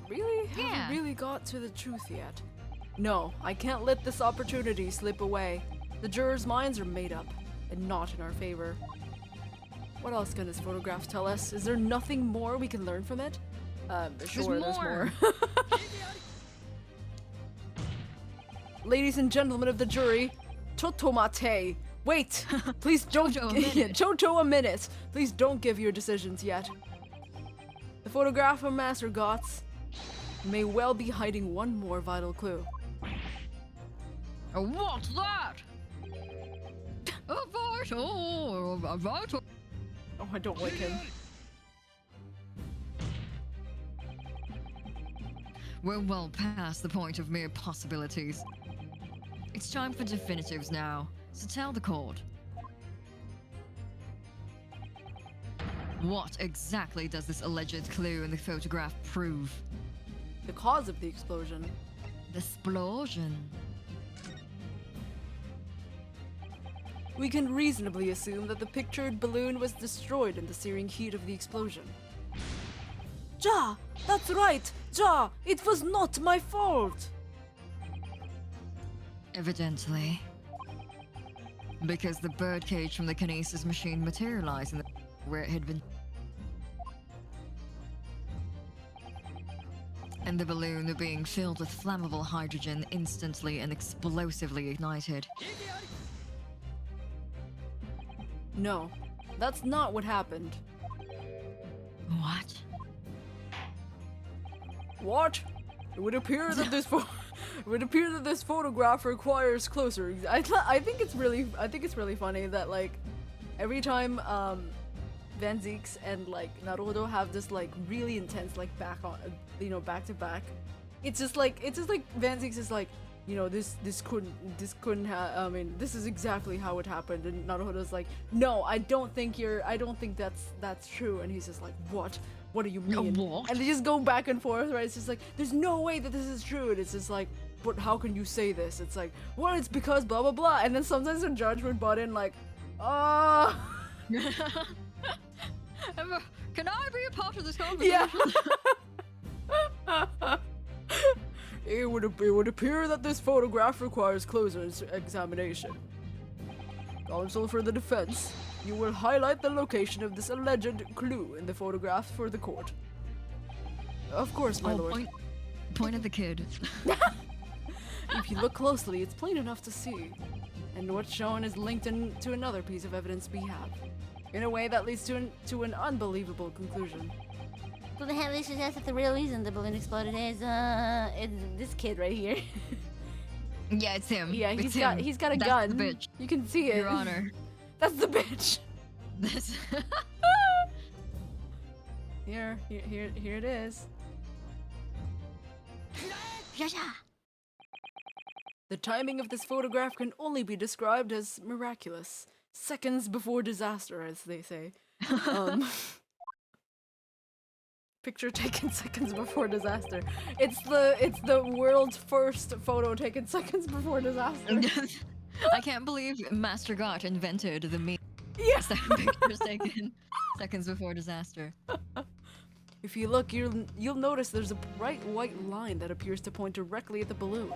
Really? Yeah. Haven't really got to the truth yet. No, I can't let this opportunity slip away. The jurors' minds are made up, and not in our favor. What else can this photograph tell us? Is there nothing more we can learn from it? Sure, there's more. Ladies and gentlemen of the jury, Totomate. Wait, please don't. Choto a minute. Please don't give your decisions yet. The photograph of Master Gotts may well be hiding one more vital clue. What's that? A vital. Oh, I don't like him. We're well past the point of mere possibilities. It's time for definitives now, so tell the court. What exactly does this alleged clue in the photograph prove? The cause of the explosion. The explosion. We can reasonably assume that the pictured balloon was destroyed in the searing heat of the explosion. Ja! That's right! Ja! It was not my fault! Evidently. Because the birdcage from the kinesis machine materialized in the where it had been. And the balloon being filled with flammable hydrogen instantly and explosively ignited. No, that's not what happened. What? What? It would appear that this photograph requires closer. I think it's really funny that like every time Van Zieks and like Naruto have this like really intense like back to back. It's just like Van Zieks is like, you know, this couldn't have. I mean, this is exactly how it happened, and Naruto's like, no, I don't think that's true, and he's just like, what? What do you mean? What? And they just go back and forth, right? It's just like, there's no way that this is true, and it's just like, but how can you say this? It's like, well, it's because blah blah blah, and then sometimes the judge would butt in like, Can I be a part of this conversation? Yeah. It would appear that this photograph requires closer examination. Counsel for the defense, you will highlight the location of this alleged clue in the photograph for the court. Of course, my lord. Point at the kid. If you look closely, it's plain enough to see. And what's shown is linked to another piece of evidence we have, in a way that leads to an unbelievable conclusion. So they heavily suggest that the real reason the balloon exploded is it's this kid right here. Yeah, it's him. Yeah, It's he's got a That's gun. the bitch. You can see it. Your Honor. That's the bitch. This. Here it is. The timing of this photograph can only be described as miraculous. Seconds before disaster, as they say. Picture taken seconds before disaster. It's the world's first photo taken seconds before disaster. I can't believe Master Gott invented the meme. Yeah. Pictures taken seconds before disaster. If you look, you'll notice there's a bright white line that appears to point directly at the balloon.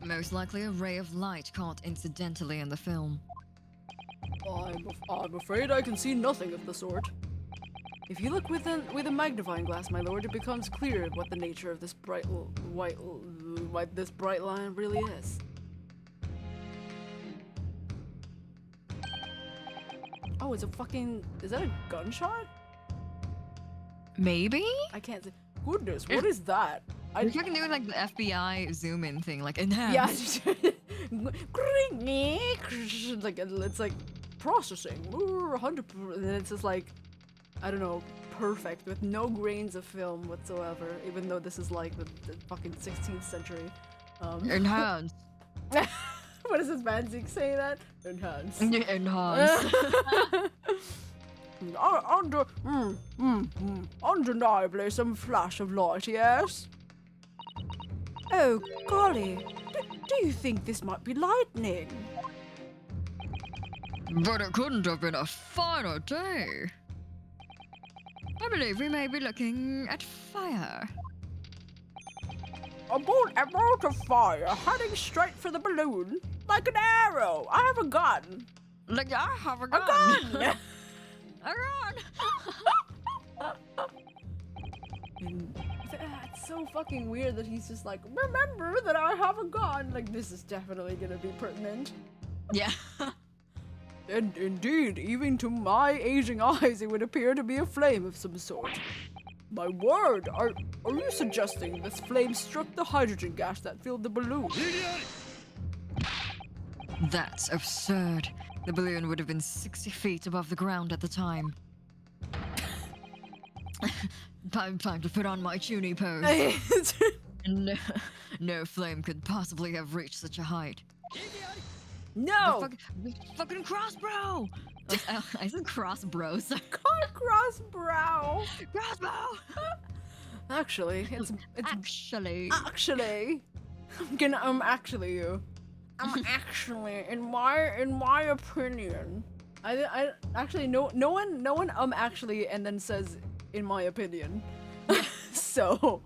Most likely a ray of light caught incidentally in the film. I'm afraid I can see nothing of the sort. If you look with a magnifying glass, my lord, it becomes clear what the nature of this bright line really is. Oh, it's a fucking... Is that a gunshot? Maybe? I can't say... Goodness, what is that? We're fucking doing like the FBI zoom in thing, like enhance. Yeah. Like, it's like processing. 100%. And then it's just like, I don't know, perfect with no grains of film whatsoever, even though this is like the fucking 16th century. Enhance. What does this Manzik say that? Enhance. Enhance. Undeniably some flash of light, yes? Oh, golly. Do you think this might be lightning? But it couldn't have been a finer day. I believe we may be looking at fire. A bolt of fire heading straight for the balloon, like an arrow. I have a gun. Like I have a gun. A gun. A gun. It's so fucking weird that he's just like, remember that I have a gun. Like, this is definitely gonna be pertinent. Yeah. And indeed, even to my aging eyes, it would appear to be a flame of some sort. My word, are you suggesting this flame struck the hydrogen gas that filled the balloon? That's absurd. The balloon would have been 60 feet above the ground at the time. Time to put on my tuny pose. No flame could possibly have reached such a height. No! The fucking crossbow! I said crossbow, so Crossbrow! crossbow! Actually, it's Actually. I'm gonna actually you. Actually, in my opinion, I actually no one actually and then says in my opinion. So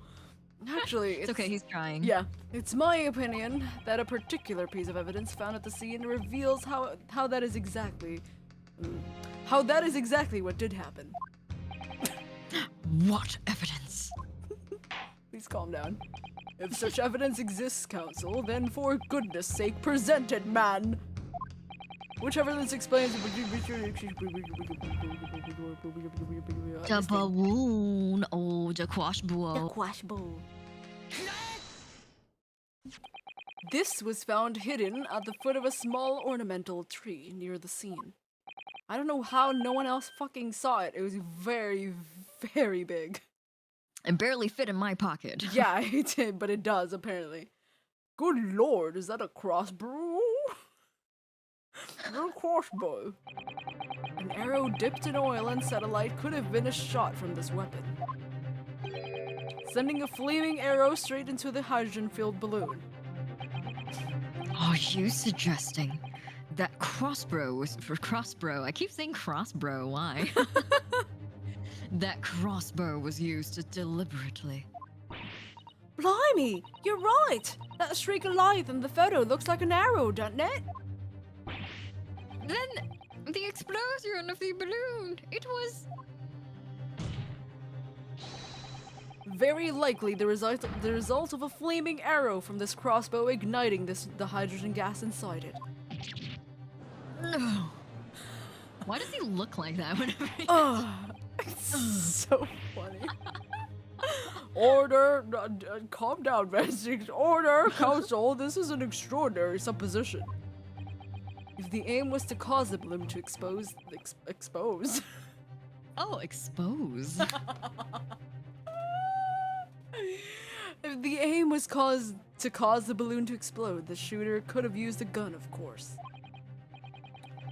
actually It's okay, he's trying. yeah, it's my opinion that a particular piece of evidence found at the scene reveals how that is exactly what did happen. What evidence? Please calm down. If such evidence exists, Council, then for goodness sake, present it, man! Which evidence explains... The balloon. Oh, the crossbow. This was found hidden at the foot of a small ornamental tree near the scene. I don't know how no one else fucking saw it. It was very, very big. It barely fit in my pocket. Yeah, it did, but it does, apparently. Good lord, is that a crossbow? No crossbow. An arrow dipped in oil and set alight could have been a shot from this weapon, sending a flaming arrow straight into the hydrogen-filled balloon. Are you suggesting that crossbow was for crossbow? I keep saying crossbow, why? That crossbow was used deliberately. Blimey, you're right. That streak of light in the photo looks like an arrow, doesn't it? Then the explosion of the balloon, it was... Very likely the result of a flaming arrow from this crossbow igniting the hydrogen gas inside it. No. Why does he look like that whenever he... It's so funny. Order, calm down, Vestige. Order, Council, this is an extraordinary supposition. If the aim was to cause the balloon to expose... Oh, expose. If the aim was to cause the balloon to explode, the shooter could have used a gun, of course.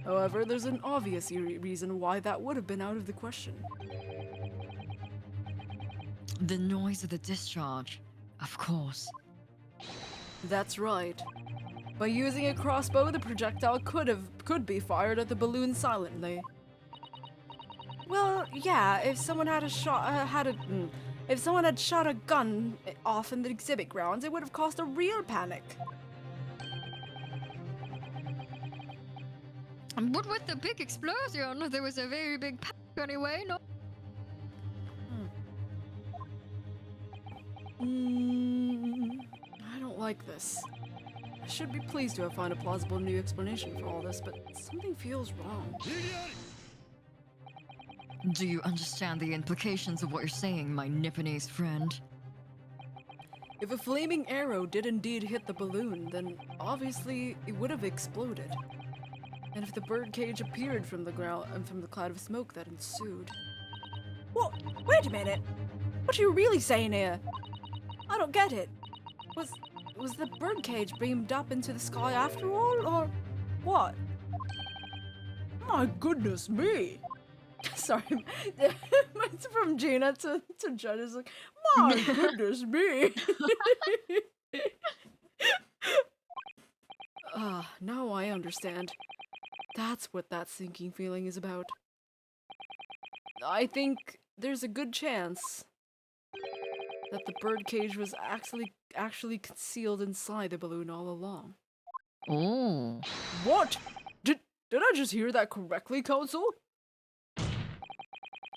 However, there's an obvious reason why that would have been out of the question. The noise of the discharge, of course. That's right. By using a crossbow, the projectile could be fired at the balloon silently. Well, yeah, if someone had if someone had shot a gun off in the exhibit grounds, it would have caused a real panic. But with the big explosion, there was a very big panic anyway, no? I don't like this. I should be pleased to have found a plausible new explanation for all this, but something feels wrong. Do you understand the implications of what you're saying, my Nipponese friend? If a flaming arrow did indeed hit the balloon, then obviously it would have exploded. And if the birdcage appeared from the ground and from the cloud of smoke that ensued. What? Wait a minute! What are you really saying here? I don't get it. Was the birdcage beamed up into the sky after all, or what? My goodness me! Sorry, it's from Gina to Judd. It's like, my goodness me! Now I understand. That's what that sinking feeling is about. I think there's a good chance that the birdcage was actually concealed inside the balloon all along. Oh. What? Did I just hear that correctly, Council?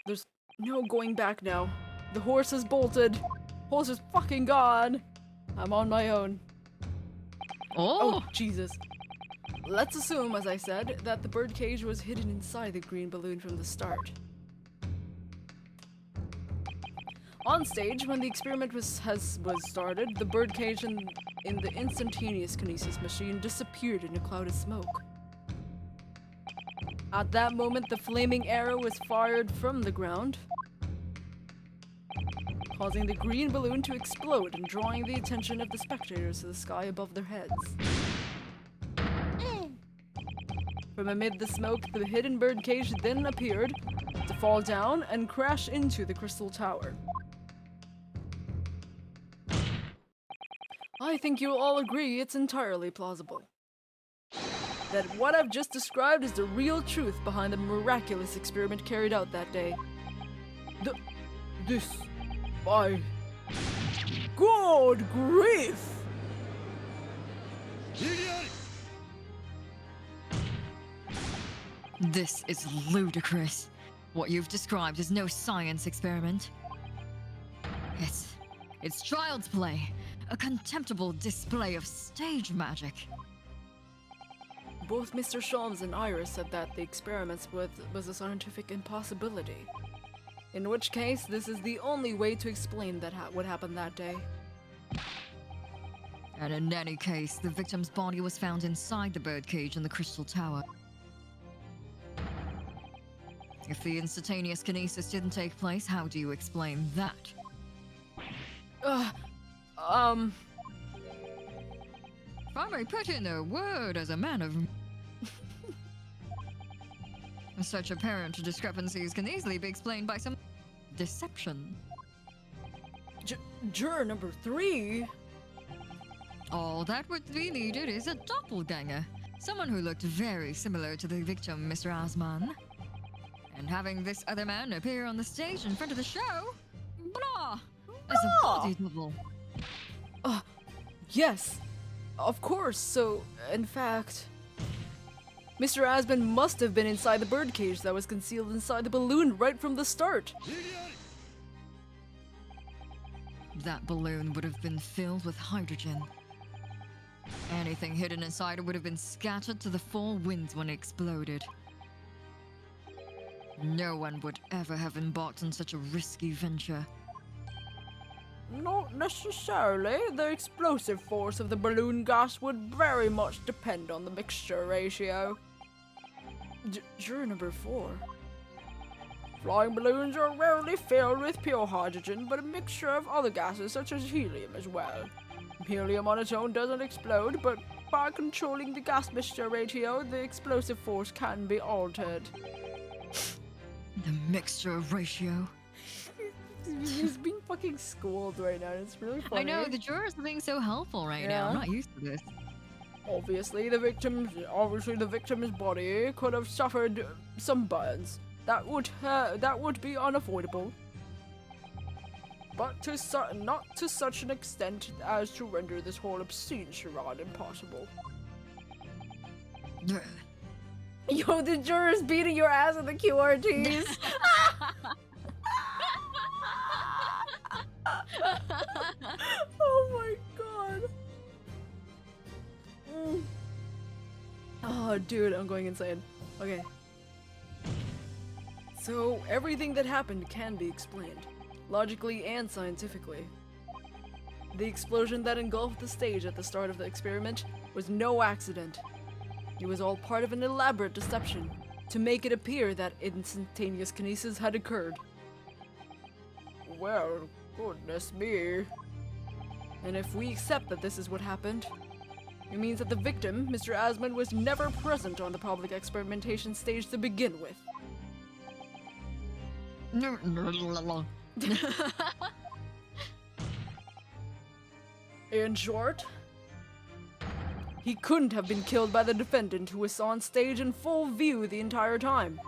There's no going back now. The horse has bolted. Horse is fucking gone. I'm on my own. Oh, Jesus. Let's assume, as I said, that the birdcage was hidden inside the green balloon from the start. On stage, when the experiment was started, the birdcage in the instantaneous kinesis machine disappeared in a cloud of smoke. At that moment, the flaming arrow was fired from the ground, causing the green balloon to explode and drawing the attention of the spectators to the sky above their heads. From amid the smoke, the hidden birdcage then appeared to fall down and crash into the crystal tower. I think you'll all agree it's entirely plausible that what I've just described is the real truth behind the miraculous experiment carried out that day. My good grief! This is ludicrous. What you've described is no science experiment. It's child's play. A contemptible display of stage magic. Both Mr. Sholmes and Iris said that the experiments was a scientific impossibility. In which case, this is the only way to explain that what happened that day. And in any case, the victim's body was found inside the birdcage in the crystal tower. If the instantaneous kinesis didn't take place, how do you explain that? If I may put in a word as a man of... Such apparent discrepancies can easily be explained by some deception. Juror number 3? All that would be needed is a doppelganger. Someone who looked very similar to the victim, Mr. Osman. And having this other man appear on the stage in front of the show, blah, as a body double. Yes, of course. So, in fact, Mr. Asman must have been inside the birdcage that was concealed inside the balloon right from the start. That balloon would have been filled with hydrogen. Anything hidden inside it would have been scattered to the four winds when it exploded. No one would ever have embarked on such a risky venture. Not necessarily. The explosive force of the balloon gas would very much depend on the mixture ratio. Juror number 4. Flying balloons are rarely filled with pure hydrogen, but a mixture of other gases such as helium as well. Helium on its own doesn't explode, but by controlling the gas mixture ratio, the explosive force can be altered. The mixture ratio. He's being fucking schooled right now. It's really funny. I know, the jurors are being so helpful right now. I'm not used to this. Obviously, the victim's body could have suffered some burns. That would be unavoidable. But not to such an extent as to render this whole obscene charade impossible. Yo, the jurors beating your ass with the QRTs. Oh my god. Oh, dude, I'm going insane. Okay. So, everything that happened can be explained, logically and scientifically. The explosion that engulfed the stage at the start of the experiment was no accident. It was all part of an elaborate deception to make it appear that instantaneous kinesis had occurred. Well, goodness me. And if we accept that this is what happened, it means that the victim, Mr. Asman, was never present on the public experimentation stage to begin with. In short, he couldn't have been killed by the defendant who was on stage in full view the entire time.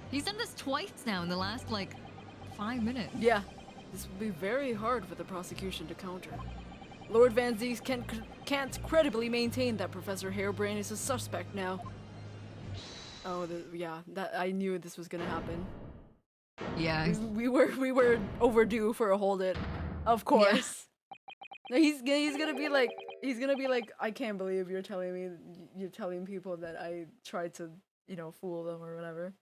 He's done this twice now in the last, like, 5 minutes. Yeah, this will be very hard for the prosecution to counter. Lord Van Zieks can't credibly maintain that Professor Harebrain is a suspect now. Oh, yeah, that I knew this was gonna happen. Yeah. We were overdue for a hold it, of course. No, he's gonna be like I can't believe you're telling people that I tried to fool them or whatever.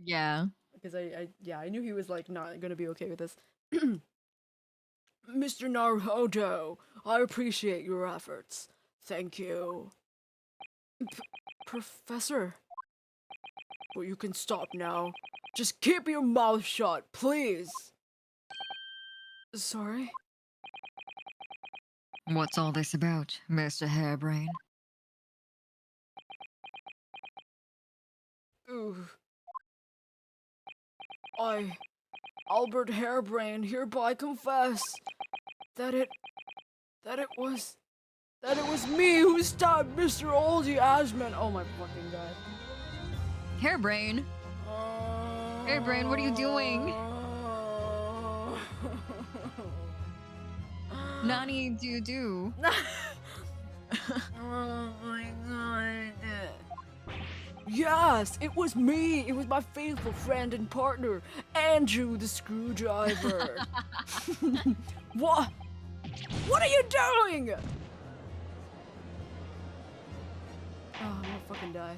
Yeah. Because I knew he was like not gonna be okay with this. Mr. Naruhodo, I appreciate your efforts. Thank you. Professor. Well, you can stop now. Just keep your mouth shut, please. Sorry? What's all this about, Mr. Harebrain? Ooh. I, Albert Harebrain, hereby confess that it was me who stabbed Mr. Oldie Asman. Oh my fucking god. Harebrain? Harebrain, what are you doing? Nani do? Oh my god. Yes, it was me. It was my faithful friend and partner, Andrew the Screwdriver. What? What are you doing? Oh, I'm gonna fucking die.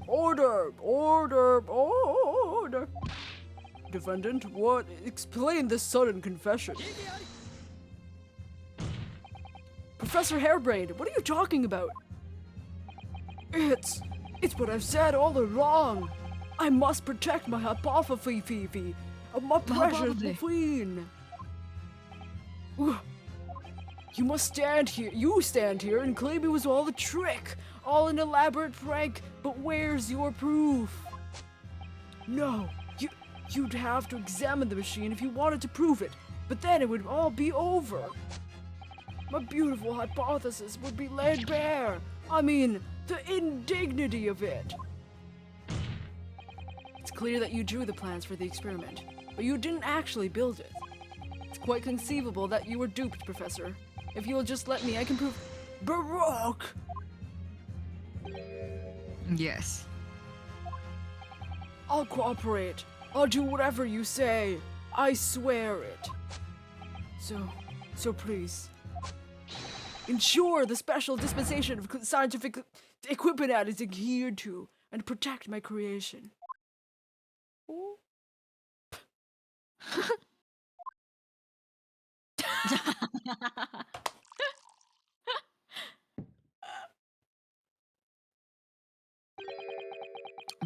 Order! Order! Order! Defendant, what? Explain this sudden confession. Professor Harebrain, what are you talking about? It's what I've said all along. I must protect my hypothesis of my precious queen. You stand here and claim it was all a trick, all an elaborate prank, but where's your proof? No, you'd have to examine the machine if you wanted to prove it, but then it would all be over. My beautiful hypothesis would be laid bare. I mean, the indignity of it. It's clear that you drew the plans for the experiment, but you didn't actually build it. It's quite conceivable that you were duped, Professor. If you'll just let me, I can prove— Baroque! Yes. I'll cooperate. I'll do whatever you say. I swear it. So please, ensure the special dispensation of scientific equipment is adhered to and protect my creation.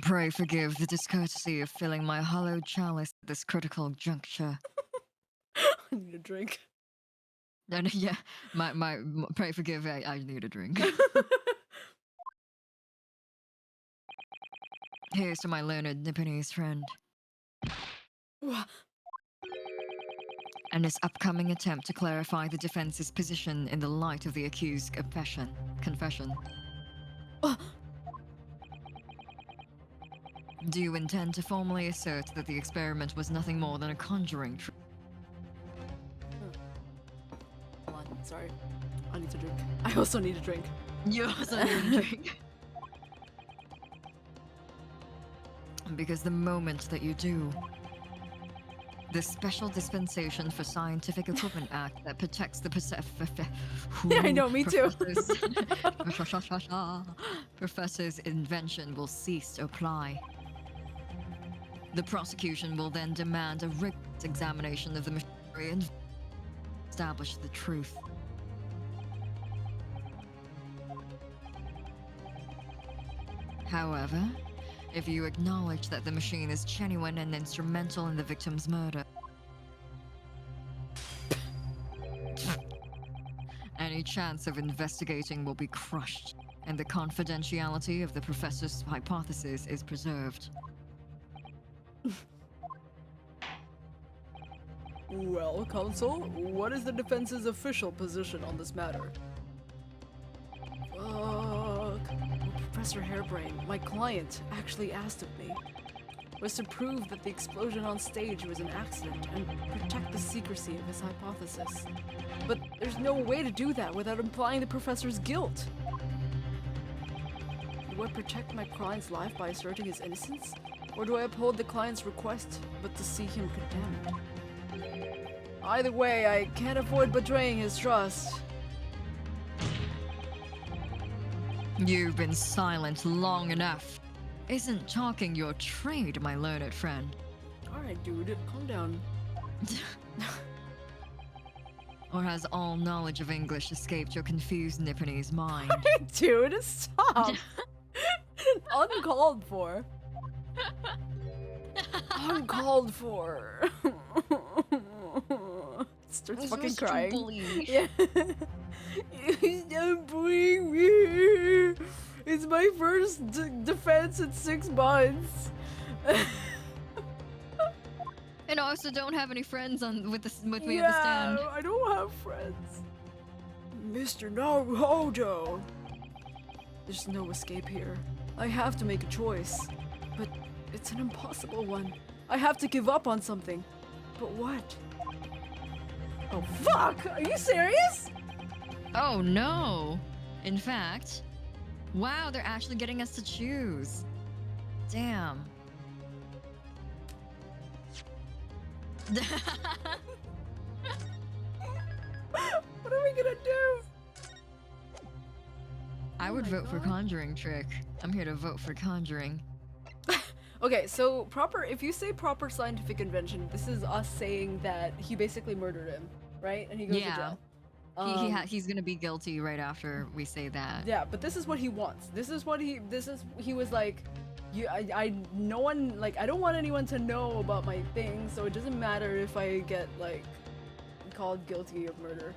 Pray forgive the discourtesy of filling my hollow chalice at this critical juncture. I need a drink. And yeah, my pray forgive, I need a drink. Here's to my learned Nipponese friend. And his upcoming attempt to clarify the defense's position in the light of the accused's confession. Do you intend to formally assert that the experiment was nothing more than a conjuring Hold on, sorry. I need to drink. I also need a drink. You're also drink. Because the moment that you do, the Special Dispensation for Scientific Equipment Act that protects the I know, me too. Professor's invention will cease to apply. The prosecution will then demand a rigorous examination of the machinery and establish the truth. However, if you acknowledge that the machine is genuine and instrumental in the victim's murder, any chance of investigating will be crushed, and the confidentiality of the professor's hypothesis is preserved. Well, counsel, what is the defense's official position on this matter? Fuck. Professor Hairbrain, my client, actually asked of me was to prove that the explosion on stage was an accident and protect the secrecy of his hypothesis. But there's no way to do that without implying the professor's guilt. Do I protect my client's life by asserting his innocence? Or do I uphold the client's request but to see him condemned? Either way, I can't avoid betraying his trust. You've been silent long enough. Isn't talking your trade, my learned friend? Alright, dude, calm down. Or has all knowledge of English escaped your confused Nipponese mind? Dude, stop! Uncalled for. Uncalled for. Starts fucking crying. Yeah. Stop bullying me. It's my first defense in 6 months. And also don't have any friends with me at the stand. I don't have friends. Mr. Naruhodo. There's no escape here. I have to make a choice. But it's an impossible one. I have to give up on something. But what? Oh fuck! Are you serious? Oh no! In fact, wow, they're actually getting us to choose. Damn. What are we gonna do? I would vote for Conjuring Trick. I'm here to vote for Conjuring. Okay, so if you say proper scientific invention, this is us saying that he basically murdered him, right? And he goes to jail. He's gonna be guilty right after we say that. Yeah, but this is what he wants. He was like, no one, like, I don't want anyone to know about my thing, so it doesn't matter if I get, like, called guilty of murder.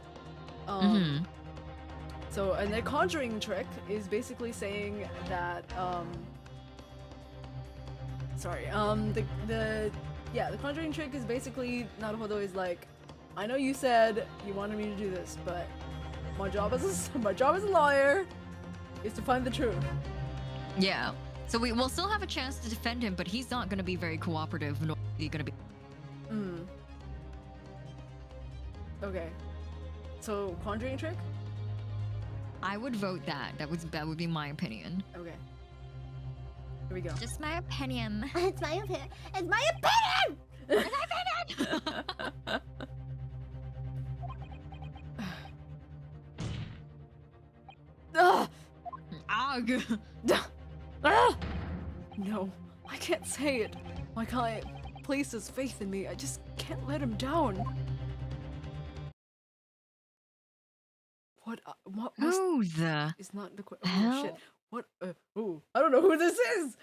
So, and the Conjuring Trick is basically saying that, the Conjuring Trick is basically, Naruhodo is like, I know you said you wanted me to do this, but my job as a lawyer is to find the truth. Yeah. So we'll still have a chance to defend him, but he's not gonna be very cooperative, nor is he gonna be. Okay. So, Conjuring Trick? I would vote that. That would be my opinion. Okay. Here we go. Just my opinion. It's my opinion. It's my opinion! It's my opinion! Ugh. No, I can't say it. My client places faith in me. I just can't let him down. What Who the is not the hell? Oh shit. What ooh, I don't know who this is.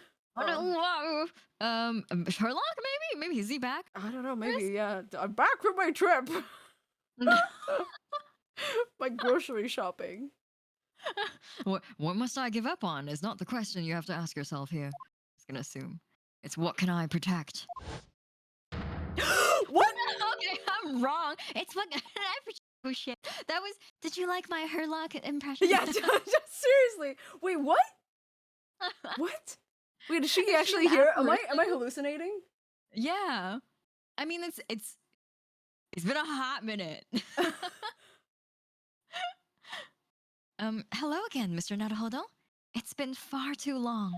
Sherlock maybe is he back? I don't know, maybe yeah. I'm back from my trip. My grocery shopping. What must I give up on is not the question you have to ask yourself here. I was gonna assume. It's what can I protect? What? Okay, I'm wrong. It's what can I protect? Oh shit. That was, did you like my Herlock impression? Yeah, seriously. Wait, what? What? Wait, did she actually hear? Am I hallucinating? Yeah. I mean, it's been a hot minute. Hello again, Mr. Naruhodo. It's been far too long.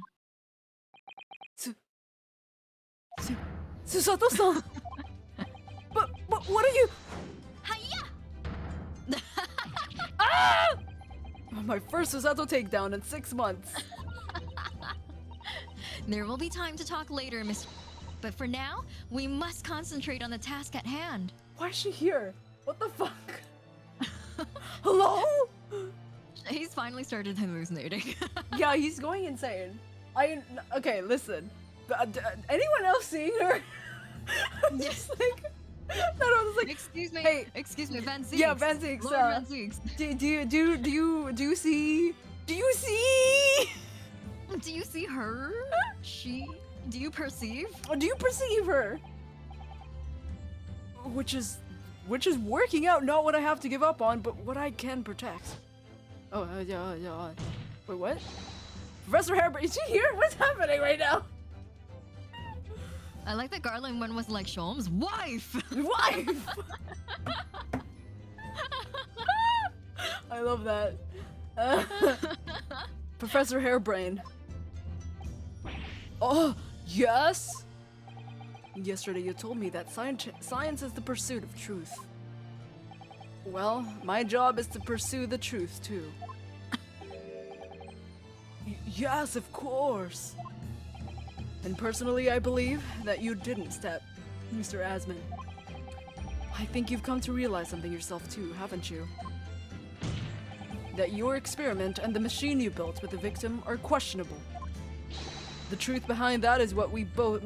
Susato-san! but what are you? Hiya! Ah! My first Susato takedown in 6 months. There will be time to talk later, Mr. But for now, we must concentrate on the task at hand. Why is she here? What the fuck? Hello? He's finally started hallucinating. Yeah, he's going insane. Okay, listen. Anyone else seeing her? I'm just like, no, was like, Excuse me. Hey. Excuse me, Van Zeeks. Yeah, Van Zeeks, Lord Van Zeeks. do you see? Do you see? Do you see her? She? Do you perceive? Do you perceive her? Which is working out not what I have to give up on, but what I can protect. Oh, yeah. Wait, what? Professor Hairbrain, is she here? What's happening right now? I like that Garland one was like Shom's wife. Wife! I love that. Professor Hairbrain. Oh, yes? Yesterday you told me that science is the pursuit of truth. Well, my job is to pursue the truth too. Yes, of course. And personally, I believe that you didn't step, Mr. Asman. I think you've come to realize something yourself too, haven't you? That your experiment and the machine you built with the victim are questionable. The truth behind that is what we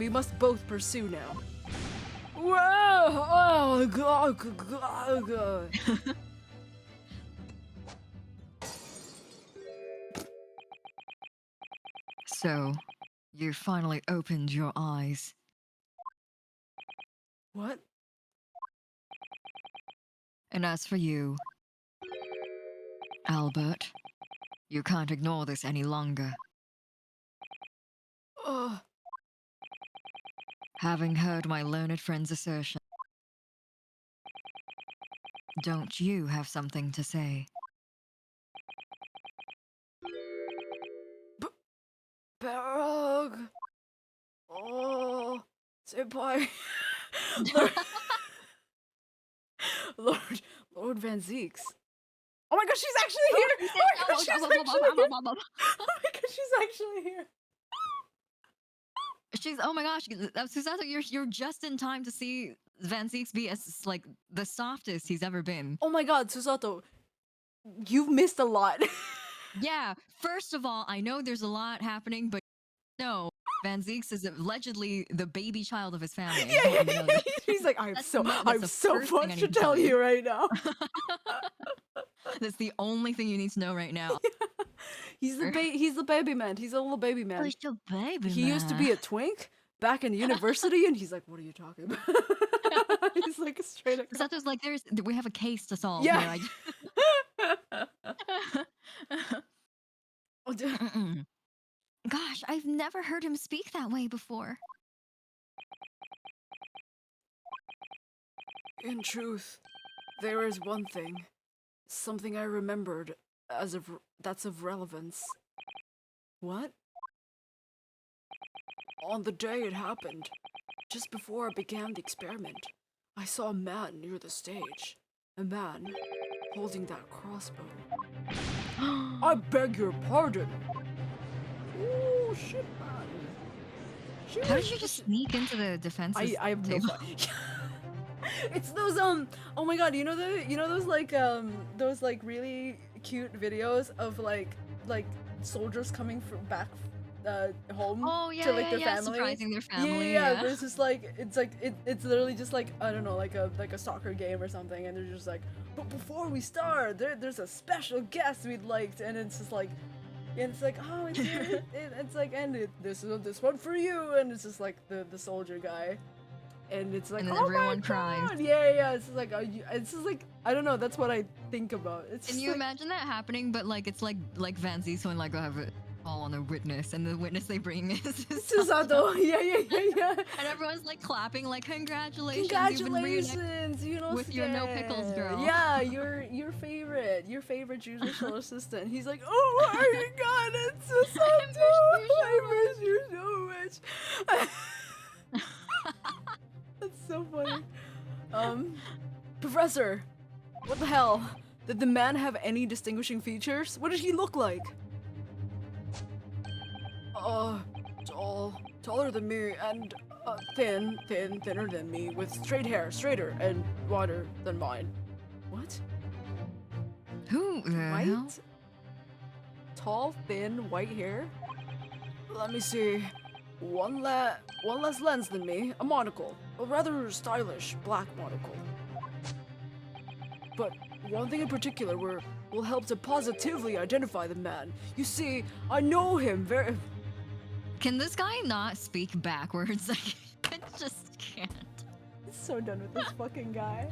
must both pursue now. Whoa! Oh God! So, you finally opened your eyes. What? And as for you, Albert, you can't ignore this any longer. Having heard my learned friend's assertion, don't you have something to say? Barog! Oh, senpai! Lord Van Zeeks. Oh my gosh, she's actually here! Oh my gosh, she's actually here! Oh my gosh, she's actually here! She's, oh my gosh, Susato, you're just in time to see Van Zeeks be as like the softest he's ever been. Oh my god, Susato, you've missed a lot. Yeah, first of all, I know there's a lot happening, but no, Van Zeeks is allegedly the baby child of his family. Yeah. He's like, I have so much to tell you right now. That's the only thing you need to know right now. He's the baby man. He's a little baby man. He's the baby He man. used to be a twink back in university, and he's like, "What are you talking about?" He's like straight up. Sato's like, we have a case to solve. Yeah. Gosh, I've never heard him speak that way before. In truth, there is one thing, something I remembered that's of relevance. What? On the day it happened, just before I began the experiment, I saw a man near the stage. A man holding that crossbow. I beg your pardon. Oh shit, man. How did you just sneak into the defenses? I have no table? It's those oh my god, you know those like really cute videos of like soldiers coming from back home to like their family. Surprising their family. Yeah. But it's just like it's literally just like, I don't know, like a soccer game or something, and they're just like, but before we start, there's a special guest we'd liked, and it's just like, and it's like, oh, it's like, and this one for you, and it's just like the soldier guy. And it's like, and then oh everyone my cries. God. Yeah. It's just like, it's just like, I don't know. That's what I think about. It's Can just you like, imagine that happening? But like it's like Van Zeeks when like I have a call on a witness, and the witness they bring is Susato. Yeah. And everyone's like clapping, like congratulations, you've been Congratulations, with your no pickles girl. Yeah, your favorite judicial assistant. He's like, oh my god, it's so I miss you so much. That's so funny. Professor, what the hell? Did the man have any distinguishing features? What did he look like? Taller than me, and thinner than me, with straight hair, straighter and wider than mine. What? Who the hell? White? Tall, thin, white hair? Let me see. One less lens than me, a monocle, a rather stylish black monocle. But one thing in particular will help to positively identify the man. You see, I know him very. Can this guy not speak backwards? I just can't. I'm so done with this fucking guy.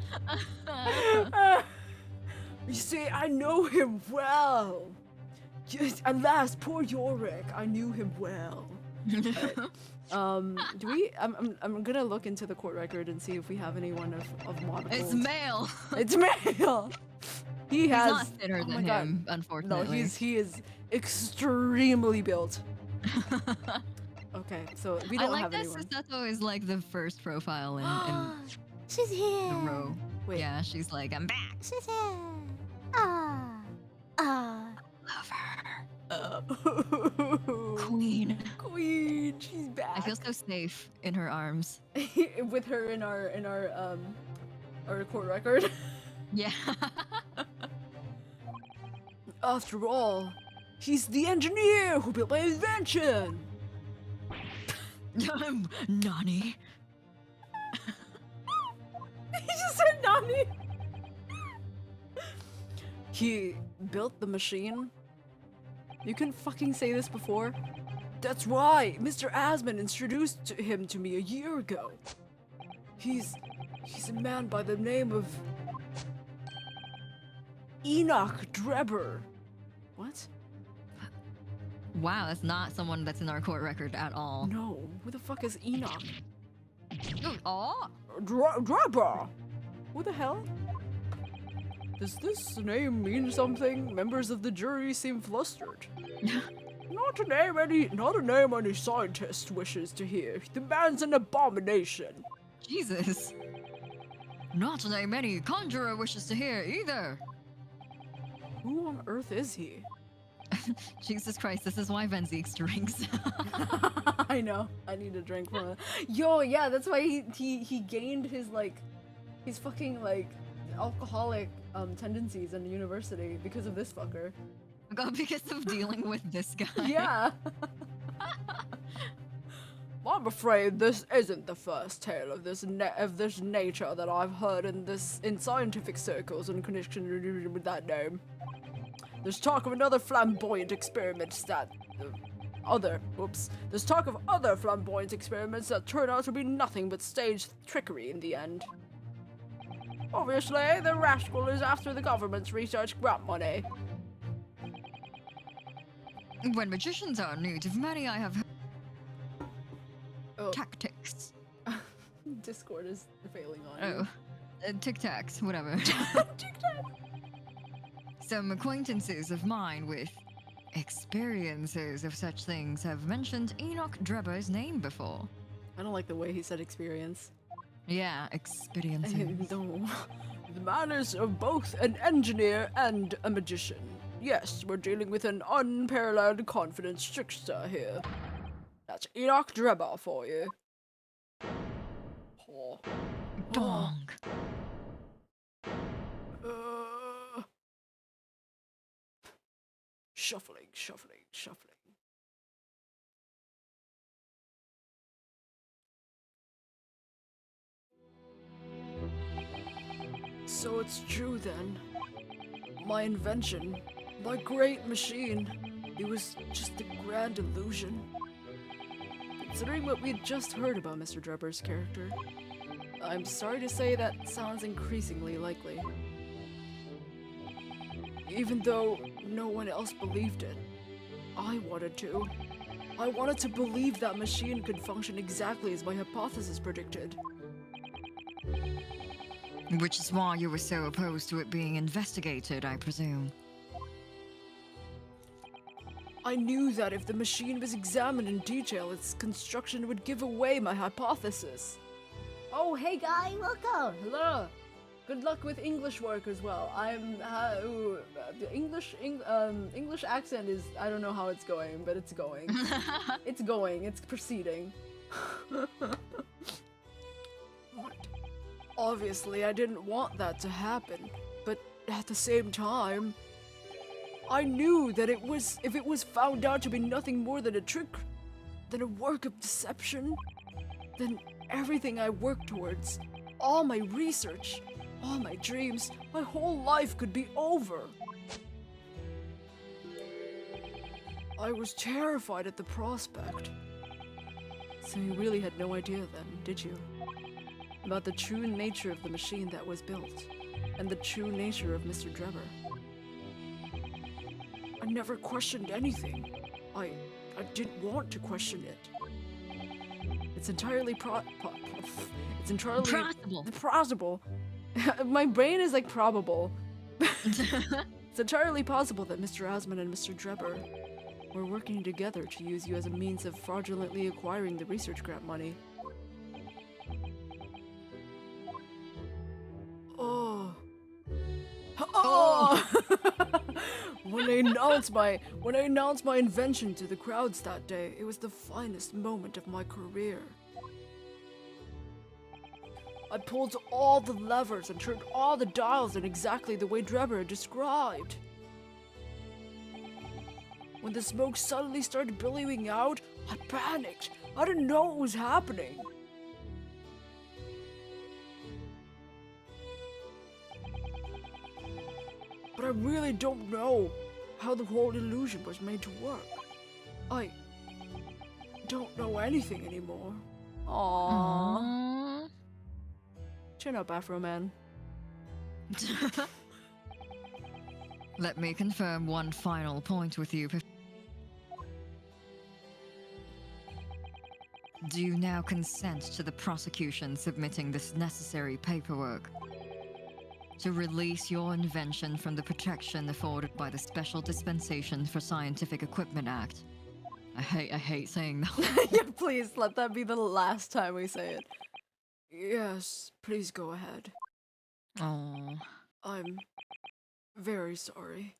You see, I know him well. At last, poor Yorick, I knew him well. Do we? I'm gonna look into the court record and see if we have anyone of monocles. It's male. It's male. He's not thinner than him, No, unfortunately. he is extremely built. Okay, so we don't I like have that anyone. Susato is like the first profile in She's here. the row. Wait. Yeah, she's like, I'm back. She's here. Ah. Love her. Queen. Queen, she's back. I feel so safe in her arms. With her in our court record. Yeah. After all, he's the engineer who built my invention. Nani. He just said Nani. He built the machine. You couldn't fucking say this before. That's right. Mr. Asman introduced him to me a year ago. He's a man by the name of Enoch Drebber. What? Wow, that's not someone that's in our court record at all. No. Who the fuck is Enoch? Oh, Drebber. Who the hell? Does this name mean something? Members of the jury seem flustered. Not a name any scientist wishes to hear. The man's an abomination. Jesus. Not a name any conjurer wishes to hear either. Who on earth is he? Jesus Christ, this is why Venzeeks drinks. I know. I need a drink from it. Yo, yeah, that's why he gained his fucking alcoholic tendencies in university because of this fucker. Because of dealing with this guy. Yeah. I'm afraid this isn't the first tale of this nature that I've heard in scientific circles in connection with that name. There's talk of another flamboyant experiments There's talk of other flamboyant experiments that turn out to be nothing but staged trickery in the end. Obviously, the rascal is after the government's research grant money. When magicians are in need of money, I have Oh, tactics. Discord is failing on you. Oh, tic-tacs, whatever. Some acquaintances of mine with experiences of such things have mentioned Enoch Drebber's name before. I don't like the way he said experience. Yeah, experiences. No. The man is both an engineer and a magician. Yes, we're dealing with an unparalleled confidence trickster here. That's Enoch Drebber for you. Oh. Dong. Shuffling. So it's true then. My invention, my great machine, it was just a grand illusion. Considering what we'd just heard about Mr. Drebber's character, I'm sorry to say that sounds increasingly likely. Even though no one else believed it, I wanted to. I wanted to believe that machine could function exactly as my hypothesis predicted. Which is why you were so opposed to it being investigated, I presume. I knew that if the machine was examined in detail, its construction would give away my hypothesis. Oh, hey guy, welcome. Hello. Good luck with English work as well. I'm the English accent is, I don't know how it's going, but it's going. It's going. It's proceeding. What? Obviously, I didn't want that to happen, but at the same time, I knew that if it was found out to be nothing more than a trick, than a work of deception, then everything I worked towards, all my research, all my dreams, my whole life could be over. I was terrified at the prospect. So you really had no idea then, did you? About the true nature of the machine that was built, and the true nature of Mr. Drebber. I never questioned anything. I didn't want to question it. It's entirely possible. My brain is like probable. It's entirely possible that Mr. Asman and Mr. Drebber were working together to use you as a means of fraudulently acquiring the research grant money. When I announced my invention to the crowds that day, it was the finest moment of my career. I pulled all the levers and turned all the dials in exactly the way Drebber had described. When the smoke suddenly started billowing out, I panicked. I didn't know what was happening. But I really don't know how the whole illusion was made to work. I don't know anything anymore. Aww. Chin up, Afro Man. Let me confirm one final point with you. Do you now consent to the prosecution submitting this necessary paperwork to release your invention from the protection afforded by the Special Dispensation for Scientific Equipment Act? I hate saying that. Yeah, please let that be the last time we say it. Yes, please go ahead. Oh. I'm very sorry.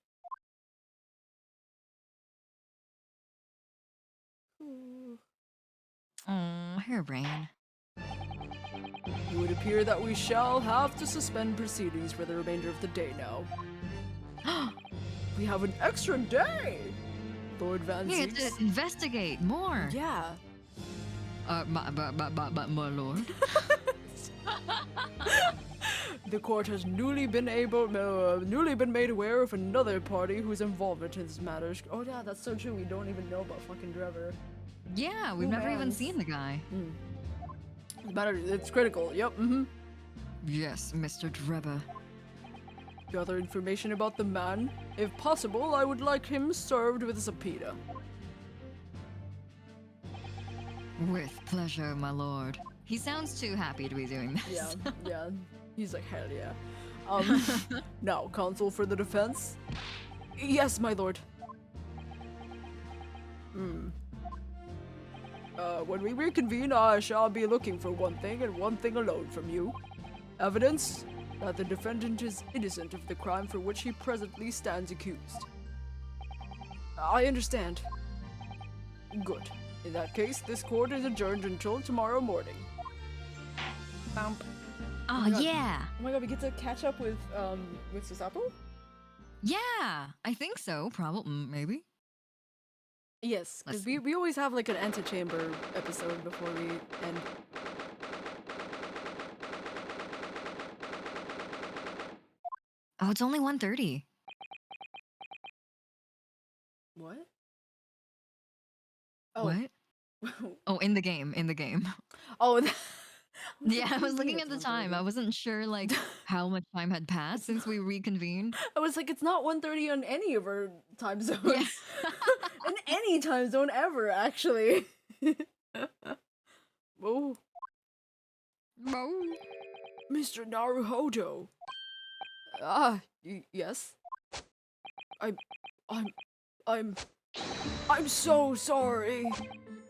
Oh, Hairbrain. It would appear that we shall have to suspend proceedings for the remainder of the day now. We have an extra day! Lord Van You get Zeeks. to investigate more. Yeah. My lord. The court has newly been made aware of another party who's involved in this matter. Oh yeah, that's so true. We don't even know about fucking Drebber. Yeah, we've never even seen the guy. The matter, it's critical. Yep. Yes, Mr. Drebber. Gather information about the man. If possible, I would like him served with a subpoena. With pleasure, my lord. He sounds too happy to be doing this. Yeah, yeah. He's like, hell yeah. Now, counsel for the defense? Yes, my lord. When we reconvene, I shall be looking for one thing and one thing alone from you. Evidence that the defendant is innocent of the crime for which he presently stands accused. I understand. Good. In that case, this court is adjourned until tomorrow morning. Oh, God. yeah. Oh my god, we get to catch up with Susapo? Yeah, I think so. Probably, maybe. Yes, because Let's- we always have like an antechamber episode before we end. Oh, it's only 1:30. What? Oh. What? Oh, in the game. Oh, Yeah, I was looking at the time. I wasn't sure like how much time had passed since we reconvened. I was like, it's not 1:30 on any of our time zones. Yeah. In any time zone ever, actually. Oh, Oh. Mr. Naruhodo. Ah, yes. I'm so sorry.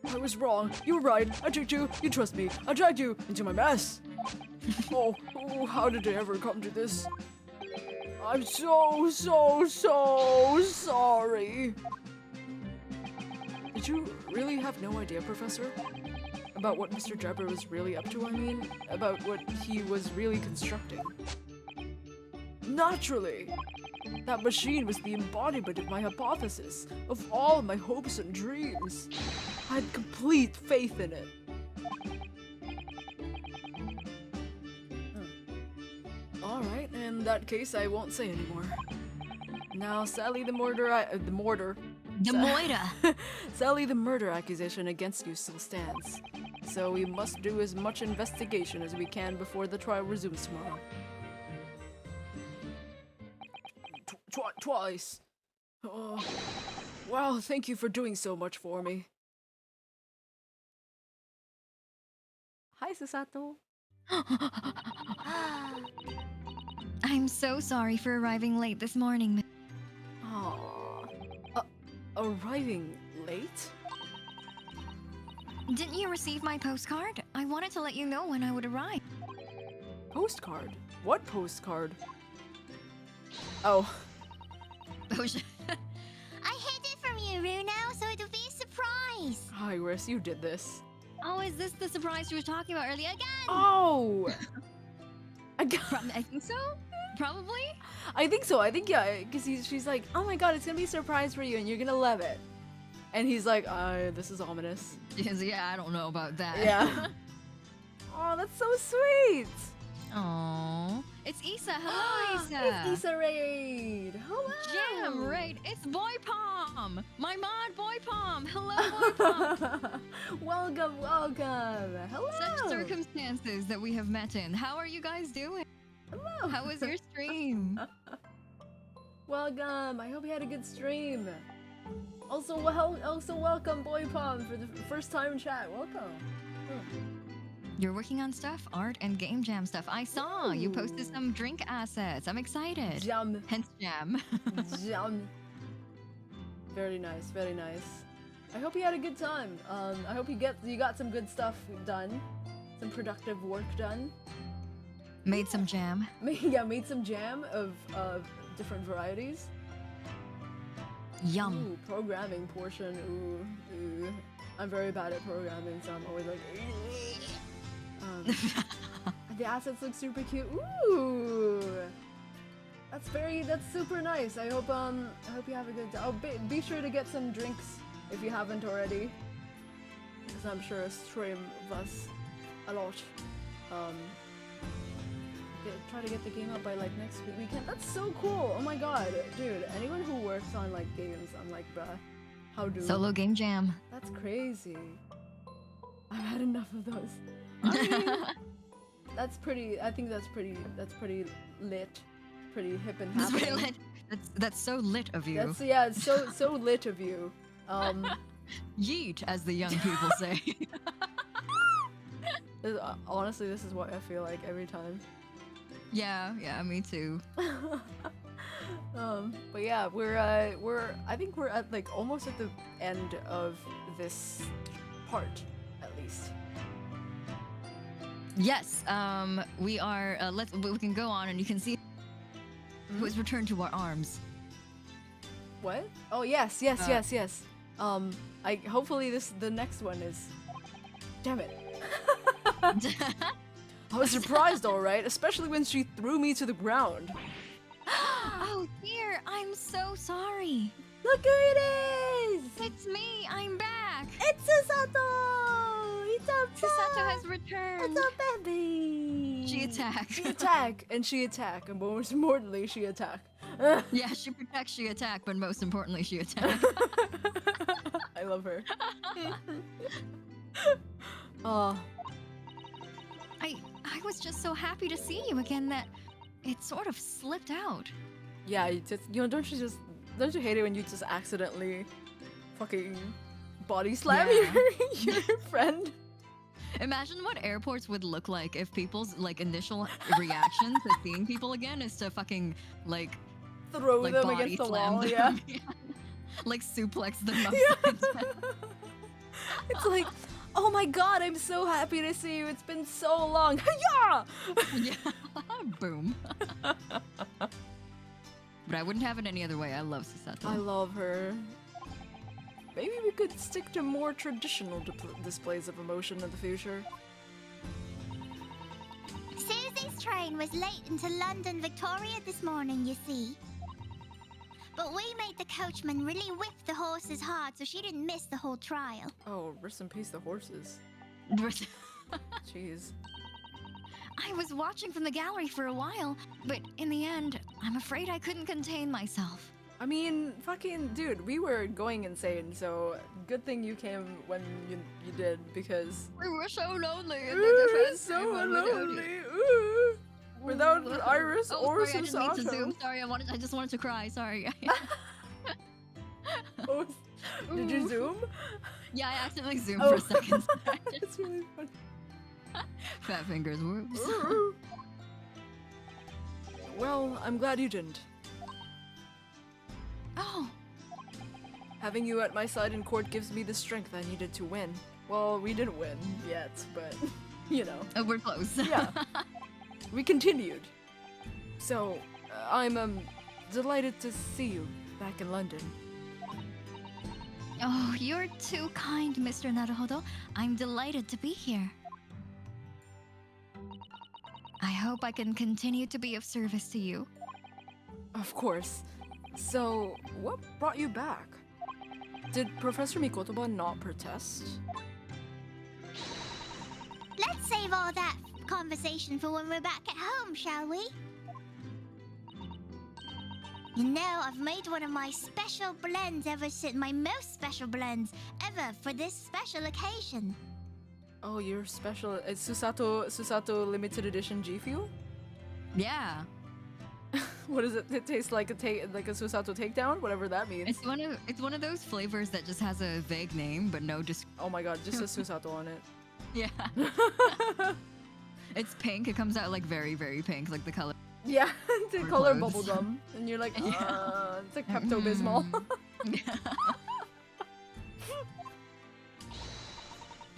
I was wrong. You were right. I tricked you. You trust me. I dragged you into my mess. Oh, how did it ever come to this? I'm so sorry. Did you really have no idea, Professor? About what Mr. Jabber was really up to, I mean? About what he was really constructing? Naturally! That machine was the embodiment of my hypothesis, of all my hopes and dreams. I had complete faith in it. Alright, in that case, I won't say anymore. Now, Sally, the murder. Sally, the murder accusation against you still stands. So we must do as much investigation as we can before the trial resumes tomorrow. Twice. Oh, wow, thank you for doing so much for me. Hi, Sasato. I'm so sorry for arriving late this morning. Aww. Arriving late? Didn't you receive my postcard? I wanted to let you know when I would arrive. Postcard? What postcard? Oh. Oh, shit. I hid it from you, Runo, so it'll be a surprise. Hi, Iris, you did this. Oh, is this the surprise you were talking about earlier again? Oh! I think so. Probably. I think so. I think, yeah, because she's like, oh my god, it's gonna be a surprise for you and you're gonna love it. And he's like, this is ominous. Yeah, I don't know about that. Yeah. Oh, that's so sweet. Aww. It's Issa. Hello, Issa. It's Issa Raid. Hello. Jam Raid. It's Boy Palm. My mod Boy Palm. Hello, Boy Palm. Welcome. Hello. Such circumstances that we have met in. How are you guys doing? Hello. How was your stream? Welcome. I hope you had a good stream. Also welcome, Boy Palm, for the first time chat. Welcome. You're working on stuff, art and game jam stuff. I saw you posted some drink assets. I'm excited. Jam. Hence jam. Jam. Very nice, very nice. I hope you had a good time. I hope you got some good stuff done, some productive work done. Made some jam. Made some jam of different varieties. Yum. Ooh, programming portion. Ooh. I'm very bad at programming, so I'm always like. The assets look super cute. Ooh, that's super nice. I hope you have a good. Oh, be sure to get some drinks if you haven't already, because I'm sure a stream was a lot. Try to get the game up by like next weekend. That's so cool. Oh my god, dude. Anyone who works on like games, I'm like, bruh, how do Solo game jam. That's crazy. I've had enough of those. I mean, that's pretty. I think that's pretty lit, pretty hip and That's happening. pretty lit. That's so lit of you. That's yeah, it's so lit of you. Yeet, as the young people say. Honestly, this is what I feel like every time. Yeah, me too. But yeah, I think we're at like almost at the end of this part, at least. Yes, we are. We can go on, and you can see who has returned to our arms. What? Oh yes. Hopefully the next one is. Damn it. I was surprised, all right, especially when she threw me to the ground. Oh dear, I'm so sorry. Look who it is! It's me. I'm back. It's Susato! It's a Susato has returned. It's a baby! She attacked. She attack, and most importantly, she attack. Yeah, she protects, she attack, but most importantly, she attack. I love her. I was just so happy to see you again that it sort of slipped out. Yeah, don't you hate it when you just accidentally fucking body slam your friend? Imagine what airports would look like if people's like initial reaction to seeing people again is to fucking like Throw them body against the slam wall, them. Like suplex them up. It's like, oh my god, I'm so happy to see you. It's been so long. Yeah. Yeah. Boom. But I wouldn't have it any other way. I love Susato. I love her. Maybe we could stick to more traditional displays of emotion in the future. Susie's train was late into London Victoria this morning, you see. But we made the coachman really whip the horses hard so she didn't miss the whole trial. Oh, rest in peace, the horses. Jeez. I was watching from the gallery for a while, but in the end, I'm afraid I couldn't contain myself. I mean, fucking dude, we were going insane, so good thing you came when you did, because We were so lonely in we the were defense so room without you. lonely. Without Iris or sorry, I didn't mean to Susato. zoom. Sorry, I just wanted to cry. Sorry. Oh, did you zoom? Yeah, I accidentally zoomed Oh. for a second. It's really funny. Fat fingers. Whoops. Well, I'm glad you didn't. Oh, Having you at my side in court gives me the strength I needed to win. Well, we didn't win yet, but you know. we're close. Yeah. We continued. So, I'm delighted to see you back in London. Oh, you're too kind, Mr. Naruhodo. I'm delighted to be here. I hope I can continue to be of service to you. Of course. So, what brought you back? Did Professor Mikotoba not protest? Let's save all that conversation for when we're back at home, shall we? You know, I've made one of my special blends my most special blends ever for this special occasion. Oh, your special. It's Susato limited edition G Fuel? Yeah, What is it? It tastes like a Susato takedown, whatever that means. it's one of those flavors that just has a vague name but no Oh my god, just a Susato on it. Yeah. It's pink. It comes out like very, very pink, like the color. Yeah, the Or color clothes. bubblegum. And you're like, Yeah. it's like Pepto-Bismol.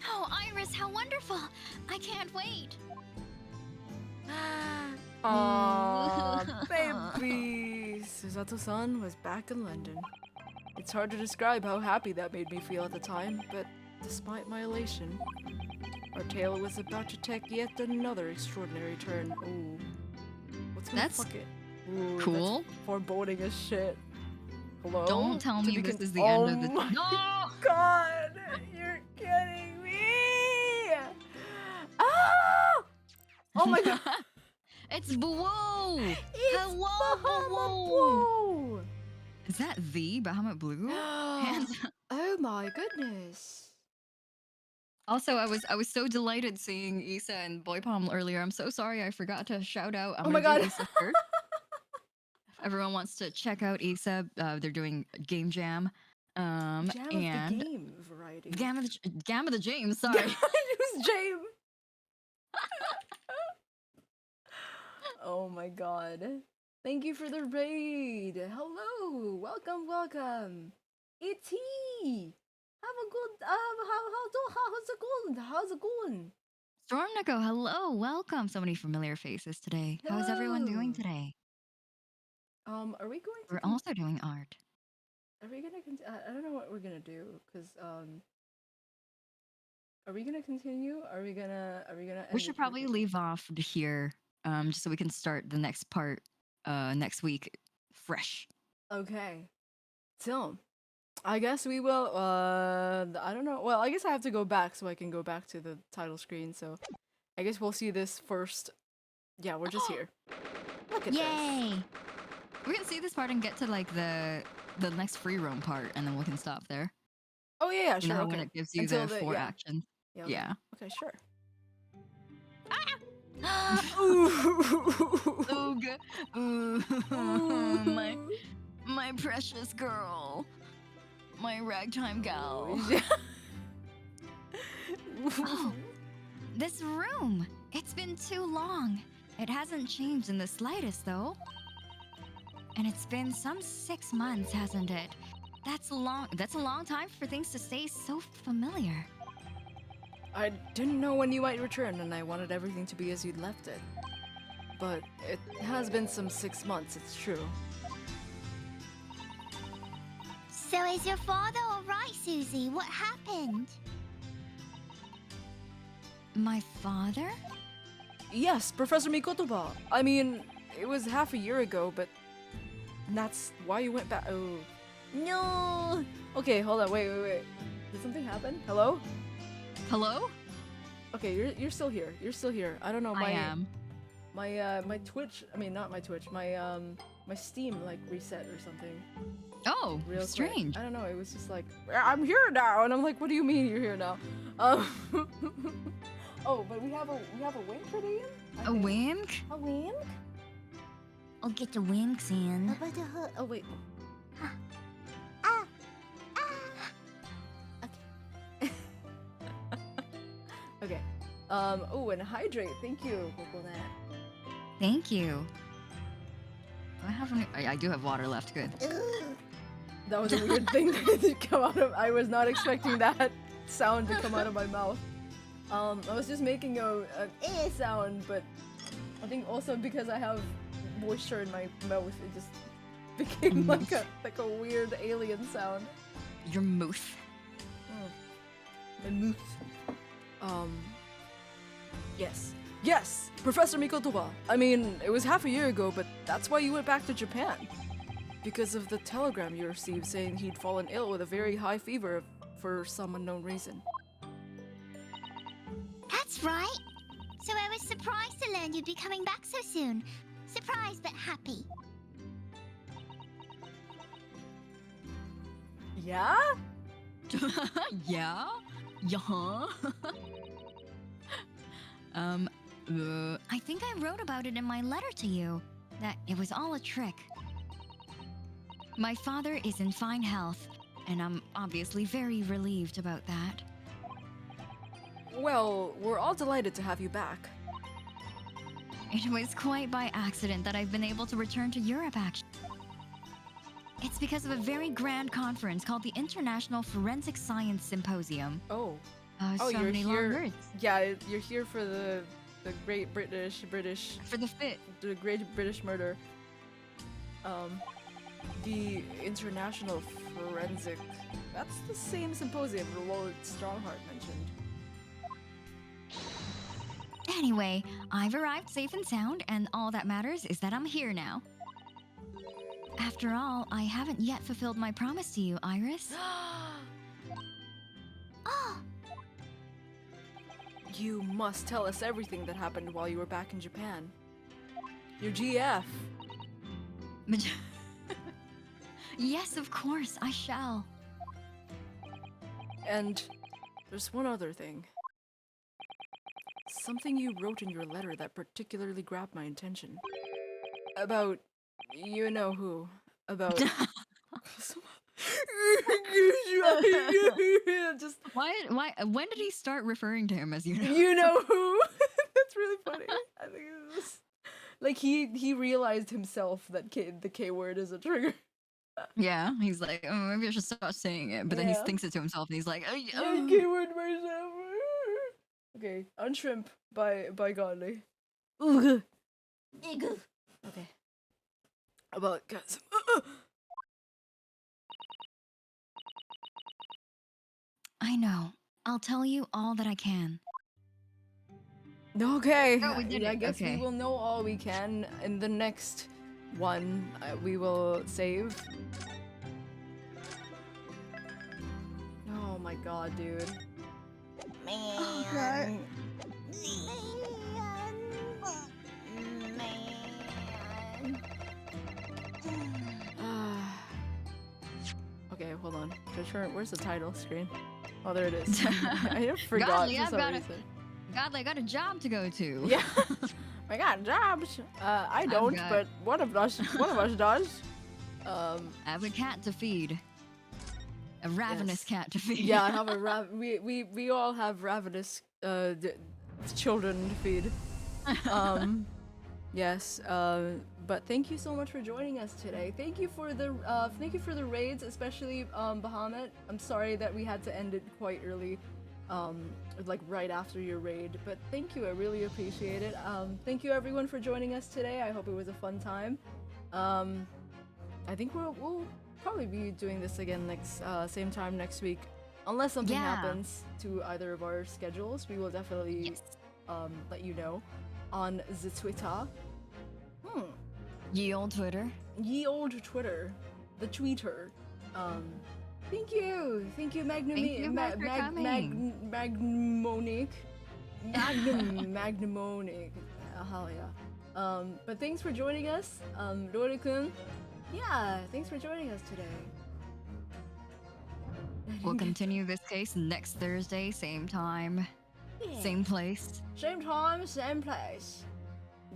Oh, Iris, how wonderful! I can't wait. Aww, baby! Susato-san was back in London. It's hard to describe how happy that made me feel at the time, but despite my elation, our tale was about to take yet another extraordinary turn. Ooh. What's gonna That's fuck it? Ooh, cool. That's foreboding as shit. Hello? Don't tell To me be this con- is the end of the. Oh my No! god! You're kidding me! Ah! Oh my god! It's Whoa! It's Hello, Bahamut Whoa! Whoa! Is that the Bahamut Blue? Hands up. Oh my goodness. Also, I was so delighted seeing Issa and Boy Palm earlier. I'm so sorry I forgot to shout out. I'm Oh my gonna do god. Issa first. If everyone wants to check out Issa, they're doing Game Jam. Jam And of the game variety. Gamma the James, sorry. it was James. Oh my god. Thank you for the raid. Hello. Welcome, welcome. It's he. Have a good how's it going? How's it going? Storm Nico, hello, welcome. So many familiar faces today. How is everyone doing Hello. today? Are we going to We're also doing art. Are we gonna I don't know what we're gonna do, cause are we gonna continue? Are we gonna We end should it probably here? leave off here, just so we can start the next part, next week, fresh. Okay. So, I guess we will. I don't know. Well, I guess I have to go back so I can go back to the title screen. So, I guess we'll see this first. Yeah, we're just here. Look at this. Yay! We can see this part and get to like the next free roam part, and then we can stop there. Oh yeah, You sure. know how Okay. when it gives you Until the the- 4 yeah. actions. Yeah. Okay. Yeah. Okay, sure. Ah! Oog. Ooh. My precious girl. My ragtime gal. Oh, this room. It's been too long. It hasn't changed in the slightest, though. And it's been some 6 months, hasn't it? That's a long time for things to stay so familiar. I didn't know when you might return, and I wanted everything to be as you'd left it. But it has been some 6 months, it's true. So is your father alright, Susie? What happened? My father? Yes, Professor Mikotoba. I mean, it was half a year ago, but that's why you went back. Oh. No! Okay, hold on, wait. Did something happen? Hello? Hello? Okay, you're still here. You're still here. I don't know, I am. my Twitch, I mean not my Twitch, my Steam like reset or something. Oh, Real quick. strange. I don't know, it was just like, I'm here now, and I'm like, what do you mean you're here now? Oh, but we have a wink for the end? A wink? A wink? I'll get the winks in. Oh wait. Okay. Oh, and hydrate. Thank you, Coconut. Thank you. Do I have any? I do have water left. Good. That was a weird thing to come out of. I was not expecting that sound to come out of my mouth. I was just making an eh sound, but I think also because I have moisture in my mouth, it just became like a weird alien sound. Your mouth. My mouth. Yes, Professor Mikotoba. I mean, it was half a year ago, but that's why you went back to Japan. Because of the telegram you received saying he'd fallen ill with a very high fever for some unknown reason. That's right. So I was surprised to learn you'd be coming back so soon. Surprised but happy. Yeah? Yeah? Yeah? I think I wrote about it in my letter to you, that it was all a trick. My father is in fine health, and I'm obviously very relieved about that. Well, we're all delighted to have you back. It was quite by accident that I've been able to return to Europe, actually. It's because of a very grand conference called the International Forensic Science Symposium. Oh. So you're many long here. words. Yeah, you're here for the Great British For the fit. the Great British Murder. The International Forensic. That's the same symposium Lord Strongheart mentioned. Anyway, I've arrived safe and sound, and all that matters is that I'm here now. After all, I haven't yet fulfilled my promise to you, Iris. Oh, You must tell us everything that happened while you were back in Japan. Your GF. Yes, of course, I shall. And there's one other thing. Something you wrote in your letter that particularly grabbed my attention. About you know who. About just Why, when did he start referring to him as you know? you know who. That's really funny. I think it was like he realized himself that the K word is a trigger. Yeah, he's like, oh, maybe I should stop saying it. But then he Yeah. thinks it to himself, and he's like, I K word myself. Okay, Unshrimp by Godly. Okay. About guys. I know. I'll tell you all that I can. Okay. Oh, we did I it, guess okay. we will know all we can in the next one. We will save. Oh my god, dude. man. Okay, hold on. Where's the title screen? Oh, there it is. I forgot Godly, for I've some got it. reason. god, they got a job to go to. Yeah. I got jobs. I don't, got- but one of us does. I have a cat to feed. A ravenous Yes. cat to feed. Yeah, I have a we all have ravenous children to feed. Yes. But thank you so much for joining us today. Thank you for the raids, especially Bahamut. I'm sorry that we had to end it quite early, like right after your raid. But thank you, I really appreciate it. Thank you everyone for joining us today. I hope it was a fun time. I think we'll probably be doing this again next same time next week, unless something Yeah. happens to either of our schedules. We will definitely Yes. let you know on the Twitter. Ye old Twitter. Ye old Twitter, the tweeter. Thank you, Thank you, Mark, for coming. Magnumonic, Magnumonic. Hell yeah. But thanks for joining us, Rory-kun. Yeah, thanks for joining us today. We'll continue this case next Thursday, same time, Yeah. same place. Same time, same place.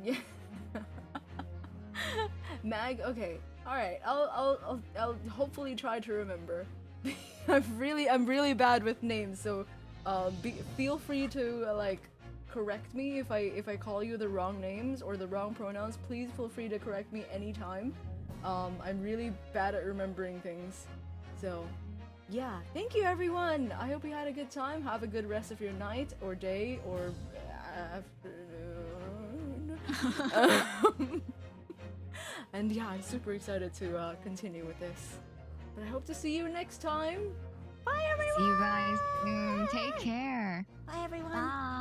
Yeah. Okay. All right. I'll hopefully try to remember. I'm really bad with names, so feel free to like correct me if I call you the wrong names or the wrong pronouns. Please feel free to correct me anytime. I'm really bad at remembering things. So, yeah. Thank you, everyone. I hope you had a good time. Have a good rest of your night or day or afternoon. And yeah, I'm super excited to continue with this. But I hope to see you next time. Bye, everyone. See you guys soon. Take care. Bye, everyone. Bye.